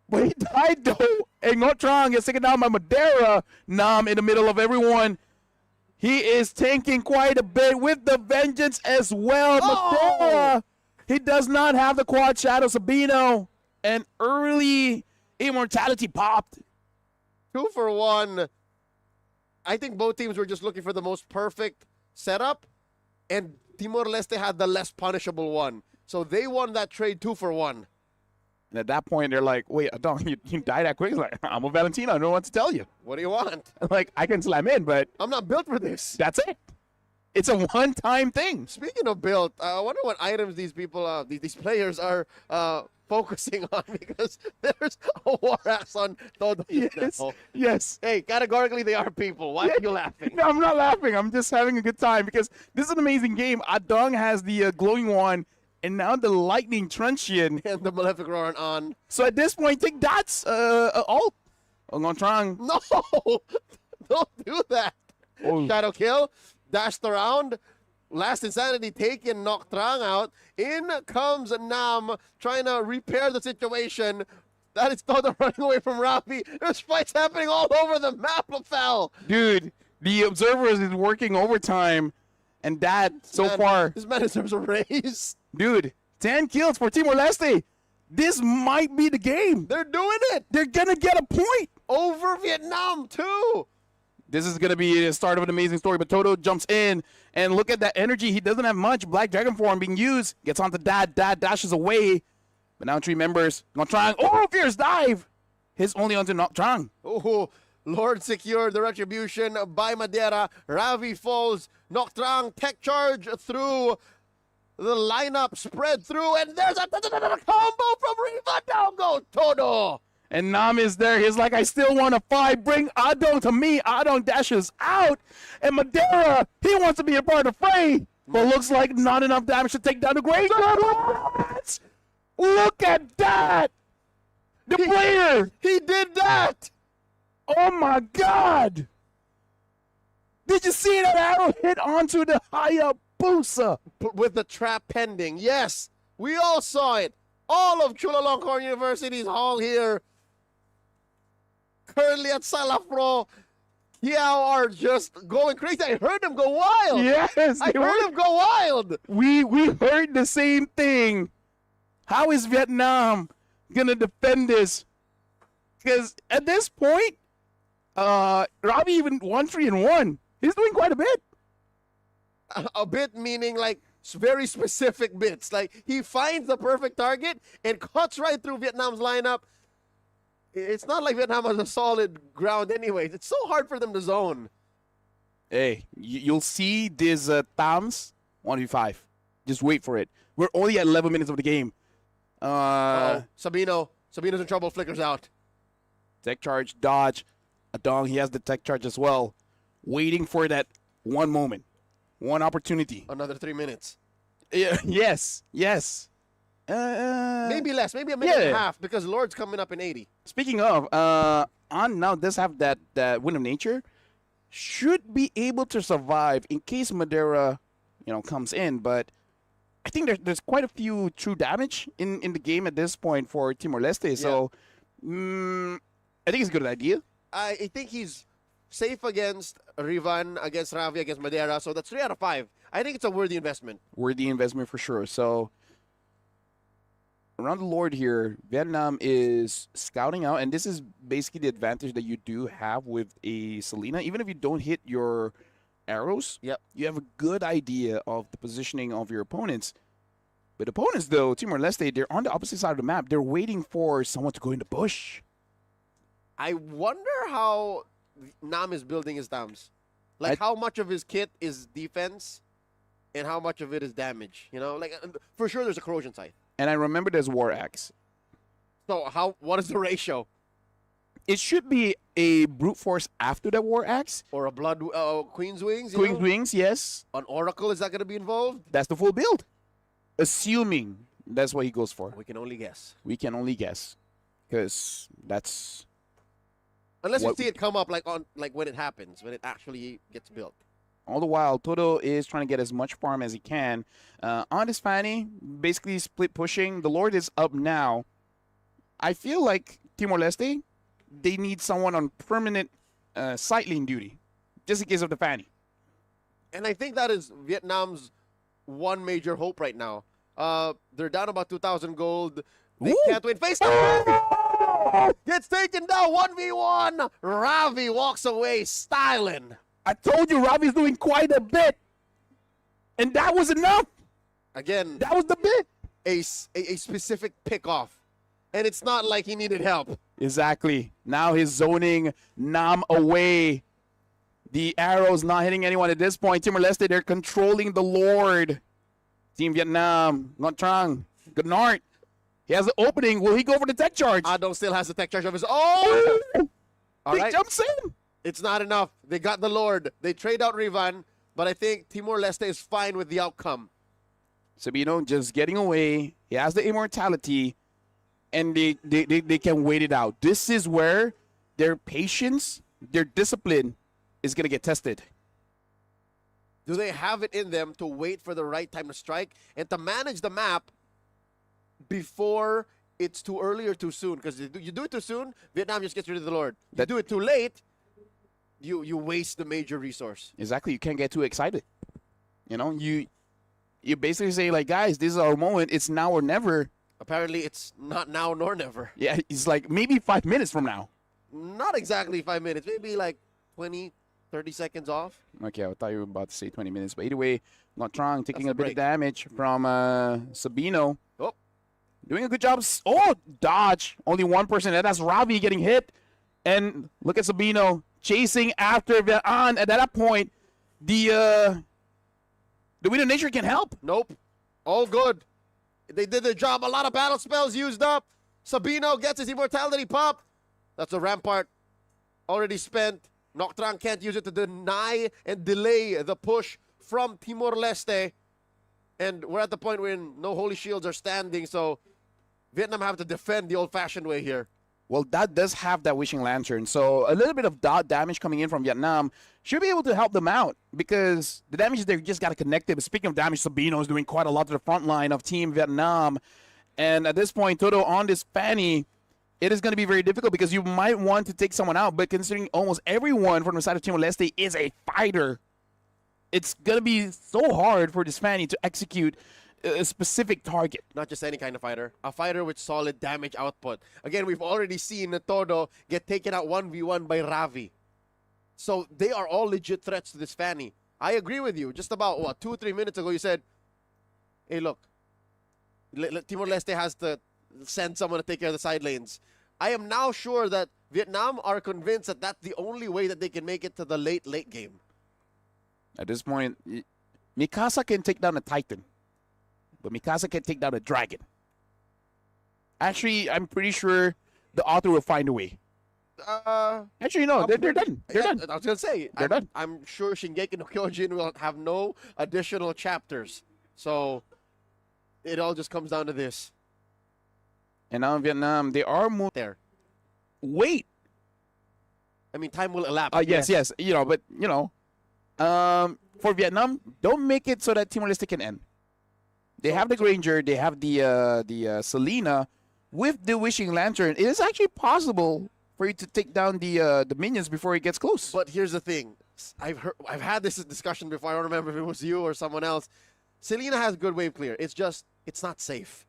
But he died, though. And Ngoc Trang gets taken down by Madeira. Nam in the middle of everyone. He is tanking quite a bit with the vengeance as well. Oh! Madeira. He does not have the quad shadow. Sabino. And early immortality popped. 2 for 1. I think both teams were just looking for the most perfect setup, and Timor-Leste had the less punishable one. So they won that trade 2 for 1. And at that point, they're like, wait, Adong, you died that quick? He's like, I'm a Valentino. I don't know what to tell you. What do you want? Like, I can slam in, but I'm not built for this. That's it. It's a one-time thing. Speaking of built, I wonder what items these people, these players are focusing on because there's a war axe on Todo. Yes. now. Yes. Hey, categorically they are people. Why are you laughing? No, I'm not laughing. I'm just having a good time because this is an amazing game. Adong has the glowing one, and now the lightning truncheon. And the Malefic Roar on. So at this point, think that's alt. Ngontrang. No! Don't do that. Oh. Shadow kill, dashed around. Last Insanity taken, knocked Trang out. In comes Nam, trying to repair the situation. That is Todo running away from Rafi. There's fights happening all over the map, LaFell. Dude, the Observers is working overtime, and that, so Man, far, this man deserves a raise. dude, 10 kills for Timor-Leste. This might be the game. They're doing it. They're going to get a point. Over Vietnam, too. This is going to be the start of an amazing story, but Toto jumps in, and look at that energy. He doesn't have much. Black Dragon form being used. Gets onto Dad. Dad dashes away. But now 3 members. Ngontrang. Oh, fierce dive. His only onto Ngontrang. Oh, Lord secured the retribution by Madeira. Ravi falls. Noctrang tech charge through the lineup, spread through, and there's a combo from Riva. Down goes Todo. And Nam is there. He's like, I still want to fight. Bring Adong to me. Adong dashes out. And Madeira, he wants to be a part of the fray. But looks like not enough damage to take down the Great. Look at that. The player. He did that. Oh, my God. Did you see that arrow hit onto the Hayabusa? With the trap pending. Yes, we all saw it. All of Chulalongkorn University's hall here. Currently at Salafro, Kiao are just going crazy. I heard them go wild. Yes. I heard them go wild. We heard the same thing. How is Vietnam going to defend this? Because at this point, Robbie even 1-3-1. He's doing quite a bit. A bit meaning like very specific bits. Like he finds the perfect target and cuts right through Vietnam's lineup. It's not like Vietnam has a solid ground anyways. It's so hard for them to zone. Hey, you'll see this Tams 1v5. Just wait for it. We're only at 11 minutes of the game. Sabino's in trouble, flickers out. Tech charge, dodge. Adong, he has the tech charge as well. Waiting for that one moment. One opportunity. Another 3 minutes. Yes. Maybe less. Maybe a minute and a half because Lord's coming up in 80. Speaking of, On now does have that Wind of Nature. Should be able to survive in case Madeira, comes in. But I think there's quite a few true damage in the game at this point for Timor-Leste. So I think it's a good idea. I think he's safe against Rivan, against Ravi, against Madeira. So that's 3 out of 5. I think it's a worthy investment. Worthy investment for sure. So around the Lord here, Vietnam is scouting out. And this is basically the advantage that you do have with a Selena. Even if you don't hit your arrows, you have a good idea of the positioning of your opponents. But opponents, though, Timor-Leste, they're on the opposite side of the map. They're waiting for someone to go in the bush. I wonder how Nam is building his dams. Like how much of his kit is defense and how much of it is damage. For sure there's a corrosion site. And I remember there's War Axe. So what is the ratio? It should be a brute force after the War Axe. Or a blood Queen's Wings. Queen's Wings, yes. An Oracle, is that going to be involved? That's the full build. Assuming that's what he goes for. We can only guess. Because that's... Unless you see it come up like when it happens, when it actually gets built. All the while, Toto is trying to get as much farm as he can. On his Fanny, basically split pushing. The Lord is up now. I feel like Timor-Leste, they need someone on permanent sight lane duty, just in case of the Fanny. And I think that is Vietnam's one major hope right now. They're down about 2,000 gold. They can't win. Face gets taken down 1v1. Ravi walks away styling. I told you Ravi's doing quite a bit. And that was enough. Again, that was the bit. A specific pick-off. And it's not like he needed help. Exactly. Now he's zoning Nam away. The arrow's not hitting anyone at this point. Timor-Leste, they're controlling the Lord. Team Vietnam, Ngon Trang, Gnart. He has an opening. Will he go for the tech charge? Adong still has the tech charge of his own. All He right. jumps in. It's not enough. They got the Lord. They trade out Rivan, but I think Timor-Leste is fine with the outcome. Sabino just getting away. He has the immortality, and they can wait it out. This is where their patience, their discipline is going to get tested. Do they have it in them to wait for the right time to strike and to manage the map before it's too early or too soon? Because you do it too soon, Vietnam just gets rid of the Lord. You do it too late, you waste the major resource. Exactly. You can't get too excited. You know, you basically say, like, guys, this is our moment. It's now or never. Apparently, it's not now nor never. Yeah, it's like maybe 5 minutes from now. Not exactly 5 minutes. Maybe like 20, 30 seconds off. Okay, I thought you were about to say 20 minutes. But either way, Ngon Trang taking That's a bit of break. damage from Sabino. Oh. Doing a good job. Oh, dodge. Only one person. That's Ravi getting hit. And look at Sabino chasing after Vietnam. At that point, the Wind of Nature can help. Nope. All good. They did their job. A lot of battle spells used up. Sabino gets his immortality pop. That's a rampart already spent. Noctran can't use it to deny and delay the push from Timor-Leste. And we're at the point where no holy shields are standing, so Vietnam have to defend the old-fashioned way here. Well, that does have that Wishing Lantern. So a little bit of dot damage coming in from Vietnam should be able to help them out because the damage they just got to connect it. But speaking of damage, Sabino is doing quite a lot to the front line of Team Vietnam. And at this point, Toto on this Fanny, it is going to be very difficult because you might want to take someone out. But considering almost everyone from the side of Timor-Leste is a fighter, it's going to be so hard for this Fanny to execute a specific target. Not just any kind of fighter. A fighter with solid damage output. Again, we've already seen Todo get taken out 1v1 by Ravi. So they are all legit threats to this Fanny. I agree with you. Just about, 2 or 3 minutes ago, you said, hey, look, Timor-Leste has to send someone to take care of the side lanes. I am now sure that Vietnam are convinced that that's the only way that they can make it to the late game. At this point, Mikasa can take down a Titan, but Mikasa can take down a dragon. Actually, I'm pretty sure the author will find a way. Actually, no, they're done. They're done. I was going to say, They're done. I'm sure Shingeki no Kyojin will have no additional chapters. So it all just comes down to this. And now in Vietnam, they are moving There. Wait. I mean, time will elapse. Yes. You know, but, you know, for Vietnam, don't make it so that Timor-Leste can end. They have the Granger. They have the Selena. With the Wishing Lantern, it is actually possible for you to take down the minions before it gets close. But here's the thing. I've had this discussion before. I don't remember if it was you or someone else. Selena has good wave clear. It's just, it's not safe.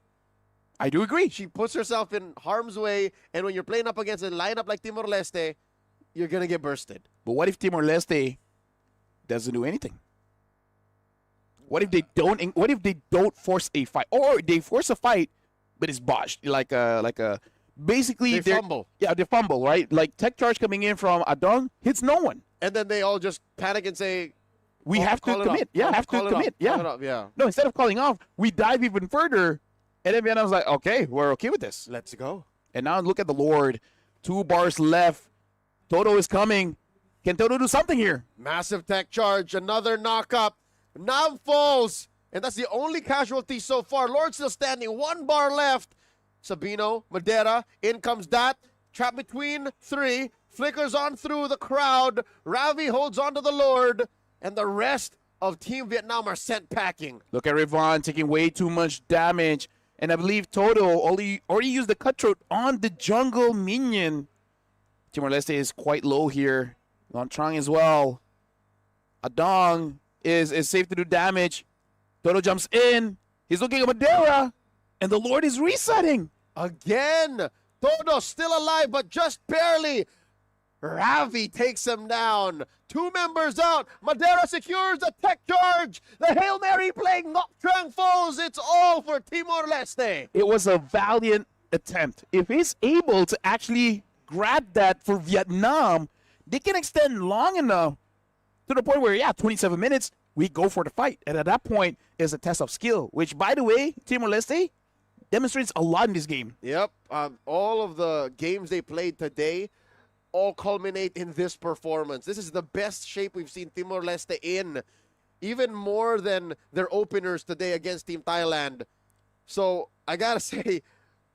I do agree. She puts herself in harm's way, and when you're playing up against a lineup like Timor-Leste, you're going to get bursted. But what if Timor-Leste doesn't do anything? What if they don't force a fight, or they force a fight, but it's botched, like a basically They fumble. Yeah, they fumble, right? Like tech charge coming in from Adong hits no one. And then they all just panic and say, We have to commit. Yeah, have to commit. Yeah. Call it off. Yeah. No, instead of calling off, we dive even further, and then Vietnam's like, okay, we're okay with this. Let's go. And now look at the Lord. 2 bars left. Toto is coming. Can Toto do something here? Massive tech charge. Another knock-up. Nam falls. And that's the only casualty so far. Lord still standing. 1 bar left. Sabino, Madera. In comes Dat. Trapped between 3. Flickers on through the crowd. Ravi holds on to the Lord. And the rest of Team Vietnam are sent packing. Look at Rivon taking way too much damage. And I believe Toto already used the cutthroat on the jungle minion. Timor-Leste is quite low here. Ngon Trang as well. Adong is safe to do damage. Toto jumps in. He's looking at Madera. And the Lord is resetting. Again. Todo still alive, but just barely. Ravi takes him down. 2 members out. Madera secures the tech charge. The Hail Mary playing Nocturne falls. It's all for Timor-Leste. It was a valiant attempt. If he's able to actually grab that for Vietnam, they can extend long enough To the point where, 27 minutes, we go for the fight. And at that point, is a test of skill, which, by the way, Timor-Leste demonstrates a lot in this game. Yep. All of the games they played today all culminate in this performance. This is the best shape we've seen Timor-Leste in, even more than their openers today against Team Thailand. So I gotta say,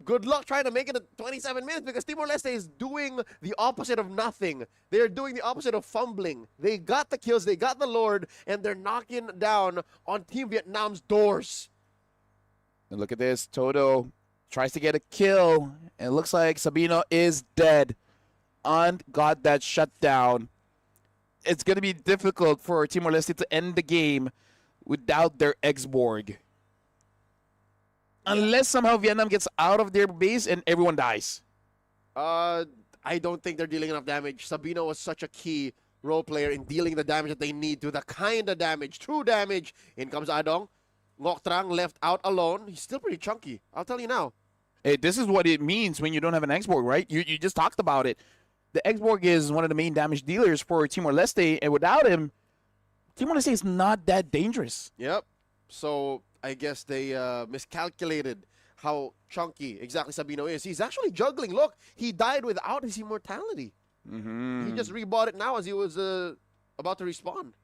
good luck trying to make it 27 minutes because Timor-Leste is doing the opposite of nothing. They're doing the opposite of fumbling. They got the kills, they got the Lord, and they're knocking down on Team Vietnam's doors. And look at this. Toto tries to get a kill, and it looks like Sabino is dead. And got that shutdown. It's going to be difficult for Timor-Leste to end the game without their X-Borg. Unless somehow Vietnam gets out of their base and everyone dies. I don't think they're dealing enough damage. Sabino was such a key role player in dealing the damage that they need to. The kind of damage, true damage. In comes Adong. Ngoc Trang left out alone. He's still pretty chunky. I'll tell you now. Hey, this is what it means when you don't have an X-Borg, right? You just talked about it. The X-Borg is one of the main damage dealers for Timor-Leste, and without him, Timor-Leste is not that dangerous. Yep. So I guess they miscalculated how chunky exactly Sabino is. He's actually juggling. Look, he died without his immortality. He just rebought it now as he was about to respawn.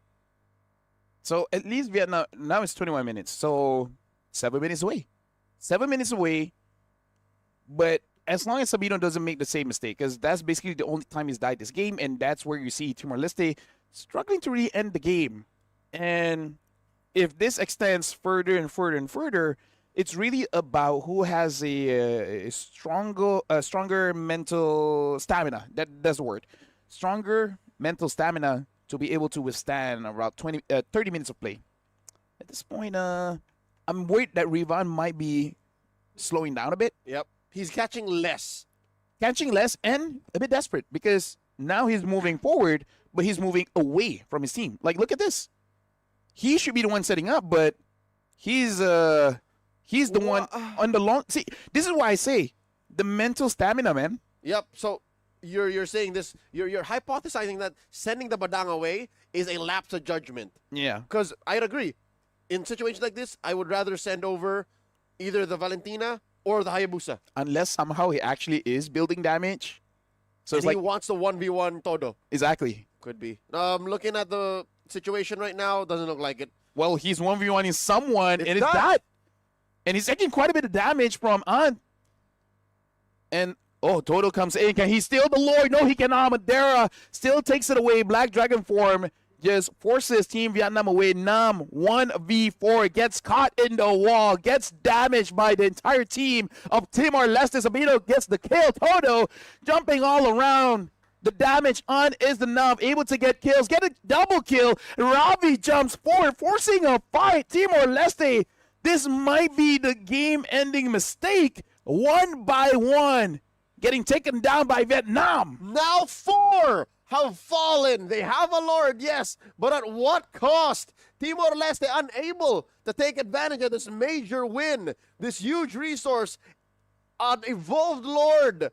So at least Vietnam, now it's 21 minutes. So 7 minutes away. 7 minutes away. But as long as Sabino doesn't make the same mistake, because that's basically the only time he's died this game, and that's where you see Timor-Leste struggling to really end the game. And if this extends further and further and further, it's really about who has a stronger mental stamina. That's the word. Stronger mental stamina to be able to withstand about 30 minutes of play. At this point, I'm worried that Rivan might be slowing down a bit. Yep. He's catching less. Catching less and a bit desperate because now he's moving forward, but he's moving away from his team. Like, look at this. He should be the one setting up, but he's the one on the long. See, this is why I say the mental stamina, man. Yep. So you're saying this. You're hypothesizing that sending the Badang away is a lapse of judgment. Yeah. Because I'd agree. In situations like this, I would rather send over either the Valentina or the Hayabusa. Unless somehow he actually is building damage. So and it's like he wants the 1v1 Todo. Exactly. Could be. Looking at the situation right now, doesn't look like it. Well, he's 1v1 in someone, and it's that. And he's taking quite a bit of damage from Ant. And, Toto comes in. Can he steal the Lord? No, he cannot. Madera still takes it away. Black Dragon form just forces Team Vietnam away. Nam 1v4 gets caught in the wall, gets damaged by the entire team of Timor-Leste. Sabino gets the kill. Toto jumping all around. The damage on is the Nam, able to get kills, get a double kill. Ravi jumps forward, forcing a fight. Timor-Leste, this might be the game-ending mistake. 1 by 1, getting taken down by Vietnam. Now 4 have fallen. They have a Lord, yes, but at what cost? Timor-Leste unable to take advantage of this major win, this huge resource, an evolved Lord,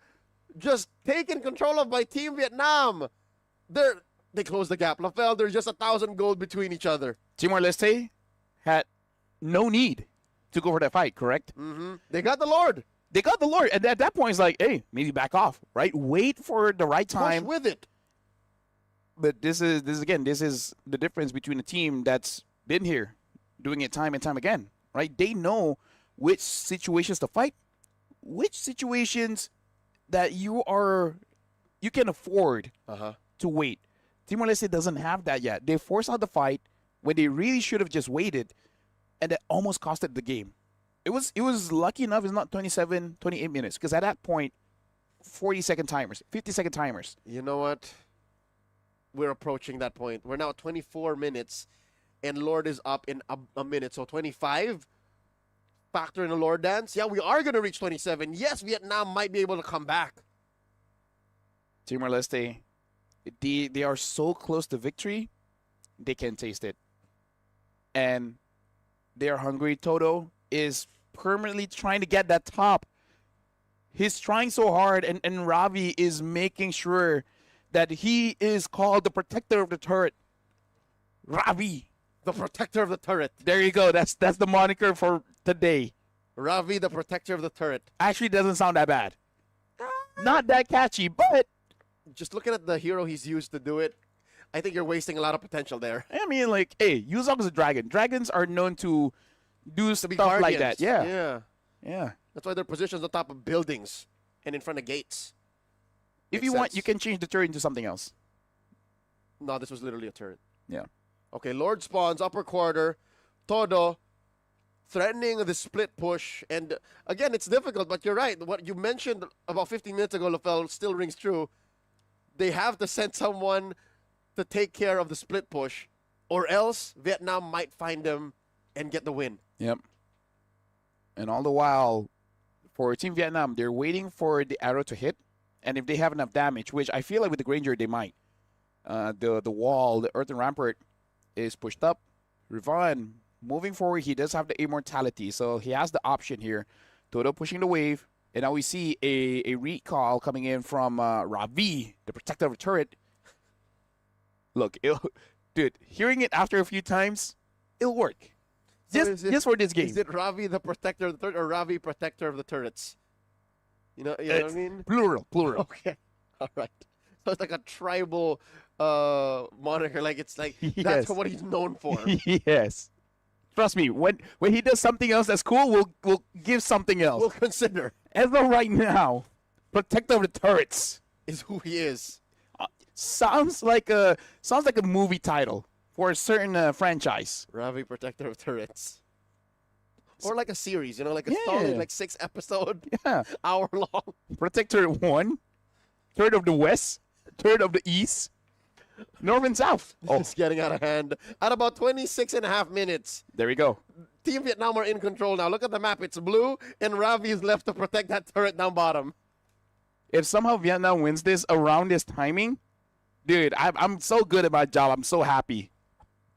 just taken control of by Team Vietnam. They close the gap. LaFell, there's just 1,000 gold between each other. Timor-Leste had no need to go for that fight, correct? They got the Lord. They got the Lord. And at that point, it's like, hey, maybe back off, right? Wait for the right time. Push with it. But this is the difference between a team that's been here, doing it time and time again, right? They know which situations to fight, which situations that you can afford to wait. Timor-Leste doesn't have that yet. They force out the fight when they really should have just waited, and that almost costed the game. It was lucky enough it's not 27, 28 minutes, because at that point, 40-second timers, 50-second timers. You know what? We're approaching that point. We're now at 24 minutes, and Lord is up in a minute. So 25, factor in the Lord dance. Yeah, we are going to reach 27. Yes, Vietnam might be able to come back. Timor-Leste, they are so close to victory, they can taste it. And they are hungry. Toto is permanently trying to get that top. He's trying so hard, and Ravi is making sure that he is called the protector of the turret. Ravi. The protector of the turret. There you go. That's the moniker for today. Ravi, the protector of the turret. Actually, doesn't sound that bad. Not that catchy, but Just looking at the hero he's used to do it, I think you're wasting a lot of potential there. I mean, like, hey, Yuzong is a dragon. Dragons are known to do To stuff be like guardians. that. Yeah. Yeah. Yeah. That's why they're positioned on top of buildings and in front of gates. If Makes you want, sense. you can change the turret into something else. No, this was literally a turret. Yeah. Okay, Lord spawns, upper quarter, Todo threatening the split push. And again, it's difficult, but you're right. What you mentioned about 15 minutes ago, LaFell, still rings true. They have to send someone to take care of the split push, or else Vietnam might find them and get the win. Yep. And all the while, for Team Vietnam, they're waiting for the arrow to hit. And if they have enough damage, which I feel like with the Granger, they might. The wall, the earthen rampart is pushed up. Rivan moving forward, he does have the immortality, so he has the option here. Toto pushing the wave, and now we see a recall coming in from Ravi, the protector of the turret. Look, dude, hearing it after a few times, it'll work. So Just for this game. Is it Ravi, the protector of the turret, or Ravi, protector of the turrets? You know what I mean? Plural. Okay. All right. So it's like a tribal moniker. Like it's like Yes. that's what he's known for. Yes. Trust me, when he does something else that's cool, we'll give something else. We'll consider As of right now, protector of the turrets is who he is. sounds like a movie title for a certain franchise. Ravi, protector of turrets. Or like a series, you know, like a Yeah. solid, like 6 episode, Yeah, hour long. Protector 1, third of the West, third of the East, North and South. Oh, It's getting out of hand. At about 26 and a half minutes, there we go. Team Vietnam are in control now. Look at the map. It's blue, and Ravi is left to protect that turret down bottom. If somehow Vietnam wins this around this timing, dude, I'm so good at my job. I'm so happy.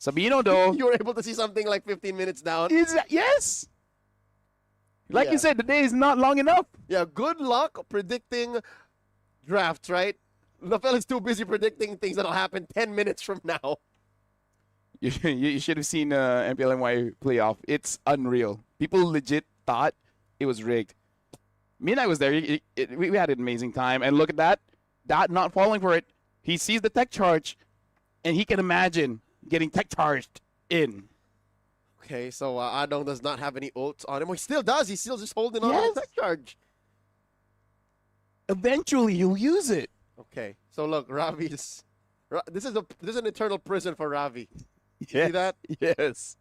Sabino, though, You were able to see something like 15 minutes down. yes. Like Yeah. you said, the day is not long enough. Yeah, good luck predicting drafts, right? LaFell is too busy predicting things that'll happen 10 minutes from now. You should have seen MPLNY playoff. It's unreal. People legit thought it was rigged. Me and I was there. We had an amazing time. And look at that. That not falling for it. He sees the tech charge, and he can imagine getting tech charged in. Okay, so Adong does not have any ults on him. Well, he still does. He's still just holding on to Yes. the tech charge. Eventually, he'll use it. Okay, so look, Ravi's. This is an eternal prison for Ravi. Yes. See that? Yes.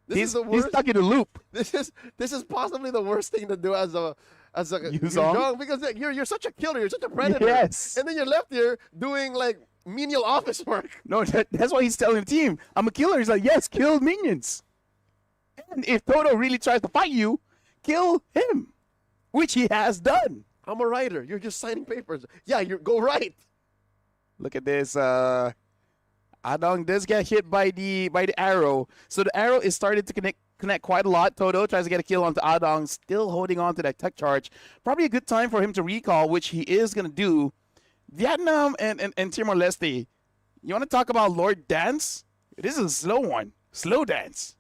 This He's is the he's worst. stuck in a loop. This is possibly the worst thing to do as a Yuzong? Yuzong, because you're such a killer, you're such a predator. Yes. And then you're left here doing like menial office work. No, that's why he's telling the team, I'm a killer. He's like, yes, kill minions. And if Toto really tries to fight you, kill him, which he has done. I'm a writer. You're just signing papers. Yeah, you go right. Look at this. Adong does get hit by the arrow. So the arrow is starting to connect quite a lot. Toto tries to get a kill onto Adong, still holding on to that tech charge. Probably a good time for him to recall, which he is going to do. Vietnam and Timor-Leste, you want to talk about Lord Dance? This is a slow one. Slow dance.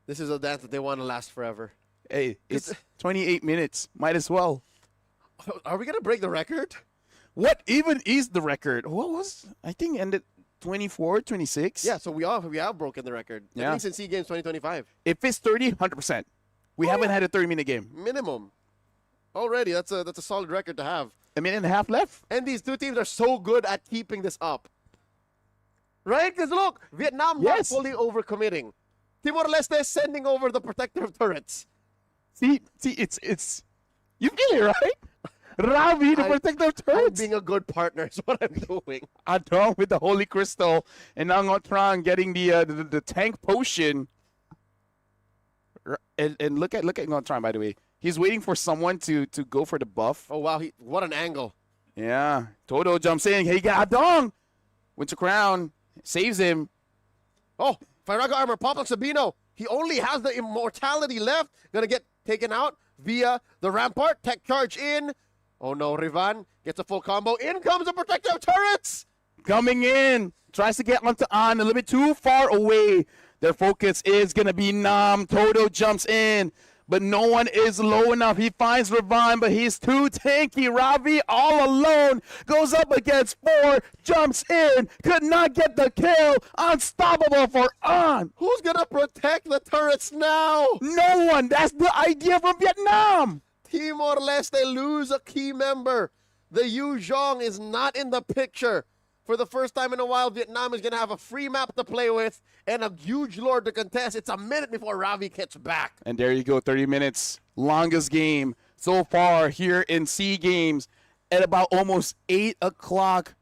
This is a dance that they want to last forever. Hey, it's 28 minutes. Might as well. Are we gonna break the record? What even is the record? What was, I think, ended 24, 26? Yeah, so we have broken the record. Yeah. At least in SEA Games 2025. If it's 30, 100%. We haven't had a 30-minute game. Minimum. Already, that's a solid record to have. A minute and a half left. And these two teams are so good at keeping this up. Right? Because look, Vietnam Yes. not fully overcommitting. Timor-Leste sending over the protector of turrets. See, it's you feel it, right? Ravi, the protector of I'm turrets. being a good partner is what I'm doing. Adong with the Holy Crystal, and now Ngotran getting the tank potion. And look at Ngotran, by the way. He's waiting for someone to go for the buff. Oh, wow. What an angle. Yeah. Toto jumps in. Hey, Adong! Winter Crown saves him. Oh, Firaga armor, pop on Sabino. He only has the immortality left. Gonna get taken out via the rampart. Tech charge in. Oh no, Rivan gets a full combo. In comes the protective turrets. coming in. Tries to get onto An a little bit too far away. Their focus is going to be Nam. Toto jumps in, but no one is low enough. He finds Ravon, but he's too tanky. Ravi all alone goes up against 4, jumps in, could not get the kill. Unstoppable for An. Who's going to protect the turrets now? No one. That's the idea from Vietnam. Timor-Leste lose a key member. The Yu Zhong is not in the picture. For the first time in a while, Vietnam is going to have a free map to play with and a huge lord to contest. It's a minute before Ravi gets back. And there you go, 30 minutes. Longest game so far here in SEA Games at about almost 8 o'clock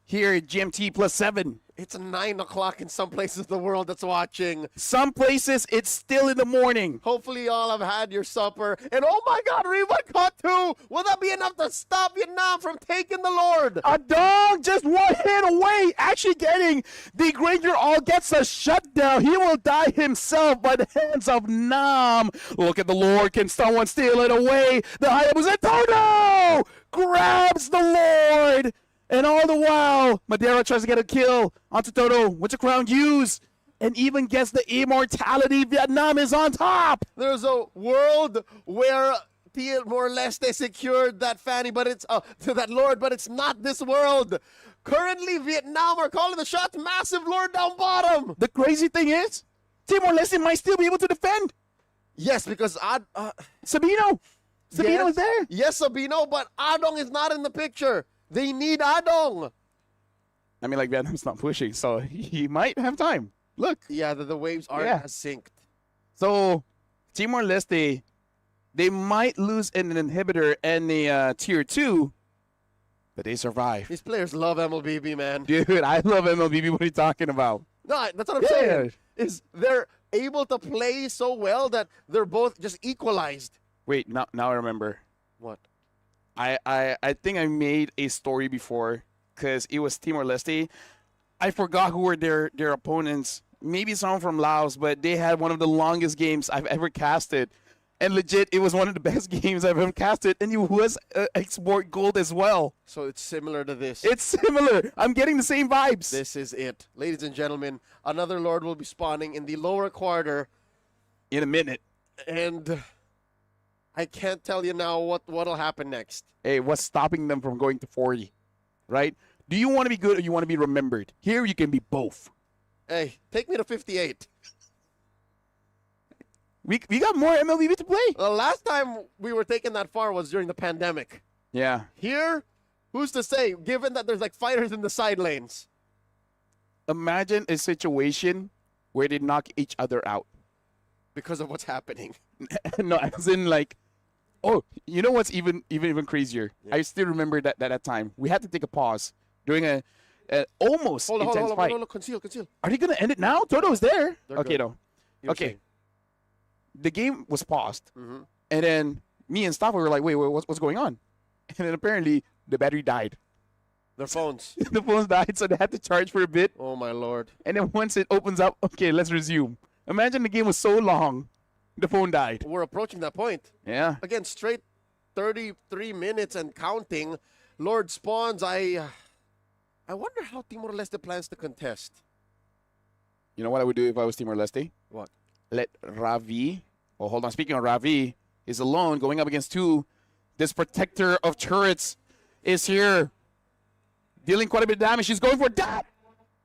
here at GMT plus 7. It's 9 o'clock in some places of the world that's watching. Some places, it's still in the morning. Hopefully you all have had your supper. And oh my God, Riva caught 2. Will that be enough to stop Vietnam from taking the Lord? A dog just one hit away. Actually getting the Granger all gets a shutdown. He will die himself by the hands of Nam. Look at the Lord. Can someone steal it away? The Hayabusa Toto grabs the Lord. And all the while, Madeira tries to get a kill onto Toto. What's the crown use? And even gets the immortality. Vietnam is on top. There's a world where Timor-Leste secured that Fanny, but it's that Lord, but it's not this world. Currently, Vietnam are calling the shots. Massive Lord down bottom. The crazy thing is, Timor-Leste might still be able to defend. Yes, because Sabino is there. Yes, Sabino, but Adong is not in the picture. They need Adong. I mean, like, Vietnam's not pushing, so he might have time. Look. Yeah, the waves aren't as synced. So, Timor-Leste, they might lose an inhibitor and the tier 2, but they survive. These players love MLBB, man. Dude, I love MLBB. What are you talking about? No, that's what I'm saying. Is they're able to play so well that they're both just equalized. Wait, now I remember. What? I think I made a story before because it was Timor-Leste. I forgot who were their opponents. Maybe someone from Laos, but they had one of the longest games I've ever casted. And legit, it was one of the best games I've ever casted. And it was export gold as well. So it's similar to this. It's similar. I'm getting the same vibes. This is it. Ladies and gentlemen, another Lord will be spawning in the lower quarter. In a minute. And I can't tell you now what'll happen next. Hey, what's stopping them from going to 40, right? Do you want to be good or you want to be remembered? Here you can be both. Hey, take me to 58. We got more MLBB to play. The last time we were taken that far was during the pandemic. Yeah. Here, who's to say, given that there's like fighters in the side lanes? Imagine a situation where they knock each other out. Because of what's happening. No, as in like, oh, you know what's even crazier? Yeah. I still remember that time. We had to take a pause during a almost intense fight. Hold on, conceal. Are they going to end it now? Toto's there. They're okay, good. no. Okay. The game was paused. Mm-hmm. And then me and Staff were like, wait, what's going on? And then apparently the battery died. Their phones. The phones died, so they had to charge for a bit. Oh, my Lord. And then once it opens up, okay, let's resume. Imagine the game was so long, the phone died. We're approaching that point. Yeah. Again, straight 33 minutes and counting. Lord spawns. I wonder how Timor-Leste plans to contest. You know what I would do if I was Timor-Leste? What? Let Ravi, oh, hold on. Speaking of Ravi, is alone going up against 2. This protector of turrets is here. Dealing quite a bit of damage. She's going for that.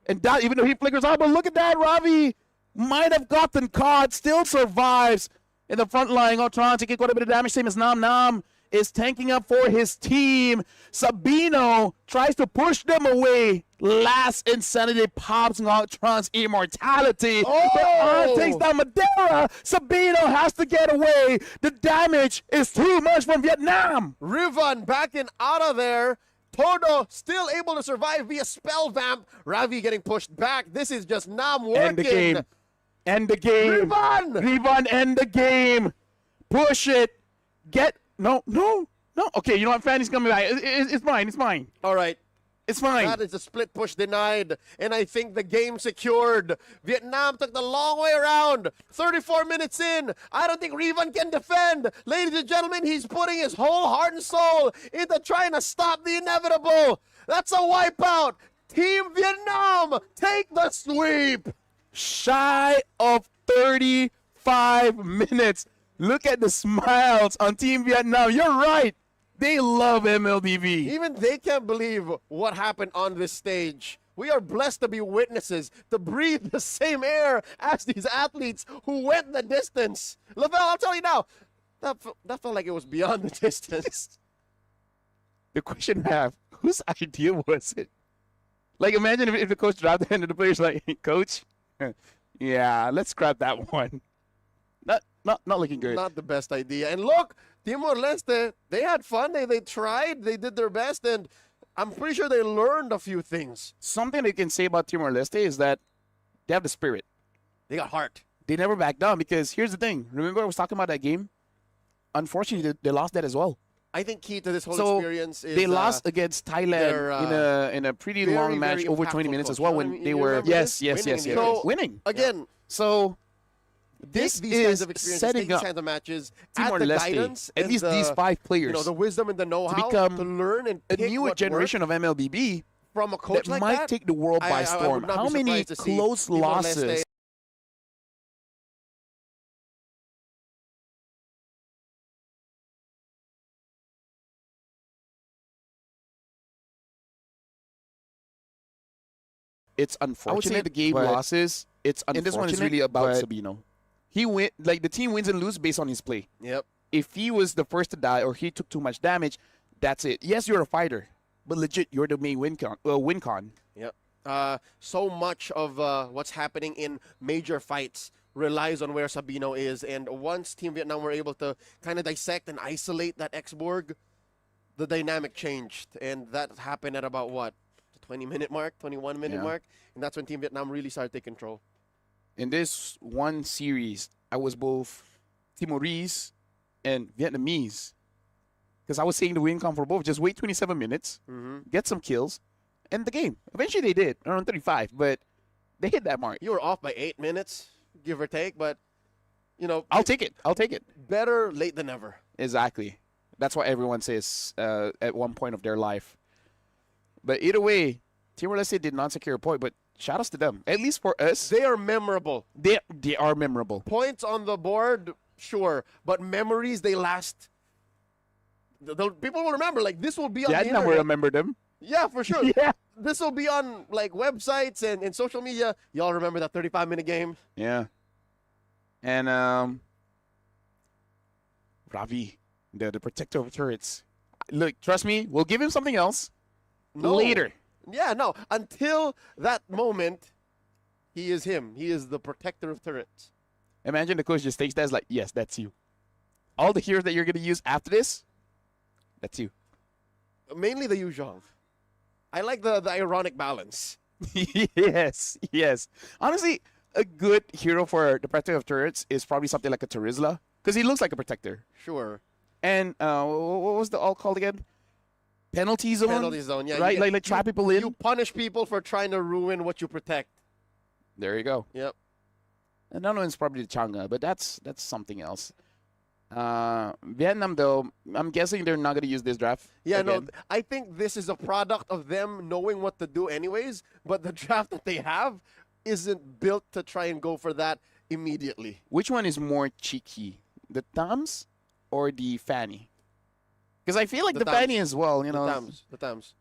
And that, even though he flickers out, but look at that. Ravi might have gotten caught, still survives in the front line. Trying to get quite a bit of damage. Same as Nam. Nam is tanking up for his team. Sabino tries to push them away. Last Insanity pops Tron's immortality. Oh! Takes down Madeira. Sabino has to get away. The damage is too much from Vietnam. Rivan backing out of there. Todo still able to survive via spell vamp. Ravi getting pushed back. This is just Nam working. End the game. End the game. Rivan, end the game. Push it. No. Okay, you know what? Fanny's coming back. It's mine. All right. It's fine. That is a split push denied. And I think the game secured. Vietnam took the long way around. 34 minutes in. I don't think Rivan can defend. Ladies and gentlemen, he's putting his whole heart and soul into trying to stop the inevitable. That's a wipeout. Team Vietnam take the sweep. Shy of 35 minutes. Look at the smiles on Team Vietnam. You're right. They love MLBB. Even they can't believe what happened on this stage. We are blessed to be witnesses, to breathe the same air as these athletes who went the distance. Lavelle, I'll tell you now, that felt like it was beyond the distance. The question I have, whose idea was it? Like, imagine if the coach dropped the hand and the player's like, hey, Coach, yeah, let's scrap that one. Not looking good. Not the best idea. And look, Timor-Leste, they had fun. They tried. They did their best. And I'm pretty sure they learned a few things. Something they can say about Timor-Leste is that they have the spirit. They got heart. They never back down because here's the thing. Remember I was talking about that game? Unfortunately, they lost that as well. I think key to this whole experience is they lost against Thailand in a pretty long match, over 20 minutes as well, when they were winning. Again, so this these is kinds of experiences, setting these up kinds of matches, add the Timor-Leste, guidance, at and least these 5 players, the wisdom and the know-how to become to learn and a pick new what generation works of MLBB from a coach that like might that. take the world by I would storm. not be How many surprised to see close Timor-Leste losses? It's unfortunate. I would say the game but losses. It's unfortunate. And this one is really about but Sabino. He win like the team wins and loses based on his play. Yep. If he was the first to die or he took too much damage, that's it. Yes, you're a fighter, but legit, you're the main win con. Yep. So much of what's happening in major fights relies on where Sabino is, and once Team Vietnam were able to kind of dissect and isolate that X-Borg, the dynamic changed, and that happened at about what, the 20-minute mark, 21-minute mark, and that's when Team Vietnam really started taking control. In this one series, I was both Timorese and Vietnamese, because I was saying the win come for both. Just wait 27 minutes, get some kills, and the game. Eventually they did, around 35, but they hit that mark. You were off by 8 minutes, give or take, but, you know. I'll take it. I'll take it. Better late than never. Exactly. That's what everyone says at one point of their life. But either way, Timor-Leste did not secure a point, but shout outs to them. At least for us. They are memorable. They are memorable. Points on the board, sure, but memories, they last. The people will remember, like, this will be on the Vietnam internet. will remember them. Yeah, for sure. Yeah. This will be on, like, websites and social media. Y'all remember that 35-minute game? Yeah. And Ravi, the protector of turrets. Look, trust me, we'll give him something else later. Yeah, no. Until that moment, he is him. He is the protector of turrets. Imagine the coach just takes that as like, yes, that's you. All the heroes that you're going to use after this, that's you. Mainly the Yu Zhong. I like the ironic balance. Yes, yes. Honestly, a good hero for the protector of turrets is probably something like a Terizla, because he looks like a protector. Sure. And what was the all called again? Penalty zone? Penalty zone, yeah. Right, like trap people in? You punish people for trying to ruin what you protect. There you go. Yep. Another one's probably the Chang'e, but that's something else. Vietnam, though, I'm guessing they're not going to use this draft. Yeah, again. no, I think this is a product of them knowing what to do anyways, but the draft that they have isn't built to try and go for that immediately. Which one is more cheeky, the thumbs or the fanny? Because I feel like the fanny as well, you know. The thumbs.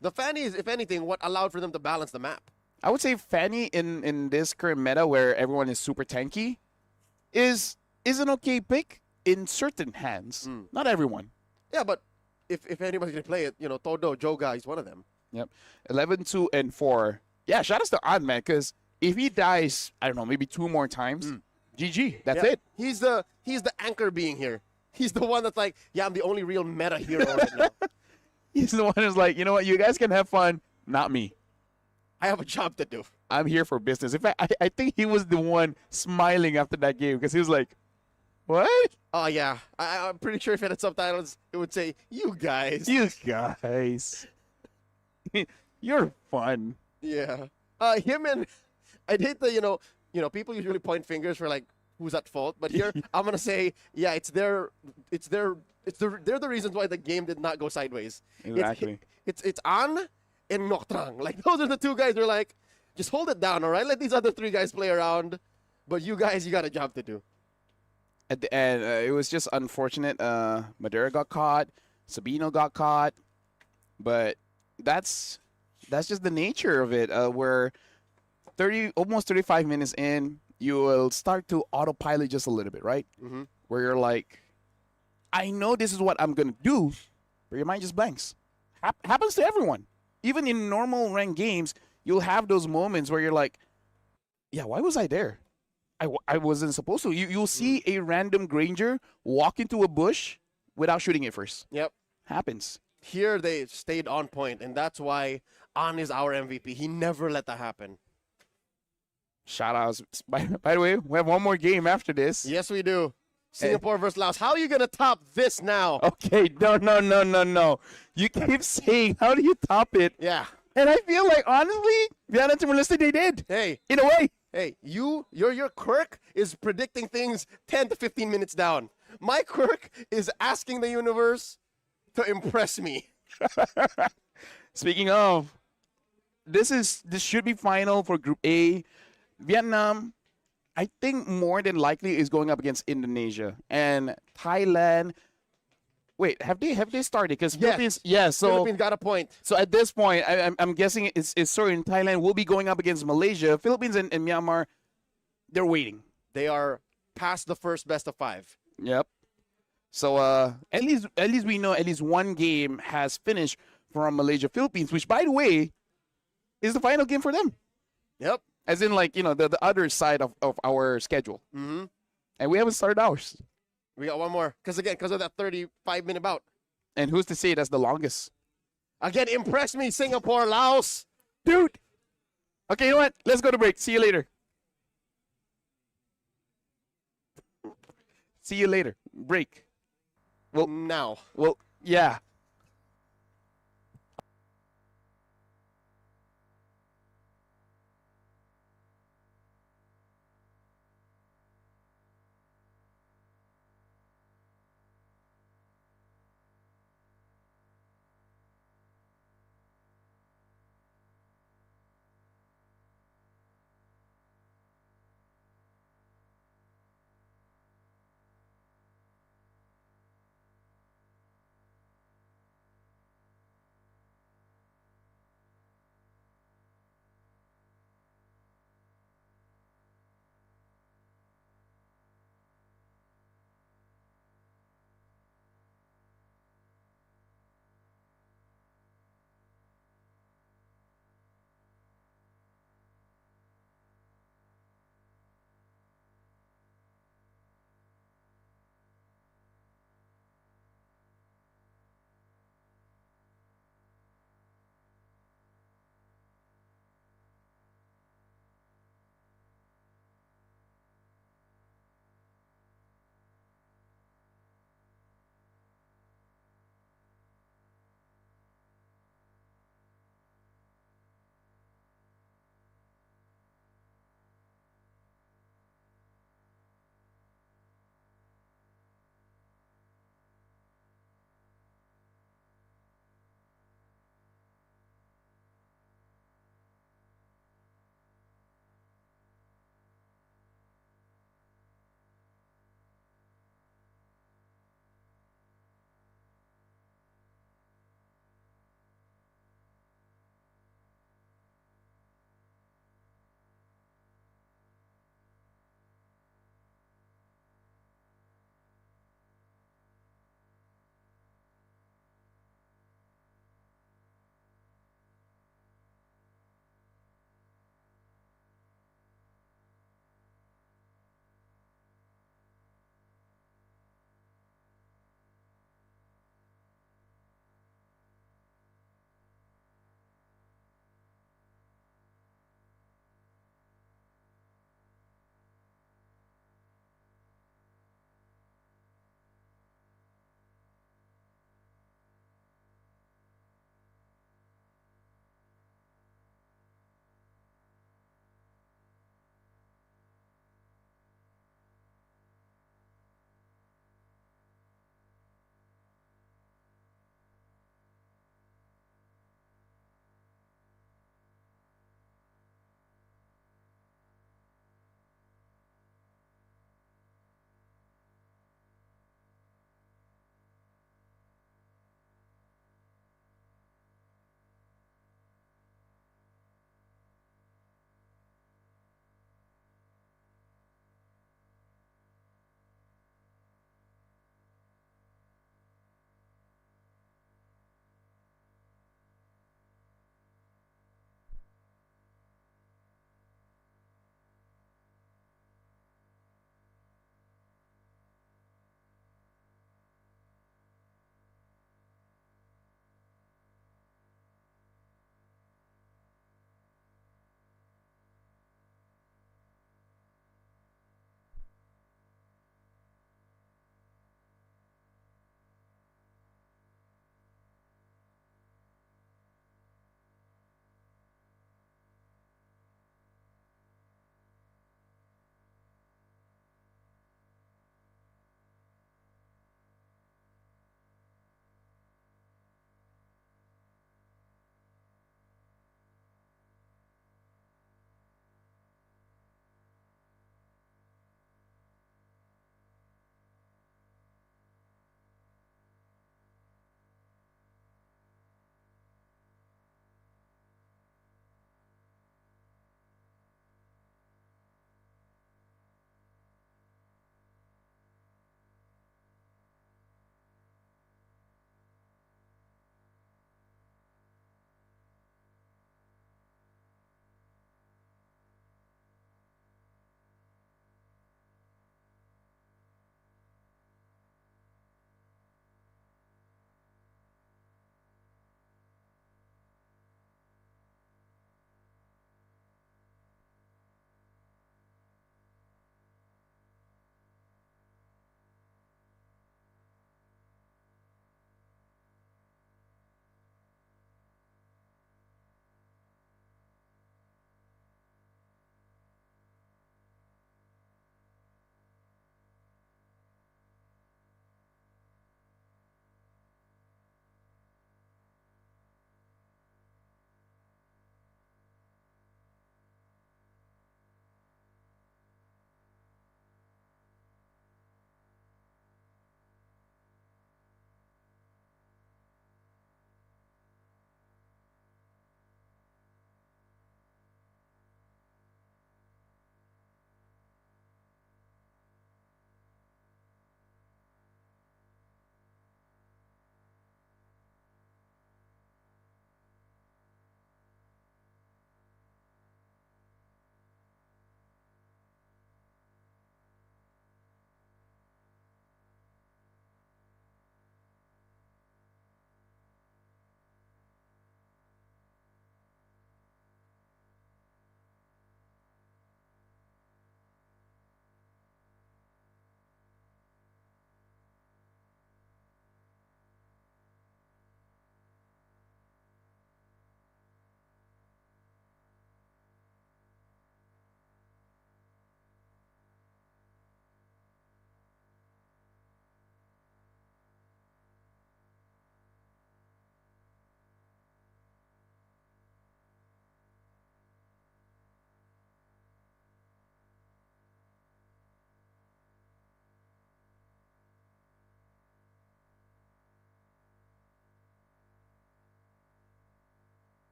The fanny is, if anything, what allowed for them to balance the map. I would say fanny in this current meta where everyone is super tanky is an okay pick in certain hands. Not everyone. Yeah, but if anybody's going to play it, you know, Todo, Joga is one of them. Yep. 11, 2, and 4. Yeah, shout out to An, man, because if he dies, I don't know, maybe 2 more times, GG. That's it. He's the anchor being here. He's the one that's like, yeah, I'm the only real meta hero right now. He's the one who's like, you know what, you guys can have fun, not me. I have a job to do. I'm here for business. In fact, I think he was the one smiling after that game because he was like, what? Oh, yeah. I'm pretty sure if it had subtitles, it would say, you guys. You guys. You're fun. Yeah. Him and I'd hate the, you know, people usually point fingers for like who's at fault, but here I'm gonna say, yeah, they're the reasons why the game did not go sideways. Exactly. It's An and Ngoc Trang. Like, those are the two guys who are like, just hold it down, all right? Let these other three guys play around. But you guys, you got a job to do. At the end, it was just unfortunate. Madeira got caught. Sabino got caught. But that's just the nature of it. Where almost 35 minutes in, you will start to autopilot just a little bit, right? Mm-hmm. Where you're like, I know this is what I'm gonna do, but your mind just blanks. Happens to everyone. Even in normal ranked games, you'll have those moments where you're like, yeah, why was I there? I wasn't supposed to. You'll see a random Granger walk into a bush without shooting it first. Yep. Happens. Here they stayed on point, and that's why An is our MVP. He never let that happen. Shout outs. By the way, we have one more game after this. Yes, we do. Singapore versus Laos. How are you going to top this now? Okay, no. You keep saying, how do you top it? Yeah. And I feel like, honestly, Vietnam Timor-Leste, they did. Hey. In a way. Hey, your quirk is predicting things 10 to 15 minutes down. My quirk is asking the universe to impress me. Speaking of, this should be final for Group A. Vietnam, I think more than likely is going up against Indonesia and Thailand. Wait, have they started? Because Philippines, so Philippines got a point. So at this point, I'm guessing it's certain Thailand will be going up against Malaysia. Philippines and Myanmar, they're waiting. They are past the first best of 5. Yep. So at least we know at least one game has finished from Malaysia Philippines, which by the way is the final game for them. Yep. As in like, the other side of our schedule. Mm-hmm. And we haven't started ours. We got one more. Because of that 35-minute bout. And who's to say that's the longest? Again, impress me, Singapore, Laos. Dude. Okay, you know what? Let's go to break. See you later. See you later. Break. Well, now. Well, yeah.